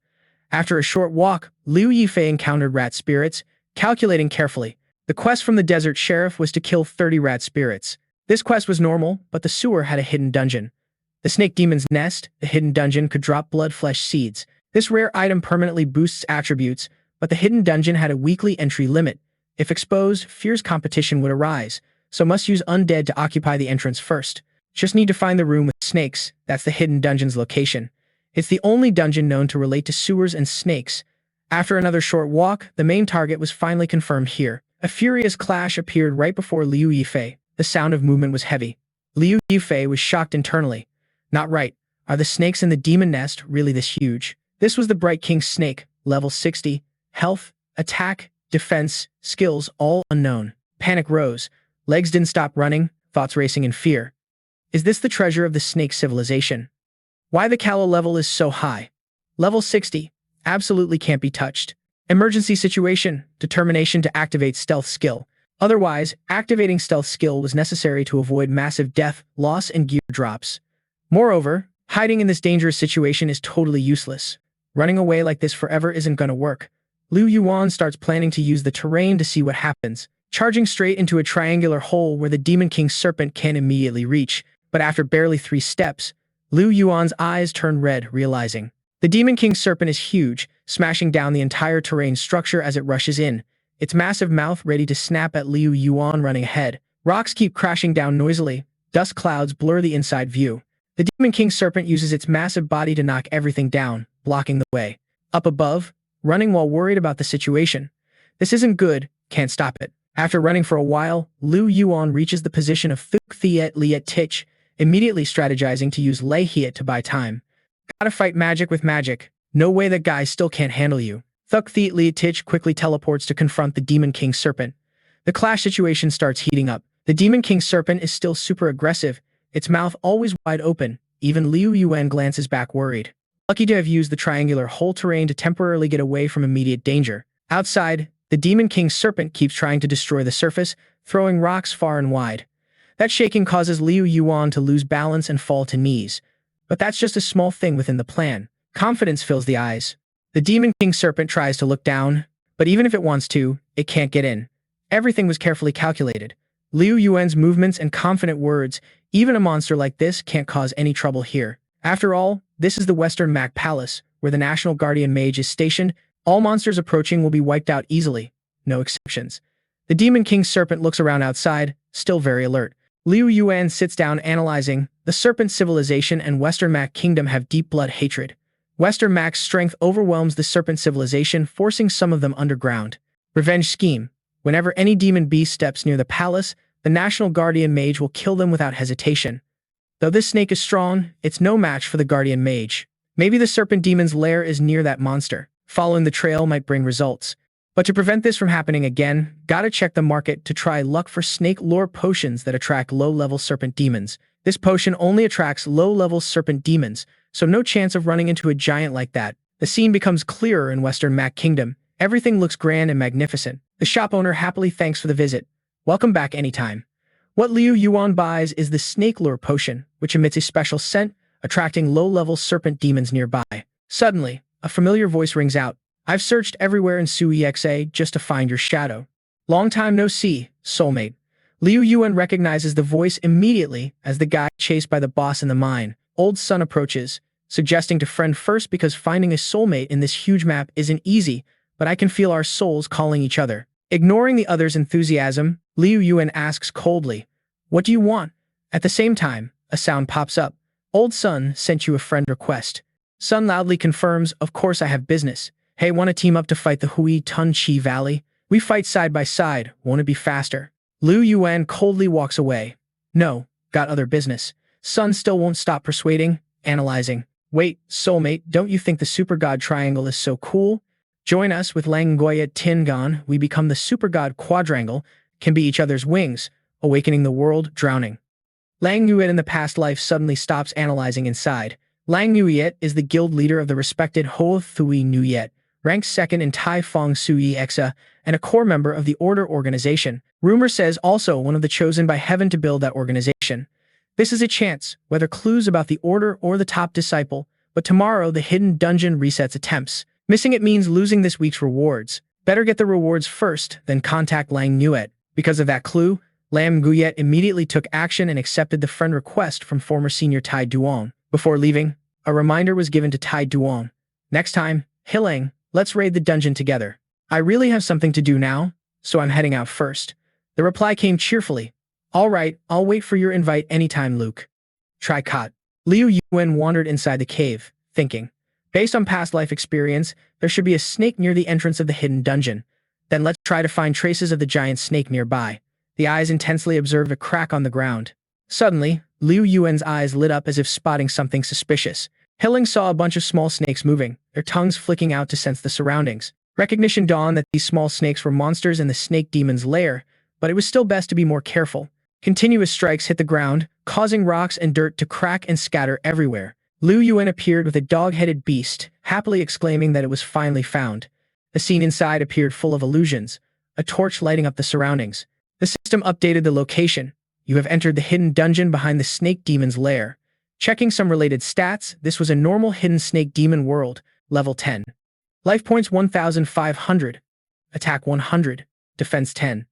A: After a short walk, Liu Yifei encountered rat spirits, calculating carefully. The quest from the desert sheriff was to kill 30 rat spirits. This quest was normal, but the sewer had a hidden dungeon. The snake demon's nest, the hidden dungeon, could drop blood flesh seeds. This rare item permanently boosts attributes, but the hidden dungeon had a weekly entry limit. If exposed, fierce competition would arise, so must use undead to occupy the entrance first. Just need to find the room with snakes, that's the hidden dungeon's location. It's the only dungeon known to relate to sewers and snakes. After another short walk, the main target was finally confirmed here. A furious clash appeared right before Liu Yifei. The sound of movement was heavy. Liu Yifei was shocked internally. Not right. Are the snakes in the demon nest really this huge? This was the Bright King snake, level 60. Health, attack, defense, skills, all unknown. Panic rose. Legs didn't stop running, thoughts racing in fear. Is this the treasure of the snake civilization? Why the Kala level is so high? Level 60. Absolutely can't be touched. Emergency situation. Determination to activate stealth skill. Otherwise, activating stealth skill was necessary to avoid massive death, loss, and gear drops. Moreover, hiding in this dangerous situation is totally useless. Running away like this forever isn't gonna work. Liu Yuan starts planning to use the terrain to see what happens, charging straight into a triangular hole where the Demon King's serpent can immediately reach. But after barely 3 steps, Liu Yuan's eyes turn red, realizing the Demon King's serpent is huge, smashing down the entire terrain structure as it rushes in, its massive mouth ready to snap at Liu Yuan running ahead. Rocks keep crashing down noisily, dust clouds blur the inside view. The Demon King's serpent uses its massive body to knock everything down, blocking the way. Up above, running while worried about the situation. This isn't good, can't stop it. After running for a while, Liu Yuan reaches the position of Thuk Thiet Liet Tich, immediately strategizing to use Lei Hiet to buy time. Gotta fight magic with magic. No way that guy still can't handle you. Thuk Thiet Liet Tich quickly teleports to confront the Demon King's serpent. The clash situation starts heating up. The Demon King's serpent is still super aggressive, its mouth always wide open. Even Liu Yuan glances back worried. Lucky to have used the triangular hole terrain to temporarily get away from immediate danger. Outside, the Demon King's serpent keeps trying to destroy the surface, throwing rocks far and wide. That shaking causes Liu Yuan to lose balance and fall to knees. But that's just a small thing within the plan. Confidence fills the eyes. The Demon King's serpent tries to look down, but even if it wants to, it can't get in. Everything was carefully calculated. Liu Yuan's movements and confident words, even a monster like this can't cause any trouble here. After all, this is the Western Mac Palace, where the National Guardian Mage is stationed. All monsters approaching will be wiped out easily. No exceptions. The Demon King's serpent looks around outside, still very alert. Liu Yuan sits down analyzing. The serpent civilization and Western Mac Kingdom have deep blood hatred. Western Mac's strength overwhelms the serpent civilization, forcing some of them underground. Revenge scheme. Whenever any demon beast steps near the palace, the National Guardian Mage will kill them without hesitation. Though this snake is strong, it's no match for the Guardian Mage. Maybe the serpent demon's lair is near that monster. Following the trail might bring results. But to prevent this from happening again, gotta check the market to try luck for snake lore potions that attract low-level serpent demons. This potion only attracts low-level serpent demons, so no chance of running into a giant like that. The scene becomes clearer in Western Mac Kingdom. Everything looks grand and magnificent. The shop owner happily thanks for the visit. Welcome back anytime. What Liu Yuan buys is the snake lure potion, which emits a special scent, attracting low-level serpent demons nearby. Suddenly, a familiar voice rings out. I've searched everywhere in Su Exa just to find your shadow. Long time no see, soulmate. Liu Yuan recognizes the voice immediately as the guy chased by the boss in the mine. Old Sun approaches, suggesting to friend first because finding a soulmate in this huge map isn't easy, but I can feel our souls calling each other. Ignoring the other's enthusiasm, Liu Yuan asks coldly, "What do you want?" At the same time, a sound pops up. Old Sun sent you a friend request. Sun loudly confirms, "Of course I have business." Hey, want to team up to fight the Hui Tun Chi Valley? We fight side by side. Won't it be faster? Liu Yuan coldly walks away. No, got other business. Sun still won't stop persuading, analyzing. Wait, soulmate, don't you think the super god triangle is so cool? Join us with Lang Goya Tingan. We become the super god quadrangle, can be each other's wings, awakening the world, drowning. Lang Nguyen in the past life suddenly stops analyzing inside. Lang Nguyet is the guild leader of the respected Ho Thui Nguyet, ranked second in Tai Fong Sui Exa, and a core member of the Order organization. Rumor says also one of the chosen by heaven to build that organization. This is a chance, whether clues about the Order or the top disciple, but tomorrow the hidden dungeon resets attempts. Missing it means losing this week's rewards. Better get the rewards first, then contact Lang Nguyet. Because of that clue, Lam Nguyet immediately took action and accepted the friend request from former senior Tai Duong. Before leaving, a reminder was given to Tai Duong. Next time, Hilang, let's raid the dungeon together. I really have something to do now, so I'm heading out first. The reply came cheerfully. All right, I'll wait for your invite anytime, Luke. Tricot. Liu Yuan wandered inside the cave, thinking. Based on past life experience, there should be a snake near the entrance of the hidden dungeon. Then let's try to find traces of the giant snake nearby. The eyes intensely observed a crack on the ground. Suddenly, Liu Yuan's eyes lit up as if spotting something suspicious. Hilang saw a bunch of small snakes moving, their tongues flicking out to sense the surroundings. Recognition dawned that these small snakes were monsters in the snake demon's lair, but it was still best to be more careful. Continuous strikes hit the ground, causing rocks and dirt to crack and scatter everywhere. Liu Yuan appeared with a dog-headed beast, happily exclaiming that it was finally found. The scene inside appeared full of illusions, a torch lighting up the surroundings. The system updated the location. You have entered the hidden dungeon behind the snake demon's lair. Checking some related stats, this was a normal hidden snake demon world, level 10. Life points 1,500. Attack 100. Defense 10.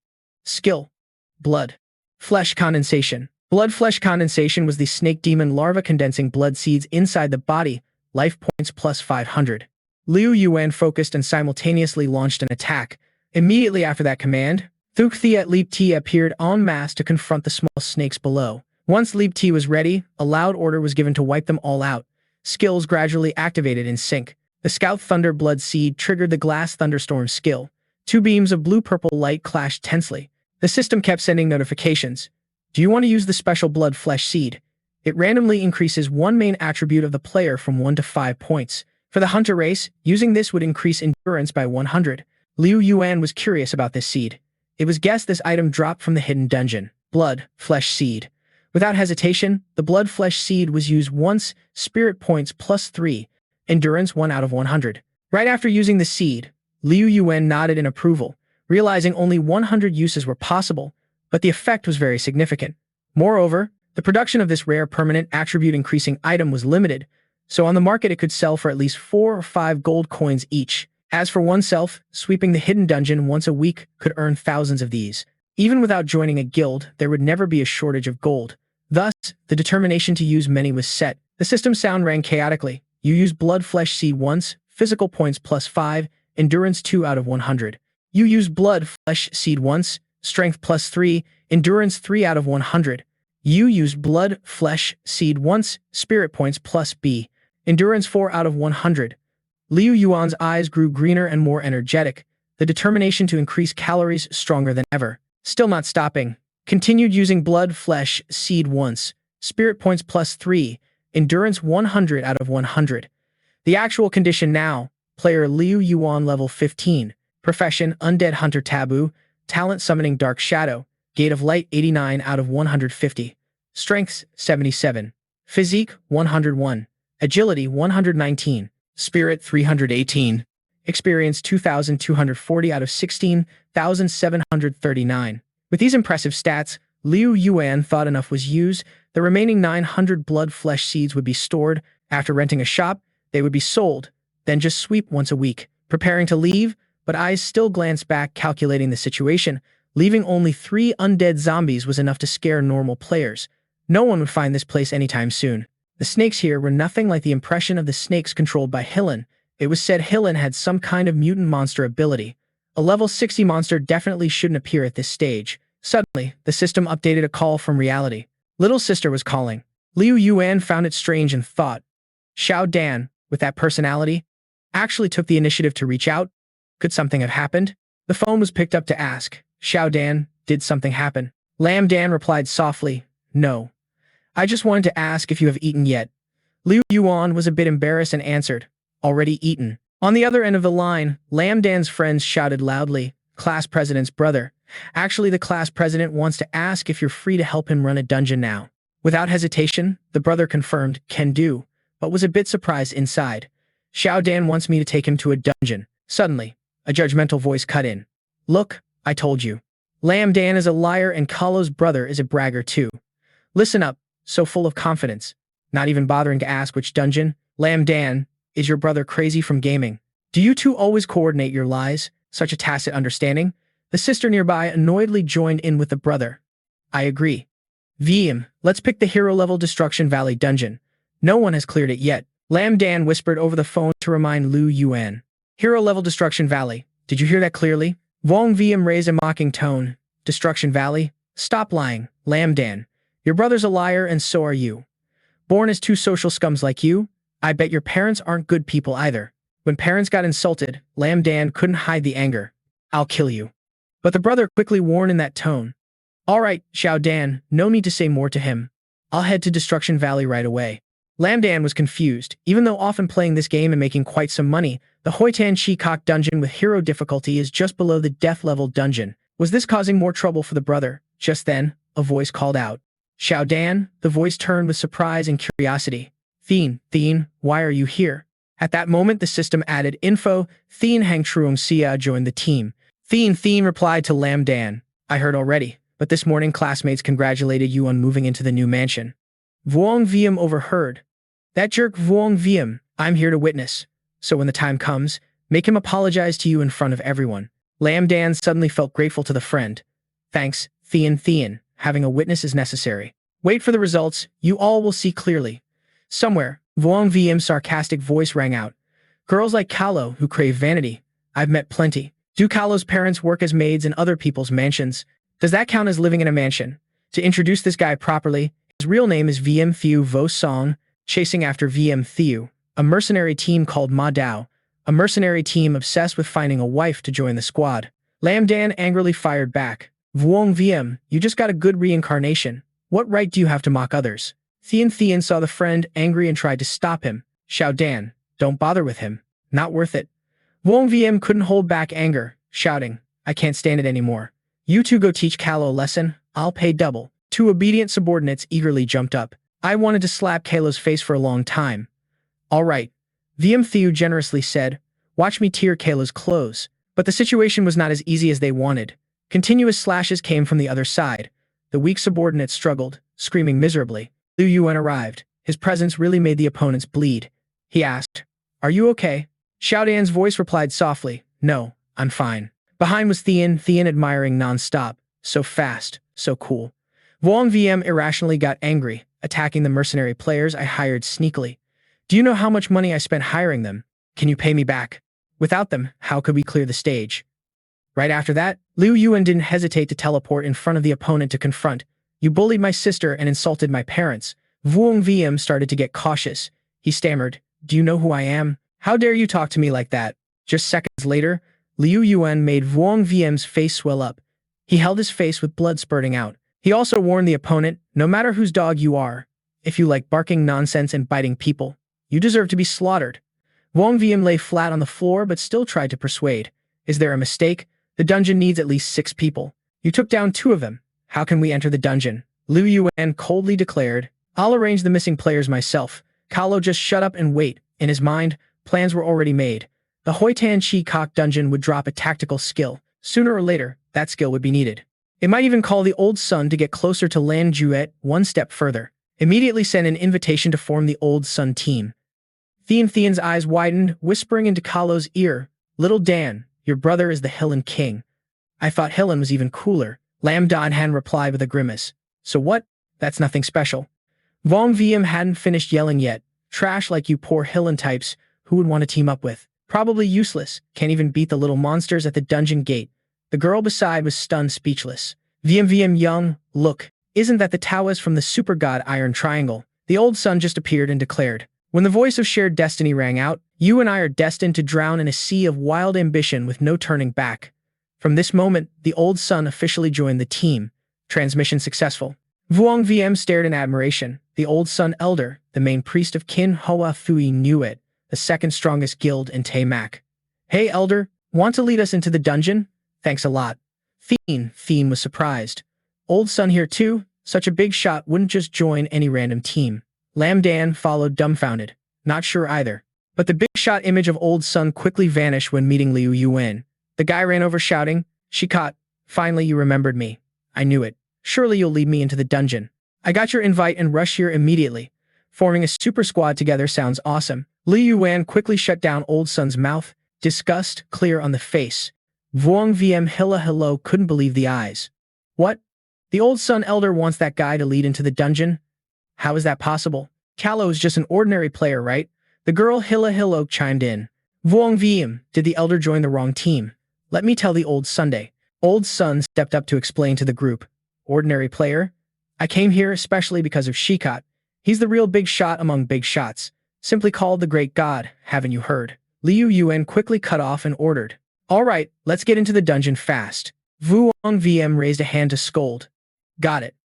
A: Skill. Blood. Flesh condensation. Blood-flesh condensation was the snake demon larva condensing blood seeds inside the body, life points plus 500. Liu Yuan focused and simultaneously launched an attack. Immediately after that command, Thuk Thiet Leap T appeared en masse to confront the small snakes below. Once Leap T was ready, a loud order was given to wipe them all out. Skills gradually activated in sync. The Scout Thunder Blood Seed triggered the Glass Thunderstorm skill. Two beams of blue-purple light clashed tensely. The system kept sending notifications. Do you want to use the special Blood Flesh Seed? It randomly increases one main attribute of the player from 1 to 5 points. For the Hunter race, using this would increase endurance by 100. Liu Yuan was curious about this seed. It was guessed this item dropped from the hidden dungeon. Blood Flesh Seed. Without hesitation, the Blood Flesh Seed was used once, spirit points plus 3, endurance 1 out of 100. Right after using the seed, Liu Yuan nodded in approval, realizing only 100 uses were possible, but the effect was very significant. Moreover, the production of this rare permanent attribute increasing item was limited, so on the market it could sell for at least 4 or 5 gold coins each. As for oneself, sweeping the hidden dungeon once a week could earn thousands of these. Even without joining a guild, there would never be a shortage of gold. Thus, the determination to use many was set. The system sound rang chaotically. You use Blood Flesh Seed once, physical points plus 5, endurance 2 out of 100. You use Blood Flesh Seed once, strength plus 3, endurance 3 out of 100. You use Blood Flesh Seed once, spirit points plus B, endurance 4 out of 100. Liu Yuan's eyes grew greener and more energetic, the determination to increase calories stronger than ever. Still not stopping. Continued using Blood Flesh Seed once, spirit points plus 3, endurance 100 out of 100. The actual condition now, player Liu Yuan level 15, profession Undead Hunter Taboo, talent Summoning Dark Shadow, Gate of Light 89 out of 150, strengths 77, physique 101, agility 119, spirit 318, experience 2,240 out of 16,739. With these impressive stats, Liu Yuan thought enough was used. The remaining 900 blood flesh seeds would be stored. After renting a shop, they would be sold, then just sweep once a week. Preparing to leave, but eyes still glanced back, calculating the situation. Leaving only 3 undead zombies was enough to scare normal players. No one would find this place anytime soon. The snakes here were nothing like the impression of the snakes controlled by Hillen. It was said Hillen had some kind of mutant monster ability. A level 60 monster definitely shouldn't appear at this stage. Suddenly, the system updated a call from reality. Little sister was calling. Liu Yuan found it strange and thought, Xiao Dan, with that personality? actually took the initiative to reach out? Could something have happened? The phone was picked up to ask, Xiao Dan, did something happen? Lam Dan replied softly, no. I just wanted to ask if you have eaten yet. Liu Yuan was a bit embarrassed and answered, already eaten. On the other end of the line, Lam Dan's friends shouted loudly, class president's brother. Actually, the class president wants to ask if you're free to help him run a dungeon now. Without hesitation, the brother confirmed, can do, but was a bit surprised inside. Xiao Dan wants me to take him to a dungeon. Suddenly, a judgmental voice cut in. Look, I told you. Lam Dan is a liar and Kalo's brother is a bragger too. Listen up, so full of confidence. Not even bothering to ask which dungeon. Lam Dan, is your brother crazy from gaming? Do you two always coordinate your lies? Such a tacit understanding? The sister nearby annoyedly joined in with the brother. I agree. VM, let's pick the hero-level Destruction Valley dungeon. No one has cleared it yet. Lam Dan whispered over the phone to remind Liu Yuan. Hero-level Destruction Valley. Did you hear that clearly? Wong VM raised a mocking tone. Destruction Valley? Stop lying, Lam Dan. Your brother's a liar and so are you. Born as two social scums like you, I bet your parents aren't good people either. When parents got insulted, Lam Dan couldn't hide the anger. I'll kill you. But the brother quickly warned in that tone. All right, Xiao Dan, no need to say more to him. I'll head to Destruction Valley right away. Lam Dan was confused. Even though often playing this game and making quite some money, the Hoitan Shikok dungeon with hero difficulty is just below the death level dungeon. Was this causing more trouble for the brother? Just then, a voice called out. Xiao Dan, the voice turned with surprise and curiosity. Thien, why are you here? At that moment, the system added info. Thien Hang Truong Xia joined the team. Thien replied to Lam Dan. I heard already, but this morning classmates congratulated you on moving into the new mansion. Vuong Viam overheard. That jerk Vuong Viam, I'm here to witness. So when the time comes, make him apologize to you in front of everyone. Lam Dan suddenly felt grateful to the friend. Thanks, Thien, having a witness is necessary. Wait for the results, you all will see clearly. Somewhere, Vuong Viam's sarcastic voice rang out. Girls like Kalo who crave vanity. I've met plenty. Do Kalo's parents work as maids in other people's mansions? Does that count as living in a mansion? To introduce this guy properly, his real name is VM Thieu Vo Song, chasing after VM Thieu, a mercenary team called Ma Dao, a mercenary team obsessed with finding a wife to join the squad. Lam Dan angrily fired back. Vuong VM, you just got a good reincarnation. What right do you have to mock others? Thien saw the friend angry and tried to stop him. Xiao Dan, don't bother with him. Not worth it. Vuong VM couldn't hold back anger, shouting, I can't stand it anymore. You two go teach Kalo a lesson, I'll pay double. Two obedient subordinates eagerly jumped up. I wanted to slap Kalo's face for a long time. All right, VM Thieu generously said, watch me tear Kalo's clothes. But the situation was not as easy as they wanted. Continuous slashes came from the other side. The weak subordinate struggled, screaming miserably. Liu Yuan arrived. His presence really made the opponents bleed. He asked, are you okay? Xiao Dan's voice replied softly, no, I'm fine. Behind was Thien admiring non-stop. So fast, so cool. Vuong VM irrationally got angry, attacking the mercenary players I hired sneakily. Do you know how much money I spent hiring them? Can you pay me back? Without them, how could we clear the stage? Right after that, Liu Yuan didn't hesitate to teleport in front of the opponent to confront. You bullied my sister and insulted my parents. Vuong VM started to get cautious. He stammered, do you know who I am? How dare you talk to me like that? Just seconds later, Liu Yuan made Vuong VM's face swell up. He held his face with blood spurting out. He also warned the opponent, no matter whose dog you are, if you like barking nonsense and biting people, you deserve to be slaughtered. Vuong VM lay flat on the floor but still tried to persuade. Is there a mistake? The dungeon needs at least 6 people. You took down 2 of them. How can we enter the dungeon? Liu Yuan coldly declared, I'll arrange the missing players myself. Kalo just shut up and wait. In his mind, plans were already made. The Hoitan Shikok dungeon would drop a tactical skill. Sooner or later, that skill would be needed. It might even call the old sun to get closer to Lan Juet one step further. Immediately send an invitation to form the old sun team. Thien's eyes widened, whispering into Kalo's ear, Little Dan, your brother is the Hillen King. I thought Hillen was even cooler. Lam Danhan replied with a grimace. So what? That's nothing special. Vuong VM hadn't finished yelling yet. Trash like you poor Hillen types, who would want to team up with? Probably useless, can't even beat the little monsters at the dungeon gate. The girl beside was stunned speechless. VM young, look, isn't that the Taoist from the super god Iron Triangle? The old sun just appeared and declared, When the voice of shared destiny rang out, you and I are destined to drown in a sea of wild ambition with no turning back. From this moment, the old sun officially joined the team. Transmission successful. Vuong VM stared in admiration. The old sun elder, the main priest of Kin Hoa Thui, knew it, the second strongest guild in Taimak. Hey elder, want to lead us into the dungeon? Thanks a lot. Thien was surprised. Old sun here too? Such a big shot wouldn't just join any random team. Lam Dan followed dumbfounded. Not sure either. But the big shot image of old sun quickly vanished when meeting Liu Yuan. The guy ran over shouting, "Shikat, finally you remembered me. I knew it. Surely you'll lead me into the dungeon. I got your invite and rush here immediately. Forming a super squad together sounds awesome." Liu Yuan quickly shut down old sun's mouth, disgust clear on the face. Vuong VM Hello couldn't believe the eyes. What? The old sun elder wants that guy to lead into the dungeon? How is that possible? Callow is just an ordinary player, right? The girl Hilla chimed in. Vuong VM, did the elder join the wrong team? Let me tell the old Sunday. Old Sun stepped up to explain to the group. Ordinary player? I came here especially because of Shikat. He's the real big shot among big shots. Simply called the Great God, haven't you heard? Liu Yuan quickly cut off and ordered. All right, let's get into the dungeon fast. Vuong VM raised a hand to scold. Got it.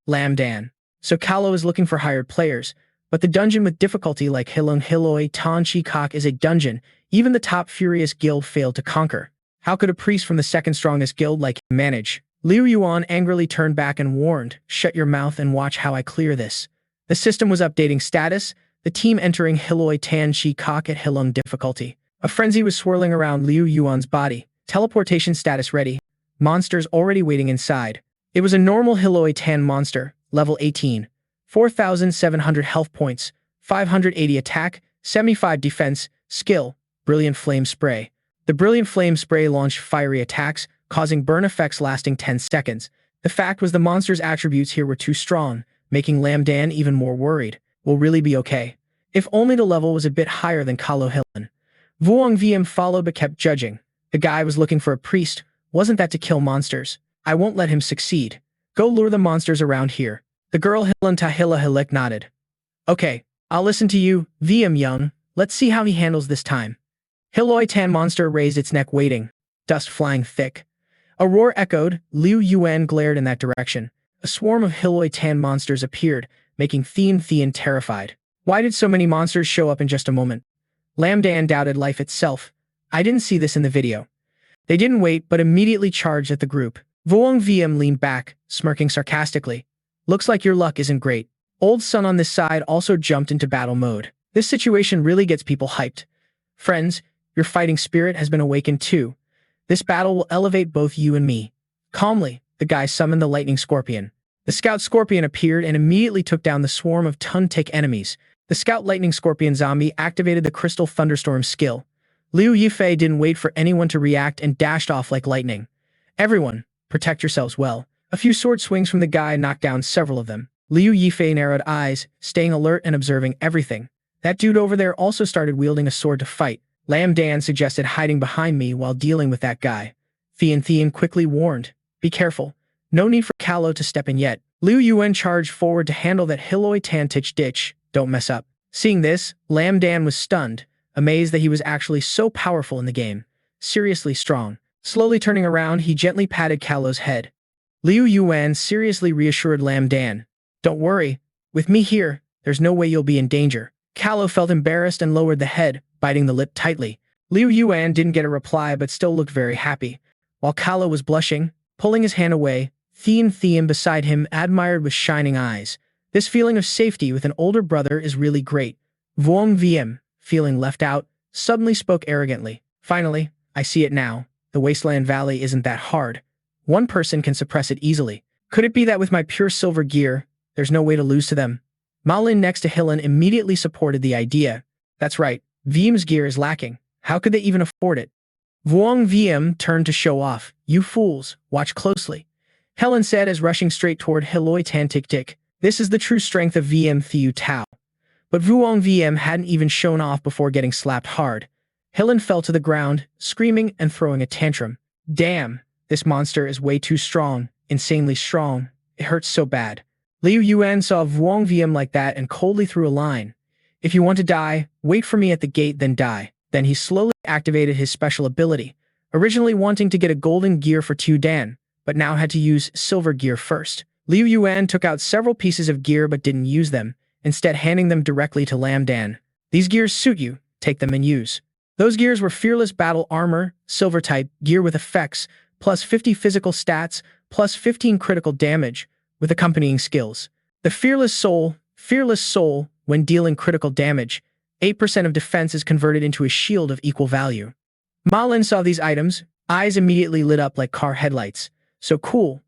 A: Lam Dan. So Callow is looking for hired players, but the dungeon with difficulty like Hilung Hiloi Tan Chi Kok is a dungeon even the top furious guild failed to conquer. How could a priest from the second strongest guild like him manage? Liu Yuan angrily turned back and warned, shut your mouth and watch how I clear this. The system was updating status, the team entering Hiloi Tan Chi Kok at Hilung difficulty. A frenzy was swirling around Liu Yuan's body. Teleportation status ready. Monsters already waiting inside. It was a normal Hiloi Tan monster, level 18. 4,700 health points, 580 attack, 75 defense, skill, Brilliant Flame Spray. The Brilliant Flame Spray launched fiery attacks, causing burn effects lasting 10 seconds. The fact was the monster's attributes here were too strong, making Lam Dan even more worried. Will really be okay. If only the level was a bit higher than Kalo Hillen. Vuong VM followed but kept judging. The guy was looking for a priest, wasn't that to kill monsters? I won't let him succeed. Go lure the monsters around here. The girl Hillen Tahila Hilik nodded. Okay, I'll listen to you, VM Young. Let's see how he handles this time. Hiloi Tan monster raised its neck waiting. Dust flying thick. A roar echoed. Liu Yuan glared in that direction. A swarm of Hiloi Tan monsters appeared, making Thien terrified. Why did so many monsters show up in just a moment? Lam Dan doubted life itself. I didn't see this in the video. They didn't wait, but immediately charged at the group. Vuong VM leaned back, smirking sarcastically. Looks like your luck isn't great. Old Sun on this side also jumped into battle mode. This situation really gets people hyped. Friends, your fighting spirit has been awakened too. This battle will elevate both you and me. Calmly, the guy summoned the lightning scorpion. The scout scorpion appeared and immediately took down the swarm of Tun-Tik enemies. The scout lightning scorpion zombie activated the crystal thunderstorm skill. Liu Yifei didn't wait for anyone to react and dashed off like lightning. Everyone, protect yourselves well. A few sword swings from the guy knocked down several of them. Liu Yifei narrowed eyes, staying alert and observing everything. That dude over there also started wielding a sword to fight. Lam Dan suggested hiding behind me while dealing with that guy. Thien quickly warned, be careful. No need for Callow to step in yet. Liu Yuan charged forward to handle that Hiloi Tantich ditch. Don't mess up. Seeing this, Lam Dan was stunned, amazed that he was actually so powerful in the game. Seriously strong. Slowly turning around, he gently patted Callow's head. Liu Yuan seriously reassured Lam Dan. Don't worry. With me here, there's no way you'll be in danger. Callow felt embarrassed and lowered the head, biting the lip tightly. Liu Yuan didn't get a reply but still looked very happy. While Callow was blushing, pulling his hand away, Thien beside him admired with shining eyes. This feeling of safety with an older brother is really great. Vuong VM, feeling left out, suddenly spoke arrogantly. Finally, I see it now. The Wasteland Valley isn't that hard. One person can suppress it easily. Could it be that with my pure silver gear, there's no way to lose to them? Malin next to Hillen immediately supported the idea. That's right, VM's gear is lacking. How could they even afford it? Vuong VM turned to show off. You fools, watch closely. Helen said as rushing straight toward Hiloi Tantik. This is the true strength of VM Thiu Tao. But Vuong VM hadn't even shown off before getting slapped hard. Helen fell to the ground, screaming and throwing a tantrum. Damn, this monster is way too strong, insanely strong. It hurts so bad. Liu Yuan saw Vuong VM like that and coldly threw a line. If you want to die, wait for me at the gate, then die. Then he slowly activated his special ability, originally wanting to get a golden gear for Tu Dan, but now had to use silver gear first. Liu Yuan took out several pieces of gear but didn't use them, instead handing them directly to Lam Dan. These gears suit you, take them and use. Those gears were Fearless Battle Armor, Silver type, gear with effects, plus 50 physical stats, plus 15 critical damage, with accompanying skills. The Fearless Soul, when dealing critical damage, 8% of defense is converted into a shield of equal value. Ma Lin saw these items, eyes immediately lit up like car headlights. So cool.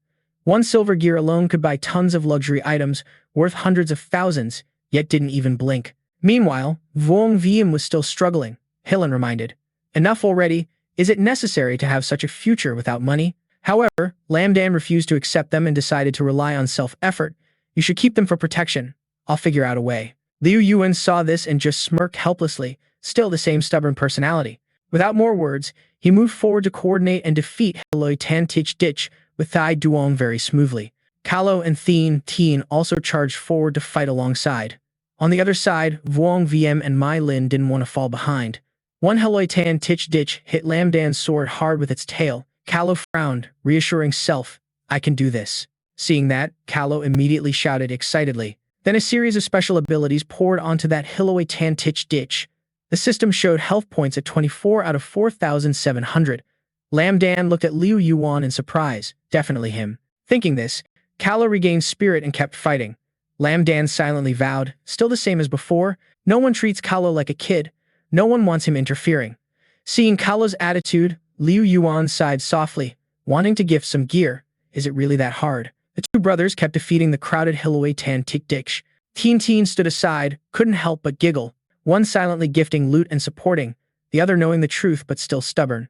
A: One silver gear alone could buy tons of luxury items worth hundreds of thousands, yet didn't even blink. Meanwhile, Vuong Viem was still struggling. Hillen reminded, enough already, is it necessary to have such a future without money? However, Lam Dan refused to accept them and decided to rely on self-effort. You should keep them for protection. I'll figure out a way. Liu Yuan saw this and just smirked helplessly, still the same stubborn personality. Without more words, he moved forward to coordinate and defeat Heloi Tan Tich Ditch with Thai Duong very smoothly. Kalo and Tien also charged forward to fight alongside. On the other side, Vuong Viem and Mai Lin didn't want to fall behind. One Heloi Tan Tich Ditch hit Lam Dan's sword hard with its tail. Kalo frowned, reassuring self, I can do this. Seeing that, Kalo immediately shouted excitedly. Then a series of special abilities poured onto that Heloi Tan Tich Ditch. The system showed health points at 24 out of 4,700. Lam Dan looked at Liu Yuan in surprise. Definitely him. Thinking this, Kalo regained spirit and kept fighting. Lam Dan silently vowed, still the same as before, no one treats Kalo like a kid. No one wants him interfering. Seeing Kalo's attitude, Liu Yuan sighed softly, wanting to gift some gear. Is it really that hard? The two brothers kept defeating the crowded Hiloi Tan Tik Diksh. Tien stood aside, couldn't help but giggle, one silently gifting loot and supporting, the other knowing the truth but still stubborn.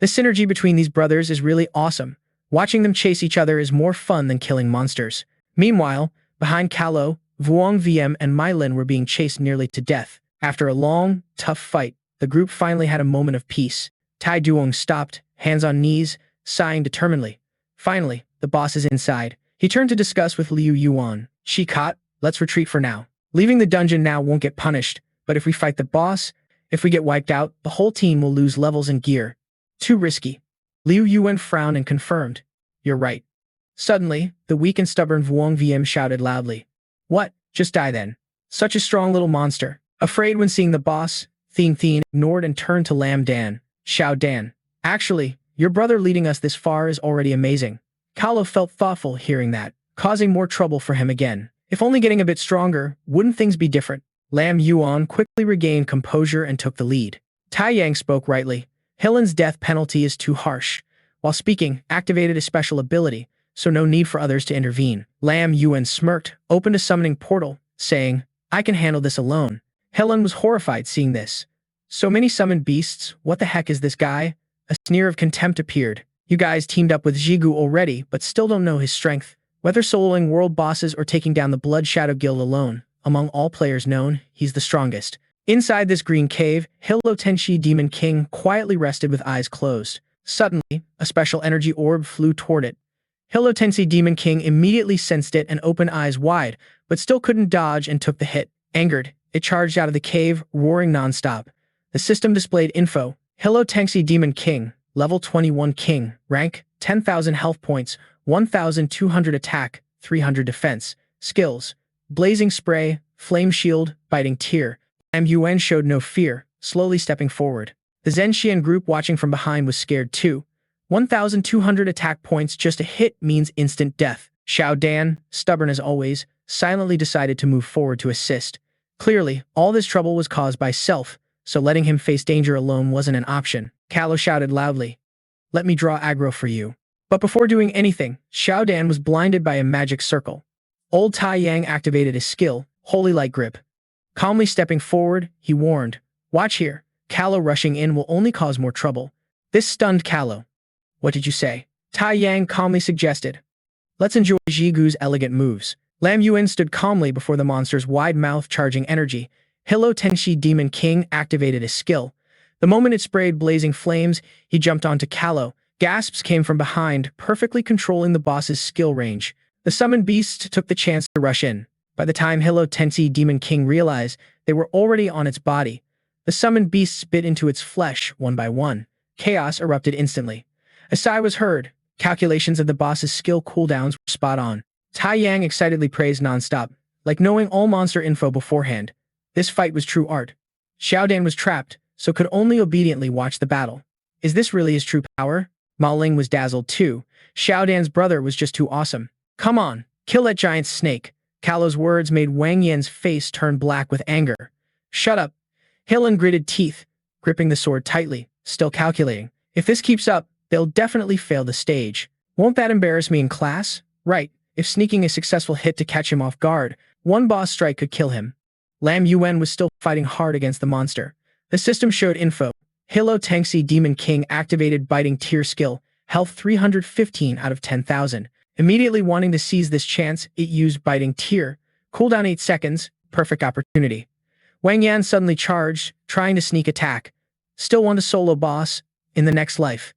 A: The synergy between these brothers is really awesome. Watching them chase each other is more fun than killing monsters. Meanwhile, behind Kalo, Vuong Viem and Mai Lin were being chased nearly to death. After a long, tough fight, the group finally had a moment of peace. Tai Duong stopped, hands on knees, sighing determinedly. Finally, the boss is inside. He turned to discuss with Liu Yuan. She caught, let's retreat for now. Leaving the dungeon now won't get punished, but if we fight the boss, if we get wiped out, the whole team will lose levels and gear. Too risky. Liu Yuan frowned and confirmed. You're right. Suddenly, the weak and stubborn Vuong Viem shouted loudly. What? Just die then. Such a strong little monster. Afraid when seeing the boss, Tien ignored and turned to Lam Dan. Xiao Dan. Actually, your brother leading us this far is already amazing. Kalo felt thoughtful hearing that, causing more trouble for him again. If only getting a bit stronger, wouldn't things be different? Lam Yuan quickly regained composure and took the lead. Tai Yang spoke rightly. Hillen's death penalty is too harsh. While speaking, activated a special ability, so no need for others to intervene. Lam Yuan smirked, opened a summoning portal, saying, I can handle this alone. Hillen was horrified seeing this. So many summoned beasts, what the heck is this guy? A sneer of contempt appeared. You guys teamed up with Jigu already, but still don't know his strength. Whether soloing world bosses or taking down the Blood Shadow Guild alone, among all players known, he's the strongest. Inside this green cave, Hilo Tenshi Demon King quietly rested with eyes closed. Suddenly, a special energy orb flew toward it. Hilo Tenshi Demon King immediately sensed it and opened eyes wide, but still couldn't dodge and took the hit. Angered, it charged out of the cave, roaring nonstop. The system displayed info. Hilo Tenshi Demon King, level 21 King, rank, 10,000 health points, 1,200 attack, 300 defense. Skills, Blazing Spray, Flame Shield, Biting Tear. Lam Yuan showed no fear, slowly stepping forward. The Zhenxian group watching from behind was scared too. 1,200 attack points, just a hit means instant death. Xiao Dan, stubborn as always, silently decided to move forward to assist. Clearly, all this trouble was caused by self, so letting him face danger alone wasn't an option. Kalo shouted loudly, let me draw aggro for you. But before doing anything, Xiao Dan was blinded by a magic circle. Old Tai Yang activated his skill, Holy Light Grip. Calmly stepping forward, he warned, watch here, Kalo rushing in will only cause more trouble. This stunned Kalo. What did you say? Tai Yang calmly suggested. Let's enjoy Jigu's elegant moves. Lam Yuan stood calmly before the monster's wide mouth charging energy. Hilo Tenshi Demon King activated his skill. The moment it sprayed blazing flames, he jumped onto Kalo. Gasps came from behind, perfectly controlling the boss's skill range. The summoned beast took the chance to rush in. By the time Hilo Tensi Demon King realized they were already on its body, the summoned beasts bit into its flesh one by one. Chaos erupted instantly. A sigh was heard. Calculations of the boss's skill cooldowns were spot on. Tai Yang excitedly praised nonstop, like knowing all monster info beforehand. This fight was true art. Xiao Dan was trapped, so could only obediently watch the battle. Is this really his true power? Mao Ling was dazzled too. Xiao Dan's brother was just too awesome. Come on, kill that giant snake. Kalo's words made Wang Yan's face turn black with anger. Shut up. Hillen gritted teeth, gripping the sword tightly, still calculating. If this keeps up, they'll definitely fail the stage. Won't that embarrass me in class? Right, if sneaking a successful hit to catch him off guard, one boss strike could kill him. Liu Yuan was still fighting hard against the monster. The system showed info. Hilo Tengsi Demon King activated Biting Tier skill, health 315 out of 10,000. Immediately wanting to seize this chance, it used Biting Tier. Cooldown 8 seconds, perfect opportunity. Wang Yan suddenly charged, trying to sneak attack. Still want a solo boss in the next life.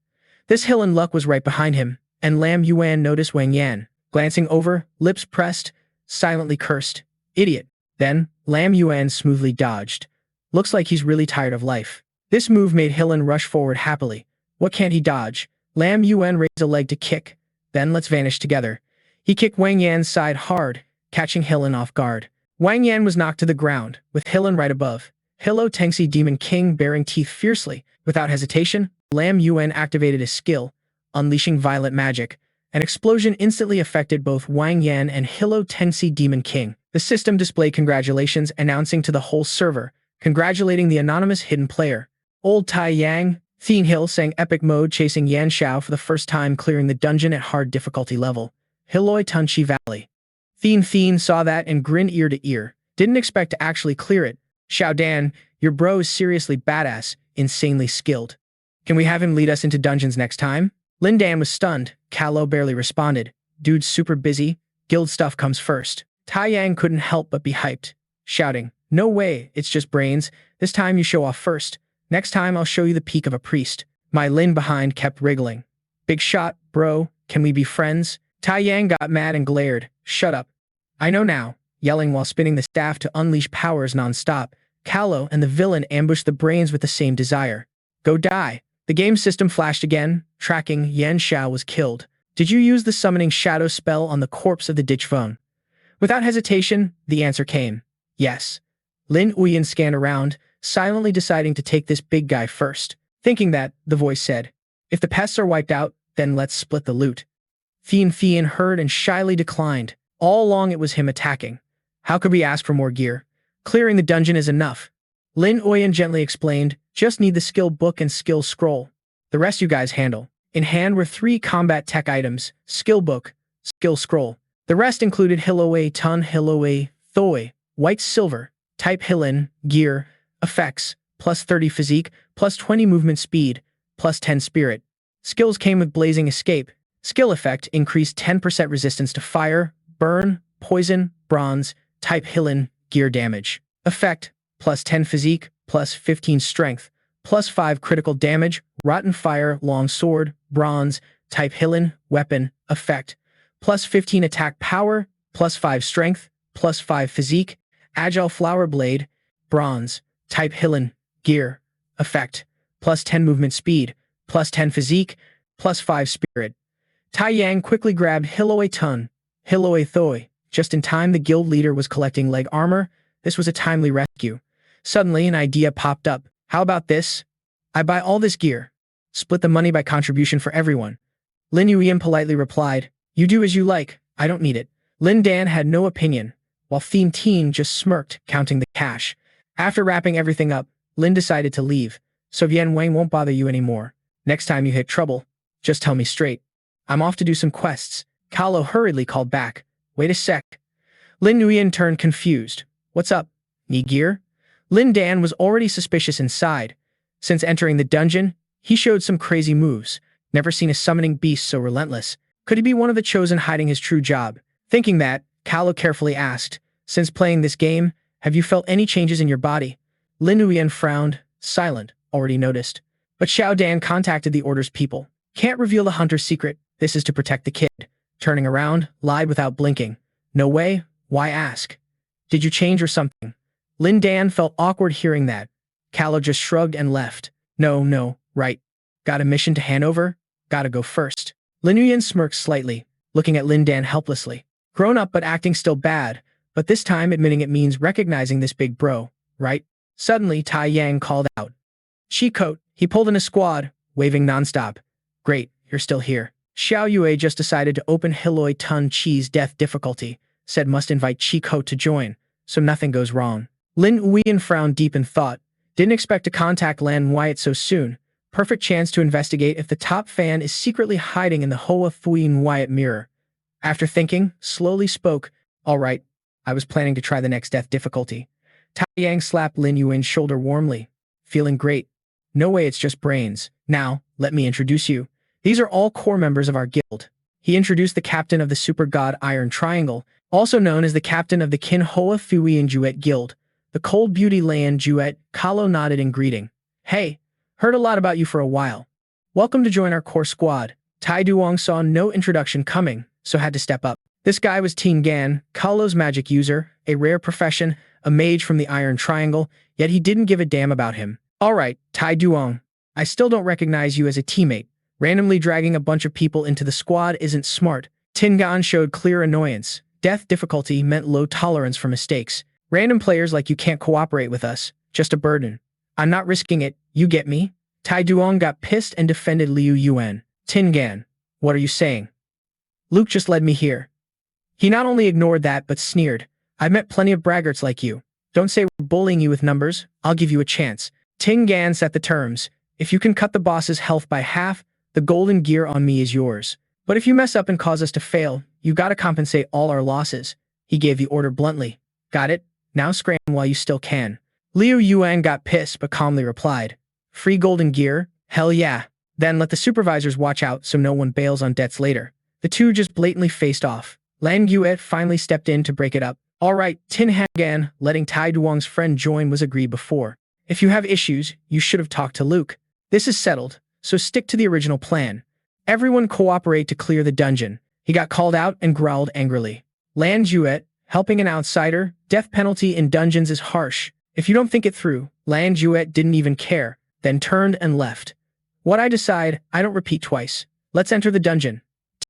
A: This hill and luck was right behind him, and Liu Yuan noticed Wang Yan. Glancing over, lips pressed, silently cursed. Idiot. Then, Liu Yuan smoothly dodged. Looks like he's really tired of life. This move made Hillen rush forward happily. What can't he dodge? Liu Yuan raised a leg to kick. Then let's vanish together. He kicked Wang Yan's side hard, catching Hillen off guard. Wang Yan was knocked to the ground, with Hillen right above. Hilo Tengsi Demon King baring teeth fiercely. Without hesitation, Liu Yuan activated his skill, unleashing violet magic. An explosion instantly affected both Wang Yan and Hilo Tengsi Demon King. The system displayed congratulations, announcing to the whole server, congratulating the anonymous hidden player. Old Tai Yang, Thien Hill sang epic mode chasing Yan Xiao for the first time, clearing the dungeon at hard difficulty level. Hiloi Tunchi Valley. Thien saw that and grinned ear to ear. Didn't expect to actually clear it. Xiao Dan, your bro is seriously badass, insanely skilled. Can we have him lead us into dungeons next time? Lin Dan was stunned. Kalo barely responded. Dude's super busy. Guild stuff comes first. Tai Yang couldn't help but be hyped, shouting, no way, it's just brains. This time you show off first. Next time I'll show you the peak of a priest. My Lin behind kept wriggling. Big shot, bro. Can we be friends? Tai Yang got mad and glared. Shut up. I know now. Yelling while spinning the staff to unleash powers non-stop, Kalo and the villain ambushed the brains with the same desire. Go die. The game system flashed again, tracking Yan Xiao was killed. Did you use the summoning shadow spell on the corpse of the ditch phone? Without hesitation, the answer came. Yes. Lin Uyan scanned around, silently deciding to take this big guy first. Thinking that, the voice said, if the pests are wiped out, then let's split the loot. Thien heard and shyly declined. All along it was him attacking. How could we ask for more gear? Clearing the dungeon is enough. Lin Uyan gently explained, just need the skill book and skill scroll. The rest you guys handle. In hand were 3 combat tech items, skill book, skill scroll. The rest included Hiloe Tun Hiloe Thoi, white silver, type Hillen, gear, effects, plus 30 physique, plus 20 movement speed, plus 10 spirit. Skills came with blazing escape. Skill effect increased 10% resistance to fire, burn, poison, bronze, type Hillen, gear damage. Effect, plus 10 physique, plus 15 strength, plus 5 critical damage, rotten fire, long sword, bronze, type Hillen, weapon, effect, plus 15 attack power, plus 5 strength, plus 5 physique, agile flower blade, bronze, type Hillen, gear, effect, plus 10 movement speed, plus 10 physique, plus 5 spirit. Tai Yang quickly grabbed Hiloe Tun, Hiloe Thoi. Just in time, the guild leader was collecting leg armor. This was a timely rescue. Suddenly, an idea popped up. How about this? I buy all this gear. Split the money by contribution for everyone. Lin Yuyan politely replied, you do as you like, I don't need it. Lin Dan had no opinion, while Thien just smirked, counting the cash. After wrapping everything up, Lin decided to leave, so Yan Wang won't bother you anymore. Next time you hit trouble, just tell me straight. I'm off to do some quests. Kalo hurriedly called back. Wait a sec. Lin Yuyan turned confused. What's up? Need gear? Lin Dan was already suspicious inside. Since entering the dungeon, he showed some crazy moves. Never seen a summoning beast so relentless. Could he be one of the chosen hiding his true job? Thinking that, Kalo carefully asked, since playing this game, have you felt any changes in your body? Lin Yuyan frowned, silent, already noticed. But Xiao Dan contacted the Order's people. Can't reveal the hunter's secret, this is to protect the kid. Turning around, lied without blinking. No way, why ask? Did you change or something? Lin Dan felt awkward hearing that. Callow just shrugged and left. No, right. Got a mission to hand over? Gotta go first. Lin Yuan smirked slightly, looking at Lin Dan helplessly. Grown up but acting still bad, but this time admitting it means recognizing this big bro, right? Suddenly, Tai Yang called out. She-coat, he pulled in a squad, waving nonstop. Great, you're still here. Xiao Yue just decided to open Hiloi Tun Chi's death difficulty, said must invite Chi-coat to join, so nothing goes wrong. Lin Uian frowned deep in thought. Didn't expect to contact Lan Wyatt so soon. Perfect chance to investigate if the top fan is secretly hiding in the Hoa Fuyin Wyatt mirror. After thinking, slowly spoke, all right, I was planning to try the next death difficulty. Tai Yang slapped Lin Yuan's shoulder warmly. Feeling great. No way it's just brains. Now, let me introduce you. These are all core members of our guild. He introduced the captain of the super god Iron Triangle, also known as the captain of the Kin Hoa Fuyin Juet Guild. The cold beauty Lan Juet. Kalo nodded in greeting. Hey, heard a lot about you for a while. Welcome to join our core squad. Tai Duong saw no introduction coming, so had to step up. This guy was Ting Gan, Kalo's magic user, a rare profession, a mage from the Iron Triangle, yet he didn't give a damn about him. Alright, Tai Duong. I still don't recognize you as a teammate. Randomly dragging a bunch of people into the squad isn't smart. Ting Gan showed clear annoyance. Death difficulty meant low tolerance for mistakes. Random players like you can't cooperate with us. Just a burden. I'm not risking it, you get me? Tai Duong got pissed and defended Liu Yuan. Ting Gan, what are you saying? Luke just led me here. He not only ignored that but sneered. I've met plenty of braggarts like you. Don't say we're bullying you with numbers, I'll give you a chance. Ting Gan set the terms. If you can cut the boss's health by half, the golden gear on me is yours. But if you mess up and cause us to fail, you gotta compensate all our losses. He gave the order bluntly. Got it? Now scram while you still can. Liu Yuan got pissed but calmly replied. Free golden gear? Hell yeah. Then let the supervisors watch out so no one bails on debts later. The two just blatantly faced off. Lan Yuet finally stepped in to break it up. Alright, Tin Hangan, letting Tai Duong's friend join was agreed before. If you have issues, you should have talked to Luke. This is settled, so stick to the original plan. Everyone cooperate to clear the dungeon. He got called out and growled angrily. Lan Yuet, helping an outsider, death penalty in dungeons is harsh. If you don't think it through, Lan Yuet didn't even care, then turned and left. What I decide, I don't repeat twice. Let's enter the dungeon.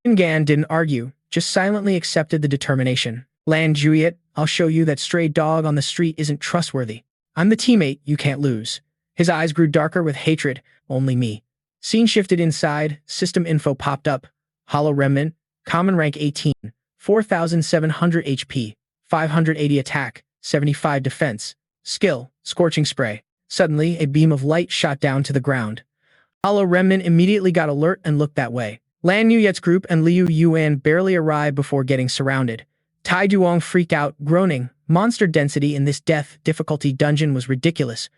A: Tin Gan didn't argue, just silently accepted the determination. Lan Juiet, I'll show you that stray dog on the street isn't trustworthy. I'm the teammate you can't lose. His eyes grew darker with hatred, only me. Scene shifted inside, system info popped up. Hollow Remnant, common rank 18, 4,700 HP, 580 attack, 75 defense. Skill, Scorching Spray. Suddenly, a beam of light shot down to the ground. Hollow Remnant immediately got alert and looked that way. Lan Yuyet's group and Liu Yuan barely arrived before getting surrounded. Tai Duong freaked out, groaning. Monster density in this death difficulty dungeon was ridiculous.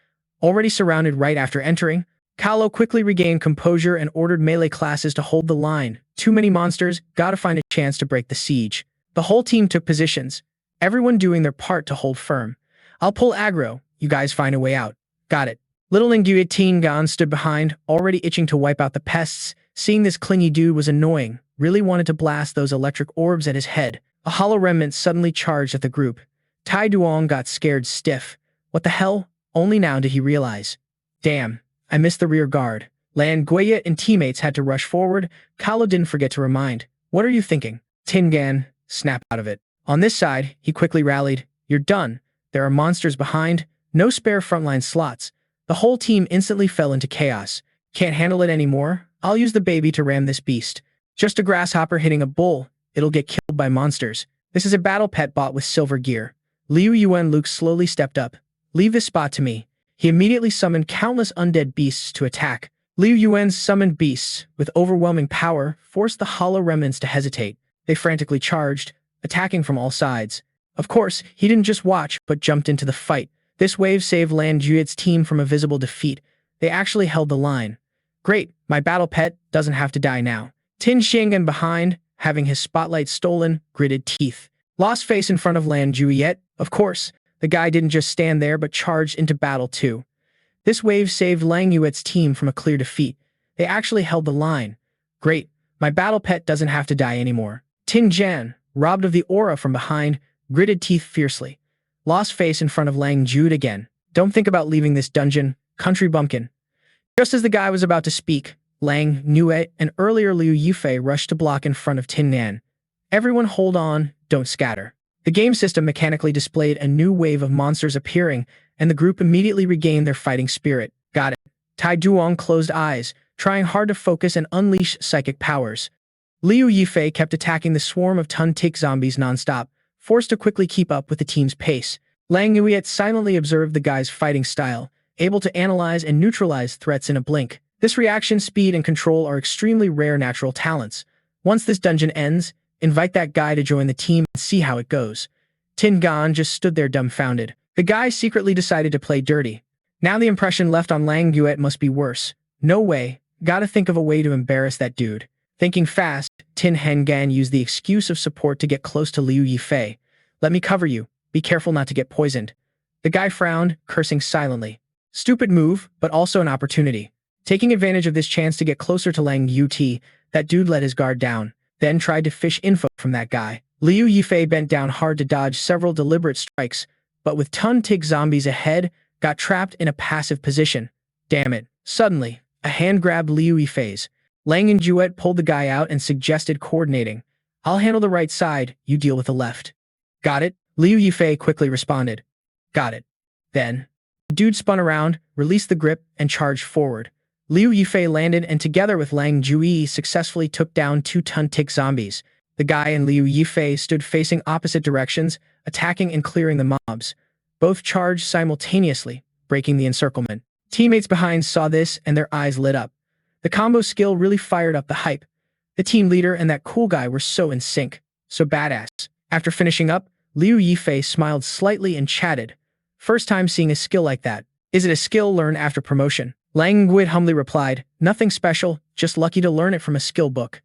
A: Already surrounded right after entering, Kalo quickly regained composure and ordered melee classes to hold the line. Too many monsters, gotta find a chance to break the siege. The whole team took positions, everyone doing their part to hold firm. I'll pull aggro, you guys find a way out. Got it. Little Nguyen Tin Gan stood behind, already itching to wipe out the pests. Seeing this clingy dude was annoying, really wanted to blast those electric orbs at his head. A hollow remnant suddenly charged at the group. Tai Duong got scared stiff. What the hell? Only now did he realize. Damn, I missed the rear guard. Lan Guiyet and teammates had to rush forward. Kalo didn't forget to remind. What are you thinking? Tin Gan, snap out of it. On this side, he quickly rallied. You're done. There are monsters behind. No spare frontline slots. The whole team instantly fell into chaos. Can't handle it anymore? I'll use the baby to ram this beast. Just a grasshopper hitting a bull. It'll get killed by monsters. This is a battle pet bought with silver gear. Liu Yuan Luke slowly stepped up. Leave this spot to me. He immediately summoned countless undead beasts to attack. Liu Yuan's summoned beasts, with overwhelming power, forced the hollow remnants to hesitate. They frantically charged, attacking from all sides. Of course, he didn't just watch, but jumped into the fight. This wave saved Lan Juet's team from a visible defeat. They actually held the line. Great, my battle pet doesn't have to die now. Tin Shingan behind, having his spotlight stolen, gritted teeth. Lost face in front of Lan Juet. Of course, the guy didn't just stand there but charged into battle too. This wave saved Lang Yuet's team from a clear defeat. They actually held the line. Great, my battle pet doesn't have to die anymore. Tin Jan, robbed of the aura from behind, gritted teeth fiercely. lost face in front of Lang Jude again. Don't think about leaving this dungeon, country bumpkin. Just as the guy was about to speak, Lang, Nuet, and earlier Liu Yifei rushed to block in front of Tin Nan. Everyone hold on, don't scatter. The game system mechanically displayed a new wave of monsters appearing, and the group immediately regained their fighting spirit. Got it. Tai Duong closed eyes, trying hard to focus and unleash psychic powers. Liu Yifei kept attacking the swarm of Tun-Tik zombies nonstop, forced to quickly keep up with the team's pace. Lang Nuet silently observed the guy's fighting style, able to analyze and neutralize threats in a blink. This reaction speed and control are extremely rare natural talents. Once this dungeon ends, invite that guy to join the team and see how it goes. Tin Gan just stood there dumbfounded. The guy secretly decided to play dirty. Now the impression left on Lang Nuet must be worse. No way, gotta think of a way to embarrass that dude. Thinking fast, Tin Hengan used the excuse of support to get close to Liu Yifei. Let me cover you, be careful not to get poisoned. The guy frowned, cursing silently. Stupid move, but also an opportunity. Taking advantage of this chance to get closer to Lang Yut, that dude let his guard down, then tried to fish info from that guy. Liu Yifei bent down hard to dodge several deliberate strikes, but with Tun-Tik zombies ahead, got trapped in a passive position. Damn it. Suddenly, a hand grabbed Liu Yifei's. Lang and Juet pulled the guy out and suggested coordinating. I'll handle the right side, you deal with the left. Got it? Liu Yifei quickly responded. Got it. Then, the dude spun around, released the grip, and charged forward. Liu Yifei landed and together with Lang Jui successfully took down 2 Tun-Tik zombies. The guy and Liu Yifei stood facing opposite directions, attacking and clearing the mobs. Both charged simultaneously, breaking the encirclement. Teammates behind saw this and their eyes lit up. The combo skill really fired up the hype. The team leader and that cool guy were so in sync, so badass. After finishing up, Liu Yifei smiled slightly and chatted. First time seeing a skill like that. Is it a skill learned after promotion? Lang Nguyen humbly replied, nothing special, just lucky to learn it from a skill book.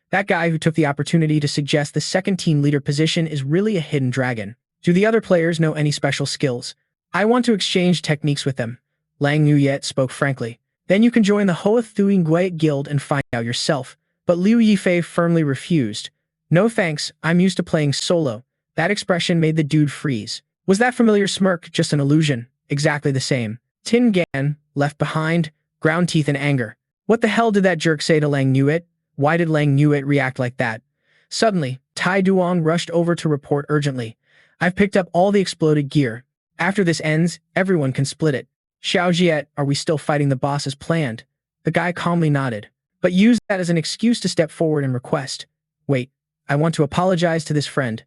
A: That guy who took the opportunity to suggest the second team leader position is really a hidden dragon. Do the other players know any special skills? I want to exchange techniques with them. Lang Nguyet spoke frankly. Then you can join the Hoa Thuy Nguyen Guild and find out yourself. But Liu Yifei firmly refused. No thanks, I'm used to playing solo. That expression made the dude freeze. Was that familiar smirk just an illusion? Exactly the same. Tin Gan, left behind, ground teeth in anger. What the hell did that jerk say to Lang Nuet? Why did Lang Nuet react like that? Suddenly, Tai Duong rushed over to report urgently. I've picked up all the exploded gear. After this ends, everyone can split it. Xiao Jiet, are we still fighting the boss as planned? The guy calmly nodded, but used that as an excuse to step forward and request. Wait, I want to apologize to this friend.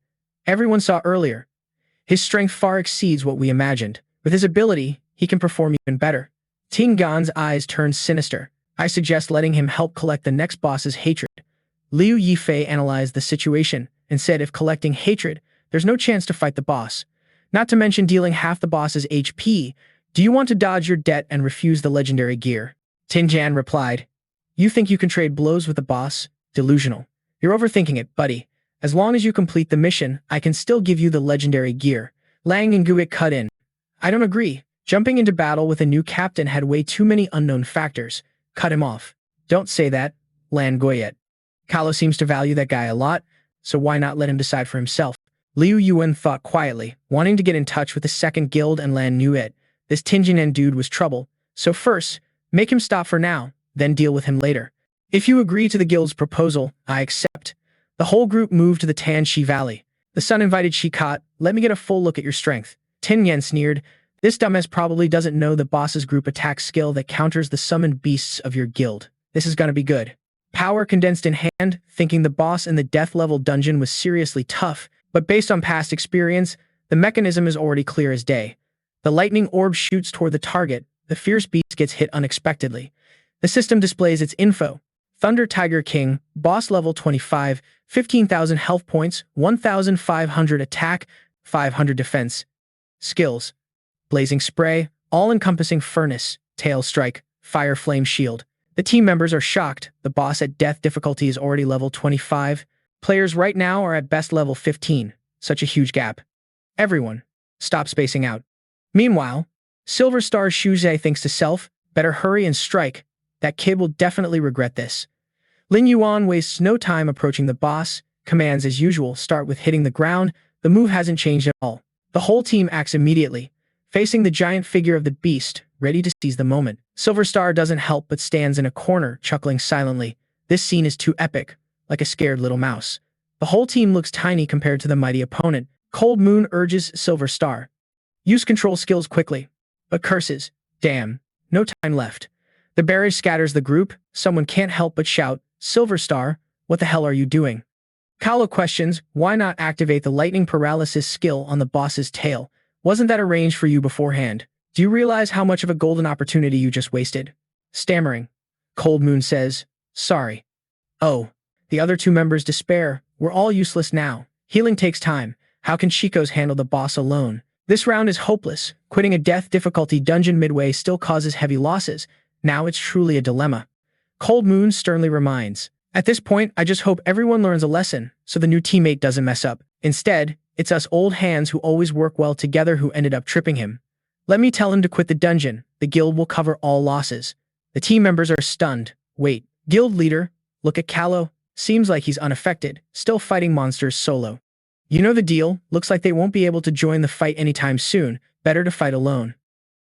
A: Everyone saw earlier. His strength far exceeds what we imagined. With his ability, he can perform even better. Ting Gan's eyes turned sinister. I suggest letting him help collect the next boss's hatred. Liu Yifei analyzed the situation and said if collecting hatred, there's no chance to fight the boss. Not to mention dealing half the boss's HP. Do you want to dodge your debt and refuse the legendary gear? Tin Jan replied. You think you can trade blows with the boss? Delusional. You're overthinking it, buddy. As long as you complete the mission, I can still give you the legendary gear. Lang and Guik cut in. I don't agree. Jumping into battle with a new captain had way too many unknown factors. Cut him off. Don't say that, Lan Goyet. Kahlo seems to value that guy a lot, so why not let him decide for himself? Liu Yuan thought quietly, wanting to get in touch with the second guild and Lan Nuet. This Tinjinen dude was trouble, so first, make him stop for now, then deal with him later. If you agree to the guild's proposal, I accept. The whole group moved to the Tanshi Valley. The sun invited Shikat, let me get a full look at your strength. Tin Yen sneered, this dumbass probably doesn't know the boss's group attack skill that counters the summoned beasts of your guild. This is gonna be good. Power condensed in hand, thinking the boss in the death level dungeon was seriously tough, but based on past experience, the mechanism is already clear as day. The lightning orb shoots toward the target, the fierce beast gets hit unexpectedly. The system displays its info. Thunder Tiger King, boss level 25, 15,000 health points, 1,500 attack, 500 defense. Skills. Blazing Spray, all-encompassing Furnace, Tail Strike, Fire Flame Shield. The team members are shocked, the boss at death difficulty is already level 25. Players right now are at best level 15, such a huge gap. Everyone, stop spacing out. Meanwhile, Silver Star Shuzhe thinks to self, better hurry and strike, that kid will definitely regret this. Lin Yuan wastes no time approaching the boss, commands as usual start with hitting the ground, the move hasn't changed at all. The whole team acts immediately, facing the giant figure of the beast, ready to seize the moment. Silver Star doesn't help but stands in a corner, chuckling silently. This scene is too epic, like a scared little mouse. The whole team looks tiny compared to the mighty opponent. Cold Moon urges Silver Star. Use control skills quickly. But curses. Damn. No time left. The barrage scatters the group. Someone can't help but shout, Silver Star, what the hell are you doing? Kahlo questions, why not activate the lightning paralysis skill on the boss's tail? Wasn't that arranged for you beforehand? Do you realize how much of a golden opportunity you just wasted? Stammering. Cold Moon says, sorry. Oh. The other two members despair. We're all useless now. Healing takes time. How can Chico's handle the boss alone? This round is hopeless. Quitting a death difficulty dungeon midway still causes heavy losses. Now it's truly a dilemma. Cold Moon sternly reminds. At this point, I just hope everyone learns a lesson, so the new teammate doesn't mess up. Instead, it's us old hands who always work well together who ended up tripping him. Let me tell him to quit the dungeon. The guild will cover all losses. The team members are stunned. Wait, guild leader? Look at Kahlo. Seems like he's unaffected, still fighting monsters solo. You know the deal. Looks like they won't be able to join the fight anytime soon. Better to fight alone.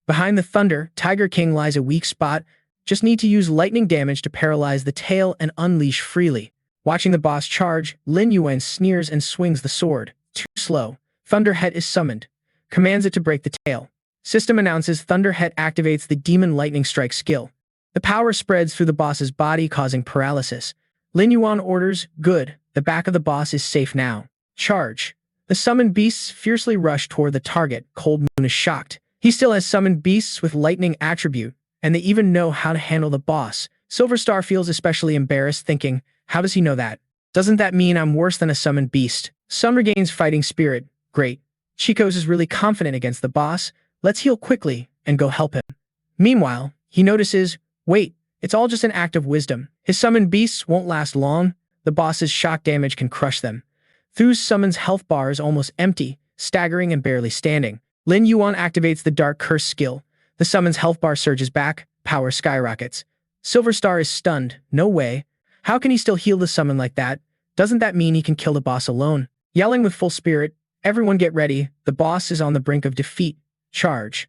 A: Behind the thunder, Tiger King lies a weak spot. Just need to use lightning damage to paralyze the tail and unleash freely. Watching the boss charge, Liu Yuan sneers and swings the sword. Too slow. Thunderhead is summoned. Commands it to break the tail. System announces Thunderhead activates the Demon Lightning Strike skill. The power spreads through the boss's body, causing paralysis. Liu Yuan orders, good, the back of the boss is safe now. Charge. The summoned beasts fiercely rush toward the target. Cold Moon is shocked. He still has summoned beasts with lightning attribute, and they even know how to handle the boss. Silver Star feels especially embarrassed, thinking, how does he know that? Doesn't that mean I'm worse than a summoned beast? Sun regains fighting spirit. Great. Chico's is really confident against the boss. Let's heal quickly and go help him. Meanwhile, he notices, wait, it's all just an act of wisdom. His summoned beasts won't last long. The boss's shock damage can crush them. Thu's summon's health bar is almost empty, staggering and barely standing. Liu Yuan activates the Dark Curse skill. The summon's health bar surges back, power skyrockets. Silver Star is stunned. No way. How can he still heal the summon like that? Doesn't that mean he can kill the boss alone? Yelling with full spirit, everyone get ready. The boss is on the brink of defeat. Charge.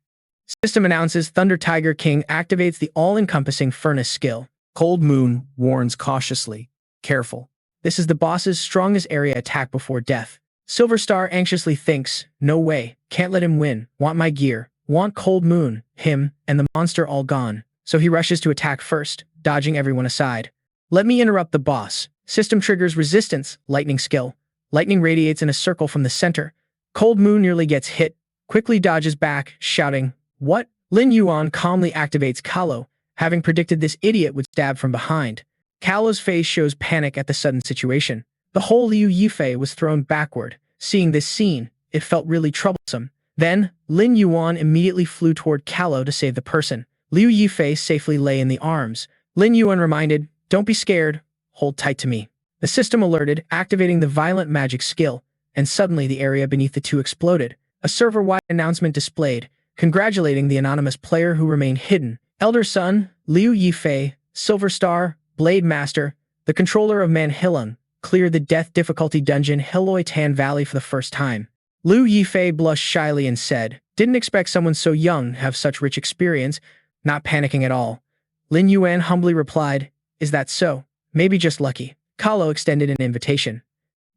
A: System announces Thunder Tiger King activates the all-encompassing Furnace skill.
B: Cold Moon warns cautiously. Careful.
A: This is the boss's strongest area attack before death. Silver Star anxiously thinks, no way, can't let him win, want my gear, want Cold Moon, him, and the monster all gone. So he rushes to attack first, dodging everyone aside. Let me interrupt the boss. System triggers resistance, lightning skill. Lightning radiates in a circle from the center. Cold Moon nearly gets hit, quickly dodges back, shouting, what? Liu Yuan calmly activates Kahlo, having predicted this idiot would stab from behind. Kahlo's face shows panic at the sudden situation. The whole Liu Yifei was thrown backward. Seeing this scene, it felt really troublesome. Then, Liu Yuan immediately flew toward Kahlo to save the person. Liu Yifei safely lay in the arms. Liu Yuan reminded, don't be scared, hold tight to me. The system alerted, activating the violent magic skill, and suddenly the area beneath the two exploded. A server-wide announcement displayed, congratulating the anonymous player who remained hidden. Elder Sun, Liu Yifei, Silver Star, Blade Master, the controller of Manhwa, cleared the death difficulty dungeon Hiloi Tan Valley for the first time. Liu Yifei blushed shyly and said, didn't expect someone so young to have such rich experience, not panicking at all. Liu Yuan humbly replied, is that so? Maybe just lucky. Kahlo extended an invitation.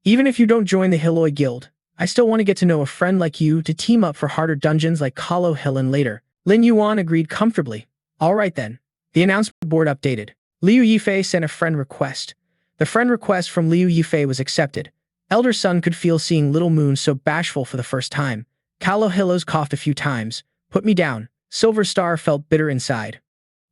A: Even if you don't join the Hiloi Guild, I still want to get to know a friend like you to team up for harder dungeons like Kahlo Hill and later. Liu Yuan agreed comfortably. All right then. The announcement board updated. Liu Yifei sent a friend request. The friend request from Liu Yifei was accepted. Elder Sun could feel seeing Little Moon so bashful for the first time. Kahlo Hillos coughed a few times. Put me down. Silver Star felt bitter inside.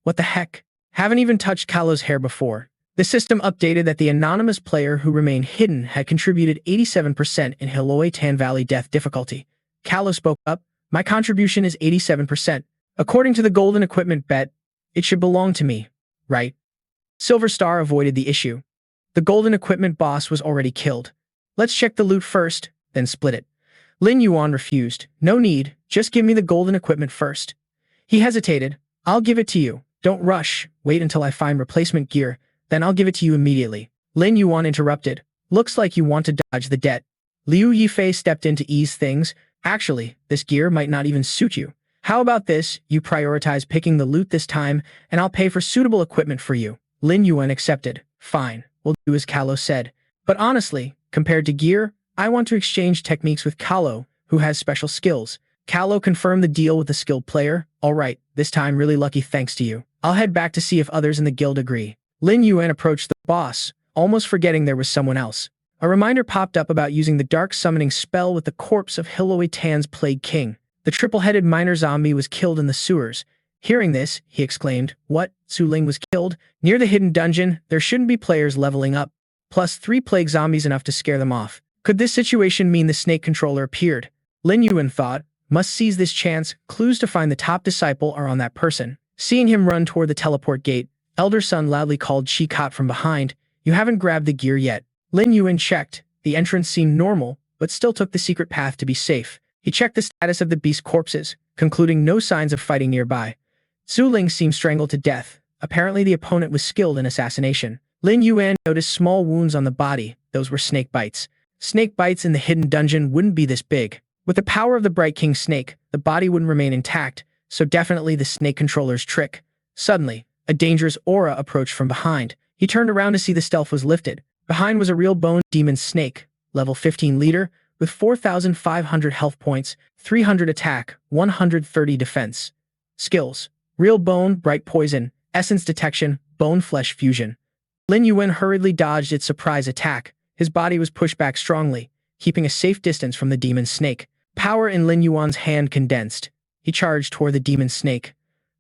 A: What the heck? Haven't even touched Kahlo's hair before. The system updated that the anonymous player who remained hidden had contributed 87% in Hiloi Tan Valley death difficulty. Kahlo spoke up, my contribution is 87%. According to the golden equipment bet, it should belong to me, right? Silver Star avoided the issue. The golden equipment boss was already killed. Let's check the loot first, then split it. Liu Yuan refused. No need, just give me the golden equipment first. He hesitated. I'll give it to you. Don't rush, wait until I find replacement gear. Then I'll give it to you immediately. Liu Yuan interrupted. Looks like you want to dodge the debt. Liu Yifei stepped in to ease things. Actually, this gear might not even suit you. How about this? You prioritize picking the loot this time, and I'll pay for suitable equipment for you. Lin Yuan accepted. Fine, we'll do as Kalo said. But honestly, compared to gear, I want to exchange techniques with Kalo, who has special skills. Kalo confirmed the deal with the skilled player. Alright, this time really lucky thanks to you. I'll head back to see if others in the guild agree. Lin Yuan approached the boss, almost forgetting there was someone else. A reminder popped up about using the dark summoning spell with the corpse of Hiloi Tan's Plague King. The triple-headed miner zombie was killed in the sewers. Hearing this, he exclaimed, "What? Su Ling was killed? Near the hidden dungeon, there shouldn't be players leveling up. Plus 3 plague zombies enough to scare them off. Could this situation mean the snake controller appeared?" Lin Yuan thought, "Must seize this chance. Clues to find the top disciple are on that person." Seeing him run toward the teleport gate, Elder Sun loudly called Chi Kot from behind, "You haven't grabbed the gear yet." Lin Yuan checked. The entrance seemed normal, but still took the secret path to be safe. He checked the status of the beast corpses, concluding no signs of fighting nearby. Su Ling seemed strangled to death. Apparently the opponent was skilled in assassination. Lin Yuan noticed small wounds on the body. Those were snake bites. Snake bites in the hidden dungeon wouldn't be this big. With the power of the Bright King snake, the body wouldn't remain intact, so definitely the snake controller's trick. Suddenly, a dangerous aura approached from behind. He turned around to see the stealth was lifted. Behind was a real bone demon snake, level 15 leader, with 4,500 health points, 300 attack, 130 defense. Skills: real bone, bright poison, essence detection, bone flesh fusion. Lin Yuan hurriedly dodged its surprise attack. His body was pushed back strongly, keeping a safe distance from the demon snake. Power in Lin Yuan's hand condensed. He charged toward the demon snake.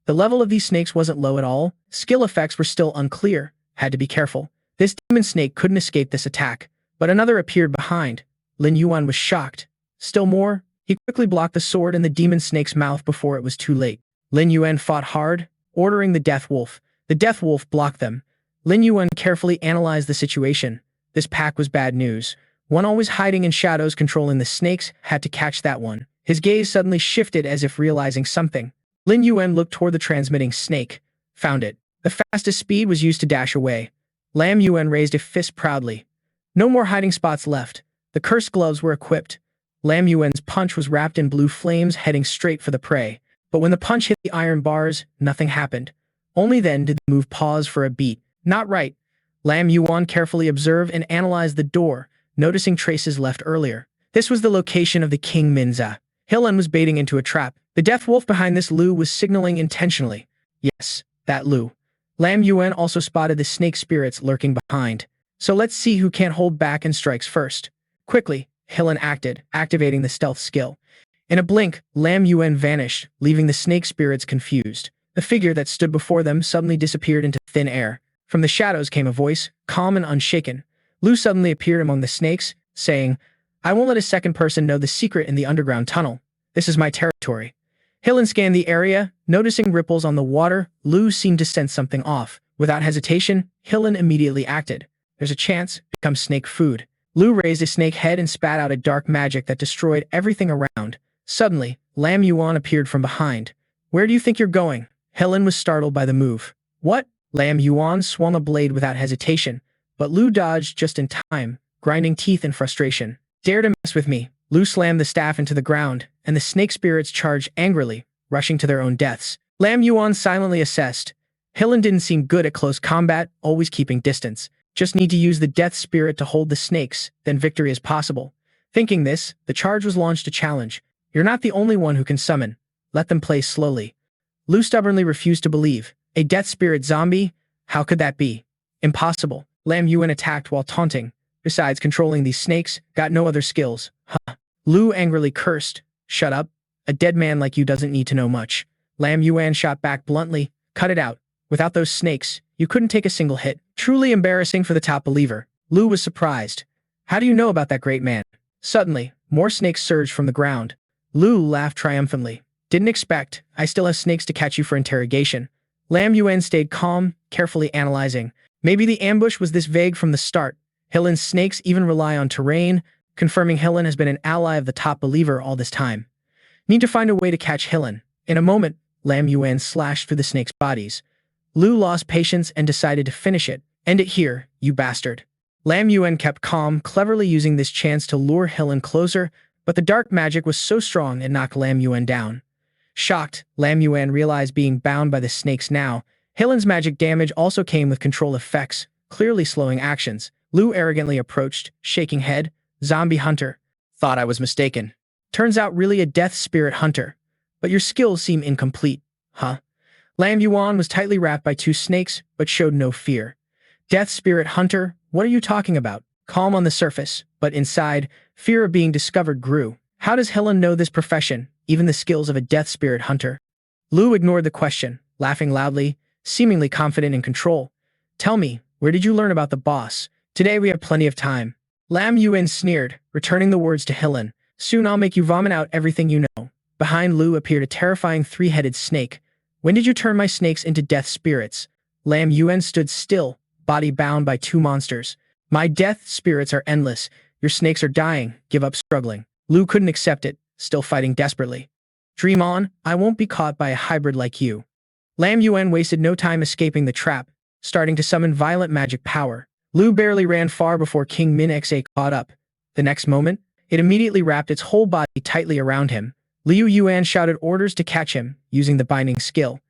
A: The level of these snakes wasn't low at all. Skill effects were still unclear. Had to be careful. This demon snake couldn't escape this attack, but another appeared behind. Lin Yuan was shocked. Still more, he quickly blocked the sword in the demon snake's mouth before it was too late. Lin Yuan fought hard, ordering the death wolf. The death wolf blocked them. Lin Yuan carefully analyzed the situation. This pack was bad news. One always hiding in shadows controlling the snakes had to catch that one. His gaze suddenly shifted as if realizing something. Lin Yuan looked toward the transmitting snake. Found it. The fastest speed was used to dash away. Lam Yuan raised a fist proudly. No more hiding spots left. The cursed gloves were equipped. Lam Yuan's punch was wrapped in blue flames heading straight for the prey. But when the punch hit the iron bars, nothing happened. Only then did the move pause for a beat. Not right. Lam Yuan carefully observed and analyzed the door, noticing traces left earlier. This was the location of the King Minza. Hillen was baiting into a trap. The death wolf behind this Lu was signaling intentionally. Yes, that Lu. Lam Yuan also spotted the snake spirits lurking behind. So let's see who can't hold back and strikes first. Quickly, Hillen acted, activating the stealth skill. In a blink, Lam Yuan vanished, leaving the snake spirits confused. The figure that stood before them suddenly disappeared into thin air. From the shadows came a voice, calm and unshaken. Lu suddenly appeared among the snakes, saying, "I won't let a second person know the secret in the underground tunnel. This is my territory." Hillen scanned the area, noticing ripples on the water. Lu seemed to sense something off. Without hesitation, Hillen immediately acted. There's a chance, become snake food. Lu raised a snake head and spat out a dark magic that destroyed everything around. Suddenly, Lam Yuan appeared from behind. "Where do you think you're going?" Hillen was startled by the move. "What?" Lam Yuan swung a blade without hesitation, but Lu dodged just in time, grinding teeth in frustration. "Dare to mess with me." Lu slammed the staff into the ground, and the snake spirits charged angrily, rushing to their own deaths. Lam Yuan silently assessed. Hillen didn't seem good at close combat, always keeping distance. Just need to use the death spirit to hold the snakes, then victory is possible. Thinking this, the charge was launched to challenge. "You're not the only one who can summon. Let them play slowly." Lu stubbornly refused to believe. A death spirit zombie? How could that be? Impossible. Lam Yuan attacked while taunting. Besides controlling these snakes, got no other skills. Huh. Lu angrily cursed. "Shut up. A dead man like you doesn't need to know much." Lam Yuan shot back bluntly. "Cut it out. Without those snakes, you couldn't take a single hit." Truly embarrassing for the top believer. Lu was surprised. "How do you know about that great man?" Suddenly, more snakes surged from the ground. Lu laughed triumphantly. "Didn't expect. I still have snakes to catch you for interrogation." Lam Yuan stayed calm, carefully analyzing. Maybe the ambush was this vague from the start. Hillen's snakes even rely on terrain, confirming Hillen has been an ally of the top believer all this time. Need to find a way to catch Hillen. In a moment, Lam Yuan slashed through the snakes' bodies. Lu lost patience and decided to finish it. "End it here, you bastard." Lam Yuan kept calm, cleverly using this chance to lure Hillen closer, but the dark magic was so strong it knocked Lam Yuan down. Shocked, Lam Yuan realized being bound by the snakes now. Helen's magic damage also came with control effects, clearly slowing actions. Liu arrogantly approached, shaking head. Zombie hunter. Thought I was mistaken. Turns out really a death spirit hunter. But your skills seem incomplete. Huh? Lam Yuan was tightly wrapped by two snakes, but showed no fear. Death spirit hunter? What are you talking about? Calm on the surface, but inside, fear of being discovered grew. How does Helen know this profession, even the skills of a death spirit hunter? Liu ignored the question, laughing loudly, seemingly confident in control. Tell me, where did you learn about the boss? Today we have plenty of time. Lam Yuan sneered, returning the words to Helen. Soon I'll make you vomit out everything you know. Behind Liu appeared a terrifying three-headed snake. When did you turn my snakes into death spirits? Lam Yuan stood still, body bound by two monsters. My death spirits are endless. Your snakes are dying. Give up struggling. Liu couldn't accept it, still fighting desperately. Dream on, I won't be caught by a hybrid like you. Lam Yuan wasted no time escaping the trap, starting to summon violent magic power. Liu barely ran far before King Min Xa caught up. The next moment, it immediately wrapped its whole body tightly around him. Liu Yuan shouted orders to catch him, using the binding skill.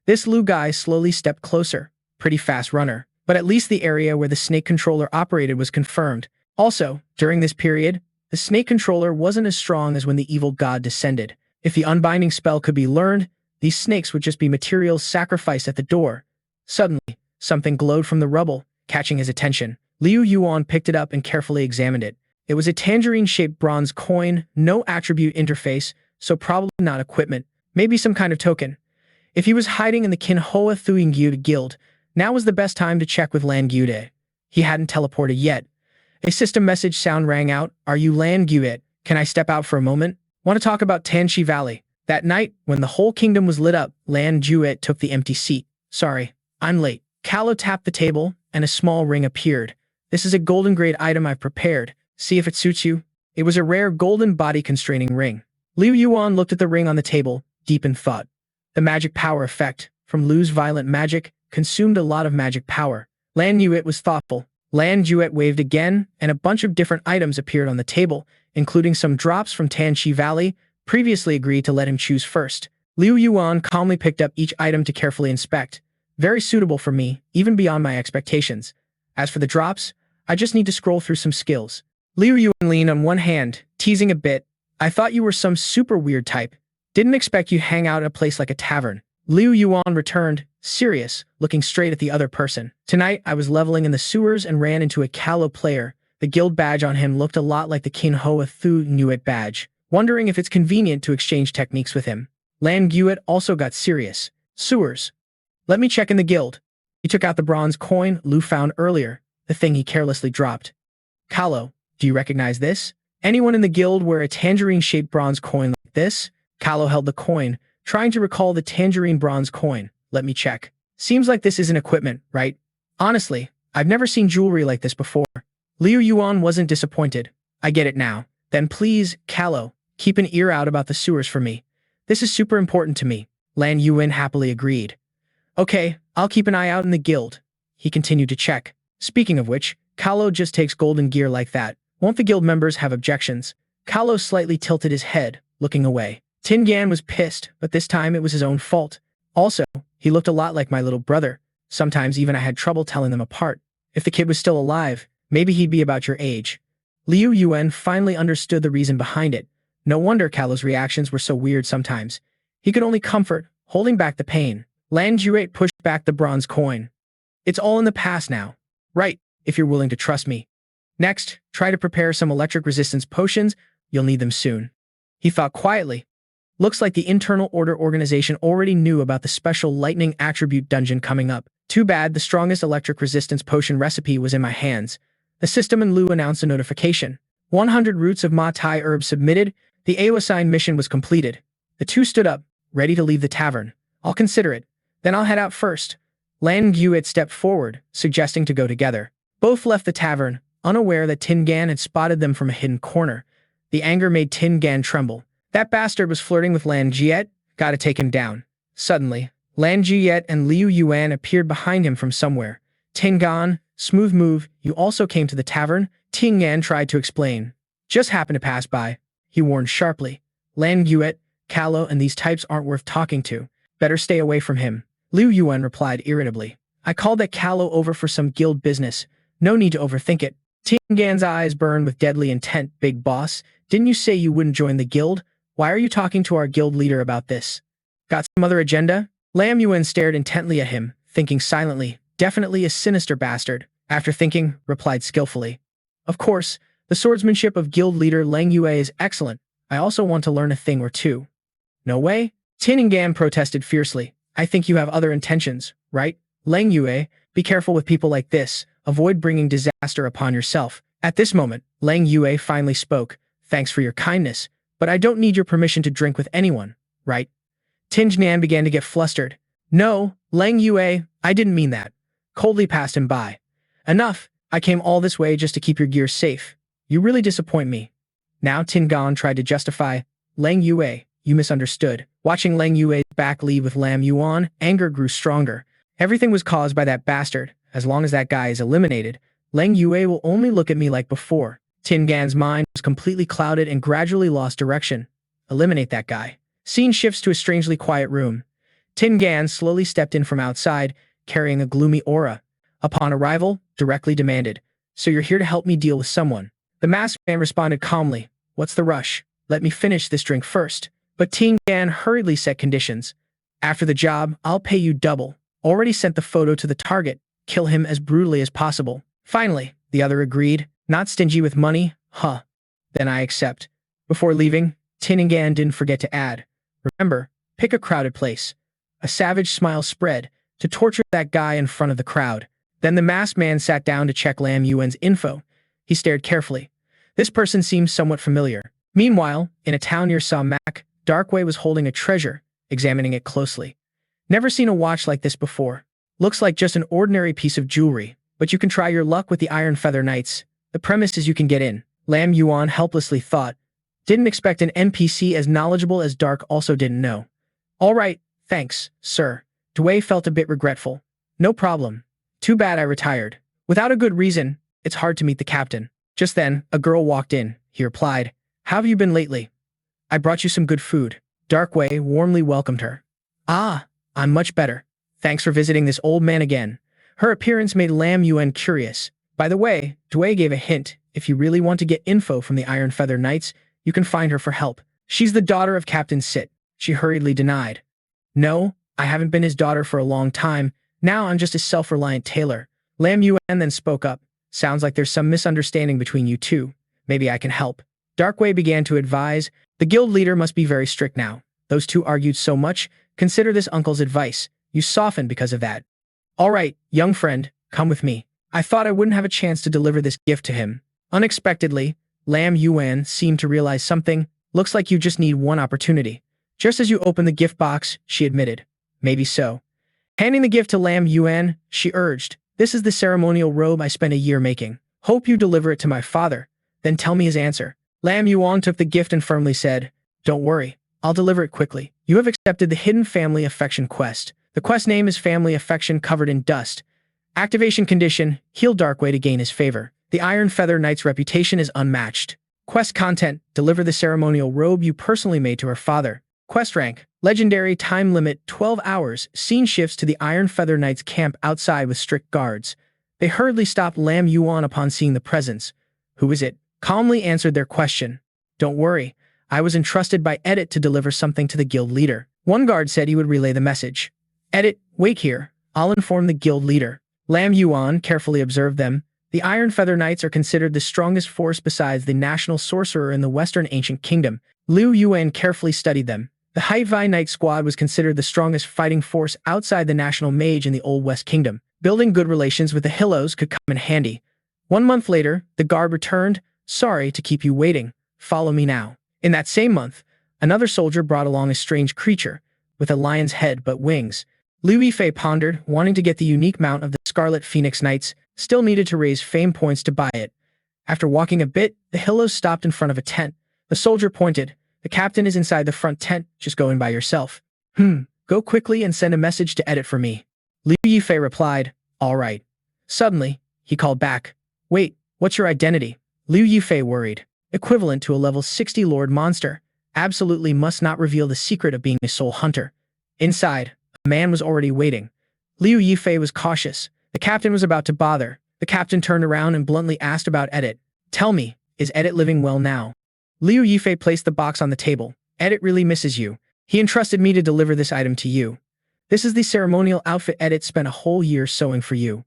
A: This Liu guy slowly stepped closer. Pretty fast runner. But at least the area where the snake controller operated was confirmed. Also, during this period, the snake controller wasn't as strong as when the evil god descended. If the unbinding spell could be learned, these snakes would just be materials sacrificed at the door. Suddenly, something glowed from the rubble, catching his attention. Liu Yuan picked it up and carefully examined it. It was a tangerine-shaped bronze coin, no attribute interface, so probably not equipment, maybe some kind of token. If he was hiding in the Kinhoa Thuingyu guild, now was the best time to check with Lan Gude. He hadn't teleported yet. A system message sound rang out. Are you Lan Gude? Can I step out for a moment? Want to talk about Tanshi Valley? That night, when the whole kingdom was lit up, Lan Gude took the empty seat. Sorry, I'm late. Callow tapped the table, and a small ring appeared. This is a golden grade item I've prepared. See if it suits you. It was a rare golden body-constraining ring. Liu Yuan looked at the ring on the table, deep in thought. The magic power effect, from Liu's violent magic, consumed a lot of magic power. Lan Yuet was thoughtful. Lan Yuet waved again, and a bunch of different items appeared on the table, including some drops from Tanshi Valley, previously agreed to let him choose first. Liu Yuan calmly picked up each item to carefully inspect. Very suitable for me, even beyond my expectations. As for the drops, I just need to scroll through some skills. Liu Yuan leaned on one hand, teasing a bit. I thought you were some super weird type. Didn't expect you'd hang out at a place like a tavern. Liu Yuan returned, serious, looking straight at the other person. Tonight, I was leveling in the sewers and ran into a callow player. The guild badge on him looked a lot like the Kinhoa Thu Nuit badge, wondering if it's convenient to exchange techniques with him. Lan Guet also got serious. Sewers. Let me check in the guild. He took out the bronze coin Liu found earlier, the thing he carelessly dropped. Callow, do you recognize this? Anyone in the guild wear a tangerine-shaped bronze coin like this? Callow held the coin, trying to recall the tangerine bronze coin. Let me check. Seems like this isn't equipment, right? Honestly, I've never seen jewelry like this before. Liu Yuan wasn't disappointed. I get it now. Then please, Callow, keep an ear out about the sewers for me. This is super important to me. Lan Yuan happily agreed. Okay, I'll keep an eye out in the guild. He continued to check. Speaking of which, Callow just takes golden gear like that. Won't the guild members have objections? Callow slightly tilted his head, looking away. Tin Gan was pissed, but this time it was his own fault. Also, he looked a lot like my little brother. Sometimes even I had trouble telling them apart. If the kid was still alive, maybe he'd be about your age. Liu Yuan finally understood the reason behind it. No wonder Callow's reactions were so weird sometimes. He could only comfort, holding back the pain. Lan Juet pushed back the bronze coin. It's all in the past now. Right, if you're willing to trust me. Next, try to prepare some electric resistance potions. You'll need them soon. He thought quietly. Looks like the Internal Order organization already knew about the special lightning attribute dungeon coming up. Too bad the strongest electric resistance potion recipe was in my hands. The system and Liu announced a notification. 100 roots of Ma Tai herb submitted. The AO-assigned mission was completed. The two stood up, ready to leave the tavern. I'll consider it. Then I'll head out first. Lan Guet stepped forward, suggesting to go together. Both left the tavern, unaware that Tin Gan had spotted them from a hidden corner. The anger made Tin Gan tremble. That bastard was flirting with Lan Jiet. Gotta take him down. Suddenly, Lan Jiet and Liu Yuan appeared behind him from somewhere. Tin Gan, smooth move, you also came to the tavern? Tin Gan tried to explain. Just happened to pass by. he warned sharply. Lan Yuet, Callow, and these types aren't worth talking to. Better stay away from him. Liu Yuan replied irritably. I called that Callow over for some guild business. No need to overthink it. Tingan's eyes burned with deadly intent. Big boss, didn't you say you wouldn't join the guild? Why are you talking to our guild leader about this? Got some other agenda? Lam Yuan stared intently at him, thinking silently. Definitely a sinister bastard. After thinking, replied skillfully. Of course, the swordsmanship of guild leader Lang Yue is excellent. I also want to learn a thing or two. No way? Tingan protested fiercely. I think you have other intentions, right? Lang Yue, be careful with people like this. Avoid bringing disaster upon yourself. At this moment, Lang Yue finally spoke. Thanks for your kindness, but I don't need your permission to drink with anyone, right? Tingan began to get flustered. No, Lang Yue, I didn't mean that. Coldly passed him by. Enough, I came all this way just to keep your gear safe. You really disappoint me. Now Tingan tried to justify. Lang Yue, you misunderstood. Watching Lang Yue's back leave with Lam Yuan, anger grew stronger. Everything was caused by that bastard. As long as that guy is eliminated, Lang Yue will only look at me like before. Tingan's mind was completely clouded and gradually lost direction. Eliminate that guy. Scene shifts to a strangely quiet room. Tingan slowly stepped in from outside, carrying a gloomy aura. Upon arrival, directly demanded, So you're here to help me deal with someone. The masked man responded calmly, What's the rush? Let me finish this drink first. But Tingan hurriedly set conditions. After the job, I'll pay you double. Already sent the photo to the target. Kill him as brutally as possible. Finally, the other agreed. Not stingy with money? Huh. Then I accept. Before leaving, Tingan didn't forget to add. Remember, pick a crowded place. A savage smile spread, to torture that guy in front of the crowd. Then the masked man sat down to check Lam Yuan's info. He stared carefully. This person seemed somewhat familiar. Meanwhile, in a town near Samak, Darkway was holding a treasure, examining it closely. Never seen a watch like this before. Looks like just an ordinary piece of jewelry, but you can try your luck with the Iron Feather Knights. The premise is you can get in. Lam Yuan helplessly thought. Didn't expect an NPC as knowledgeable as Dark also didn't know. All right, thanks, sir. Dway felt a bit regretful. No problem. Too bad I retired. Without a good reason, it's hard to meet the captain. Just then, a girl walked in. He replied, How have you been lately? I brought you some good food. Darkway warmly welcomed her. Ah, I'm much better. Thanks for visiting this old man again. Her appearance made Lam Yuan curious. By the way, Dway gave a hint. If you really want to get info from the Iron Feather Knights, you can find her for help. She's the daughter of Captain Sit. She hurriedly denied. No, I haven't been his daughter for a long time. Now I'm just a self-reliant tailor. Lam Yuan then spoke up. Sounds like there's some misunderstanding between you two. Maybe I can help. Darkway began to advise. The guild leader must be very strict now. Those two argued so much. Consider this uncle's advice. You soften because of that. All right, young friend, come with me. I thought I wouldn't have a chance to deliver this gift to him. Unexpectedly, Lam Yuan seemed to realize something. Looks like you just need one opportunity. Just as you open the gift box, she admitted. Maybe so. Handing the gift to Lam Yuan, she urged, This is the ceremonial robe I spent a year making. Hope you deliver it to my father. Then tell me his answer. Lam Yuan took the gift and firmly said, Don't worry, I'll deliver it quickly. You have accepted the Hidden Family Affection quest. The quest name is Family Affection Covered in Dust. Activation condition, heal Darkway to gain his favor. The Iron Feather Knight's reputation is unmatched. Quest content, deliver the ceremonial robe you personally made to her father. Quest rank, legendary, time limit 12 hours. Scene shifts to the Iron Feather Knight's camp outside with strict guards. They hurriedly stopped Lam Yuan upon seeing the presence. Who is it? Calmly answered their question. Don't worry, I was entrusted by Edit to deliver something to the guild leader. One guard said he would relay the message. Edit, wait here. I'll inform the guild leader. Lam Yuan carefully observed them. The Iron Feather Knights are considered the strongest force besides the national sorcerer in the Western Ancient Kingdom. Liu Yuan carefully studied them. The Haivai Knight Squad was considered the strongest fighting force outside the national mage in the Old West Kingdom. Building good relations with the Hillos could come in handy. 1 month later, the guard returned. Sorry to keep you waiting. Follow me now. In that same month, another soldier brought along a strange creature, with a lion's head but wings. Liu Yifei pondered, wanting to get the unique mount of the Scarlet Phoenix Knights, still needed to raise fame points to buy it. After walking a bit, the Hillos stopped in front of a tent. The soldier pointed. The captain is inside the front tent, just go in by yourself. Go quickly and send a message to Edit for me. Liu Yifei replied, All right. Suddenly, he called back. Wait, what's your identity? Liu Yifei worried. equivalent to a level 60 Lord monster. Absolutely must not reveal the secret of being a soul hunter. Inside, a man was already waiting. Liu Yifei was cautious. The captain was about to bother. The captain turned around and bluntly asked about Edit. Tell me, is Edit living well now? Liu Yifei placed the box on the table. Edit really misses you. He entrusted me to deliver this item to you. This is the ceremonial outfit Edit spent a whole year sewing for you.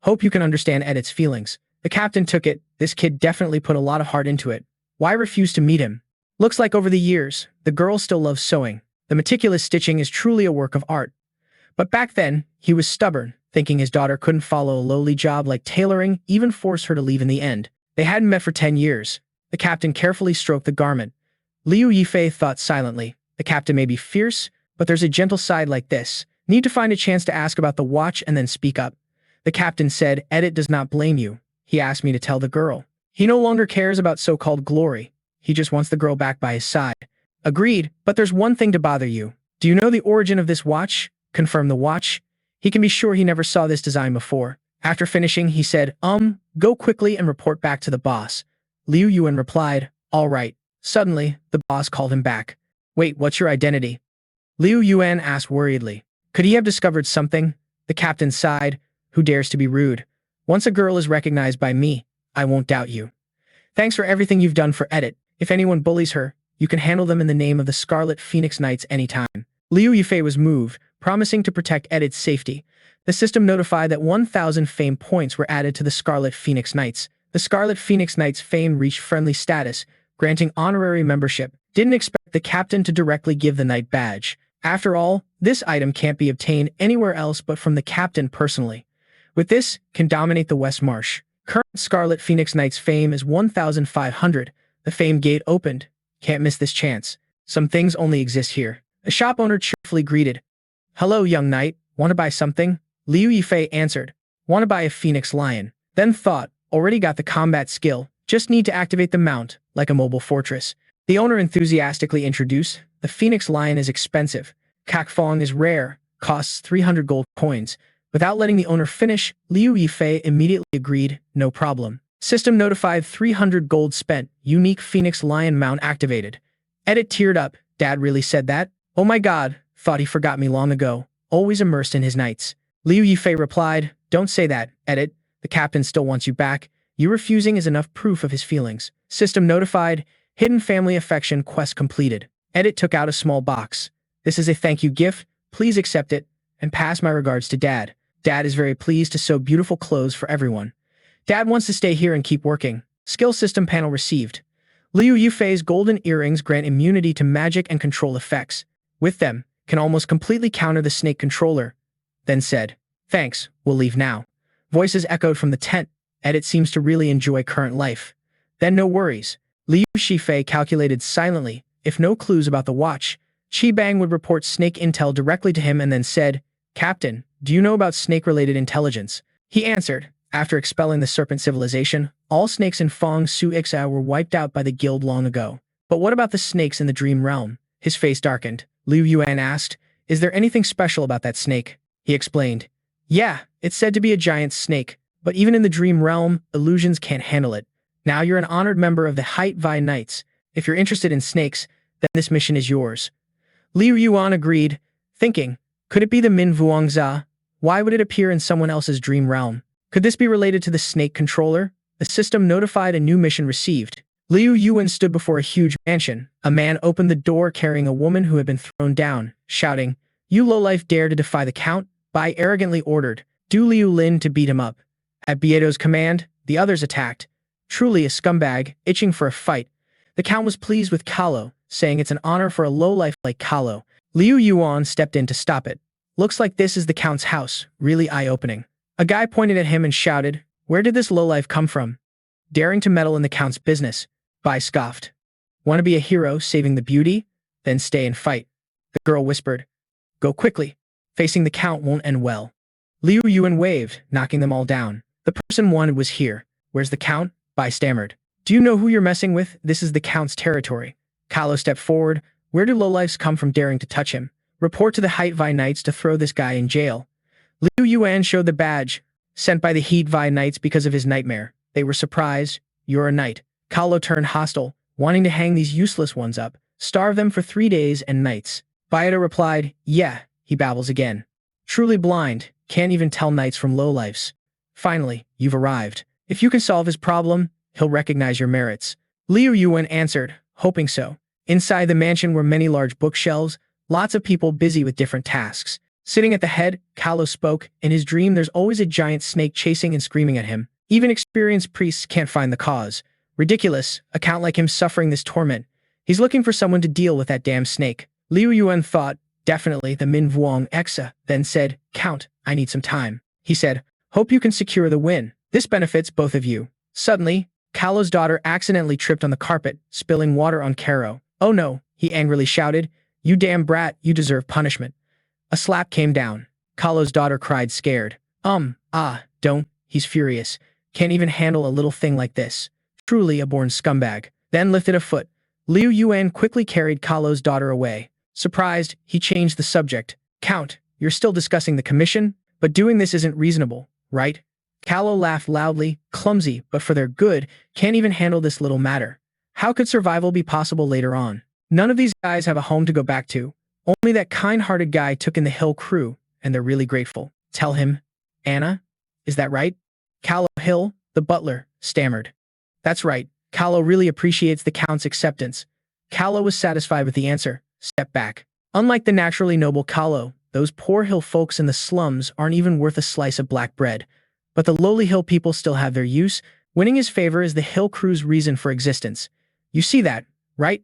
A: Hope you can understand Edit's feelings. The captain took it. This kid definitely put a lot of heart into it. Why refuse to meet him? Looks like over the years, the girl still loves sewing. The meticulous stitching is truly a work of art. But back then, he was stubborn, thinking his daughter couldn't follow a lowly job like tailoring, even forced her to leave in the end. They hadn't met for 10 years. The captain carefully stroked the garment. Liu Yifei thought silently. The captain may be fierce, but there's a gentle side like this. Need to find a chance to ask about the watch and then speak up. The captain said, Edit does not blame you. He asked me to tell the girl. He no longer cares about so-called glory. He just wants the girl back by his side. Agreed, but there's one thing to bother you. Do you know the origin of this watch? Confirm the watch. He can be sure he never saw this design before. After finishing, he said, go quickly and report back to the boss. Liu Yuan replied, all right. Suddenly, the boss called him back. Wait, what's your identity? Liu Yuan asked worriedly. Could he have discovered something? The captain sighed. Who dares to be rude? Once a girl is recognized by me, I won't doubt you. Thanks for everything you've done for Edit. If anyone bullies her, you can handle them in the name of the Scarlet Phoenix Knights anytime. Liu Yifei was moved, promising to protect Edit's safety. The system notified that 1,000 fame points were added to the Scarlet Phoenix Knights. The Scarlet Phoenix Knights' fame reached friendly status, granting honorary membership. Didn't expect the captain to directly give the knight badge. After all, this item can't be obtained anywhere else but from the captain personally. With this, can dominate the West Marsh. Current Scarlet Phoenix Knight's fame is 1,500. The fame gate opened. Can't miss this chance. Some things only exist here. A shop owner cheerfully greeted. Hello, young knight. Want to buy something? Liu Yifei answered. Want to buy a phoenix lion. Then thought, already got the combat skill. Just need to activate the mount, like a mobile fortress. The owner enthusiastically introduced, the phoenix lion is expensive. Kakfong is rare, costs 300 gold coins. Without letting the owner finish, Liu Yifei immediately agreed, no problem. System notified 300 gold spent, unique phoenix lion mount activated. Edit teared up, Dad really said that? Oh my god, thought he forgot me long ago, always immersed in his knights. Liu Yifei replied, don't say that, Edit. The captain still wants you back. You refusing is enough proof of his feelings. System notified, hidden family affection quest completed. Edit took out a small box. This is a thank you gift, please accept it, and pass my regards to Dad. Dad is very pleased to sew beautiful clothes for everyone. Dad wants to stay here and keep working. Skill system panel received. Liu Yifei's golden earrings grant immunity to magic and control effects. With them, can almost completely counter the snake controller. Then said, thanks, we'll leave now. Voices echoed from the tent. Edit seems to really enjoy current life. Then no worries. Liu Yifei calculated silently. If no clues about the watch, Qi Bang would report snake intel directly to him and then said, Captain, do you know about snake-related intelligence? He answered, after expelling the serpent civilization, all snakes in Fong Su Ixia were wiped out by the guild long ago. But what about the snakes in the dream realm? His face darkened. Liu Yuan asked, is there anything special about that snake? He explained, yeah, it's said to be a giant snake, but even in the dream realm, illusions can't handle it. Now you're an honored member of the Height Vi Knights. If you're interested in snakes, then this mission is yours. Liu Yuan agreed, thinking, could it be the Min Vuongza? Why would it appear in someone else's dream realm? Could this be related to the snake controller? The system notified a new mission received. Liu Yuan stood before a huge mansion. A man opened the door carrying a woman who had been thrown down, shouting, you lowlife dare to defy the count? Bai arrogantly ordered, Du Liu Lin to beat him up. At Biedo's command, the others attacked. Truly a scumbag, itching for a fight. The count was pleased with Kalo, saying it's an honor for a lowlife like Kalo. Liu Yuan stepped in to stop it. Looks like this is the count's house, really eye-opening. A guy pointed at him and shouted, where did this lowlife come from? Daring to meddle in the count's business. Bai scoffed. Want to be a hero saving the beauty? Then stay and fight. The girl whispered. Go quickly. Facing the count won't end well. Liu Yuan waved, knocking them all down. The person wanted was here. Where's the count? Bai stammered. Do you know who you're messing with? This is the count's territory. Kalo stepped forward. Where do lowlifes come from daring to touch him? Report to the Height Vi Knights to throw this guy in jail. Liu Yuan showed the badge, sent by the Heat Vi Knights because of his nightmare. They were surprised. You're a knight. Kahlo turned hostile, wanting to hang these useless ones up, starve them for 3 days and nights. Bayato replied, yeah, he babbles again. Truly blind, can't even tell knights from lowlifes. Finally, you've arrived. If you can solve his problem, he'll recognize your merits. Liu Yuan answered, hoping so. Inside the mansion were many large bookshelves, lots of people busy with different tasks. Sitting at the head, Kahlo spoke. In his dream, there's always a giant snake chasing and screaming at him. Even experienced priests can't find the cause. Ridiculous, a count like him suffering this torment. He's looking for someone to deal with that damn snake. Liu Yuan thought, definitely the Min Vuong Exa, then said, Count, I need some time. He said, hope you can secure the win. This benefits both of you. Suddenly, Kahlo's daughter accidentally tripped on the carpet, spilling water on Karo. Oh no, he angrily shouted. You damn brat, you deserve punishment. A slap came down. Kahlo's daughter cried scared. Don't, he's furious. Can't even handle a little thing like this. Truly a born scumbag. Then lifted a foot. Liu Yuan quickly carried Kahlo's daughter away. Surprised, he changed the subject. Count, you're still discussing the commission? But doing this isn't reasonable, right? Kahlo laughed loudly, clumsy, but for their good, can't even handle this little matter. How could survival be possible later on? None of these guys have a home to go back to. Only that kind-hearted guy took in the Hill crew, and they're really grateful. Tell him. Anna? Is that right? Kahlo Hill, the butler, stammered. That's right. Kahlo really appreciates the Count's acceptance. Kahlo was satisfied with the answer. Step back. Unlike the naturally noble Kahlo, those poor Hill folks in the slums aren't even worth a slice of black bread. But the lowly Hill people still have their use. Winning his favor is the Hill crew's reason for existence. You see that, right?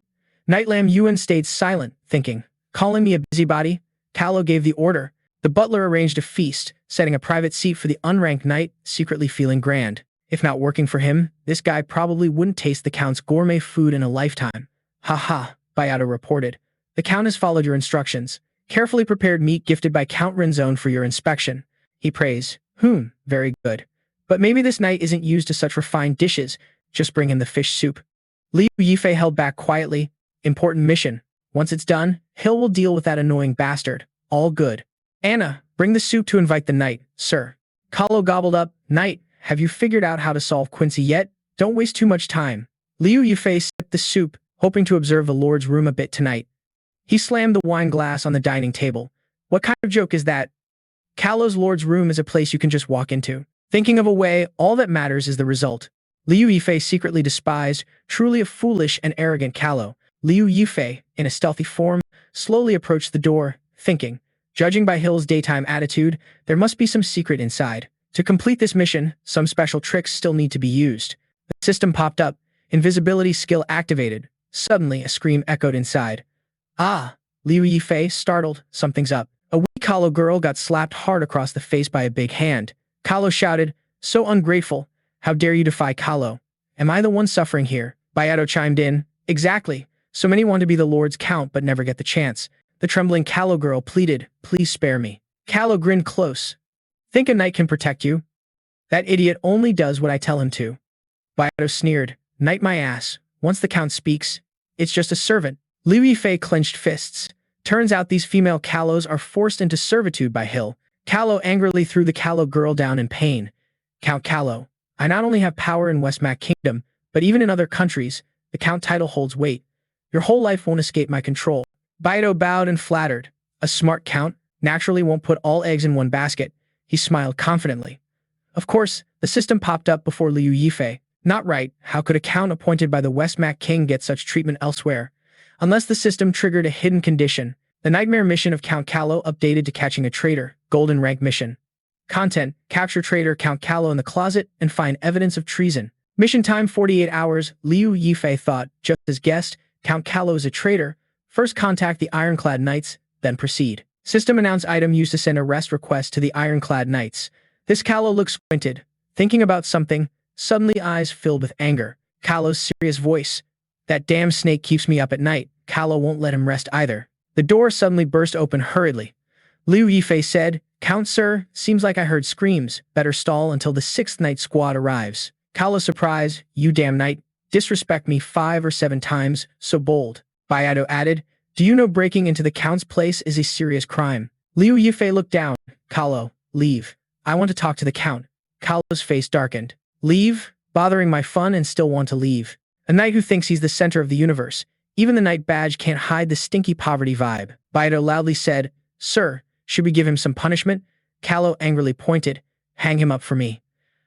A: Nightlam Yuan stayed silent, thinking. Calling me a busybody? Kahlo gave the order. The butler arranged a feast, setting a private seat for the unranked knight, secretly feeling grand. If not working for him, this guy probably wouldn't taste the Count's gourmet food in a lifetime. Ha ha, Bayato reported. The Count has followed your instructions. Carefully prepared meat gifted by Count Renzone for your inspection. He praised. Very good. But maybe this night isn't used to such refined dishes. Just bring him the fish soup. Liu Yifei held back quietly. Important mission. Once it's done, Hill will deal with that annoying bastard. All good. Anna, bring the soup to invite the knight, sir. Kahlo gobbled up. Knight, have you figured out how to solve Quincy yet? Don't waste too much time. Liu Yifei sipped the soup, hoping to observe the Lord's room a bit tonight. He slammed the wine glass on the dining table. What kind of joke is that? Kahlo's Lord's room is a place you can just walk into. Thinking of a way, all that matters is the result. Liu Yifei secretly despised, truly a foolish and arrogant Kahlo. Liu Yifei, in a stealthy form, slowly approached the door, thinking, judging by Hill's daytime attitude, there must be some secret inside. To complete this mission, some special tricks still need to be used. The system popped up, invisibility skill activated. Suddenly, a scream echoed inside. Ah! Liu Yifei, startled, something's up. A wee Kahlo girl got slapped hard across the face by a big hand. Kahlo shouted, so ungrateful. How dare you defy Kahlo? Am I the one suffering here? Bayato chimed in. Exactly. So many want to be the Lord's Count but never get the chance. The trembling Kahlo girl pleaded, please spare me. Kahlo grinned close. Think a knight can protect you? That idiot only does what I tell him to. Bayato sneered. Knight my ass. Once the Count speaks, it's just a servant. Liu Yifei clenched fists. Turns out these female Kahlos are forced into servitude by Hill. Kahlo angrily threw the Kahlo girl down in pain. Count Kahlo, I not only have power in Westmac Kingdom, but even in other countries, the Count title holds weight. Your whole life won't escape my control. Baito bowed and flattered. A smart Count naturally won't put all eggs in one basket. He smiled confidently. Of course, the system popped up before Liu Yifei. Not right, how could a Count appointed by the Westmac King get such treatment elsewhere? Unless the system triggered a hidden condition. The nightmare mission of Count Kahlo updated to catching a traitor. Golden rank mission. Content, capture traitor Count Kahlo in the closet and find evidence of treason. Mission time 48 hours. Liu Yifei thought, just as guessed, Count Kahlo is a traitor. First contact the Ironclad Knights, then proceed. System announce item used to send arrest request to the Ironclad Knights. This Kahlo looked squinted, thinking about something, suddenly eyes filled with anger. Kahlo's serious voice. That damn snake keeps me up at night. Kahlo won't let him rest either. The door suddenly burst open hurriedly. Liu Yifei said, Count sir, seems like I heard screams. Better stall until the 6th Knight squad arrives. Kahlo surprise, you damn knight. Disrespect me 5 or 7 times, so bold. Bayato added, do you know breaking into the Count's place is a serious crime? Liu Yifei looked down. Kahlo, leave. I want to talk to the Count. Kahlo's face darkened. Leave? Bothering my fun and still want to leave. A knight who thinks he's the center of the universe. Even the knight badge can't hide the stinky poverty vibe. Baido loudly said, "Sir, should we give him some punishment?" Callow angrily pointed, "Hang him up for me.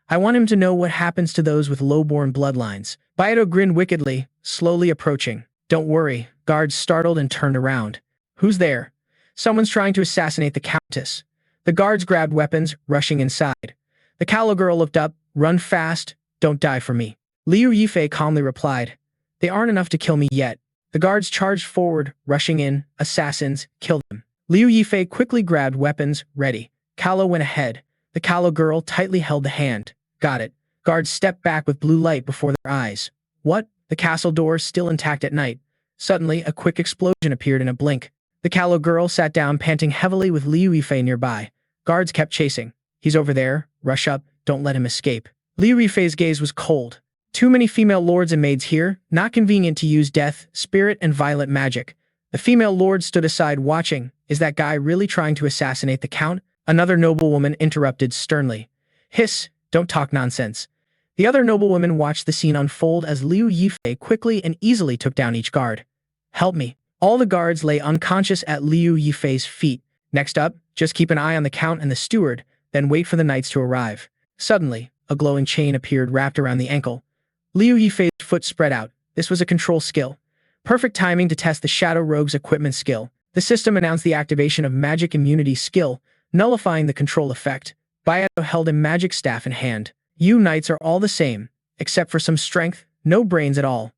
A: I want him to know what happens to those with low-born bloodlines." Baido grinned wickedly, slowly approaching. "Don't worry." Guards startled and turned around. "Who's there?" "Someone's trying to assassinate the Countess." The guards grabbed weapons, rushing inside. The Callow girl looked up. "Run fast. Don't die for me." Liu Yifei calmly replied, "They aren't enough to kill me yet." The guards charged forward, rushing in. "Assassins, kill them." Liu Yifei quickly grabbed weapons, ready. Callow went ahead. The Callow girl tightly held the hand. "Got it." Guards stepped back with blue light before their eyes. What? The castle door still intact at night. Suddenly, a quick explosion appeared in a blink. The Callow girl sat down, panting heavily with Liu Yifei nearby. Guards kept chasing. "He's over there. Rush up. Don't let him escape." Liu Yifei's gaze was cold. Too many female lords and maids here, not convenient to use death, spirit, and violent magic. The female lord stood aside watching. Is that guy really trying to assassinate the count? Another noblewoman interrupted sternly. "Hiss, don't talk nonsense." The other noblewoman watched the scene unfold as Liu Yifei quickly and easily took down each guard. "Help me." All the guards lay unconscious at Liu Yifei's feet. "Next up, just keep an eye on the count and the steward, then wait for the knights to arrive." Suddenly, a glowing chain appeared wrapped around the ankle. Liu Yifei's foot spread out. This was a control skill. Perfect timing to test the Shadow Rogue's equipment skill. The system announced the activation of magic immunity skill, nullifying the control effect. Baido held a magic staff in hand. "You knights are all the same, except for some strength, no brains at all."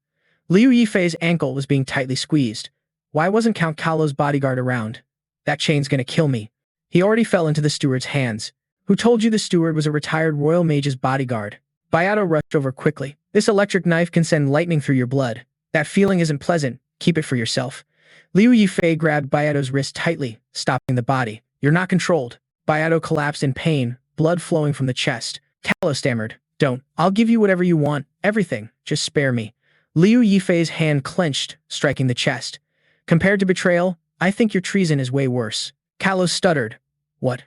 A: Liu Yifei's ankle was being tightly squeezed. Why wasn't Count Callow's bodyguard around? "That chain's gonna kill me." He already fell into the steward's hands. "Who told you the steward was a retired royal mage's bodyguard?" Baido rushed over quickly. "This electric knife can send lightning through your blood. That feeling isn't pleasant. Keep it for yourself." Liu Yifei grabbed Baido's wrist tightly, stopping the body. "You're not controlled." Baido collapsed in pain, blood flowing from the chest. Callow stammered, "Don't. I'll give you whatever you want, everything. Just spare me." Liu Yifei's hand clenched, striking the chest. "Compared to betrayal, I think your treason is way worse." Callow stuttered. "What?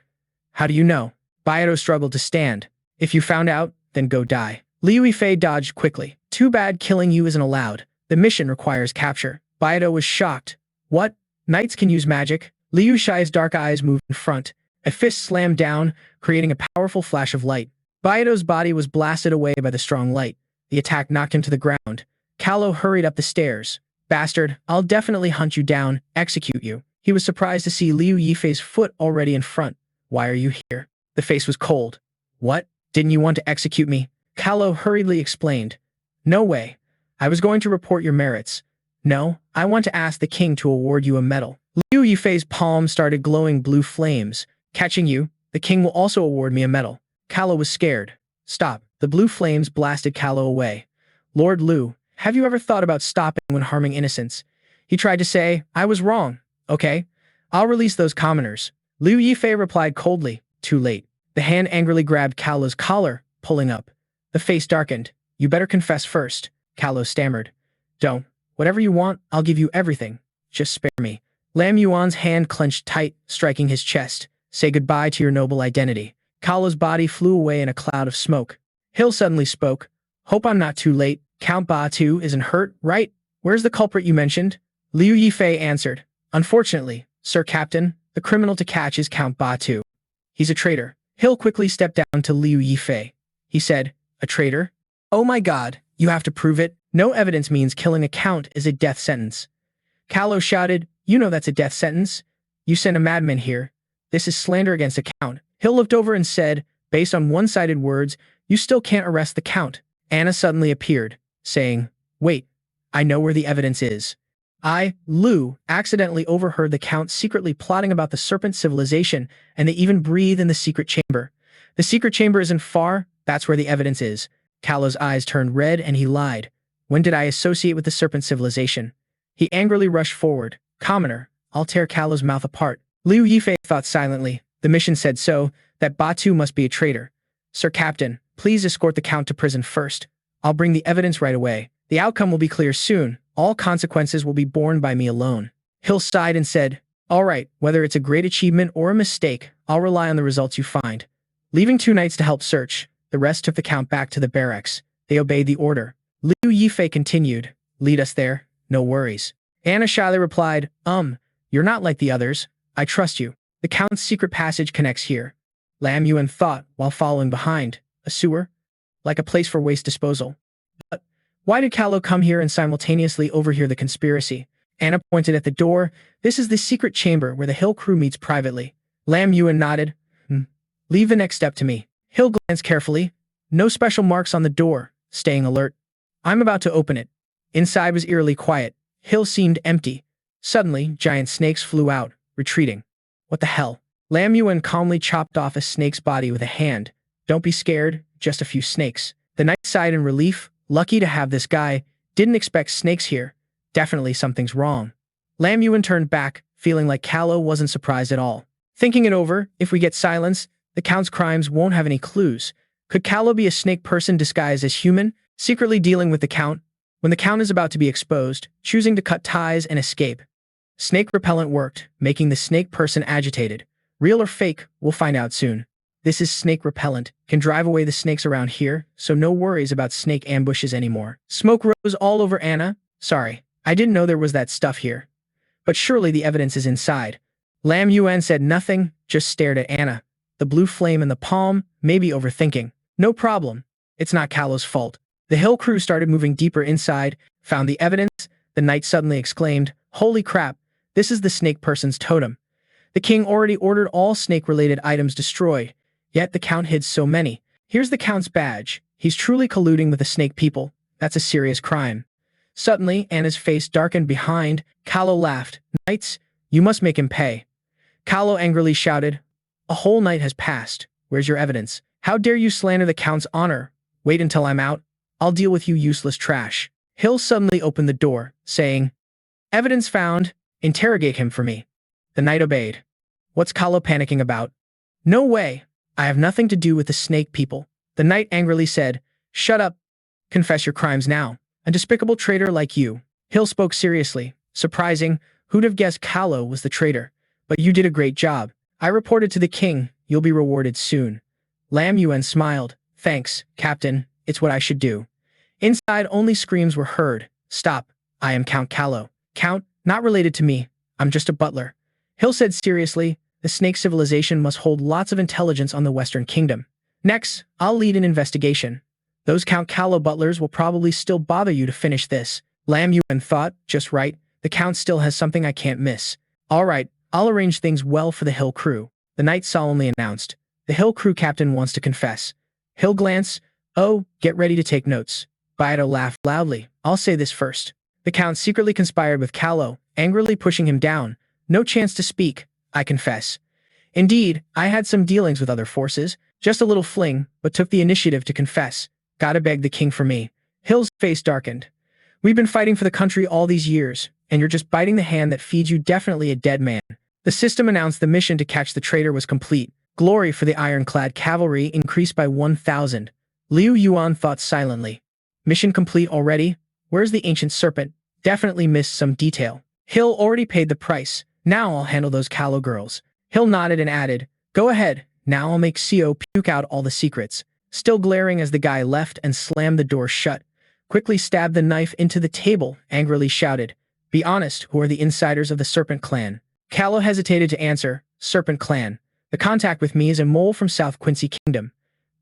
A: How do you know?" Baido struggled to stand. "If you found out, then go die." Liu Yifei dodged quickly. "Too bad killing you isn't allowed. The mission requires capture." Baido was shocked. "What? Knights can use magic?" Liu Shai's dark eyes moved in front. A fist slammed down, creating a powerful flash of light. Baido's body was blasted away by the strong light. The attack knocked him to the ground. Callow hurried up the stairs. "Bastard, I'll definitely hunt you down, execute you." He was surprised to see Liu Yifei's foot already in front. "Why are you here?" The face was cold. "What? Didn't you want to execute me?" Callow hurriedly explained. "No way. I was going to report your merits. No, I want to ask the king to award you a medal." Liu Yifei's palm started glowing blue flames. "Catching you, the king will also award me a medal." Callow was scared. "Stop." The blue flames blasted Callow away. "Lord Liu, have you ever thought about stopping when harming innocents?" He tried to say, "I was wrong. Okay, I'll release those commoners." Liu Yifei replied coldly. Too late. The hand angrily grabbed Callow's collar, pulling up. The face darkened. "You better confess first." Callow stammered. "Don't. Whatever you want, I'll give you everything. Just spare me." Lam Yuan's hand clenched tight, striking his chest. "Say goodbye to your noble identity." Callow's body flew away in a cloud of smoke. Hill suddenly spoke. "Hope I'm not too late. Count Ba-Tu isn't hurt, right? Where's the culprit you mentioned?" Liu Yifei answered. "Unfortunately, Sir Captain, the criminal to catch is Count Ba-Tu. He's a traitor." Hill quickly stepped down to Liu Yifei. He said, "A traitor? Oh my god, you have to prove it. No evidence means killing a count is a death sentence." Callow shouted, "You know that's a death sentence. You sent a madman here. This is slander against a count." Hill looked over and said, "Based on one-sided words, you still can't arrest the count." Anna suddenly appeared, saying, "Wait, I know where the evidence is." Liu, accidentally overheard the count secretly plotting about the serpent civilization, and they even breathe in the secret chamber. "The secret chamber isn't far, that's where the evidence is." Callow's eyes turned red and he lied. "When did I associate with the serpent civilization?" He angrily rushed forward. "Commoner, I'll tear Callow's mouth apart." Liu Yifei thought silently. The mission said so, that Ba-Tu must be a traitor. "Sir Captain, please escort the count to prison first. I'll bring the evidence right away. The outcome will be clear soon. All consequences will be borne by me alone." Hill sighed and said, "All right, whether it's a great achievement or a mistake, I'll rely on the results you find." Leaving 2 knights to help search, the rest took the count back to the barracks. They obeyed the order. Liu Yifei continued, lead us there, no worries. Anna shyly replied, you're not like the others. I trust you. The Count's secret passage connects here. Lam Yuan thought while following behind. A sewer? Like a place for waste disposal. But why did Callow come here and simultaneously overhear the conspiracy? Anna pointed at the door. This is the secret chamber where the Hill crew meets privately. Lam Yuan nodded. Leave the next step to me. Hill glanced carefully. No special marks on the door, staying alert. I'm about to open it. Inside was eerily quiet. Hill seemed empty. Suddenly, giant snakes flew out, retreating. What the hell? Lam Yuan calmly chopped off a snake's body with a hand. Don't be scared, just a few snakes. The knight sighed in relief. Lucky to have this guy. Didn't expect snakes here. Definitely something's wrong. Lam Yuan turned back, feeling like Callow wasn't surprised at all. Thinking it over, if we get silence, the Count's crimes won't have any clues. Could Callow be a snake person disguised as human, secretly dealing with the Count? When the Count is about to be exposed, choosing to cut ties and escape. Snake repellent worked, making the snake person agitated. Real or fake, we'll find out soon. This is snake repellent, can drive away the snakes around here, so no worries about snake ambushes anymore. Smoke rose all over Anna. Sorry, I didn't know there was that stuff here. But surely the evidence is inside. Lam Yuan said nothing, just stared at Anna. The blue flame in the palm, maybe overthinking. No problem. It's not Callow's fault. The Hill crew started moving deeper inside, found the evidence. The knight suddenly exclaimed, holy crap, this is the snake person's totem. The king already ordered all snake-related items destroyed, yet the Count hid so many. Here's the Count's badge. He's truly colluding with the snake people. That's a serious crime. Suddenly, Anna's face darkened behind. Callow laughed. Knights, you must make him pay. Callow angrily shouted, a whole night has passed. Where's your evidence? How dare you slander the Count's honor? Wait until I'm out. I'll deal with you useless trash. Hill suddenly opened the door, saying, evidence found. Interrogate him for me. The knight obeyed. What's Callow panicking about? No way. I have nothing to do with the snake people. The knight angrily said, shut up. Confess your crimes now. A despicable traitor like you. Hill spoke seriously. Surprising, who'd have guessed Callow was the traitor? But you did a great job. I reported to the king. You'll be rewarded soon. Lam Yuan smiled. Thanks, Captain. It's what I should do. Inside only screams were heard. Stop. I am Count Callow. Count, not related to me. I'm just a butler. Hill said seriously, the snake civilization must hold lots of intelligence on the Western Kingdom. Next, I'll lead an investigation. Those Count Callow butlers will probably still bother you to finish this. Lam Yuan thought, just right. The Count still has something I can't miss. All right, I'll arrange things well for the Hill crew. The knight solemnly announced. The Hill crew captain wants to confess. Hill glanced. Oh, get ready to take notes. Baido laughed loudly. I'll say this first. The Count secretly conspired with Callow, angrily pushing him down. No chance to speak, I confess. Indeed, I had some dealings with other forces, just a little fling, but took the initiative to confess. Gotta beg the king for me. Hill's face darkened. We've been fighting for the country all these years, and you're just biting the hand that feeds you. Definitely a dead man. The system announced the mission to catch the traitor was complete. Glory for the ironclad cavalry increased by 1,000. Liu Yuan thought silently. Mission complete already? Where's the ancient serpent? Definitely missed some detail. Hill already paid the price. Now I'll handle those Callow girls. Hill nodded and added, go ahead. Now I'll make CO puke out all the secrets. Still glaring as the guy left and slammed the door shut. Quickly stabbed the knife into the table, angrily shouted, be honest, who are the insiders of the Serpent Clan? Callow hesitated to answer, Serpent Clan. The contact with me is a mole from South Quincy Kingdom.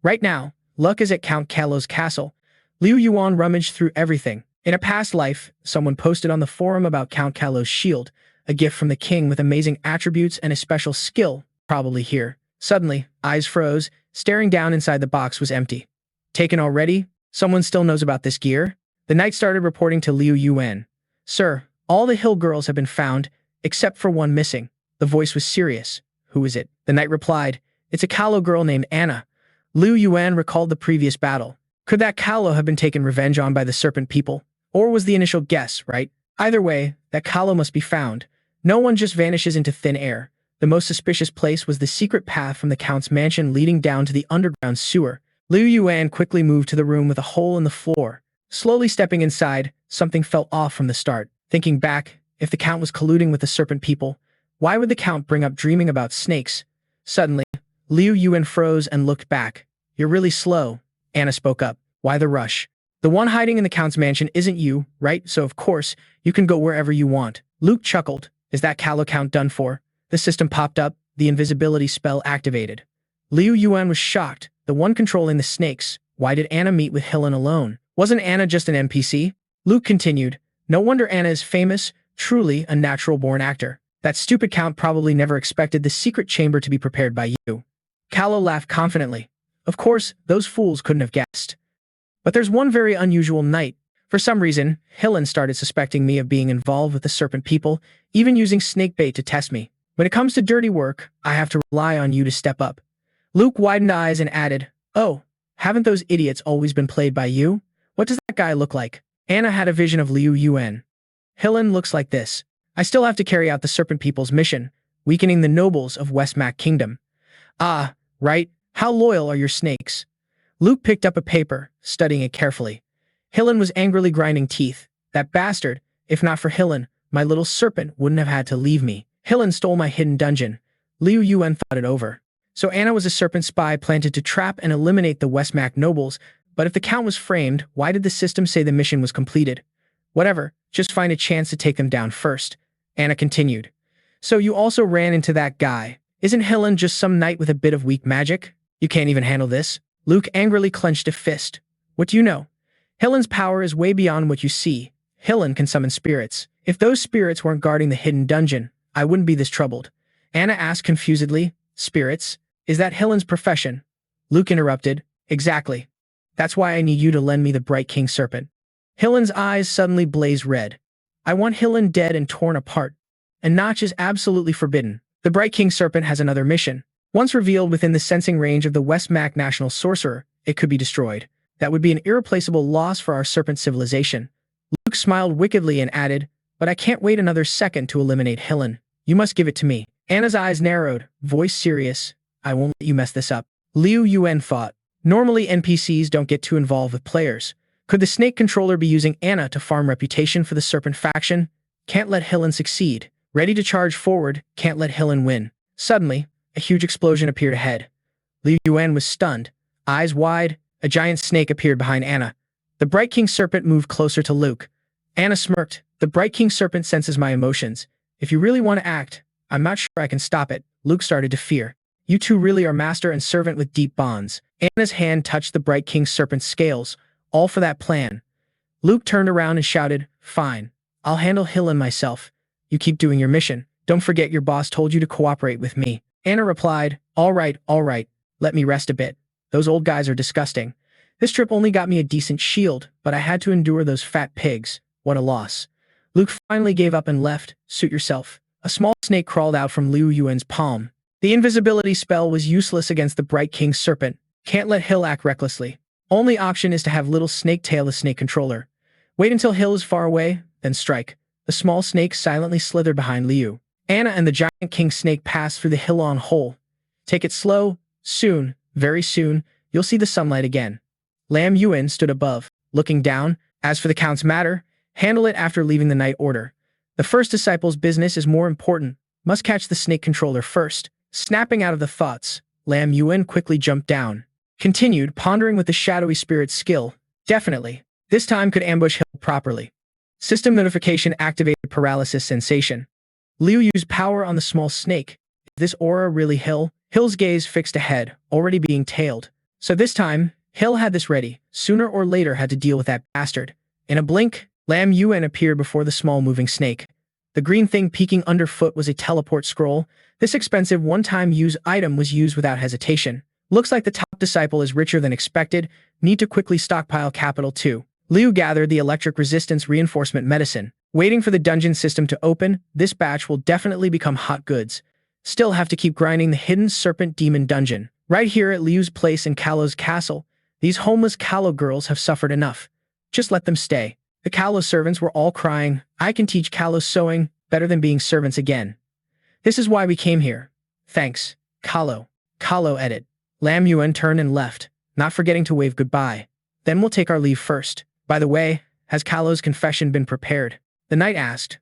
A: Right now, luck is at Count Callow's castle. Liu Yuan rummaged through everything. In a past life, someone posted on the forum about Count Callow's shield, a gift from the king with amazing attributes and a special skill, probably here. Suddenly, eyes froze, staring down inside the box was empty. Taken already? Someone still knows about this gear? The knight started reporting to Liu Yuan. Sir, all the Hill girls have been found, except for one missing. The voice was serious. Who is it? The knight replied, it's a Callow girl named Anna. Liu Yuan recalled the previous battle. Could that Callow have been taken revenge on by the serpent people? Or was the initial guess right? Either way, that Callow must be found. No one just vanishes into thin air. The most suspicious place was the secret path from the Count's mansion leading down to the underground sewer. Liu Yuan quickly moved to the room with a hole in the floor. Slowly stepping inside, something felt off from the start. Thinking back, if the Count was colluding with the serpent people, why would the Count bring up dreaming about snakes? Suddenly, Liu Yuan froze and looked back. You're really slow. Anna spoke up. Why the rush? The one hiding in the Count's mansion isn't you, right? So of course, you can go wherever you want. Luke chuckled. Is that Callow Count done for? The system popped up, the invisibility spell activated. Liu Yuan was shocked, the one controlling the snakes. Why did Anna meet with Helen alone? Wasn't Anna just an NPC? Luke continued. No wonder Anna is famous, truly a natural-born actor. That stupid Count probably never expected the secret chamber to be prepared by you. Callow laughed confidently. Of course, those fools couldn't have guessed. But there's one very unusual night. For some reason, Helen started suspecting me of being involved with the serpent people, even using snakebait to test me. When it comes to dirty work, I have to rely on you to step up. Luke widened eyes and added, Oh, haven't those idiots always been played by you? What does that guy look like? Anna had a vision of Liu Yuan. Helen looks like this. I still have to carry out the serpent people's mission, weakening the nobles of Westmac Kingdom. Ah, right. How loyal are your snakes? Luke picked up a paper, studying it carefully. Helen was angrily grinding teeth. That bastard, if not for Helen, my little serpent wouldn't have had to leave me. Helen stole my hidden dungeon. Liu Yuan thought it over. So Anna was a serpent spy planted to trap and eliminate the Westmac nobles, but if the Count was framed, why did the system say the mission was completed? Whatever, just find a chance to take them down first. Anna continued. So you also ran into that guy. Isn't Helen just some knight with a bit of weak magic? You can't even handle this? Luke angrily clenched a fist. What do you know? Helen's power is way beyond what you see. Helen can summon spirits. If those spirits weren't guarding the hidden dungeon, I wouldn't be this troubled. Anna asked confusedly. Spirits? Is that Helen's profession? Luke interrupted. Exactly. That's why I need you to lend me the Bright King Serpent. Helen's eyes suddenly blazed red. I want Helen dead and torn apart. A notch is absolutely forbidden. The Bright King Serpent has another mission. Once revealed within the sensing range of the Westmac National Sorcerer, it could be destroyed. That would be an irreplaceable loss for our serpent civilization. Luke smiled wickedly and added, But I can't wait another second to eliminate Helen. You must give it to me. Anna's eyes narrowed, voice serious. I won't let you mess this up. Liu Yuan thought. Normally NPCs don't get too involved with players. Could the snake controller be using Anna to farm reputation for the serpent faction? Can't let Helen succeed. Ready to charge forward, can't let Helen win. Suddenly, a huge explosion appeared ahead. Liu Yuan was stunned. Eyes wide, a giant snake appeared behind Anna. The Bright King Serpent moved closer to Luke. Anna smirked. The Bright King Serpent senses my emotions. If you really want to act, I'm not sure I can stop it. Luke started to fear. You two really are master and servant with deep bonds. Anna's hand touched the Bright King Serpent's scales, all for that plan. Luke turned around and shouted, Fine. I'll handle Helen myself. You keep doing your mission. Don't forget your boss told you to cooperate with me. Anna replied, all right. Let me rest a bit. Those old guys are disgusting. This trip only got me a decent shield, but I had to endure those fat pigs. What a loss. Luke finally gave up and left. Suit yourself. A small snake crawled out from Liu Yuan's palm. The invisibility spell was useless against the Bright King Serpent. Can't let Hill act recklessly. Only option is to have little snake tail the snake controller. Wait until Hill is far away, then strike. The small snake silently slithered behind Liu. Anna and the giant king snake passed through the Hillon hole. Take it slow. Soon, very soon, you'll see the sunlight again. Lam Yuan stood above, looking down. As for the Count's matter, handle it after leaving the night order. The first disciple's business is more important. Must catch the snake controller first. Snapping out of the thoughts, Lam Yuan quickly jumped down. Continued, pondering with the shadowy spirit's skill. Definitely. This time could ambush Hill properly. System notification activated paralysis sensation. Liu used power on the small snake. Is this aura really Hill? Hill's gaze fixed ahead, already being tailed. So this time, Hill had this ready. Sooner or later had to deal with that bastard. In a blink, Lam Yuan appeared before the small moving snake. The green thing peeking underfoot was a teleport scroll. This expensive one-time use item was used without hesitation. Looks like the top disciple is richer than expected. Need to quickly stockpile capital too. Liu gathered the electric resistance reinforcement medicine. Waiting for the dungeon system to open, this batch will definitely become hot goods. Still have to keep grinding the hidden serpent demon dungeon. Right here at Liu's place in Callow's castle, these homeless Callow girls have suffered enough. Just let them stay. The Callow servants were all crying, I can teach Callow sewing, better than being servants again. This is why we came here. Thanks, Callow. Callow edit. Lam Yuan turned and left, not forgetting to wave goodbye. Then we'll take our leave first. By the way, has Callow's confession been prepared? The knight asked.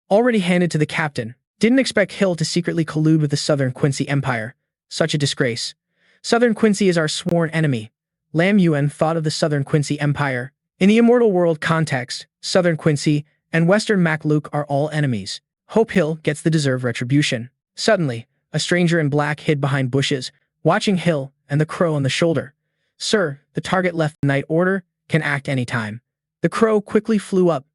A: Already handed to the captain. Didn't expect Hill to secretly collude with the Southern Quincy Empire. Such a disgrace. Southern Quincy is our sworn enemy. Lam Yuan thought of the Southern Quincy Empire. In the immortal world context, Southern Quincy and Western Macluke are all enemies. Hope Hill gets the deserved retribution. Suddenly, a stranger in black hid behind bushes, watching Hill and the crow on the shoulder. Sir, the target left the night order, can act anytime. The crow quickly flew up.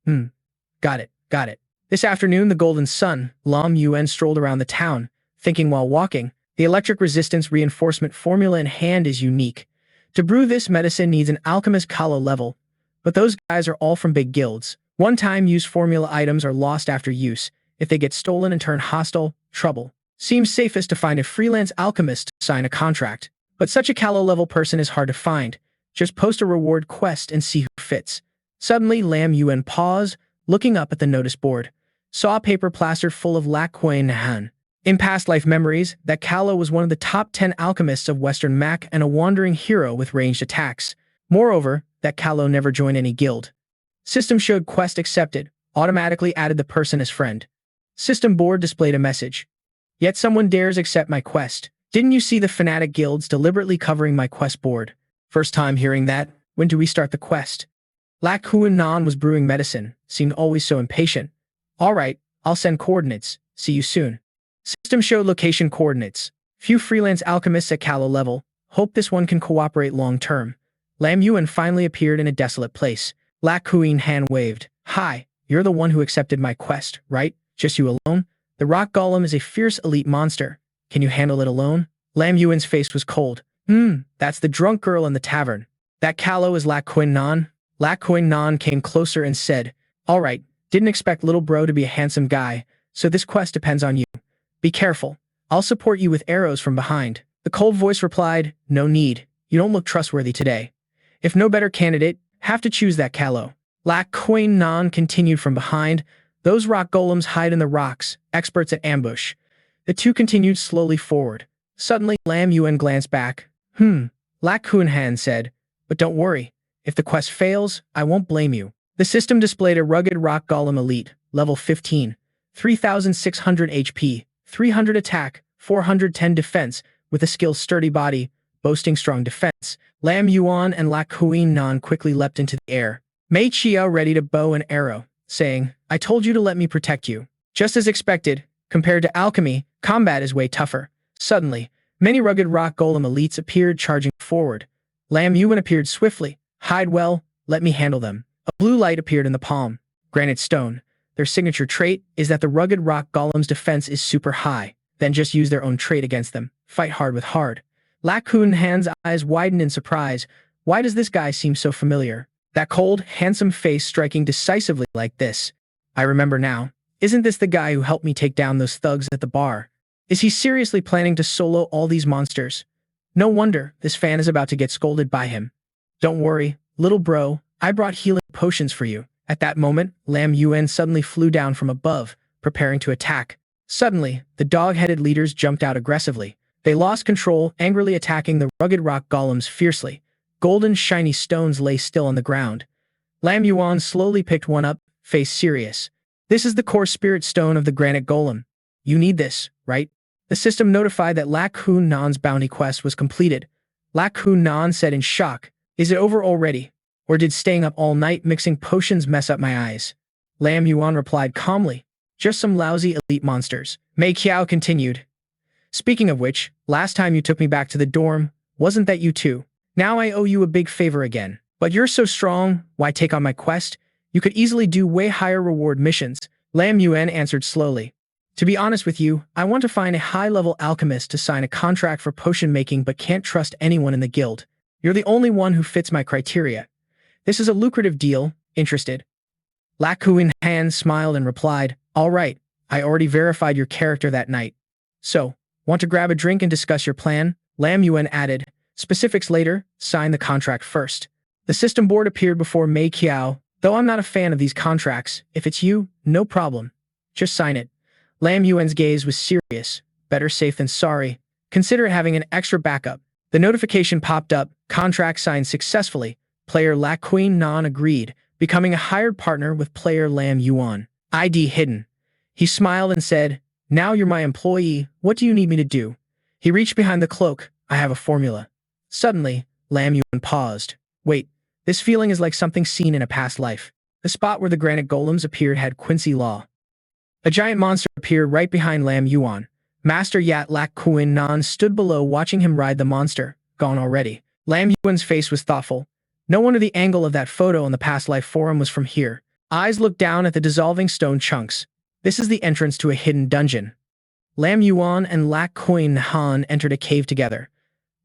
A: Got it, got it. This afternoon, the Golden Sun, Liu Yuan strolled around the town, thinking while walking, the electric resistance reinforcement formula in hand is unique. To brew this medicine needs an alchemist Kalo level, but those guys are all from big guilds. One-time use formula items are lost after use. If they get stolen and turn hostile, trouble. Seems safest to find a freelance alchemist to sign a contract. But such a Kalo level person is hard to find. Just post a reward quest and see who fits. Suddenly, Liu Yuan paused, looking up at the notice board. Saw a paper plastered full of Lac Quain Han. In past life memories, that Kalo was one of the top 10 alchemists of Western Mac and a wandering hero with ranged attacks. Moreover, that Kalo never joined any guild. System showed quest accepted, automatically added the person as friend. System board displayed a message. Yet someone dares accept my quest. Didn't you see the fanatic guilds deliberately covering my quest board? First time hearing that. When do we start the quest? Lac Quain Nan was brewing medicine, seemed always so impatient. Alright, I'll send coordinates. See you soon. System showed location coordinates. Few freelance alchemists at Kalo level. Hope this one can cooperate long term. Liu Yuan finally appeared in a desolate place. Lac Quain Han waved. Hi, you're the one who accepted my quest, right? Just you alone? The rock golem is a fierce elite monster. Can you handle it alone? Liu Yuan's face was cold. That's the drunk girl in the tavern. That Kalo is Lac Quain Nan? Lac Quain Nan came closer and said, Alright, didn't expect little bro to be a handsome guy, so this quest depends on you. Be careful. I'll support you with arrows from behind. The cold voice replied, No need. You don't look trustworthy today. If no better candidate, have to choose that Kalo. Lac Quain Nan continued from behind. Those rock golems hide in the rocks, experts at ambush. The two continued slowly forward. Suddenly, Liu Yuan glanced back. Lac Quain Han said, But don't worry. If the quest fails, I won't blame you. The system displayed a rugged rock golem elite, level 15, 3,600 HP, 300 attack, 410 defense, with a skill sturdy body, boasting strong defense. Liu Yuan and Lac Quain Nan quickly leapt into the air. Mei Qiao ready to bow and arrow, saying, I told you to let me protect you. Just as expected, compared to alchemy, combat is way tougher. Suddenly, many rugged rock golem elites appeared charging forward. Liu Yuan appeared swiftly. Hide well, let me handle them. A blue light appeared in the palm. Granite stone. Their signature trait is that the rugged rock golem's defense is super high. Then just use their own trait against them. Fight hard with hard. Lac Quain Han's eyes widened in surprise. Why does this guy seem so familiar? That cold, handsome face striking decisively like this. I remember now. Isn't this the guy who helped me take down those thugs at the bar? Is he seriously planning to solo all these monsters? No wonder this fan is about to get scolded by him. Don't worry, little bro, I brought healing potions for you. At that moment, Liu Yuan suddenly flew down from above, preparing to attack. Suddenly, the dog-headed leaders jumped out aggressively. They lost control, angrily attacking the rugged rock golems fiercely. Golden, shiny stones lay still on the ground. Liu Yuan slowly picked one up, face serious. This is the core spirit stone of the granite golem. You need this, right? The system notified that Lac Quain Nan's bounty quest was completed. Lac Quain Nan said in shock, Is it over already? Or did staying up all night mixing potions mess up my eyes? Liu Yuan replied calmly, Just some lousy elite monsters. Mei Qiao continued, Speaking of which, last time you took me back to the dorm, wasn't that you too? Now I owe you a big favor again. But you're so strong, why take on my quest? You could easily do way higher reward missions. Liu Yuan answered slowly. To be honest with you, I want to find a high-level alchemist to sign a contract for potion making but can't trust anyone in the guild. You're the only one who fits my criteria. This is a lucrative deal. Interested? Lac Quain Han smiled and replied, All right, I already verified your character that night. So, want to grab a drink and discuss your plan? Liu Yuan added, Specifics later, sign the contract first. The system board appeared before Mei Qiao. Though I'm not a fan of these contracts, if it's you, no problem. Just sign it. Liu Yuan's gaze was serious. Better safe than sorry. Consider having an extra backup. The notification popped up, contract signed successfully. Player Lac Quain Nan agreed, becoming a hired partner with player Liu Yuan. ID hidden. He smiled and said, Now you're my employee, what do you need me to do? He reached behind the cloak. I have a formula. Suddenly, Liu Yuan paused. Wait, This feeling is like something seen in a past life. The spot where the granite golems appeared had Quincy Law. A giant monster appeared right behind Liu Yuan. Master Yat Lak Kuin Nan stood below watching him ride the monster, gone already. Liu Yuan's face was thoughtful. No wonder the angle of that photo on the past life forum was from here. Eyes looked down at the dissolving stone chunks. This is the entrance to a hidden dungeon. Liu Yuan and Lak Kuin Han entered a cave together.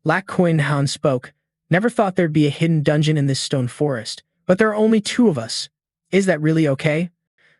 A: Lak Kuin Han spoke. Never thought there'd be a hidden dungeon in this stone forest. But there are only two of us. Is that really okay?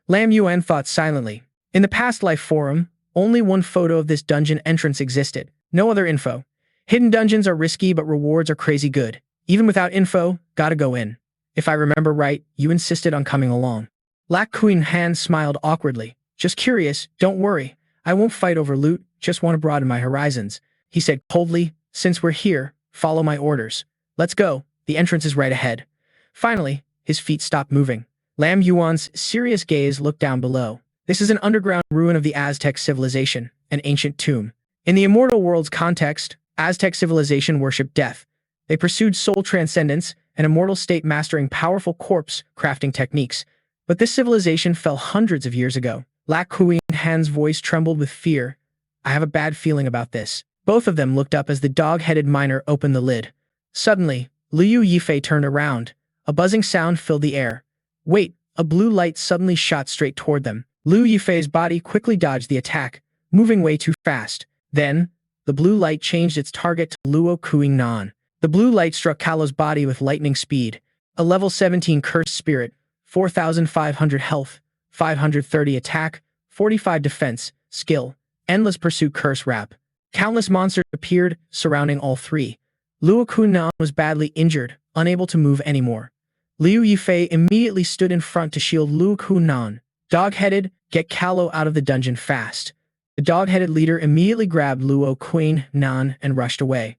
A: Liu Yuan thought silently. In the past life forum, only one photo of this dungeon entrance existed. No other info. Hidden dungeons are risky but rewards are crazy good. Even without info, gotta go in. If I remember right, you insisted on coming along. Lak Kuin Han smiled awkwardly. Just curious, don't worry. I won't fight over loot, just want to broaden my horizons. He said coldly, since we're here, follow my orders. Let's go, the entrance is right ahead. Finally, his feet stopped moving. Liu Yuan's serious gaze looked down below. This is an underground ruin of the Aztec civilization, an ancient tomb. In the immortal world's context, Aztec civilization worshipped death. They pursued soul transcendence, an immortal state mastering powerful corpse crafting techniques. But this civilization fell hundreds of years ago. Lak Kuin Han's voice trembled with fear. I have a bad feeling about this. Both of them looked up as the dog-headed miner opened the lid. Suddenly, Liu Yifei turned around. A buzzing sound filled the air. Wait, a blue light suddenly shot straight toward them. Liu Yifei's body quickly dodged the attack, moving way too fast. Then, the blue light changed its target to Luo Kuing Nan. The blue light struck Kalo's body with lightning speed. A level 17 cursed spirit, 4,500 health, 530 attack, 45 defense, skill, endless pursuit curse wrap. Countless monsters appeared, surrounding all three. Luo Kuing Nan was badly injured, unable to move anymore. Liu Yifei immediately stood in front to shield Luo Kuing Nan. Dog-headed, get Kalo out of the dungeon fast. The dog-headed leader immediately grabbed Luo Kuing Nan and rushed away.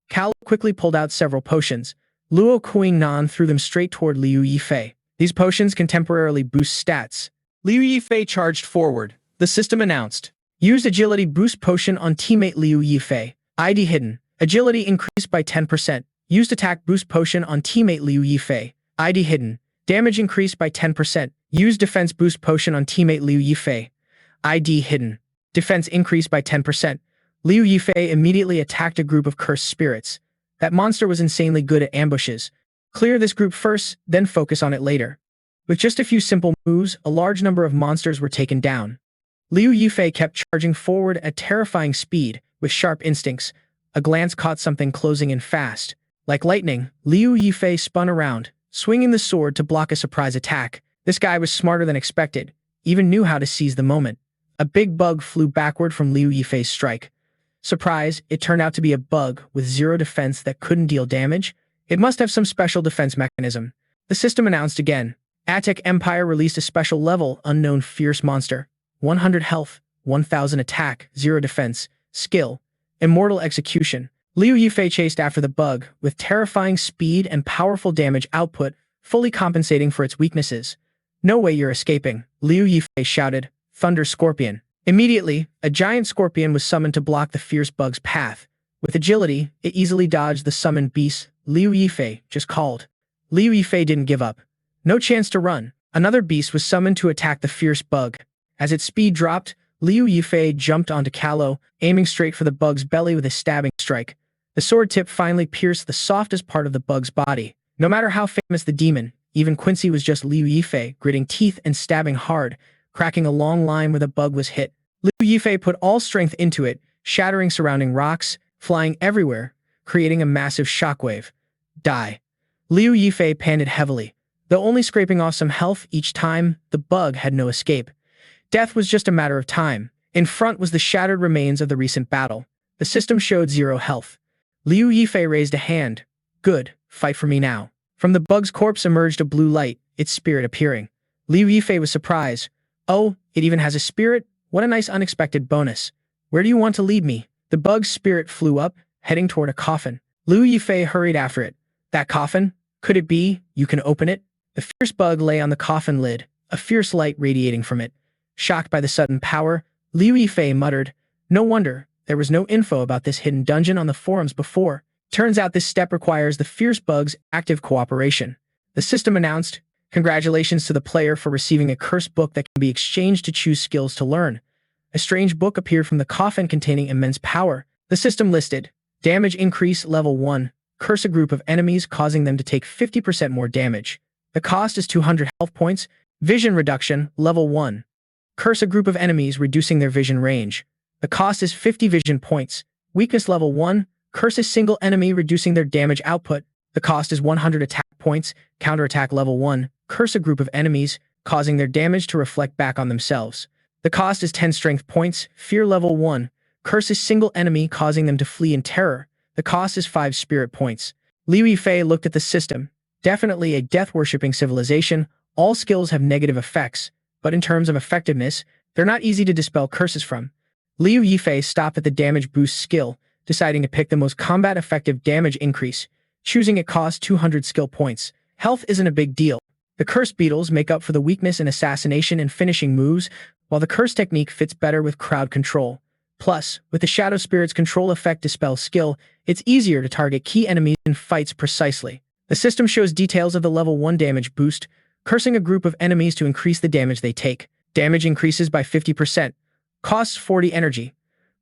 A: Kalo quickly pulled out several potions. Luo Kuing Nan threw them straight toward Liu Yifei. These potions can temporarily boost stats. Liu Yifei charged forward. The system announced. Used agility boost potion on teammate Liu Yifei. ID hidden. Agility increased by 10%. Used attack boost potion on teammate Liu Yifei. ID hidden. Damage increased by 10%. Used defense boost potion on teammate Liu Yifei. ID hidden. Defense increased by 10%. Liu Yifei immediately attacked a group of cursed spirits. That monster was insanely good at ambushes. Clear this group first, then focus on it later. With just a few simple moves, a large number of monsters were taken down. Liu Yifei kept charging forward at terrifying speed, with sharp instincts. A glance caught something closing in fast. Like lightning, Liu Yifei spun around, swinging the sword to block a surprise attack. This guy was smarter than expected, even knew how to seize the moment. A big bug flew backward from Liu Yifei's strike. Surprise, it turned out to be a bug with zero defense that couldn't deal damage. It must have some special defense mechanism. The system announced again. Aztec Empire released a special level unknown fierce monster. 100 health, 1000 attack, 0 defense, skill, immortal execution. Liu Yifei chased after the bug with terrifying speed and powerful damage output, fully compensating for its weaknesses. No way you're escaping, Liu Yifei shouted. Thunder Scorpion. Immediately, a giant scorpion was summoned to block the fierce bug's path. With agility, it easily dodged the summoned beast. Liu Yifei just called. Liu Yifei didn't give up. No chance to run. Another beast was summoned to attack the fierce bug. As its speed dropped, Liu Yifei jumped onto Kalo, aiming straight for the bug's belly with a stabbing strike. The sword tip finally pierced the softest part of the bug's body. No matter how famous the demon, even Quincy was just Liu Yifei, gritting teeth and stabbing hard, cracking a long line where the bug was hit. Liu Yifei put all strength into it, shattering surrounding rocks, flying everywhere, creating a massive shockwave. Die. Liu Yifei panted heavily. Though only scraping off some health each time, the bug had no escape. Death was just a matter of time. In front was the shattered remains of the recent battle. The system showed 0 health. Liu Yifei raised a hand. Good, fight for me now. From the bug's corpse emerged a blue light, its spirit appearing. Liu Yifei was surprised. Oh, it even has a spirit? What a nice unexpected bonus. Where do you want to lead me? The bug's spirit flew up, heading toward a coffin. Liu Yifei hurried after it. That coffin? Could it be? You can open it? The fierce bug lay on the coffin lid, a fierce light radiating from it. Shocked by the sudden power, Liu Yifei muttered, no wonder, there was no info about this hidden dungeon on the forums before. Turns out this step requires the fierce bug's active cooperation. The system announced, "Congratulations to the player for receiving a cursed book that can be exchanged to choose skills to learn." A strange book appeared from the coffin containing immense power. The system listed, "Damage increase level 1. Curse a group of enemies causing them to take 50% more damage. The cost is 200 health points. Vision reduction level 1. Curse a group of enemies reducing their vision range. The cost is 50 vision points. Weakness level 1. Curse a single enemy reducing their damage output. The cost is 100 attack points. Counterattack level 1. Curse a group of enemies, causing their damage to reflect back on themselves. The cost is 10 strength points. Fear level 1. Curse a single enemy, causing them to flee in terror. The cost is 5 spirit points." Liu Yifei looked at the system. Definitely a death-worshipping civilization. All skills have negative effects, but in terms of effectiveness, they're not easy to dispel curses from. Liu Yifei stopped at the damage boost skill, deciding to pick the most combat-effective damage increase. Choosing it cost 200 skill points. Health isn't a big deal. The cursed beetles make up for the weakness in assassination and finishing moves, while the curse technique fits better with crowd control. Plus, with the Shadow Spirit's control effect dispel skill, it's easier to target key enemies in fights precisely. The system shows details of the level 1 damage boost, cursing a group of enemies to increase the damage they take. Damage increases by 50%. Costs 40 energy.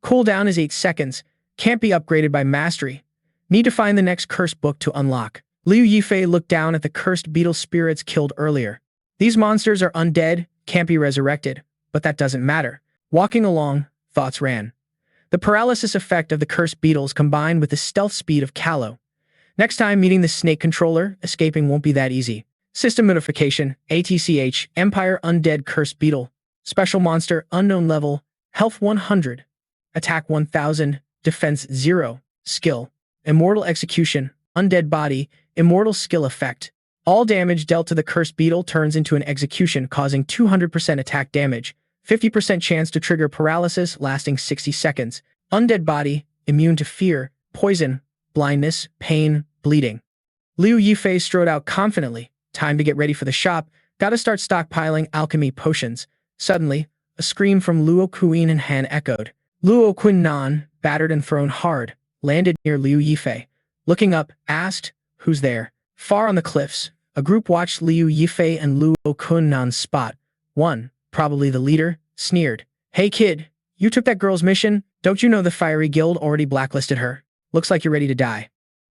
A: Cooldown is 8 seconds. Can't be upgraded by mastery. Need to find the next curse book to unlock. Liu Yifei looked down at the cursed beetle spirits killed earlier. These monsters are undead, can't be resurrected, but that doesn't matter. Walking along, thoughts ran. The paralysis effect of the cursed beetles combined with the stealth speed of Callow. Next time meeting the snake controller, escaping won't be that easy. System notification, ATCH, Empire Undead Cursed Beetle. Special monster, unknown level, health 100. Attack 1000, defense 0. Skill, Immortal Execution, Undead Body, Immortal Skill Effect. All damage dealt to the cursed beetle turns into an execution causing 200% attack damage. 50% chance to trigger paralysis lasting 60 seconds. Undead Body, immune to fear, poison, blindness, pain, bleeding. Liu Yifei strode out confidently. Time to get ready for the shop. Gotta start stockpiling alchemy potions. Suddenly, a scream from Luo Kuin and Han echoed. Luo Quinnan, battered and thrown hard, landed near Liu Yifei. Looking up, asked, "Who's there?" Far on the cliffs, a group watched Liu Yifei and Luo Quinnan spot. One, probably the leader, sneered. "Hey kid, you took that girl's mission? Don't you know the Fiery Guild already blacklisted her? Looks like you're ready to die."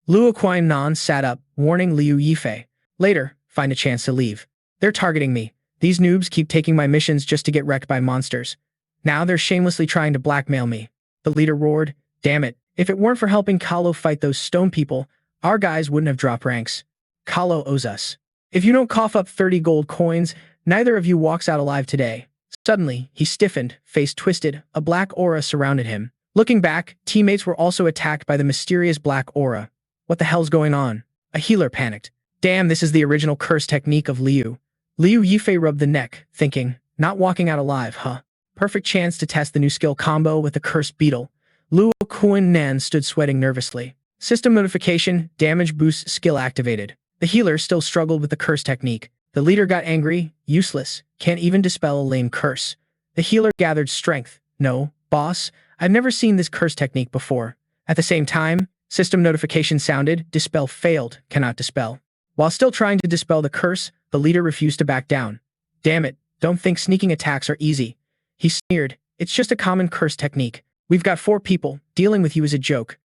A: Luo Quinnan sat up, warning Liu Yifei. "Later, find a chance to leave. They're targeting me. These noobs keep taking my missions just to get wrecked by monsters. Now they're shamelessly trying to blackmail me." The leader roared. "Damn it, if it weren't for helping Kahlo fight those stone people, our guys wouldn't have dropped ranks. Kahlo owes us. If you don't cough up 30 gold coins, neither of you walks out alive today." Suddenly, he stiffened, face twisted, a black aura surrounded him. Looking back, teammates were also attacked by the mysterious black aura. What the hell's going on? A healer panicked. Damn, this is the original curse technique of Liu. Liu Yifei rubbed the neck, thinking, not walking out alive, huh? Perfect chance to test the new skill combo with the cursed beetle. Luo Quinnan stood sweating nervously. System notification, damage boost skill activated. The healer still struggled with the curse technique. The leader got angry, useless, can't even dispel a lame curse. The healer gathered strength. No, boss, I've never seen this curse technique before. At the same time, system notification sounded, dispel failed, cannot dispel. While still trying to dispel the curse, the leader refused to back down. Damn it, don't think sneaking attacks are easy. He sneered, it's just a common curse technique. We've got 4 people, dealing with you is a joke.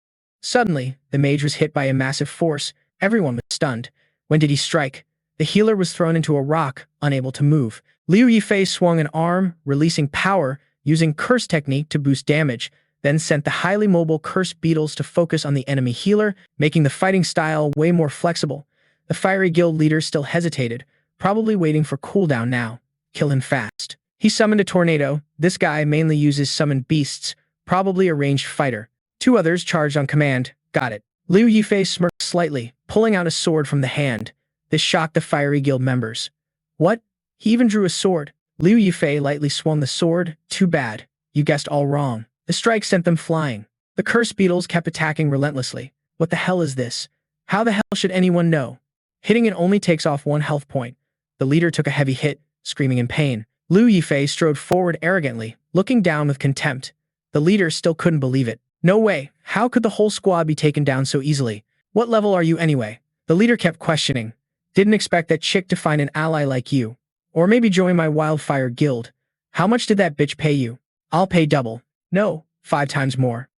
A: Suddenly, the mage was hit by a massive force. Everyone was stunned. When did he strike? The healer was thrown into a rock, unable to move. Liu Yifei swung an arm, releasing power, using curse technique to boost damage, then sent the highly mobile cursed beetles to focus on the enemy healer, making the fighting style way more flexible. The Fiery Guild leader still hesitated, probably waiting for cooldown now. Kill him fast. He summoned a tornado. This guy mainly uses summoned beasts, probably a ranged fighter. 2 others charged on command. Got it. Liu Yifei smirked slightly, pulling out a sword from the hand. This shocked the Fiery Guild members. What? He even drew a sword. Liu Yifei lightly swung the sword. Too bad. You guessed all wrong. The strike sent them flying. The cursed beetles kept attacking relentlessly. What the hell is this? How the hell should anyone know? Hitting it only takes off 1 health point. The leader took a heavy hit, screaming in pain. Liu Yifei strode forward arrogantly, looking down with contempt. The leader still couldn't believe it. No way. How could the whole squad be taken down so easily? What level are you anyway? The leader kept questioning. Didn't expect that chick to find an ally like you. Or maybe join my wildfire guild. How much did that bitch pay you? I'll pay double. No, 5 times more.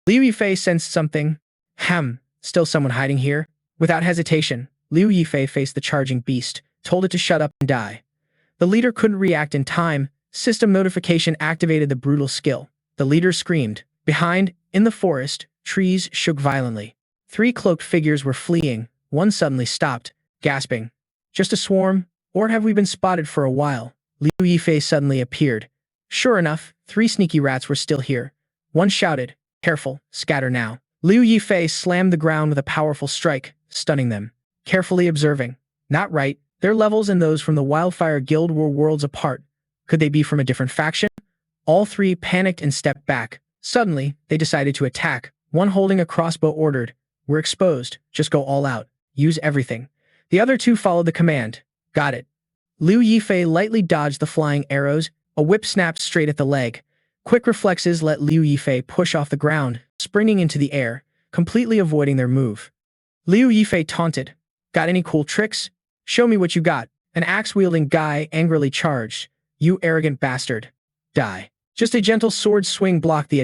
A: Liu Yifei sensed something. Still someone hiding here? Without hesitation, Liu Yifei faced the charging beast, told it to shut up and die. The leader couldn't react in time. System notification activated the brutal skill. The leader screamed. Behind, in the forest, trees shook violently. 3 cloaked figures were fleeing. One suddenly stopped, gasping. Just a swarm? Or have we been spotted for a while? Liu Yifei suddenly appeared. Sure enough, 3 sneaky rats were still here. One shouted, "Careful, scatter now." Liu Yifei slammed the ground with a powerful strike, stunning them. Carefully observing. Not right, their levels and those from the Wildfire Guild were worlds apart. Could they be from a different faction? All 3 panicked and stepped back. Suddenly, they decided to attack. One holding a crossbow ordered, "We're exposed, just go all out. Use everything." The other 2 followed the command. Got it. Liu Yifei lightly dodged the flying arrows. A whip snapped straight at the leg. Quick reflexes let Liu Yifei push off the ground, springing into the air, completely avoiding their move. Liu Yifei taunted. Got any cool tricks? Show me what you got. An axe-wielding guy angrily charged. You arrogant bastard. Die. Just a gentle sword swing blocked the